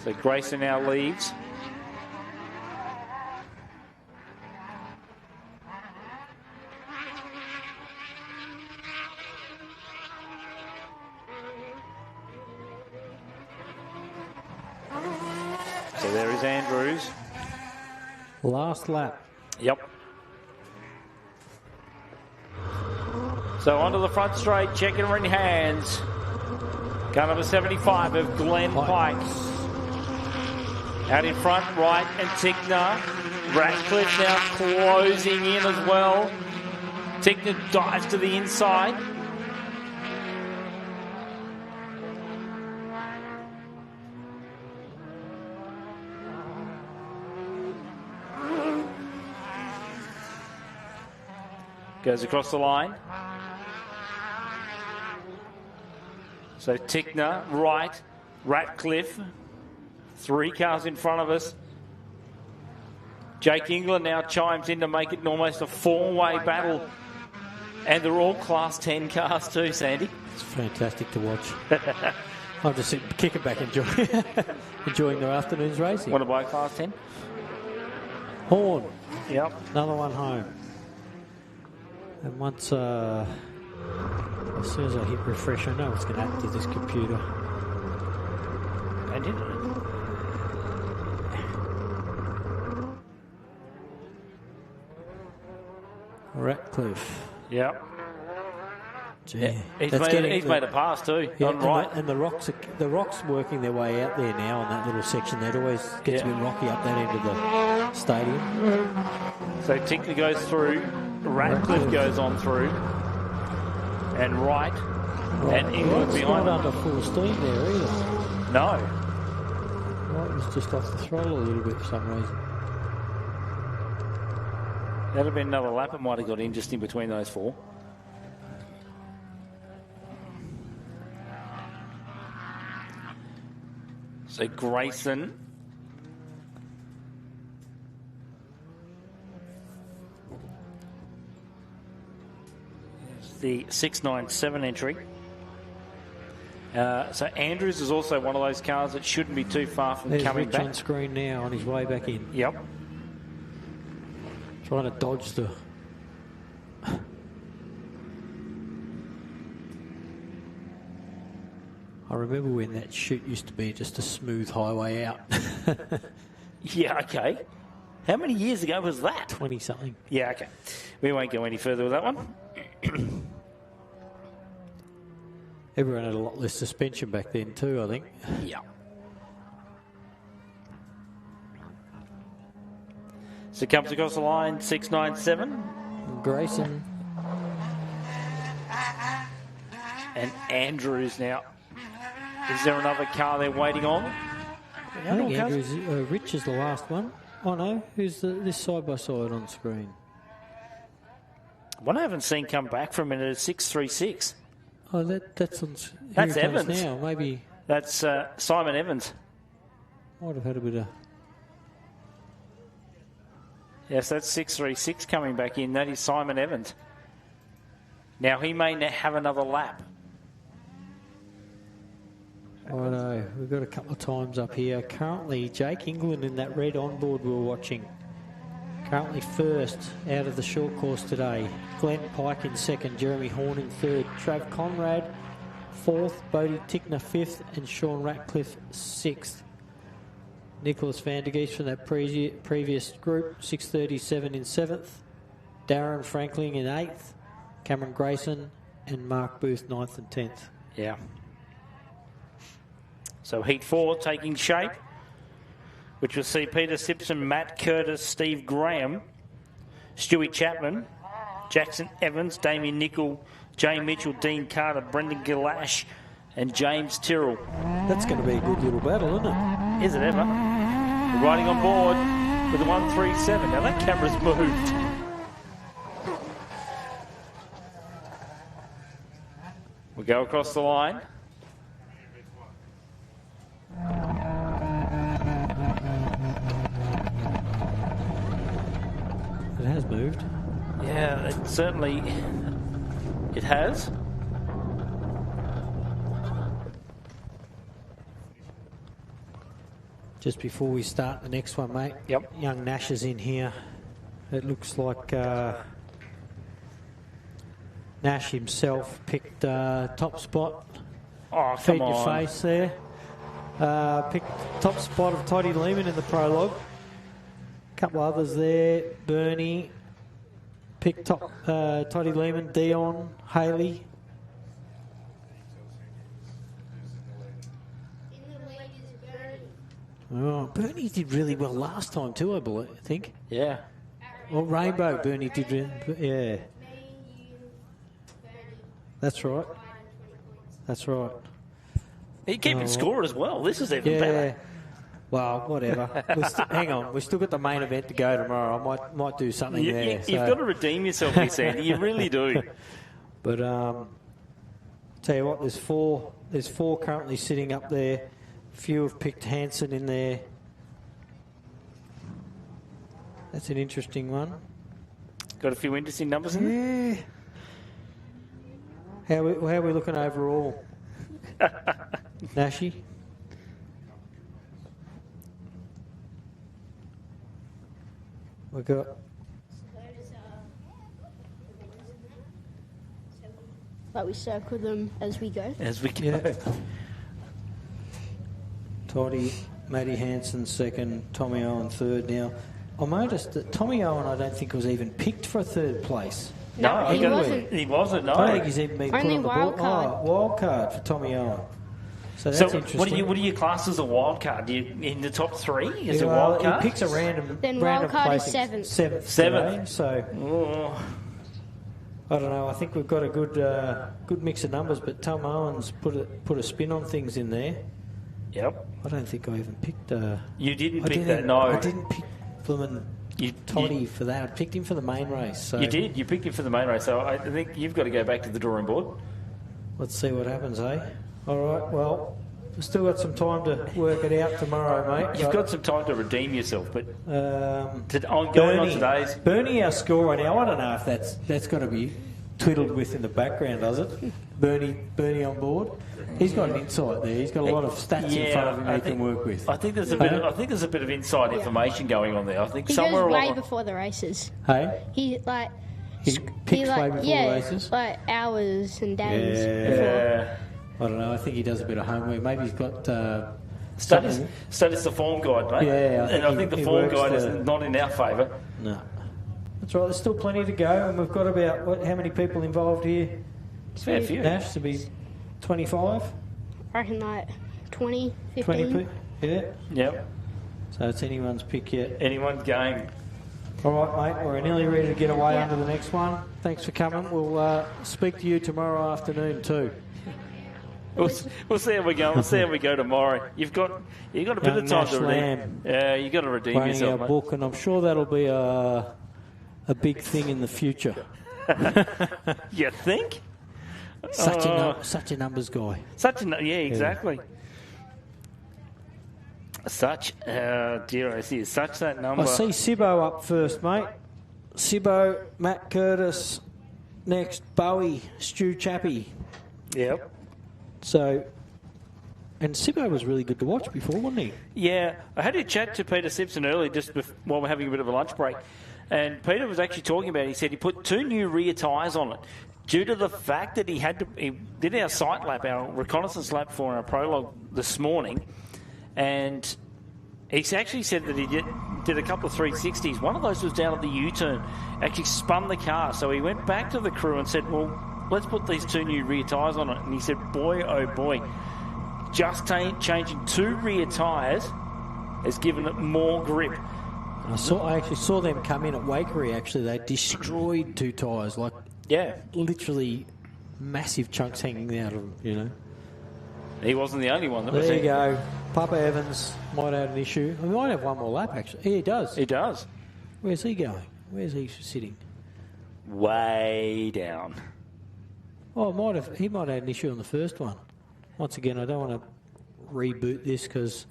S4: So Grayson now leads. So there is Andrews.
S5: Last lap.
S4: Yep. So onto the front straight, checking her in hands. Car number 75 of Glenn Pike. Out in front, right, and Tickner. Ratcliffe now closing in as well. Tickner dives to the inside. Goes across the line. So Tickner, right, Ratcliffe. Three cars in front of us. Jake England now chimes in to make it almost a four-way battle. And they're all Class 10 cars too, Sandy.
S5: It's fantastic to watch. I'm just sitting, kicking back, enjoying their afternoon's racing.
S4: Want to buy Class 10?
S5: Horn.
S4: Yep.
S5: Another one home. And once, as soon as I hit refresh, I know what's going to happen to this computer.
S4: I did.
S5: Ratcliffe.
S4: Yep.
S5: Gee,
S4: yeah. He's made a pass too.
S5: Yeah,
S4: on right.
S5: And the rocks working their way out there now on that little section. That always gets a bit rocky up that end of the stadium.
S4: So Tickler goes through. Ratcliffe goes on through. And right. And England behind
S5: not under full steam there either.
S4: No.
S5: Right was just off the throttle a little bit for some reason.
S4: That'd have been another lap. It might have got in just in between those four. So Grayson. There's the 697 entry. So Andrews is also one of those cars that shouldn't be too far from coming back.
S5: On screen now on his way back in.
S4: Yep.
S5: Trying to dodge the... I remember when that chute used to be just a smooth highway out.
S4: Yeah, okay. How many years ago was that?
S5: 20-something.
S4: Yeah, okay. We won't go any further with that one.
S5: Everyone had a lot less suspension back then too, I think.
S4: Yeah. So comes across the line, 697.
S5: Grayson.
S4: And Andrews now. Is there another car they're waiting on?
S5: I think Andrews, Rich is the last one. Oh no, who's this side by side on screen?
S4: One I haven't seen come back from it is 636.
S5: Oh, that's on.
S4: That's
S5: here it comes
S4: Evans.
S5: now. Maybe
S4: That's Simon Evans.
S5: might have had a bit of.
S4: Yes, that's 636 coming back in. That is Simon Evans. Now, he may have another lap.
S5: Righto, we've got a couple of times up here. Currently, Jake England in that red onboard we were watching. Currently first out of the short course today. Glenn Pike in second, Jeremy Horn in third, Trav Conrad fourth, Bodie Tickner fifth, and Sean Ratcliffe sixth. Nicholas van der Geest from that previous group, 637 in seventh. Darren Franklin in eighth, Cameron Grayson and Mark Booth ninth and 10th.
S4: Yeah. So Heat 4 taking shape, which will see Peter Simpson, Matt Curtis, Steve Graham, Stewie Chapman, Jackson Evans, Damien Nicol, Jay Mitchell, Dean Carter, Brendan Gillash and James Tyrrell.
S5: That's going to be a good little battle, isn't it?
S4: Is it ever? We're riding on board with the 137. Now that camera's moved. We go across the line.
S5: It has moved.
S4: Yeah, it certainly it has.
S5: Just before we start the next one, mate.
S4: Yep.
S5: Young Nash is in here. It looks like Nash himself picked top spot.
S4: Oh,
S5: Feed
S4: come
S5: your
S4: on.
S5: face there. Picked top spot of Toddy Lehman in the prologue. A couple others there. Bernie picked top Toddy Lehman, Dion, Haley. Oh, Bernie did really well last time too, I think.
S4: Yeah.
S5: Well, Rainbow Bernie did really, yeah. That's right. That's right.
S4: He keeping score as well. This is even better.
S5: Well, whatever. Hang on, we've still got the main event to go tomorrow. I might do something there.
S4: You've got to redeem yourself, Miss Andy. You really do.
S5: But tell you what, there's four currently sitting up there. A few have picked Hanson in there. That's an interesting one.
S4: Got a few interesting numbers in there.
S5: Yeah. How are we looking overall? Nashi? We've got...
S6: Like we circle them as we go.
S4: As we go.
S5: Yeah. Toddy, Matty Hanson second, Tommy Owen third. Now, I noticed that Tommy Owen I don't think was even picked for third place.
S4: No, he wasn't. He wasn't, no.
S5: I don't think he's even been put
S6: Only
S5: on the
S6: wild
S5: board.
S6: card.
S5: Oh, wild card for Tommy Owen. So that's
S4: So
S5: interesting.
S4: what do you class as a wild card? Do you in the top three as a
S5: Well,
S4: wild card?
S5: He picks a random.
S6: Then
S5: random
S6: wild card is
S5: placing.
S6: seventh.
S5: Seventh. So I don't know. I think we've got a good mix of numbers, but Tom Owens put a spin on things in there.
S4: Yep.
S5: I don't think I even picked.
S4: You didn't pick that. No,
S5: I didn't pick Fleming Toddy for that. I picked him for the main race. So
S4: you did. You picked him for the main race. So I think you've got to go back to the drawing board.
S5: Let's see what happens, eh? All right. Well, we've still got some time to work it out tomorrow, mate.
S4: You've got some time to redeem yourself, but
S5: Bernie,
S4: on today's
S5: Bernie, our scorer now. I don't know if that's got to be twiddled with in the background, does it? Bernie on board. He's got an insight there. He's got a lot of stats in front of him he can work with.
S4: I think there's a bit. There's a bit of inside information going on there. I think
S6: He
S4: somewhere
S6: goes way
S4: along.
S6: before the races.
S5: Hey,
S6: He
S5: he picks way before the races.
S6: like hours and days before.
S4: Yeah.
S5: I don't know. I think he does a bit of homework. Maybe he's got.
S4: Studies the form guide, mate.
S5: Yeah,
S4: I think the
S5: he
S4: form
S5: works
S4: guide is not in our favour.
S5: No. That's right. There's still plenty to go, and we've got about how many people involved here?
S4: It's a fair few.
S5: Nash to be 25.
S6: I reckon like 20, 15.
S5: 20 people. Yeah.
S4: Yep.
S5: So it's anyone's pick yet.
S4: Anyone's game.
S5: All right, mate. We're nearly ready to get away onto the next one. Thanks for coming. We'll speak to you tomorrow afternoon too.
S4: We'll see how we go. We'll see how we go tomorrow. You've got a bit of time
S5: Nash
S4: to redeem.
S5: Lamb
S4: Yeah, you got to redeem
S5: running
S4: yourself,
S5: our
S4: mate.
S5: book, and I'm sure that'll be a big thing in the future.
S4: You think?
S5: Such a numbers guy.
S4: Yeah, exactly. Dear, I see such that number.
S5: I see Sibbo up first, mate. Sibbo, Matt Curtis, next Bowie, Stu Chappie.
S4: Yep.
S5: So, and Sibbo was really good to watch before, wasn't he?
S4: Yeah, I had a chat to Peter Simpson earlier while we're having a bit of a lunch break. And Peter was actually talking about it. He said he put 2 new rear tyres on it due to the fact that he did our sight lap, our reconnaissance lap for our prologue this morning. And he actually said that he did a couple of 360s. One of those was down at the U-turn, actually spun the car. So he went back to the crew and said, well, let's put these 2 new rear tyres on it. And he said, boy, oh boy, just changing 2 rear tyres has given it more grip.
S5: I actually saw them come in at Wakery, actually. They destroyed 2 tyres, literally massive chunks hanging out of them, you know.
S4: He wasn't the only one that was
S5: there. There you go. Papa Evans might have an issue. He might have one more lap, actually. Yeah, he does.
S4: He does.
S5: Where's he going? Where's he sitting?
S4: Way down.
S5: Oh, he might have had an issue on the first one. Once again, I don't want to reboot this because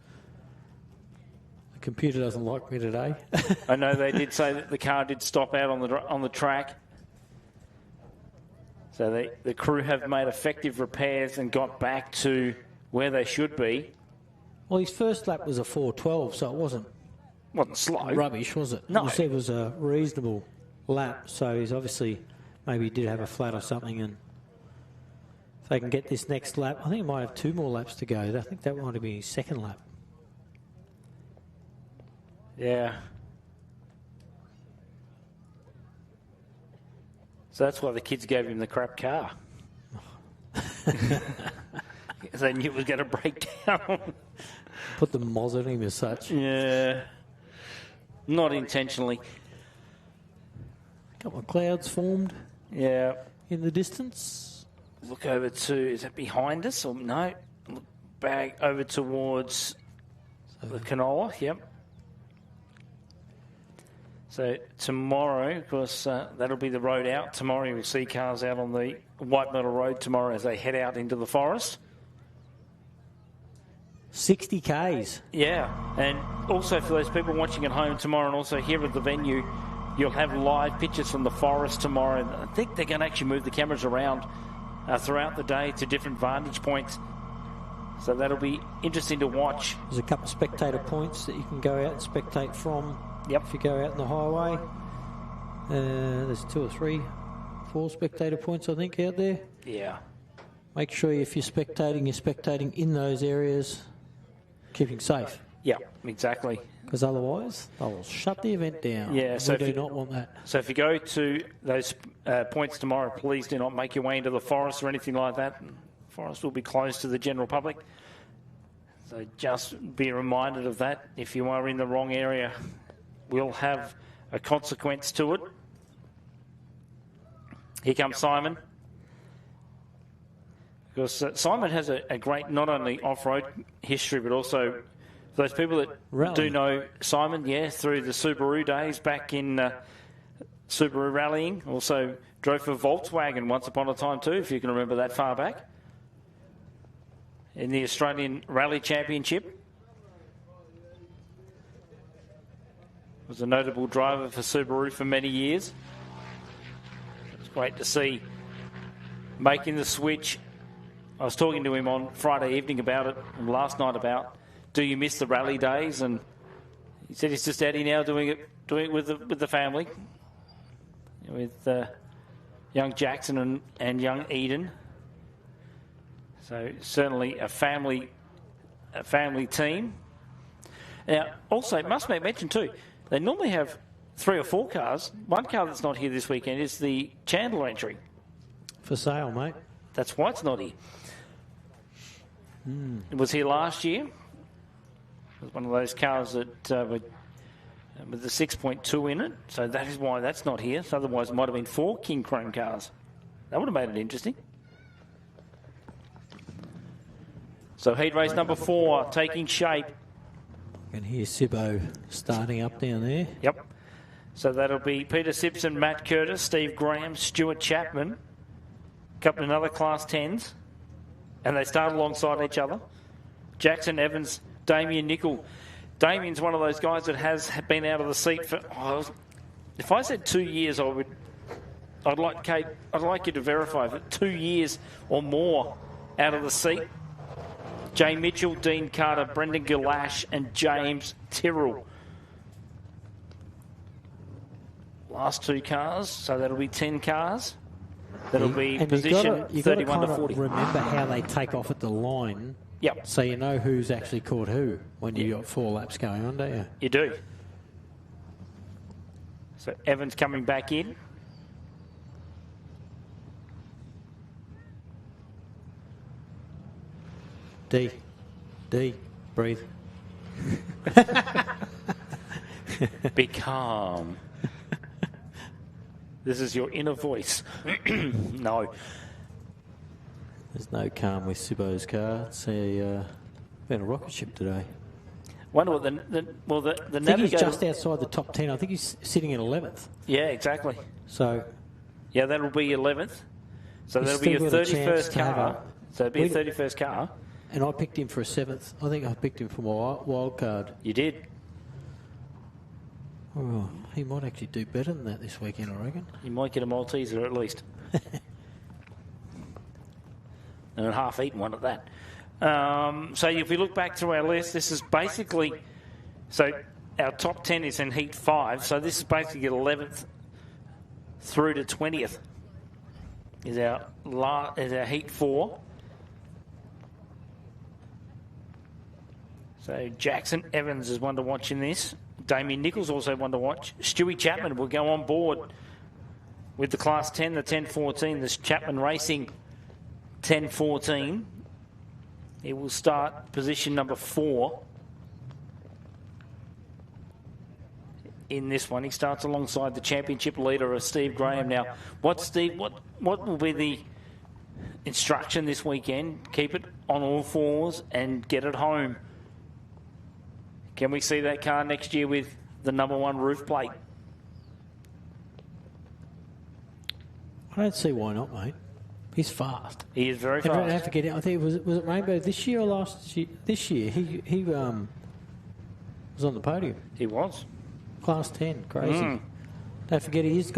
S5: the computer doesn't like me today.
S4: I know they did say that the car did stop out on the track. So the crew have made effective repairs and got back to where they should be.
S5: Well, his first lap was a 4:12, so it wasn't
S4: slow.
S5: Rubbish, was it?
S4: No.
S5: It was a reasonable lap, so he's obviously maybe he did have a flat or something, and if they can get this next lap, I think he might have 2 more laps to go. I think that might have been his second lap.
S4: Yeah. So that's why the kids gave him the crap car. Because they knew it was going to break down.
S5: Put the moz on him as such.
S4: Yeah. Not intentionally.
S5: A couple of clouds formed.
S4: Yeah.
S5: In the distance.
S4: Look over is that behind us or no? Look back over towards the canola, yep. So tomorrow, of course, that'll be the road out. Tomorrow you'll see cars out on the White Metal Road tomorrow as they head out into the forest.
S5: 60 Ks.
S4: Yeah, and also for those people watching at home tomorrow and also here at the venue, you'll have live pictures from the forest tomorrow. I think they're going to actually move the cameras around throughout the day to different vantage points. So that'll be interesting to watch.
S5: There's a couple of spectator points that you can go out and spectate from.
S4: Yep.
S5: If you go out in the highway. There's 2 or 3, 4 spectator points, I think, out there.
S4: Yeah.
S5: Make sure if you're spectating in those areas, keeping safe.
S4: Yeah, exactly.
S5: Because otherwise, they'll shut the event down.
S4: Yeah, so
S5: we do not want that.
S4: So if you go to those points tomorrow, please do not make your way into the forest or anything like that. The forest will be closed to the general public. So just be reminded of that. If you are in the wrong area, will have a consequence to it. Here comes Simon. Because Simon has a great, not only off-road history, but also for those people that do know Simon, through the Subaru days back in Subaru rallying. Also drove for Volkswagen once upon a time too, if you can remember that far back. In the Australian Rally Championship. Was a notable driver for Subaru for many years. It's great to see making the switch. I was talking to him on Friday evening about it, and last night about, do you miss the rally days? And he said he's just out here now doing it with the family, with young Jackson and young Eden. So certainly a family team. Now, also, it must be mentioned too, they normally have 3 or 4 cars. One car that's not here this weekend is the Chandler entry.
S5: For sale, mate.
S4: That's why it's not here. It was here last year. It was one of those cars that with the 6.2 in it. So that is why that's not here. So otherwise it might have been 4 King Chrome cars. That would have made it interesting. So heat race number 4 taking shape.
S5: You can hear Sibbo starting up down there.
S4: Yep. So that'll be Peter Simpson, Matt Curtis, Steve Graham, Stuart Chapman, a couple of other Class 10s, and they start alongside each other. Jackson Evans, Damien Nicol. Damien's one of those guys that has been out of the seat for... if I said 2 years, I'd like you to verify if it's 2 years or more out of the seat. Jay Mitchell, Dean Carter, Brendan Galash, and James Tyrrell. Last 2 cars, so that'll be 10 cars. That'll be
S5: and
S4: position
S5: you've
S4: 31
S5: got
S4: to 40.
S5: Remember how they take off at the line.
S4: Yep.
S5: So you know who's actually caught who when you've got 4 laps going on, don't you?
S4: You do. So Evans coming back in.
S5: D, breathe.
S4: Be calm. This is your inner voice. No.
S5: There's no calm with Sibbo's car. It's been a rocket ship today.
S4: Wonder what the
S5: I think
S4: navigator...
S5: he's just outside the top 10. I think he's sitting in 11th.
S4: Yeah, exactly.
S5: So...
S4: yeah, that'll be 11th. So that'll be your 31st car. So it'll be a 31st car.
S5: And I picked him for a 7th. I think I picked him for my wild card.
S4: You did.
S5: Oh, he might actually do better than that this weekend, I reckon.
S4: You might get a Malteser at least. And a half-eaten one at that. So if we look back through our list, this is basically... so our top 10 is in Heat 5. So this is basically 11th through to 20th is our Heat 4. So Jackson Evans is one to watch in this. Damien Nichols also one to watch. Stewie Chapman will go on board with the Class 10, the 1014. This Chapman Racing 1014. He will start position number 4 in this one. He starts alongside the championship leader of Steve Graham. Now, what will be the instruction this weekend? Keep it on all fours and get it home. Can we see that car next year with the number 1 roof plate?
S5: I don't see why not, mate. He's fast.
S4: He is very
S5: and
S4: fast.
S5: don't forget, I think was it Rainbow this year or last year? This year he was on the podium.
S4: He was.
S5: Class 10, crazy. Don't forget he's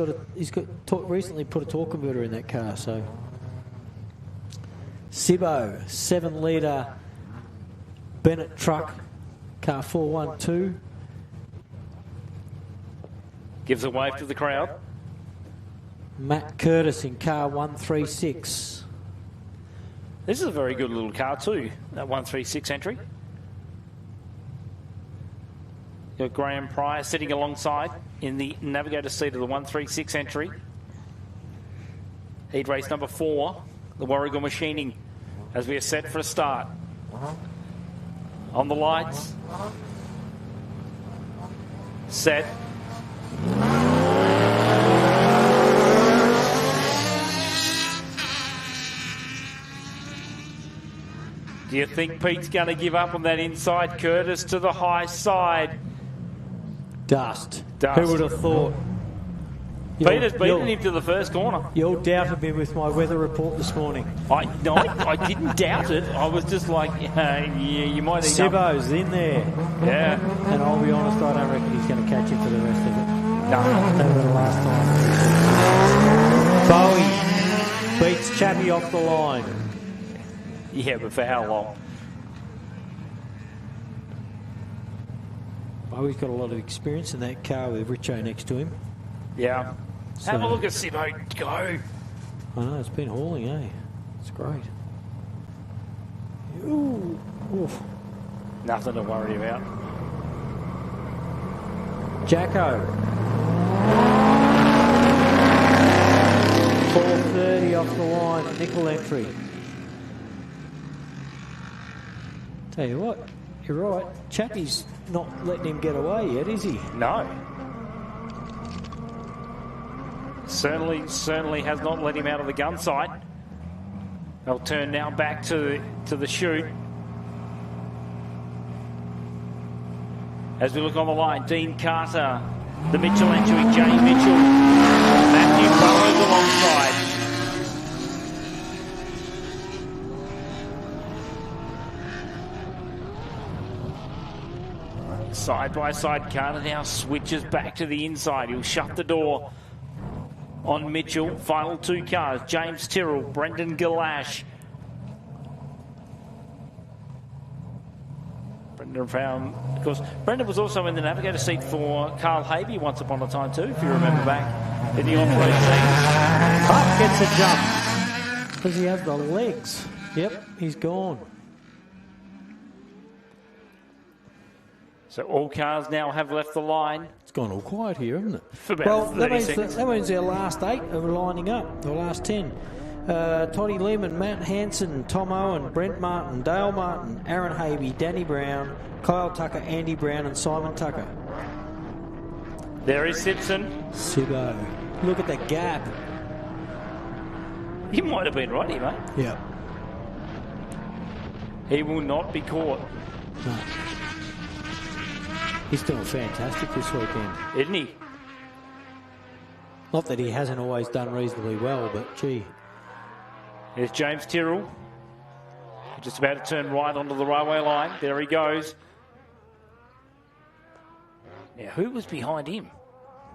S5: recently put a torque converter in that car. So Sibbo 7-litre Bennett truck. Car 412.
S4: Gives a wave to the crowd.
S5: Matt Curtis in car 136.
S4: This is a very good little car too, that 136 entry. Got Graham Pryor sitting alongside in the navigator seat of the 136 entry. Heat race number 4, the Warragul Machining, as we are set for a start. On the lights. Set. Do you think Pete's going to give up on that inside? Curtis to the high side.
S5: Dust. Who would have thought?
S4: Peter's beaten him to the first corner.
S5: You all doubted me with my weather report this morning.
S4: I didn't doubt it. I was just like, yeah, you might end up...
S5: Sibbo's in there.
S4: Yeah.
S5: And I'll be honest, I don't reckon he's going to catch him for the rest of it.
S4: No.
S5: Over the last time. Bowie beats Chappie off the line.
S4: Yeah, but for how long?
S5: Bowie's got a lot of experience in that car with Richo next to him.
S4: Yeah.
S5: So,
S4: have a look at Sibbo go.
S5: I know, it's been hauling, eh? It's great. Ooh. Oof.
S4: Nothing to worry about.
S5: Jacko. 430 off the line, nickel entry. Tell you what, you're right. Chappie's not letting him get away yet, is he?
S4: No. Certainly has not let him out of the gun sight. They'll turn now back to the chute. As we look on the line, Dean Carter The Mitchell entry, Jay Mitchell. Matthew Burrows alongside. Side-by-side car now switches back to the inside. He'll shut the door on Mitchell. Final 2 cars, James Tyrrell, Brendan Galash. Brendan found, of course, Brendan was also in the navigator seat for Carl Havey once upon a time too, if you remember back in the off-road scene.
S5: Up gets a jump. Does he have the legs? Yep, he's gone.
S4: So all cars now have left the line.
S5: It's gone all quiet here, hasn't it?
S4: For about 30 seconds.
S5: That means our last 8 are lining up, the last 10. Toddy Lehman, Matt Hansen, Tom Owen, Brent Martin, Dale Martin, Aaron Havey, Danny Brown, Kyle Tucker, Andy Brown and Simon Tucker.
S4: There is Simpson.
S5: Sibbo. Look at the gap.
S4: You might have been right here, mate.
S5: Yeah.
S4: He will not be caught.
S5: No. He's doing fantastic this weekend.
S4: Isn't he?
S5: Not that he hasn't always done reasonably well, but gee.
S4: There's James Tyrrell. Just about to turn right onto the railway line. There he goes. Now, who was behind him?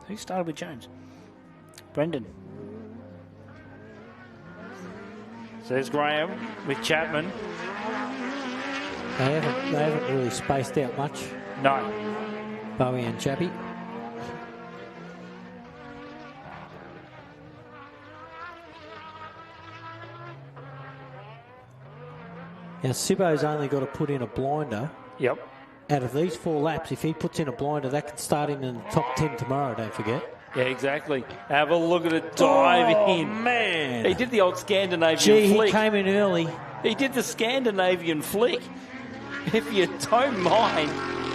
S4: Who started with James? Brendan. So there's Graham with Chapman.
S5: They haven't really spaced out much.
S4: No.
S5: Bowie and Chappie. Now, Sibbo's only got to put in a blinder.
S4: Yep.
S5: Out of these 4 laps, if he puts in a blinder, that could start him in the top 10 tomorrow, don't forget.
S4: Yeah, exactly. Have a look at it dive in.
S5: Man.
S4: He did the old Scandinavian flick.
S5: He came in early.
S4: He did the Scandinavian flick. If you don't mind.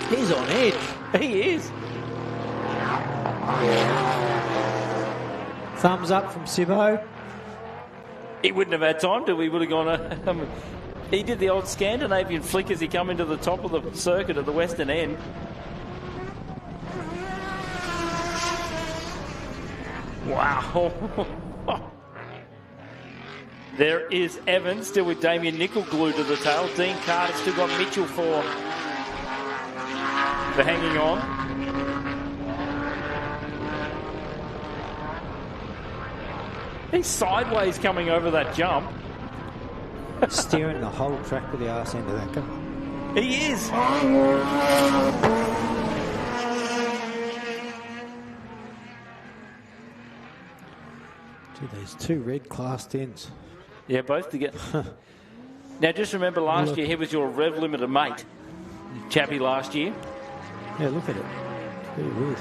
S5: He's on edge.
S4: He is.
S5: Thumbs up from Sibbo.
S4: He wouldn't have had time to. He would have gone... he did the old Scandinavian flick as he come into the top of the circuit at the western end. Wow. There is Evans still with Damien Nicol glued to the tail. Dean Carter still got Mitchell for hanging on. He's sideways coming over that jump.
S5: Steering the whole track with the arse end of that car.
S4: He is.
S5: Gee, there's 2 red class 10s.
S4: Yeah, both together. Now, just remember last year, he was your rev limiter mate. Chappie last year.
S5: Yeah, look at it. Gee whiz.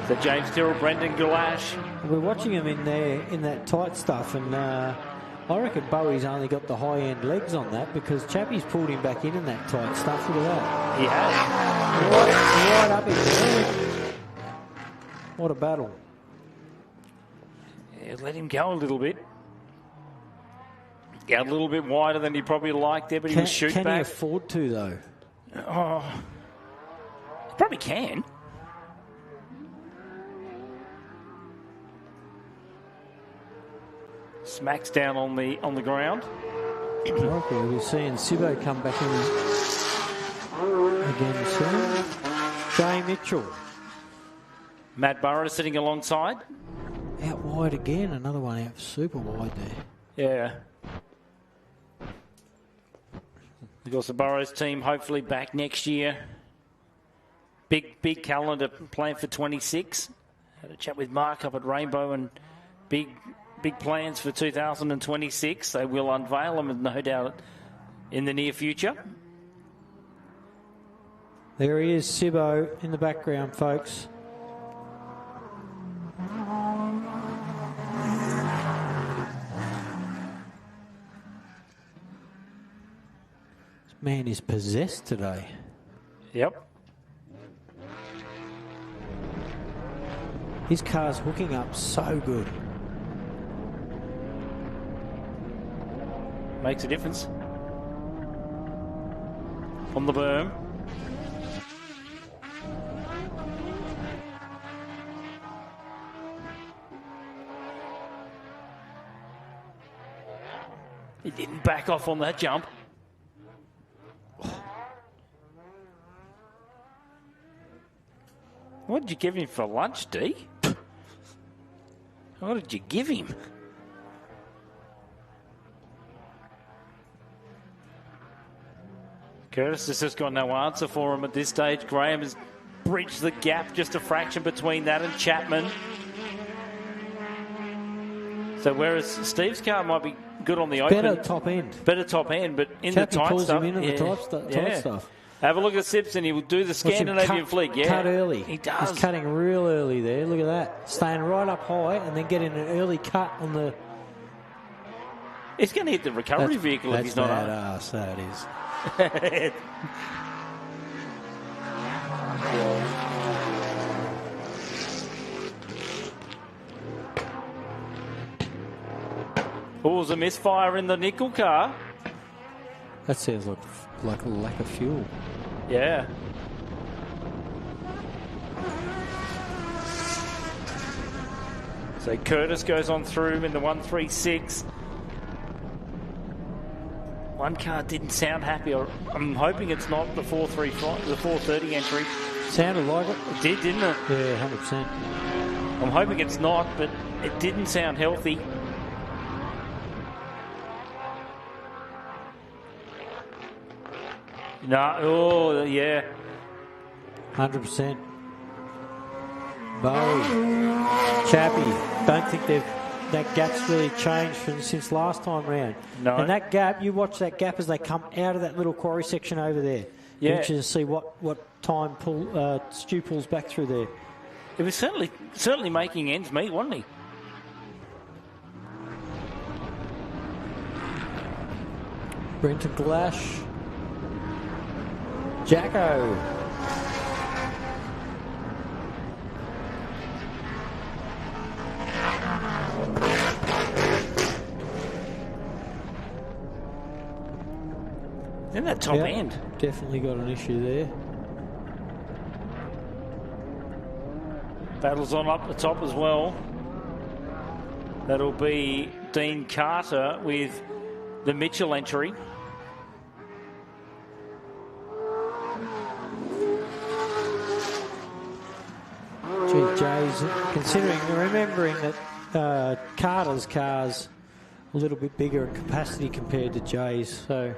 S4: So James Tyrrell, Brendan Galash.
S5: We're watching him in there in that tight stuff, and I reckon Bowie's only got the high-end legs on that because Chappie's pulled him back in that tight stuff. Look at that.
S4: He has.
S5: Right up in there. What a battle.
S4: Yeah, let him go a little bit. Got a little bit wider than he probably liked there, but he was shooting back.
S5: Can he afford to, though?
S4: Oh, he probably can. Smacks down on the ground.
S5: Okay, we're seeing Sibbo come back in again soon. Jay Mitchell.
S4: Matt Burrows sitting alongside.
S5: Out wide again, another one out super wide there.
S4: Yeah. Of course, the Burrows team hopefully back next year. Big calendar planned for 26. Had a chat with Mark up at Rainbow and big plans for 2026. They will unveil them, no doubt, in the near future.
S5: There he is, Sibbo, in the background, folks. This man is possessed today.
S4: Yep.
S5: His car's hooking up so good.
S4: Makes a difference. On the berm. He didn't back off on that jump. What did you give him for lunch, D? What did you give him? Curtis has just got no answer for him at this stage. Graham has bridged the gap just a fraction between that and Chapman. So whereas Steve's car might be good on the open.
S5: Better top end.
S4: Better top end, but in
S5: Chappie
S4: the tight
S5: pulls
S4: stuff.
S5: him in the tight stuff.
S4: Have a look at Simpson. He will do the Scandinavian flick. Yeah,
S5: cut early.
S4: He does.
S5: He's cutting real early there. Look at that. Staying right up high and then getting an early cut on the...
S4: He's going to hit the recovery vehicle if he's not on.
S5: That's badass, that is.
S4: Oh, it was a misfire in the nickel car.
S5: That sounds like a lack of fuel.
S4: Yeah. So Curtis goes on through in the 136. One car didn't sound happy. I'm hoping it's not the 430 entry.
S5: Sounded like it.
S4: It did, didn't it?
S5: Yeah, 100%.
S4: I'm hoping it's not, but it didn't sound healthy. No, oh, yeah.
S5: 100%. Bowie. Chappie. Don't think that gap's really changed since last time round.
S4: No.
S5: And that gap, you watch that gap as they come out of that little quarry section over there.
S4: Yeah.
S5: Interested to see what time Stu pulls back through there.
S4: It was certainly making ends meet, wasn't he?
S5: Brenton Glash. Jacko.
S4: In that top end.
S5: Definitely got an issue there.
S4: Battles on up the top as well. That'll be Dean Carter with the Mitchell entry.
S5: Gee, Jay's remembering that Carter's car's a little bit bigger in capacity compared to Jay's, so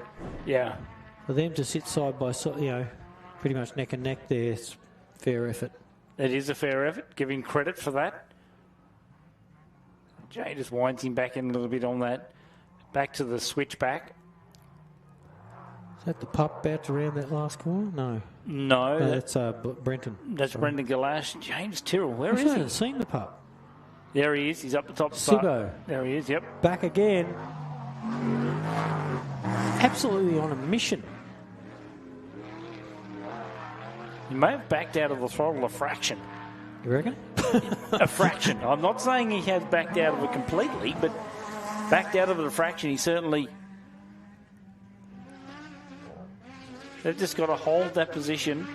S4: yeah,
S5: for them to sit side by side, pretty much neck and neck there, it's fair effort.
S4: It is a fair effort. Give him credit for that. Jay just winds him back in a little bit on that. Back to the switchback.
S5: Is that the pup about to round that last corner? No.
S4: No.
S5: That's Brenton.
S4: That's Brendan Galash. James Tyrrell, where
S5: I
S4: is he?
S5: haven't seen the pup.
S4: There he is. He's up the top.
S5: Sibbo.
S4: There he is, yep.
S5: Back again. Absolutely on a mission.
S4: He may have backed out of the throttle a fraction.
S5: You reckon?
S4: A fraction. I'm not saying he has backed out of it completely, but backed out of it a fraction. He certainly... They've just got to hold that position.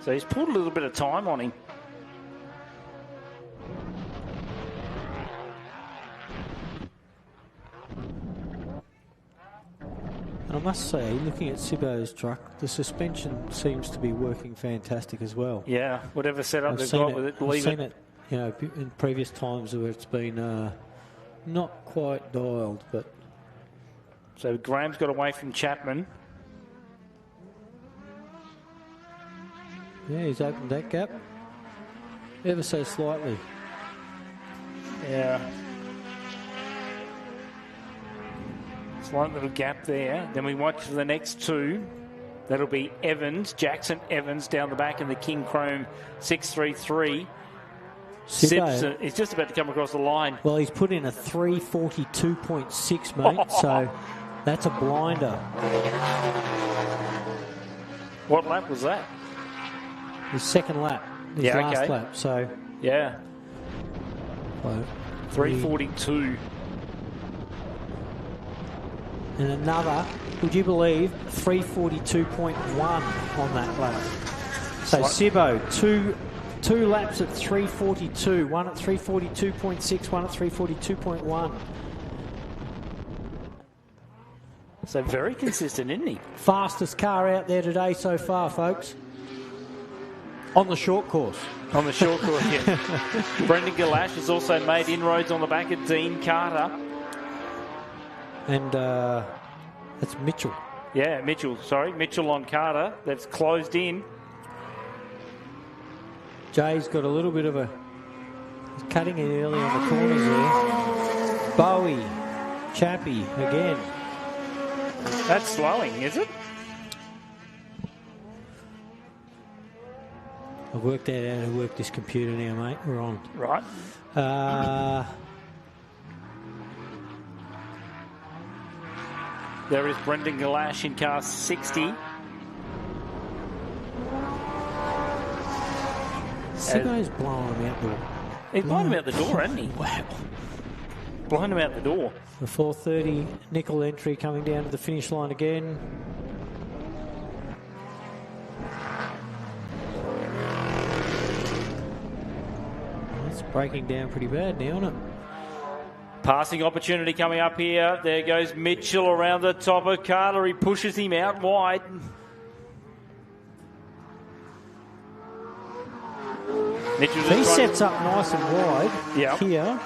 S4: So he's pulled a little bit of time on him.
S5: And I must say, looking at Sibbo's truck, the suspension seems to be working fantastic as well.
S4: Yeah, whatever setup they've got with it,
S5: I've seen it, in previous times where it's been not quite dialed, but...
S4: So Graham's got away from Chapman.
S5: Yeah, he's opened that gap ever so slightly.
S4: Yeah. Slight little gap there. Then we watch for the next two. That'll be Evans, Jackson Evans down the back in the King Chrome 633. Simpson is just about to come across the line.
S5: Well, he's put in a 3:42.6, mate, so that's a blinder.
S4: What lap was that?
S5: His second lap. His last lap, so...
S4: Yeah.
S5: 3:42. And another, would you believe, 3:42.1 on that lap. So Sibbo, two laps at 3:42, one at 3:42.6, one at 3:42.1.
S4: So very consistent, isn't he?
S1: Fastest car out there today so far, folks. On the short course.
S4: On the short course, yeah. Brendan Galash has also made inroads on the back of Dean Carter.
S1: And that's Mitchell.
S4: Yeah, Mitchell on Carter. They've closed in.
S1: Jay's got a little bit of a... He's cutting it early on the corners there. Bowie, Chappie again.
S4: That's slowing, is it?
S1: I've worked out how to work this computer now, mate. We're on.
S4: Right. There is Brendan Galash in car 60.
S1: Sibbo's blowing him out the door.
S4: He's blown him out the door, hasn't he?
S1: Wow.
S4: Blown him out the door.
S1: The 4:30 nickel entry coming down to the finish line again. It's breaking down pretty bad now, isn't it?
S4: Passing opportunity coming up here. There goes Mitchell around the top of Carter. He pushes him out wide.
S1: He sets up nice and wide here.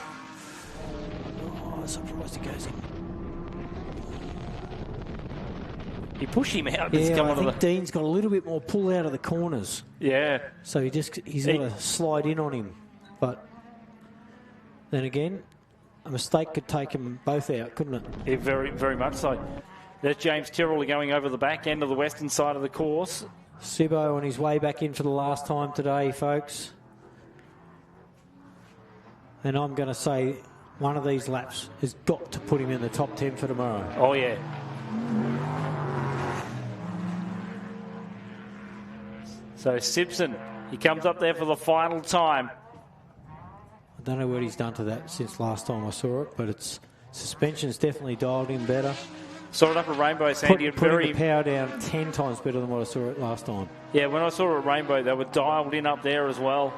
S4: Oh, I'm surprised he goes in. He pushed him out.
S1: Yeah, I think Dean's got a little bit more pull out of the corners.
S4: Yeah.
S1: So he's got to slide in on him. But then again, a mistake could take them both out, couldn't it?
S4: Yeah, very, very much so. There's James Tyrrell going over the back end of the western side of the course.
S1: Sibbo on his way back in for the last time today, folks. And I'm going to say one of these laps has got to put him in the top 10 for tomorrow.
S4: Oh, yeah. So Simpson, he comes up there for the final time.
S1: I don't know what he's done to that since last time I saw it, but its suspension's definitely dialed in better.
S4: Saw it up at Rainbow, Sandy.
S1: Putting the power down 10 times better than what I saw it last time.
S4: Yeah, when I saw it at Rainbow, they were dialed in up there as well.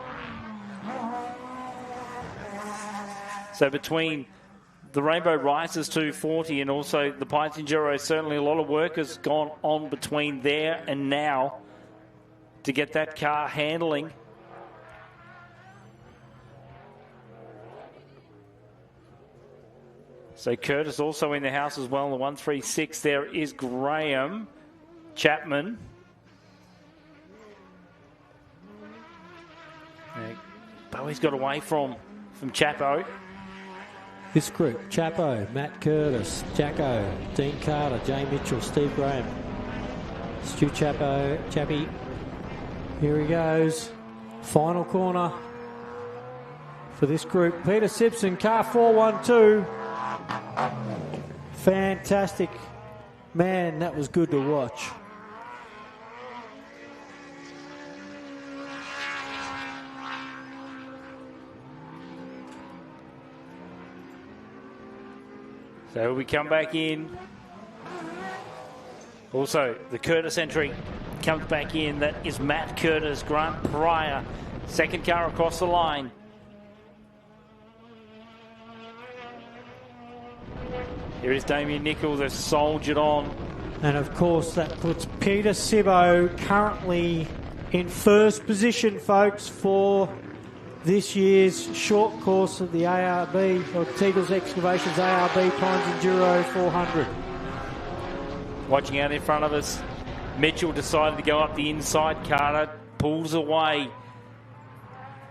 S4: So between the Rainbow Rises 240 and also the Pints Enduro, certainly a lot of work has gone on between there and now to get that car handling. So Curtis also in the house as well in the 136. There is Graham Chapman. Bowie's got away from Chapo.
S1: This group, Chapo, Matt Curtis, Jacko, Dean Carter, Jay Mitchell, Steve Graham, Stu Chappie. Here he goes. Final corner for this group. Peter Simpson, car 412. Fantastic. Man, that was good to watch.
S4: So we come back in. Also, the Curtis entry comes back in. That is Matt Curtis, Grant Pryor. Second car across the line. Here is Damien Nichols. They've soldiered on.
S1: And of course, that puts Peter Sibbo currently in first position, folks, for this year's short course of the ARB, or Teagle's Excavations ARB Pines Enduro 400.
S4: Watching out in front of us, Mitchell decided to go up the inside. Carter pulls away.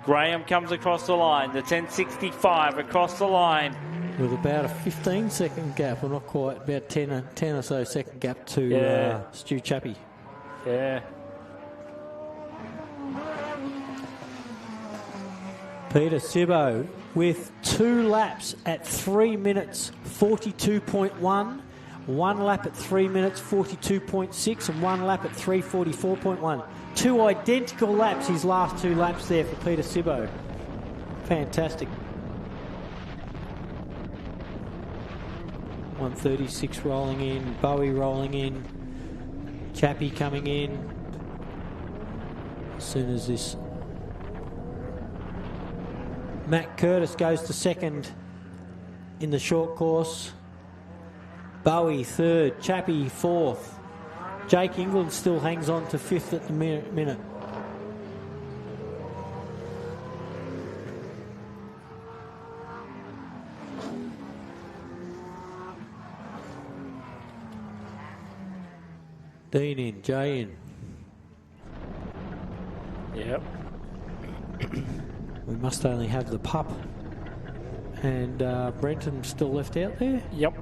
S4: Graham comes across the line. The 1065 across the line.
S1: With about a 15-second gap, well, not quite, about 10 or so second gap to Stu Chappie.
S4: Yeah.
S1: Peter Sibbo with 2 laps at 3 minutes 42.1, 1 lap at 3 minutes 42.6, and 1 lap at 3:44.1. 2 identical laps, his last 2 laps there for Peter Sibbo. Fantastic. 136 rolling in, Bowie rolling in, Chappie coming in. As soon as this Matt Curtis goes to second in the short course. Bowie third, Chappie fourth. Jake England still hangs on to fifth at the minute. Dean in, Jay in.
S4: Yep.
S1: We must only have the pup. And Brenton still left out there.
S4: Yep.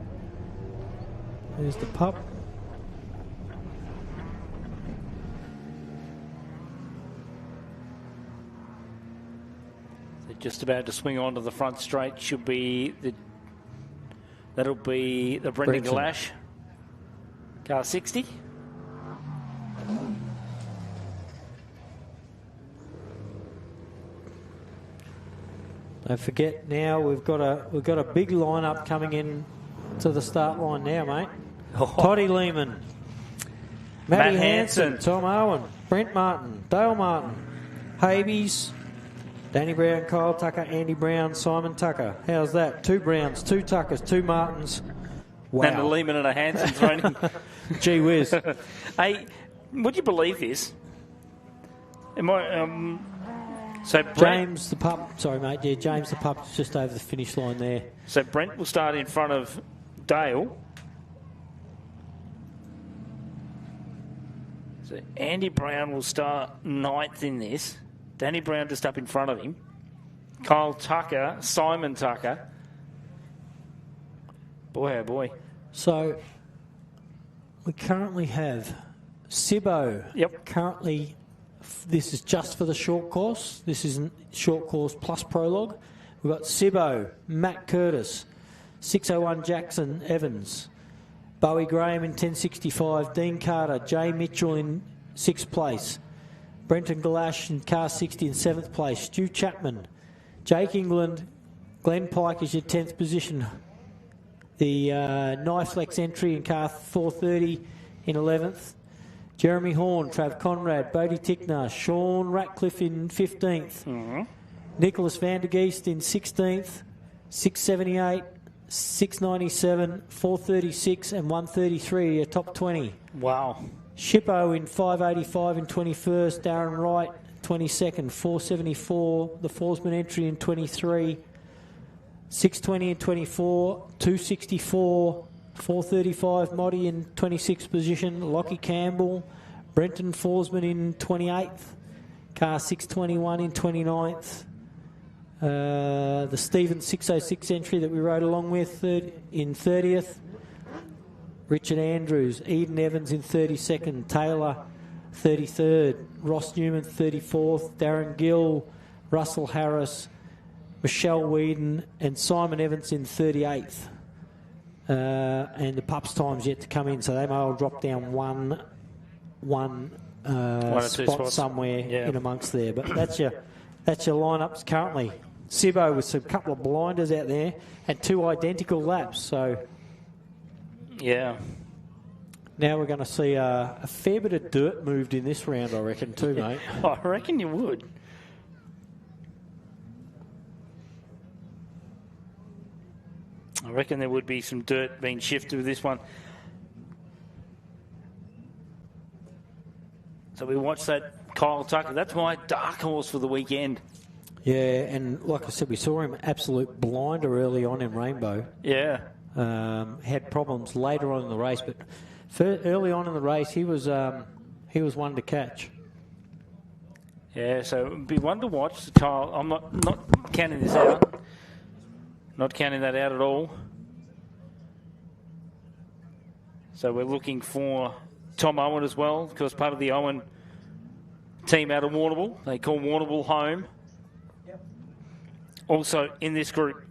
S1: There's the pup.
S4: They're just about to swing onto the front straight. Should be that'll be the Brendan Galash. Car 60.
S1: Don't forget now we've got a big lineup coming in to the start line now, mate. Toddy Lehman, Matty Hansen, Tom Owen, Brent Martin, Dale Martin, Habies, Danny Brown, Kyle Tucker, Andy Brown, Simon Tucker. How's that? 2 Browns, 2 Tuckers, 2 Martins. Wow.
S4: And a Lehman and a Hansen thrown in.
S1: Gee whiz.
S4: Hey, would you believe this? Am I... So
S1: James the pup, sorry mate, yeah, James the pup's just over the finish line there.
S4: So Brent will start in front of Dale. So Andy Brown will start 9th in this. Danny Brown just up in front of him. Kyle Tucker, Simon Tucker. Boy, oh boy.
S1: So we currently have Sibbo.
S4: Yep.
S1: Currently, this is just for the short course. This isn't short course plus prologue. We've got Sibbo, Matt Curtis, 601 Jackson Evans, Bowie Graham in 1065, Dean Carter, Jay Mitchell in 6th place, Brenton Galash in car 60 in 7th place, Stu Chapman, Jake England, Glenn Pike is your 10th position. The Knifelex entry in car 430 in 11th. Jeremy Horn, Trav Conrad, Bodie Tickner, Sean Ratcliffe in 15th. Nicholas van der Geest in 16th, 678, 697, 436 and 133, your top 20.
S4: Wow.
S1: Shippo in 585 in 21st, Darren Wright 22nd, 474, the Forsman entry in 23, 620 in 24, 264, 435 Moddy in 26th position, Lockie Campbell, Brenton Forsman in 28th, car 621 in 29th, the Stephen 606 entry that we rode along with in 30th, Richard Andrews, Eden Evans in 32nd, Taylor 33rd, Ross Newman 34th, Darren Gill, Russell Harris, Michelle Whedon and Simon Evans in 38th. And the pups' time's yet to come in, so they may well drop down one spot somewhere in amongst there. But that's your lineups currently. Sibbo with a couple of blinders out there and 2 identical laps. So
S4: yeah.
S1: Now we're going to see a fair bit of dirt moved in this round, I reckon, too, mate.
S4: I reckon you would. I reckon there would be some dirt being shifted with this one. So we watched that Kyle Tucker. That's my dark horse for the weekend.
S1: Yeah, and like I said, we saw him absolute blinder early on in Rainbow.
S4: Yeah.
S1: Had problems later on in the race, but early on in the race, he was one to catch.
S4: Yeah, so it would be one to watch. Kyle, I'm not counting this out. Not counting that out at all. So we're looking for Tom Owen as well, because part of the Owen team out of Warrnambool. They call Warrnambool home. Yep. Also in this group,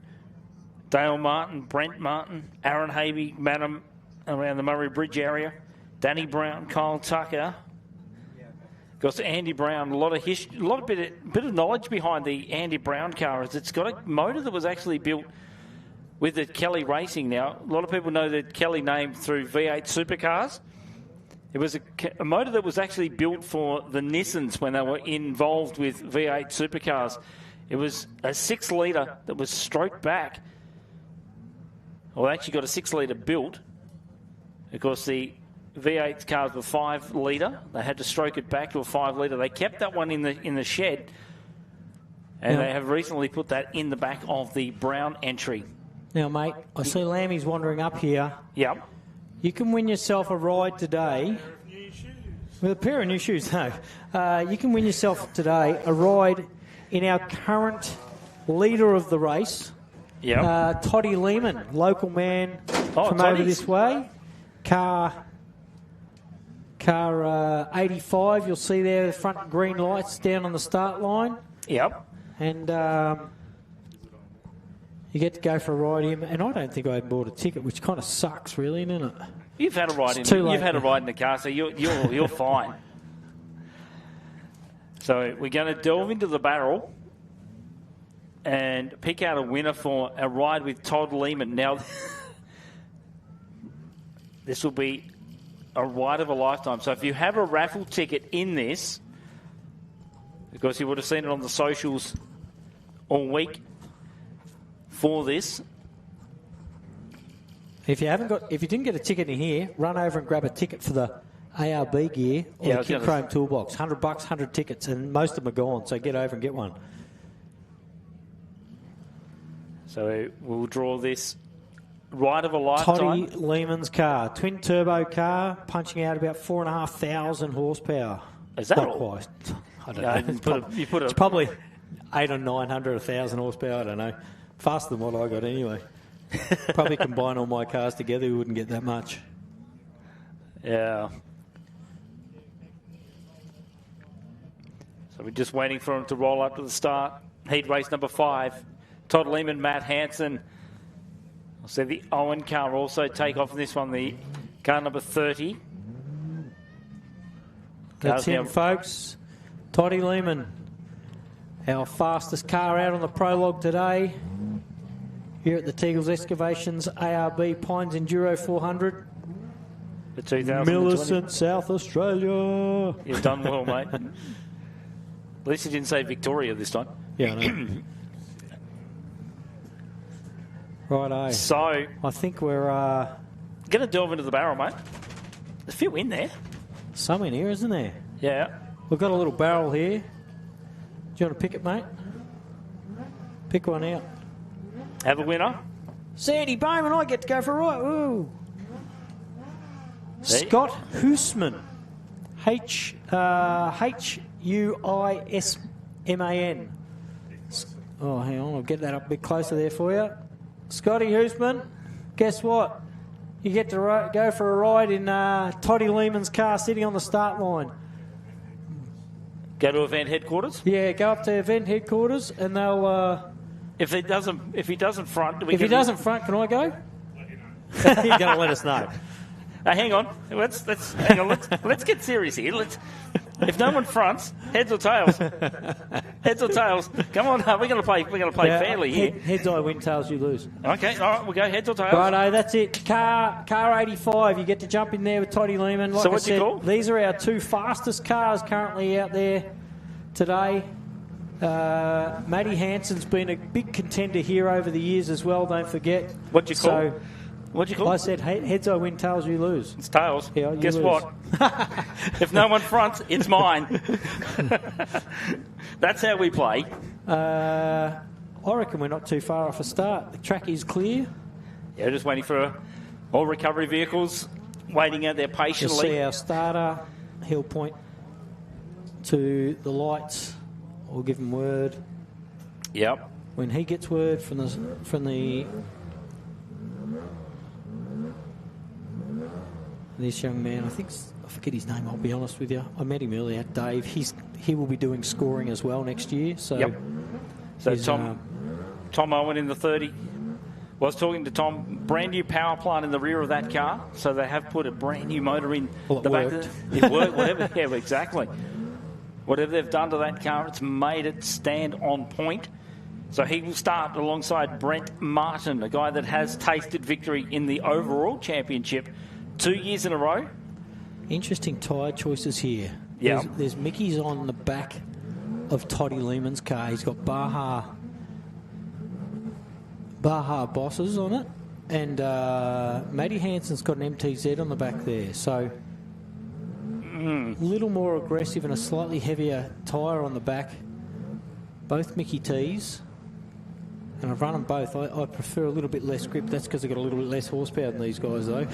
S4: Dale Martin, Brent Martin, Aaron Havey, Madam around the Murray Bridge area, Danny Brown, Kyle Tucker. Because Andy Brown, a lot of bit of knowledge behind the Andy Brown car. It's got a motor that was actually built with the Kelly Racing. Now, a lot of people know the Kelly name through V8 supercars. It was a motor that was actually built for the Nissans when they were involved with V8 supercars. It was a 6-litre that was stroked back. Well, they actually got a 6-litre built Of course, the V8 cars were 5 litre. They had to stroke it back to a 5 litre. They kept that one in the shed, and they have recently put that in the back of the brown entry.
S5: Now, mate, I see Lammy's wandering up here.
S4: Yep.
S5: You can win yourself a ride today. With a pair of new shoes, no. You can win yourself today a ride in our current leader of the race.
S4: Yep.
S5: Toddy Lehman, local man from
S4: Toddy's
S5: over this way. Car 85, you'll see there the front green lights down on the start line.
S4: Yep.
S5: And you get to go for a ride in, and I don't think I bought a ticket, which kind of sucks, really, doesn't it?
S4: You've had a ride
S5: It's too late.
S4: You've had a ride in the car, so you're fine. So we're going to delve into the barrel and pick out a winner for a ride with Todd Lehman. Now, this will be a ride of a lifetime. So if you have a raffle ticket in this, because you would have seen it on the socials all week for this.
S5: If you didn't get a ticket in here, run over and grab a ticket for the ARB gear or the Kid Chrome Toolbox. $100, 100 tickets, and most of them are gone. So get over and get one.
S4: So we'll draw this ride of a lifetime.
S5: Toddy Lehman's car, twin turbo car, punching out about 4,500 horsepower.
S4: Is that
S5: not
S4: all?
S5: quite? I don't know. It's probably 800 or 900, 1,000 horsepower. I don't know. Faster than what I got anyway. Probably combine all my cars together, we wouldn't get that much.
S4: Yeah. So we're just waiting for him to roll up to the start. Heat race number 5. Todd Lehman, Matt Hansen. I'll see the Owen car also take off in this one, the car number 30.
S5: That's him, folks. Toddy Lehman, our fastest car out on the Prologue today. Here at the Teagle's Excavations ARB Pines Enduro 400.
S4: The 2020.
S5: Millicent, South Australia.
S4: You've done well, mate. At least you didn't say Victoria this time.
S5: Yeah, I know. Righto.
S4: So
S5: I think we're
S4: going to delve into the barrel, mate. There's a few in there.
S5: Some in here, isn't there?
S4: Yeah.
S5: We've got a little barrel here. Do you want to pick it, mate? Pick one out.
S4: Have a winner.
S5: Sandy Bowman, I get to go for a ride. Ooh. Scott Huisman. Huisman. Oh, hang on. I'll get that up a bit closer there for you. Scotty Huisman, guess what? You get to go for a ride in Toddy Lehman's car sitting on the start line.
S4: Go to event headquarters?
S5: Yeah, go up to event headquarters and they'll...
S4: If he doesn't front...
S5: If he doesn't front, can I go? You're going to let us know.
S4: Hang on. Let's get serious here. If no one fronts, heads or tails? Heads or tails? Come on, we're going to play fairly here.
S5: Heads I win, tails you lose.
S4: Okay, all right, we'll go heads or tails.
S5: Righto, that's it. Car 85. You get to jump in there with Toddy Lehman. Like
S4: So what's
S5: I said,
S4: your call?
S5: These are our 2 fastest cars currently out there today. Matty Hansen's been a big contender here over the years as well, don't forget.
S4: What'd you call? What'd you call?
S5: I said heads I win, tails you lose.
S4: It's tails.
S5: Yeah,
S4: Guess
S5: lose.
S4: what? If no one fronts, it's mine. That's how we play.
S5: I reckon we're not too far off a start. The track is clear.
S4: Yeah, just waiting for all recovery vehicles waiting out there
S5: You'll
S4: patiently.
S5: see our starter. He'll point to the lights. We'll give him word.
S4: Yep.
S5: When he gets word from this young man, I forget his name, I'll be honest with you. I met him earlier, Dave. He will be doing scoring as well next year. So,
S4: Yep. So Tom Owen in the 30. Well, I was talking to Tom, brand new power plant in the rear of that car. So they have put a brand new motor in the back. It worked, whatever. Yeah, exactly. Whatever they've done to that car, it's made it stand on point. So he will start alongside Brent Martin, a guy that has tasted victory in the overall championship 2 years in a row.
S5: Interesting tyre choices here.
S4: Yeah.
S5: There's Mickey's on the back of Toddy Lehman's car. He's got Baja Bosses on it. And Matty Hansen's got an MTZ on the back there, so a little more aggressive and a slightly heavier tyre on the back. Both Mickey T's. And I've run them both. I prefer a little bit less grip. That's because I've got a little bit less horsepower than these guys, though.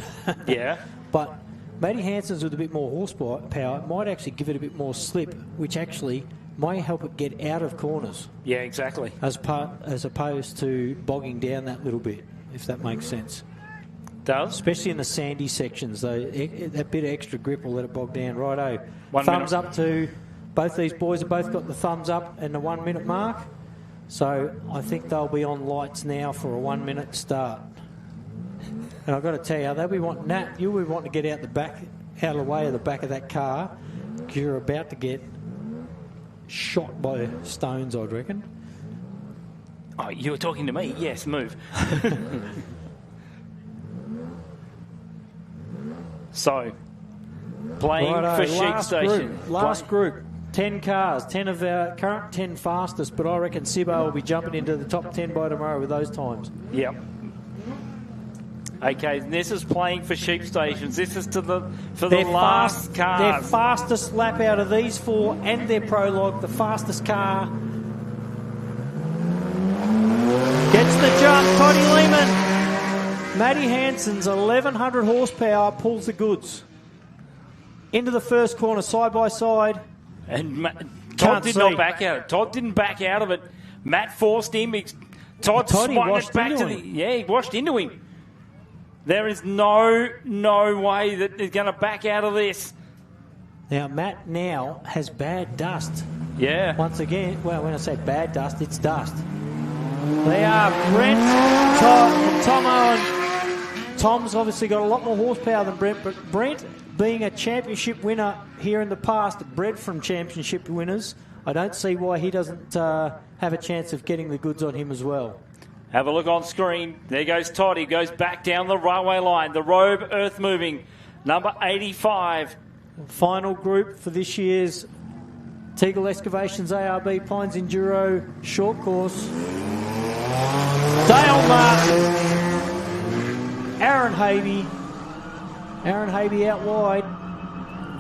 S4: Yeah.
S5: But Matty Hansen's with a bit more horsepower might actually give it a bit more slip, which actually might help it get out of corners.
S4: Yeah, exactly.
S5: As opposed to bogging down that little bit, if that makes sense.
S4: Does.
S5: Especially in the sandy sections, though. That bit of extra grip will let it bog down. Righto.
S4: 1
S5: Thumbs
S4: minute.
S5: up to both these boys. Have both got the thumbs up and the 1 minute mark. So I think they'll be on lights now for a 1 minute start. And I've got to tell you, they'll be wanting that. You'll be wanting to get out of the way of the back of that car, because you're about to get shot by stones, I'd reckon.
S4: Oh, you were talking to me? Yes, move. So, playing for Sheep Station.
S5: Last group, 10 cars, 10 of our current 10 fastest, but I reckon Sibbo will be jumping into the top 10 by tomorrow with those times.
S4: Yep. Okay, this is playing for Sheep Stations. This is for the last cars.
S5: Their fastest lap out of these four and their prologue, the fastest car. Gets the jump, Toddy Lehman. Matty Hansen's 1,100 horsepower pulls the goods. Into the first corner, side by side.
S4: And Todd did not back out. Todd didn't back out of it. Matt forced him. Todd swung it back to the... Yeah, he washed into him. There is no way that he's going to back out of this.
S5: Now, Matt now has bad dust.
S4: Yeah.
S5: Once again, well, when I say bad dust, it's dust. They are Brent, Tom Owen. Tom's obviously got a lot more horsepower than Brent, but Brent, being a championship winner here in the past, bred from championship winners, I don't see why he doesn't have a chance of getting the goods on him as well.
S4: Have a look on screen. There goes Todd. He goes back down the railway line. The Robe Earth Moving, number 85.
S5: Final group for this year's Teagle Excavations ARB Pines Enduro short course. Dale Martin. Aaron Havey. Aaron Havey out wide.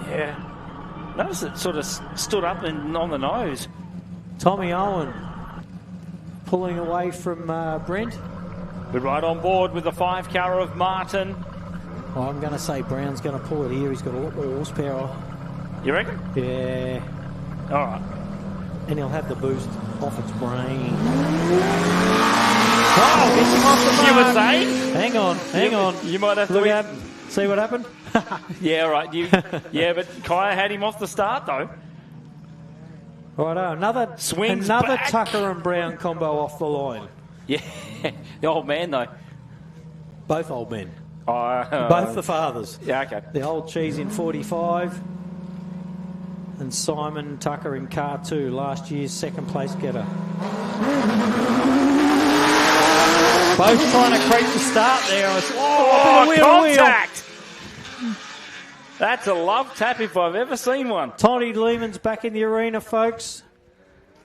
S4: Yeah. Notice it sort of stood up and on the nose.
S5: Tommy Owen pulling away from Brent.
S4: We're right on board with the 5 car of Martin.
S5: Well, I'm going to say Brown's going to pull it here. He's got a lot more horsepower.
S4: You reckon?
S5: Yeah.
S4: All right.
S5: And he'll have the boost off its brain. Oh, gets him off the mark.
S4: You were saying?
S5: Hang on.
S4: You might have to
S5: look at see what happened.
S4: Yeah, right. Yeah, but Kaya had him off the start though.
S5: Righto, another
S4: back.
S5: Tucker and Brown combo off the line.
S4: Yeah, the old man though.
S5: Both old men. Both the fathers.
S4: Yeah, okay.
S5: The old cheese in 45. And Simon Tucker in car 2, last year's second place getter. Both trying to creep the start there.
S4: Contact! That's a love tap if I've ever seen one.
S5: Toddy Lehman's back in the arena, folks.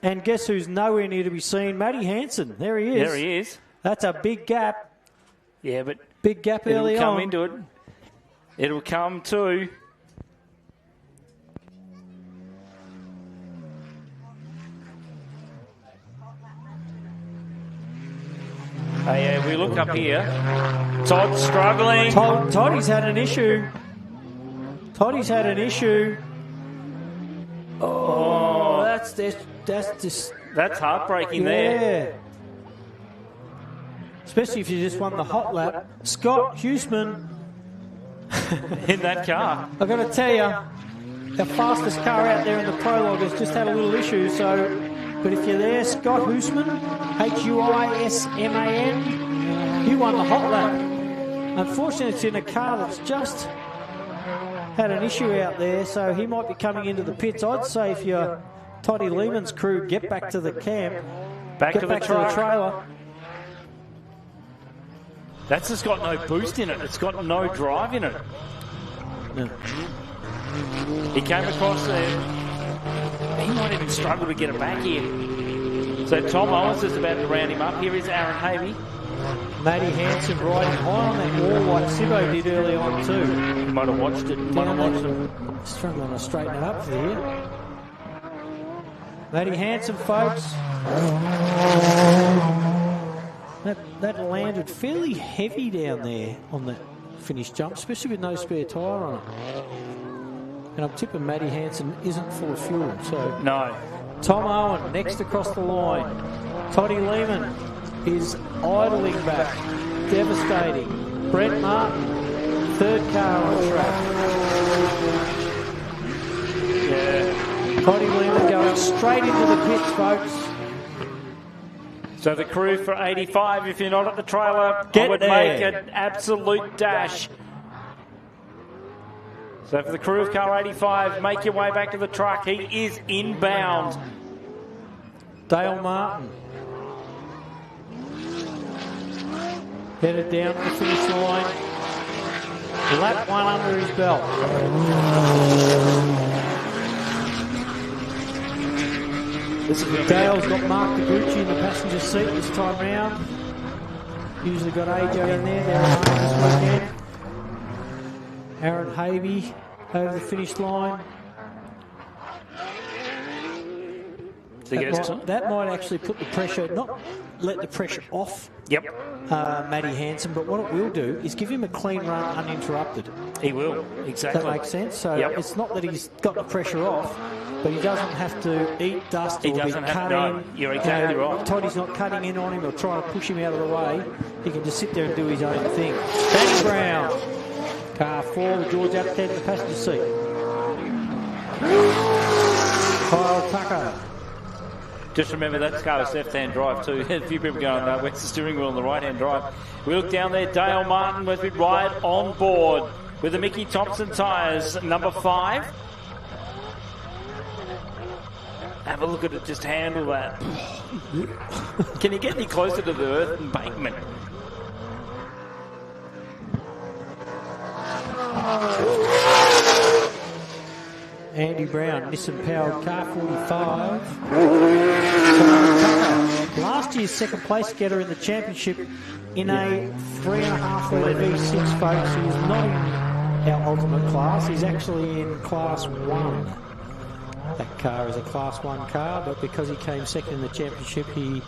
S5: And guess who's nowhere near to be seen? Matty Hansen. There he is.
S4: There he is.
S5: That's a big gap.
S4: Yeah, but
S5: big gap early
S4: on. It'll come into it. It'll come too. Hey, we look up here. Todd's struggling.
S5: Toddy's had an issue. Oh,
S4: that's heartbreaking there.
S5: Especially if you just won the hot lap. Scott Huseman
S4: in that car.
S5: I've got to tell you, the fastest car out there in the prologue has just had a little issue. But if you're there, Scott Huseman, Huisman, you won the hot lap. Unfortunately, it's in a car that's just had an issue out there, so he might be coming into the pits. I'd say if you're Toddy Lehman's crew, get back to the camp. Get back to the trailer.
S4: That's just got no boost in it. It's got no drive in it.
S5: No.
S4: He came across there. He might even struggle to get it back here. So Tom Owens is about to round him up. Here is Aaron Havey.
S1: Matty Hansen riding high on that wall like Sibbo did early on too.
S4: You might have watched it. Might have watched him.
S1: Struggling to straighten it up here. Matty Hansen, folks. That landed fairly heavy down there on the finish jump, especially with no spare tyre on it. And I'm tipping Matty Hansen isn't full of fuel. So
S4: no.
S1: Tom Owen next across the line. Toddy Lehman is idling back, devastating. Brent Martin, third car on track.
S4: Yeah.
S1: Toddy Lehman going straight into the pits, folks.
S4: So the crew for 85, if you're not at the trailer,
S1: Get
S4: I would
S1: there.
S4: make an absolute dash. So for the crew of car 85, make your way back to the truck. He is inbound.
S1: Dale Martin. Headed down to the finish line. Lap one under his belt. Dale's got Mark DeGucci in the passenger seat this time round. Usually got AJ in there. They're on this weekend. Aaron Havey over the finish line. That might actually put the pressure, not let the pressure off Matty Hansen, but what it will do is give him a clean run uninterrupted.
S4: He will, exactly.
S1: That makes sense? So it's not that he's got the pressure off, but he doesn't have to eat dust or be cut in.
S4: You're exactly right.
S1: Toddy's not cutting in on him or trying to push him out of the way. He can just sit there and do his own thing. Danny Brown, car 4 with George Apted in the passenger seat. Kyle Tucker.
S4: Just remember that's car's left-hand drive too. A few people going, where's the steering wheel on the right-hand drive? We look down there, Dale Martin with it right on board with the Mickey Thompson tyres, number 5. Have a look at it, just handle that. Can you get any closer to the earth embankment?
S1: Andy Brown, Nissan powered car 45. Last year's second place getter in the championship in a 3.5 litre V6, folks. He is not in our ultimate class. He's actually in class 1. That car is a class 1 car, but because he came second in the championship, he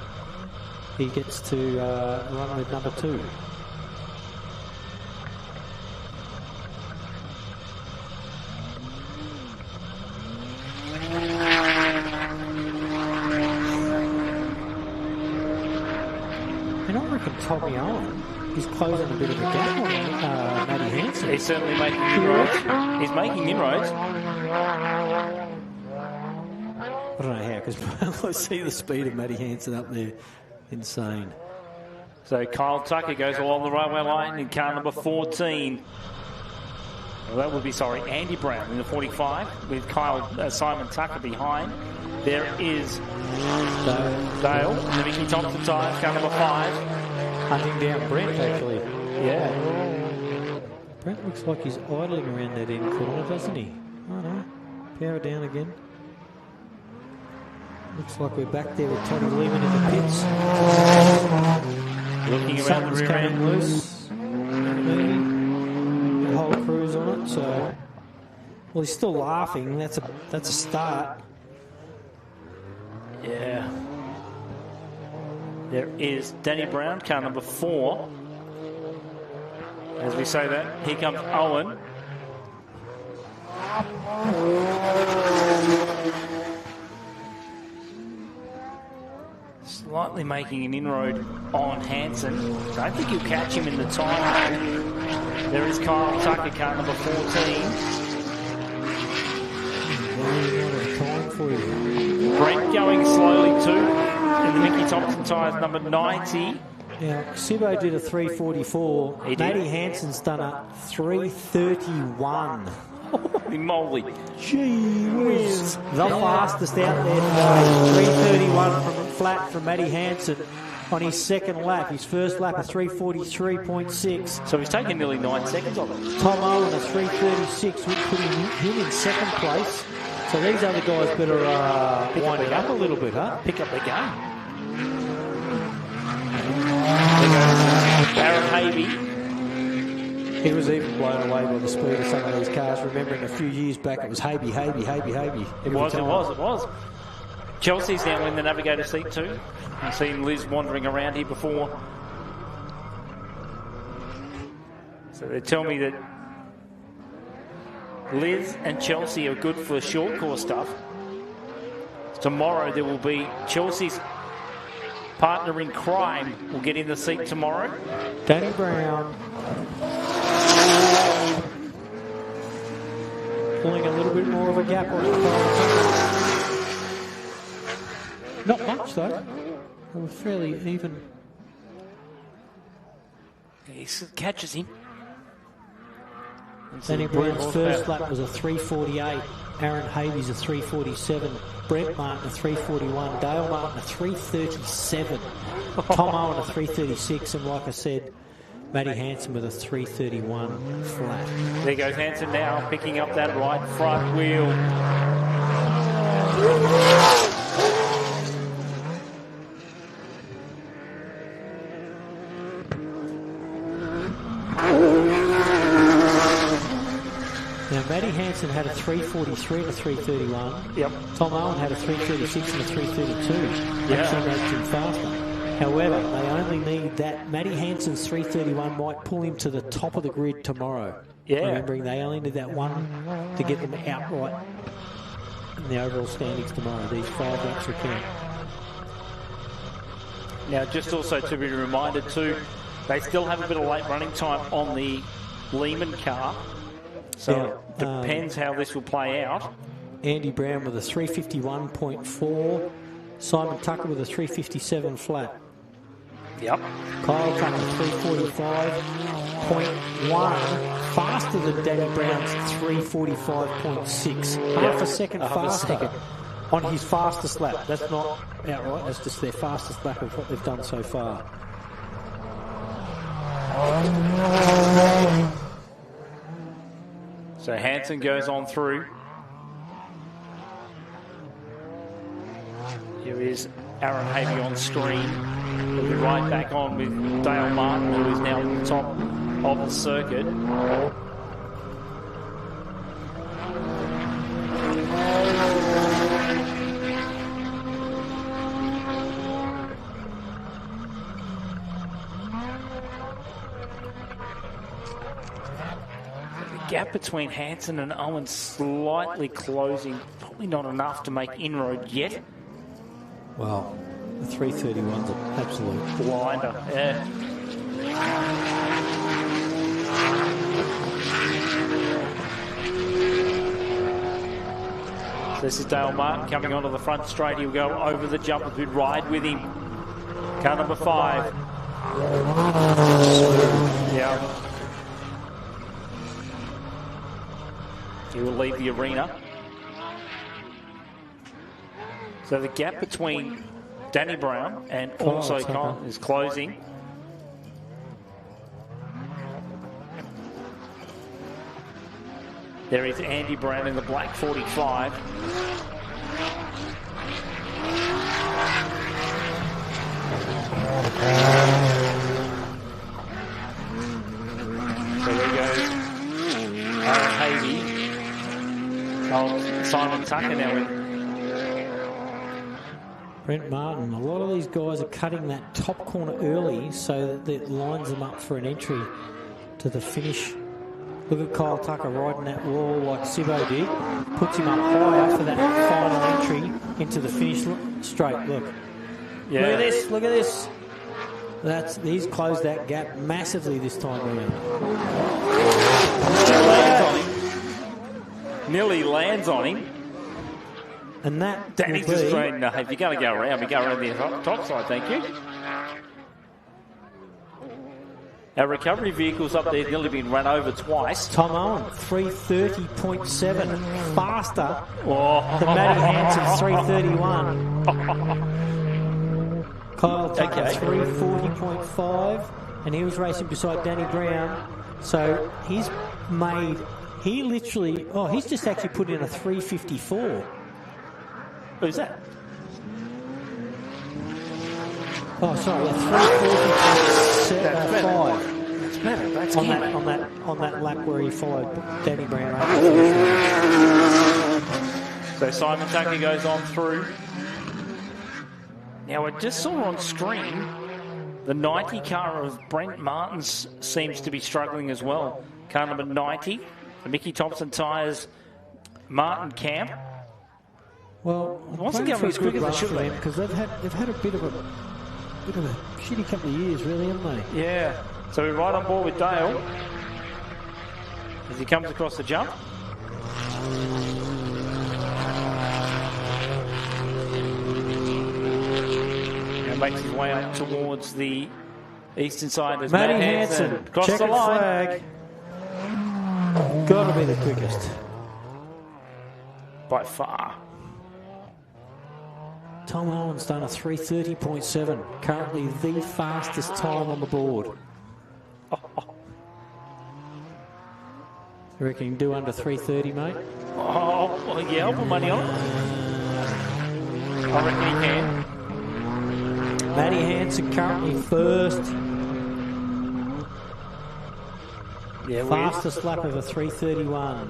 S1: gets to run with number 2. And I reckon Tommy Owen is closing a bit of a gap on Matty Hansen.
S4: He's certainly making inroads. He's making inroads.
S1: I don't know how, because I see the speed of Matty Hansen up there. Insane.
S4: So Kyle Tucker goes along the railway line in car number 14. Well, that would be, Andy Brown in the 45 with Simon Tucker behind. There is Dale in the Mickey Thompson tyres, car number 5.
S1: Hunting down Brent, actually.
S4: Yeah.
S1: Brent looks like he's idling around that end corner, doesn't he? Oh no. Power down again. Looks like we're back there with Toddy Lehman in the pits.
S4: Looking around the rear end.
S1: Loose. The whole crew's on it, so... Well, he's still laughing. That's a start.
S4: Yeah. There is Danny Brown, car number 4. As we say that, here comes Owen. Slightly making an inroad on Hansen. Don't think he'll catch him in the time. There is Kyle Tucker, car number 14.
S1: Time for you.
S4: Brent going slowly too in the Mickey Thompson tyres, number 90.
S1: Now, Sibbo did a 344. Matty Hansen's done a 331.
S4: Holy moly.
S1: Gee whiz. The fastest out there today. 331 from flat from Matty Hansen on his second lap. His first lap, a 343.6.
S4: So he's taken nearly 9 seconds of it.
S1: Tom Owen, a 336, would put him in second place. So these other guys better wind it up a little bit, huh?
S4: Pick up the game. Aaron Havey.
S5: He was even blown away by the speed of some of these cars. Remembering a few years back, it was Havey.
S4: It was. Chelsea's now in the navigator seat too. I've seen Liz wandering around here before. So they tell me that Liz and Chelsea are good for short course stuff. Tomorrow there will be Chelsea's partner in crime will get in the seat tomorrow.
S5: Danny Brown pulling a little bit more of a gap on it. Not much though. They were fairly even.
S4: He catches him.
S5: Danny Brown's first lap was a 3:48. Aaron Havey's a 3:47. Brent Martin a 3:41. Dale Martin a 3:37. Tom Owen a 3:36. And like I said, Matty Hansen with a 3:31 flat.
S4: There goes Hansen now, picking up that right front wheel.
S5: Now, Matty Hansen had a 3:43 and a 3:31.
S4: Yep.
S5: Tom Owen had a 3:36 and a 3:32.
S4: Yeah.
S5: Actually makes him faster. However, they only need that. Matty Hansen's 3:31 might pull him to the top of the grid tomorrow.
S4: Yeah.
S5: Remembering they only need that one to get them outright in the overall standings tomorrow. These 5 laps will count.
S4: Now, just also to be reminded too, they still have a bit of late running time on the Lehman car. So it depends how this will play out.
S5: Andy Brown with a 3:51.4. Simon Tucker with a 3:57 flat.
S4: Yep.
S5: Kyle Tucker 3:45.1. Faster than Danny Brown's 3:45.6. Half a second faster on his fastest lap. That's not outright, that's just their fastest lap of what they've done so far.
S4: So Hansen goes on through. Here is Aaron Havey on screen. We'll be right back on with Dale Martin, who is now at the top of the circuit. Gap between Hansen and Owen slightly closing, probably not enough to make inroad yet.
S5: Well, the 3:31's an absolute
S4: blinder. Yeah. This is Dale Martin coming onto the front straight. He'll go over the jump as we ride with him. Car number 5. Yeah. He will leave the arena. So the gap between Danny Brown and also Colin is closing. There is Andy Brown in the black 45. So there goes Aaron Havey. Oh, Simon Tucker now in.
S5: Brent Martin. A lot of these guys are cutting that top corner early so that it lines them up for an entry to the finish. Look at Kyle Tucker riding that wall like Sibbo did. Puts him up higher for that final entry into the finish straight. Look. Yeah. Look at this. Look at this. He's closed that gap massively this time around.
S4: Nearly lands on him.
S5: And that
S4: Danny's just trying, if you're going to go around, we go around the top side, thank you. Our recovery vehicle's up there, nearly been run over twice.
S5: Tom Owen, 3:30.7, faster than Matty Hansen's 3:31. Kyle Tucker, 3:40.5, and he was racing beside Danny Brown. So he's just actually put in a 3:54.
S4: Who's that?
S5: Oh, sorry, a 340.5.
S4: That's better. That's
S5: on that lap where he followed Danny Brown.
S4: So Simon Tucker goes on through. Now, I just saw on screen the 90 car of Brent Martins seems to be struggling as well. Car number 90, the Mickey Thompson tyres, Martin Camp.
S5: Well,
S4: wasn't going as quick as they should have
S5: because they've had a bit of a shitty couple of years, really, haven't they?
S4: Yeah. So we're right on board with Dale as he comes across the jump. And makes his way up towards the eastern side as
S5: Matty
S4: Matt
S5: Hansen
S4: across the
S5: checkered
S4: line.
S5: flag. Got to be the quickest.
S4: By far.
S5: Tom Owen's done a 3:30.7. Currently the fastest time on the board. You reckon you can do under 3:30, mate?
S4: Oh, well, yeah, I'll put money on it. I reckon he can.
S5: Matty Hansen currently first.
S4: Yeah,
S5: fastest lap of a 3:31.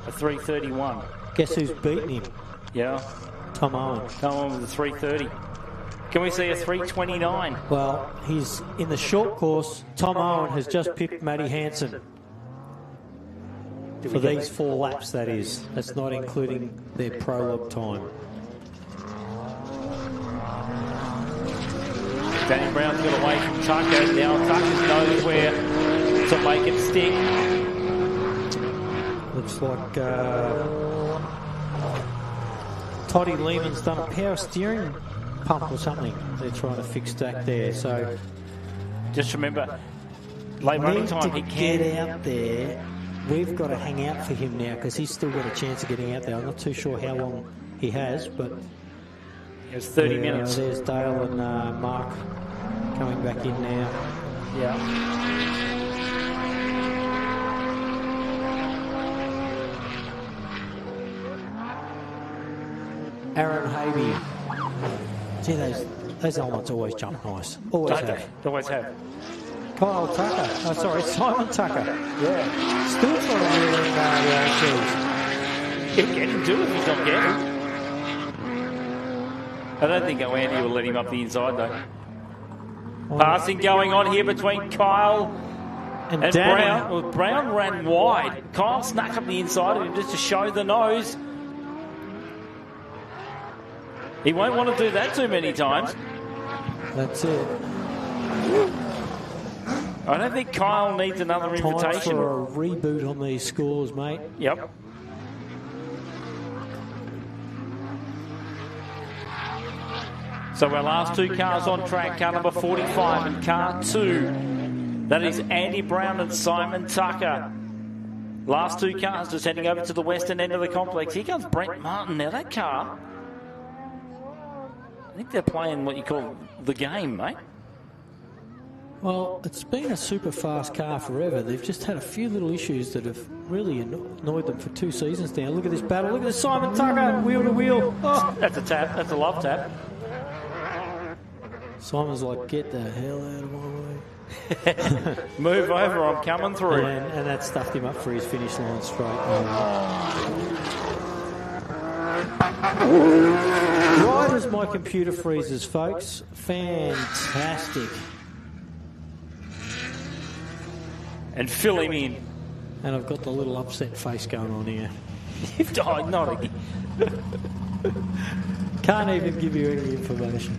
S4: A 3:31.
S5: Guess who's beaten him?
S4: Yeah.
S5: Tom Owen.
S4: Tom Owen with a 3:30. Can we see a 3:29?
S5: Well, he's in the short course. Tom Owen has just pipped Matty Hansen. For these 4 laps, that is. That's not including their prologue time.
S4: Danny Brown's got away from Tucker. Now Tucker knows where to make it stick.
S5: Looks like Toddy Lehman's done a power steering pump or something. They're trying to fix that there. So
S4: just remember, late running time, he can
S5: get out there. We've got to hang out for him now because he's still got a chance of getting out there. I'm not too sure how long he has, but
S4: it's 30 minutes.
S5: There's Dale and Mark coming back in now.
S4: Yeah.
S5: Aaron Havey. Gee, those helmets always jump nice. Always have.
S4: Always have.
S5: Kyle Tucker. Oh, sorry, Simon Tucker. Yeah. Still trying to reel in the
S4: He'll get him to it if he's not careful. I don't think Andy will let him up the inside, though. Passing going on here between Kyle and Brown. Well, Brown ran wide. Kyle snuck up the inside of him just to show the nose. He won't want to do that too many times.
S5: That's it.
S4: I don't think Kyle needs another invitation.
S5: Time for a reboot on these scores, mate.
S4: Yep. So our last 2 cars on track, car number 45 and car 2. That is Andy Brown and Simon Tucker. Last 2 cars just heading over to the western end of the complex. Here comes Brent Martin. Now that car, I think they're playing what you call the game, mate.
S5: Well, it's been a super fast car forever. They've just had a few little issues that have really annoyed them for 2 seasons now. Look at this battle. Look at this Simon Tucker, wheel to wheel. Oh.
S4: That's a tap. That's a love tap.
S5: Simon's like, get the hell out of my way.
S4: Move over, I'm coming through.
S5: And that stuffed him up for his finish line straight. Right as my computer freezes, folks. Fantastic.
S4: And fill him in.
S5: And I've got the little upset face going on here.
S4: You've died, not again.
S5: Can't even give you any information.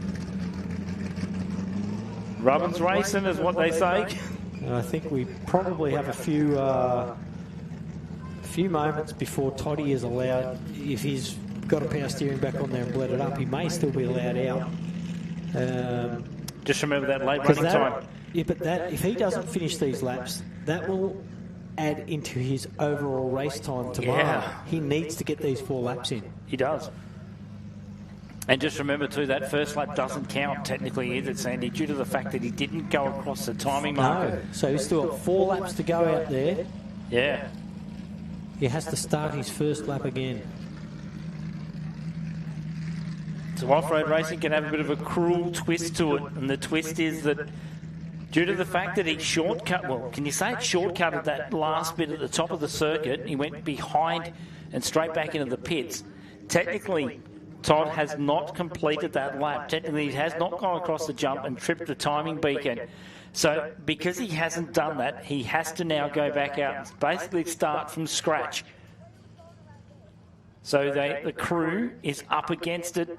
S4: Rubbin's racing is what they say.
S5: And I think we probably have a few moments before Toddy is allowed. If he's got a power steering back on there and bled it up, he may still be allowed out.
S4: Just remember that late running time.
S5: Yeah, but if he doesn't finish these laps, that will add into his overall race time tomorrow.
S4: Yeah.
S5: He needs to get these 4 laps in.
S4: He does. And just remember too, that first lap doesn't count technically either, Sandy, due to the fact that he didn't go across the timing marker.
S5: No, so he's still got 4 laps to go out there.
S4: Yeah.
S5: He has to start his first lap again.
S4: So off-road racing can have a bit of a cruel twist to it, and the twist is that due to the fact that he shortcut, well, can you say it shortcutted that last bit at the top of the circuit? He went behind and straight back into the pits. Technically, Todd has not completed that lap. Technically, he has not gone across the jump and tripped the timing beacon. So because he hasn't done that, he has to now go back out and basically start from scratch. So the crew is up against it.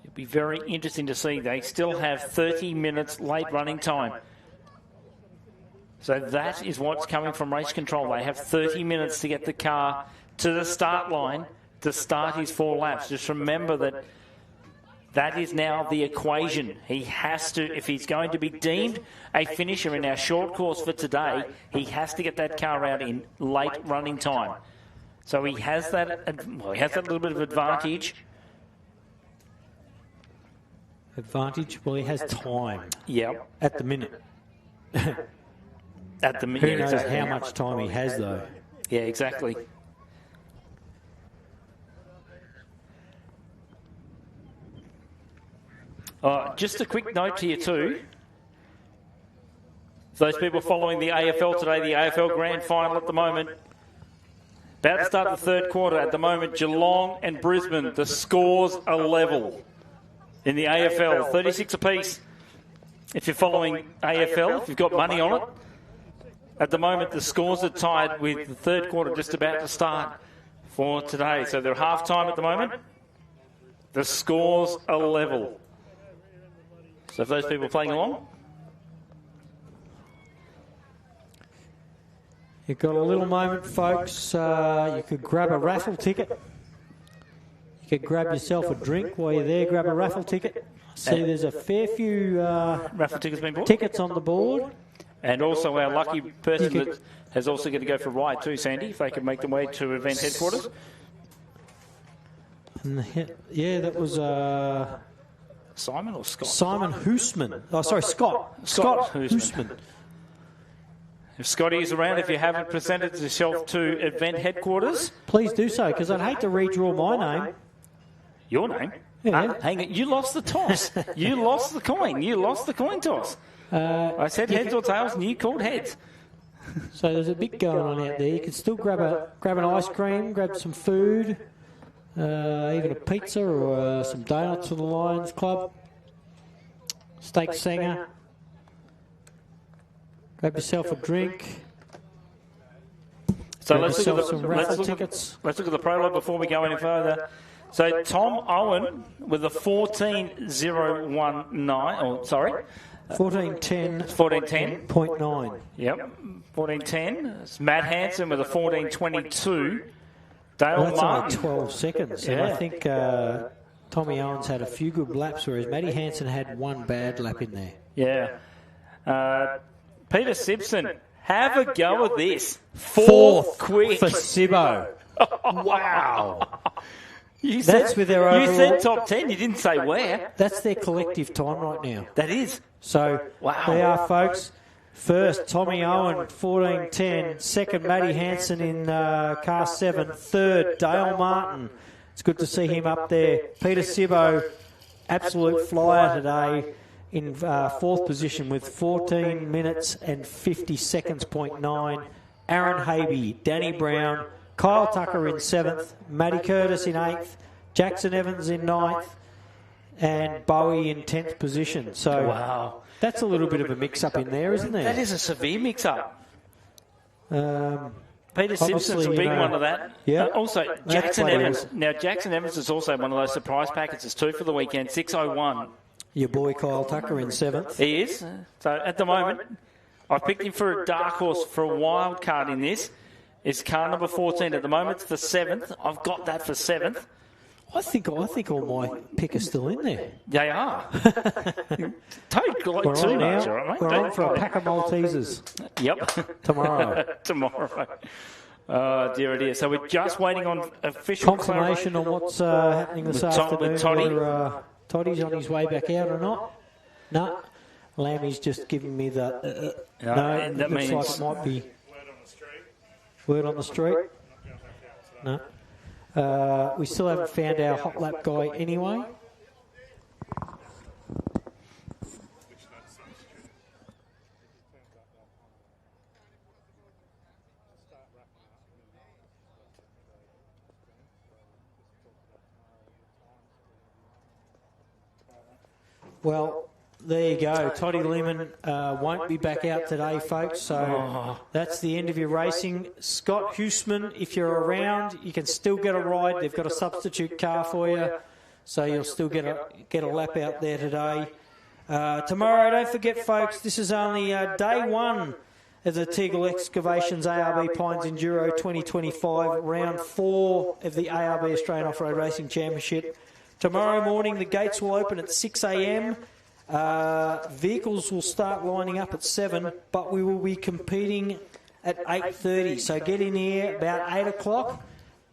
S4: It'll be very interesting to see. They still have 30 minutes late running time. So that is what's coming from race control. They have 30 minutes to get the car to the start line to start his 4 laps. Just remember that that is now the equation. He has to, if he's going to be deemed a finisher in our short course for today, he has to get that car out in late running time. So he has that, well, he has that little bit of advantage.
S5: Advantage? Well, he has time.
S4: Yep.
S5: At the minute.
S4: At the minute.
S5: Who knows how much time he has, though?
S4: Yeah, exactly. Just a quick note to you too. Those people following the AFL today, the AFL Grand Final at the moment. About to start the third quarter. At the moment, Geelong and Brisbane, the scores are level in the AFL, 36 apiece. If you're following AFL, if you've got money on it, at the moment the scores are tied with the third quarter just about to start for today. So they're half-time at the moment. The scores are level. So for those people playing along,
S5: you've got a little moment, folks. You could grab a raffle ticket. You could grab yourself a drink while you're there. Grab a raffle ticket. See, there's a fair few
S4: raffle tickets being bought.
S5: Tickets on the board.
S4: And also our lucky person that has also got to go for a ride too, Sandy, if they could make their way to event headquarters.
S5: And yeah, that was
S4: Simon or Scott?
S5: Simon Hoosman. Oh, sorry, Scott. Scott Hoosman.
S4: If Scotty is around, if you haven't presented yourself to event headquarters,
S5: please do so, because I'd hate to redraw my name.
S4: Your name?
S5: Yeah.
S4: Hang it. You lost the toss. You lost the coin. You lost the coin toss. I said heads or tails, and you called heads.
S5: So there's a bit going on out there. You can still grab an ice cream, grab some food, even a pizza or some donuts for the Lions Club. Steak Sanger. Grab yourself a drink.
S4: So let's look at the prologue before we go any further. So Tom Owen with a 14.019. Oh, sorry.
S5: 14.10.
S4: 14.10.9. Yep. 14.10. It's Matt Hansen with a 14.22. Dale
S5: That's
S4: Martin.
S5: only 12 seconds.
S4: Yeah.
S5: And I think Tommy Owens had a few good laps, whereas Matty Hansen had one bad lap in there.
S4: Yeah. Peter Simpson, have a go at this. Fourth quick.
S5: For Sibbo.
S4: Wow. You
S5: That's with their overall.
S4: You said top 10, you didn't say where.
S5: That's their collective time right now.
S4: That is.
S5: So,
S4: wow.
S5: They are, folks. First, Tommy Owen, 14.10. Second, Matty Hansen in car 7. Third, Dale Martin. It's good to see him up there. Peter Sibbo, absolute flyer today in fourth position with 14 minutes and 50 seconds, 0.9. Aaron Habe, Danny Brown, Kyle Tucker in 7th, Matty Curtis in 8th, Jackson Evans in 9th, and Bowie in 10th position. So
S4: wow.
S5: That's a little bit of a mix-up in there, isn't there?
S4: That is a severe mix-up. Peter Simpson's a big one of that.
S5: Yeah.
S4: Also, Jackson Evans. Now, Jackson Evans is also one of those surprise packages too for the weekend, 6.01.
S5: Your boy Kyle Tucker in 7th.
S4: He is. So at the moment, I've picked him for a dark horse, for a wild card in this. It's car number 14 at the moment. It's for 7th. I've got that for 7th.
S5: I think all my pick are still in there.
S4: They are. Don't gloat
S5: We're
S4: too
S5: on
S4: much,
S5: now.
S4: all right, mate?
S5: We're
S4: Don't
S5: on for a
S4: gloat.
S5: pack of Maltesers.
S4: Yep.
S5: Tomorrow.
S4: Tomorrow. Oh, dear, dear. So we're just waiting on official
S5: Confirmation on what's happening this afternoon.
S4: With Toddy.
S5: Whether Toddy's on his way back out or not. No. Lammy's just giving me the... no,
S4: that
S5: looks
S4: means...
S5: like it might be... Word on the street? No.
S1: We still haven't found our hot lap guy anyway. Well, there you go. Toddy Lehman won't be back out today, folks. So that's the end of your racing. Scott Huseman, if you're around, you can still get a ride. They've got a substitute car for you, so you'll still get a lap out there today. Tomorrow, don't forget, folks, this is only day one of the Teagle Excavations ARB Pines Enduro 2025, round 4 of the ARB Australian Off-Road Racing Championship. Tomorrow morning, the gates will open at 6 a.m. Vehicles will start lining up at 7, but we will be competing at 8:30. So get in here about 8 o'clock,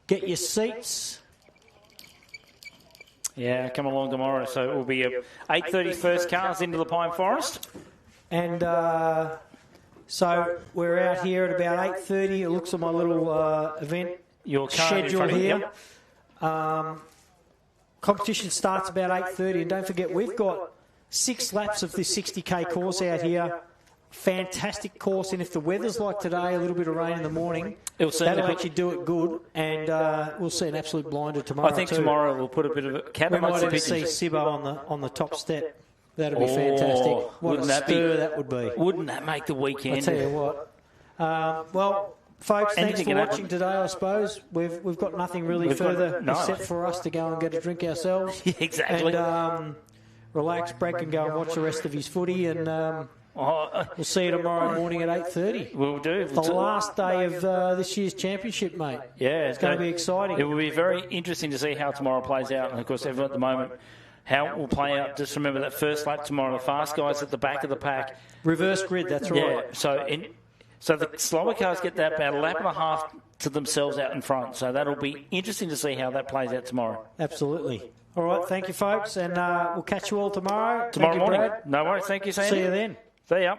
S1: get your seats.
S4: Yeah, come along tomorrow. So it will be 8:30 first cars into the Pine Forest.
S1: And so we're out here at about 8:30. It looks at my little event schedule here. Competition starts about 8:30, and don't forget, we've got 6 laps of this 60k course out here. Fantastic course, and if the weather's like today, a little bit of rain in the morning, that'll actually do it good, and we'll see an absolute blinder tomorrow.
S4: I think tomorrow we'll put a bit of a cat.
S1: We might even see Sibbo on the top step. That'll be fantastic. What a stir that would be.
S4: Wouldn't that make the weekend?
S1: I tell you what. Well, folks, thanks for watching today, I suppose. We've got nothing really further except for us to go and get a drink ourselves.
S4: Exactly.
S1: And relax, Brad can go and watch the rest of his footy, and we'll see you tomorrow morning at 8:30.
S4: We'll do.
S1: The last day of this year's championship, mate.
S4: Yeah.
S1: It's going to be exciting.
S4: It will be very interesting to see how tomorrow plays out. And, of course, everyone at the moment, how it will play out. Just remember that first lap tomorrow, the fast guys at the back of the pack.
S1: Reverse grid, that's right.
S4: Yeah, so the slower cars get that about a lap and a half to themselves out in front. So that'll be interesting to see how that plays out tomorrow.
S1: Absolutely. All right, thank you, folks, and we'll catch you all tomorrow.
S4: Tomorrow
S1: Thank you,
S4: morning.
S1: Brad.
S4: No worries. Thank you, Sandy.
S1: See you then.
S4: See ya.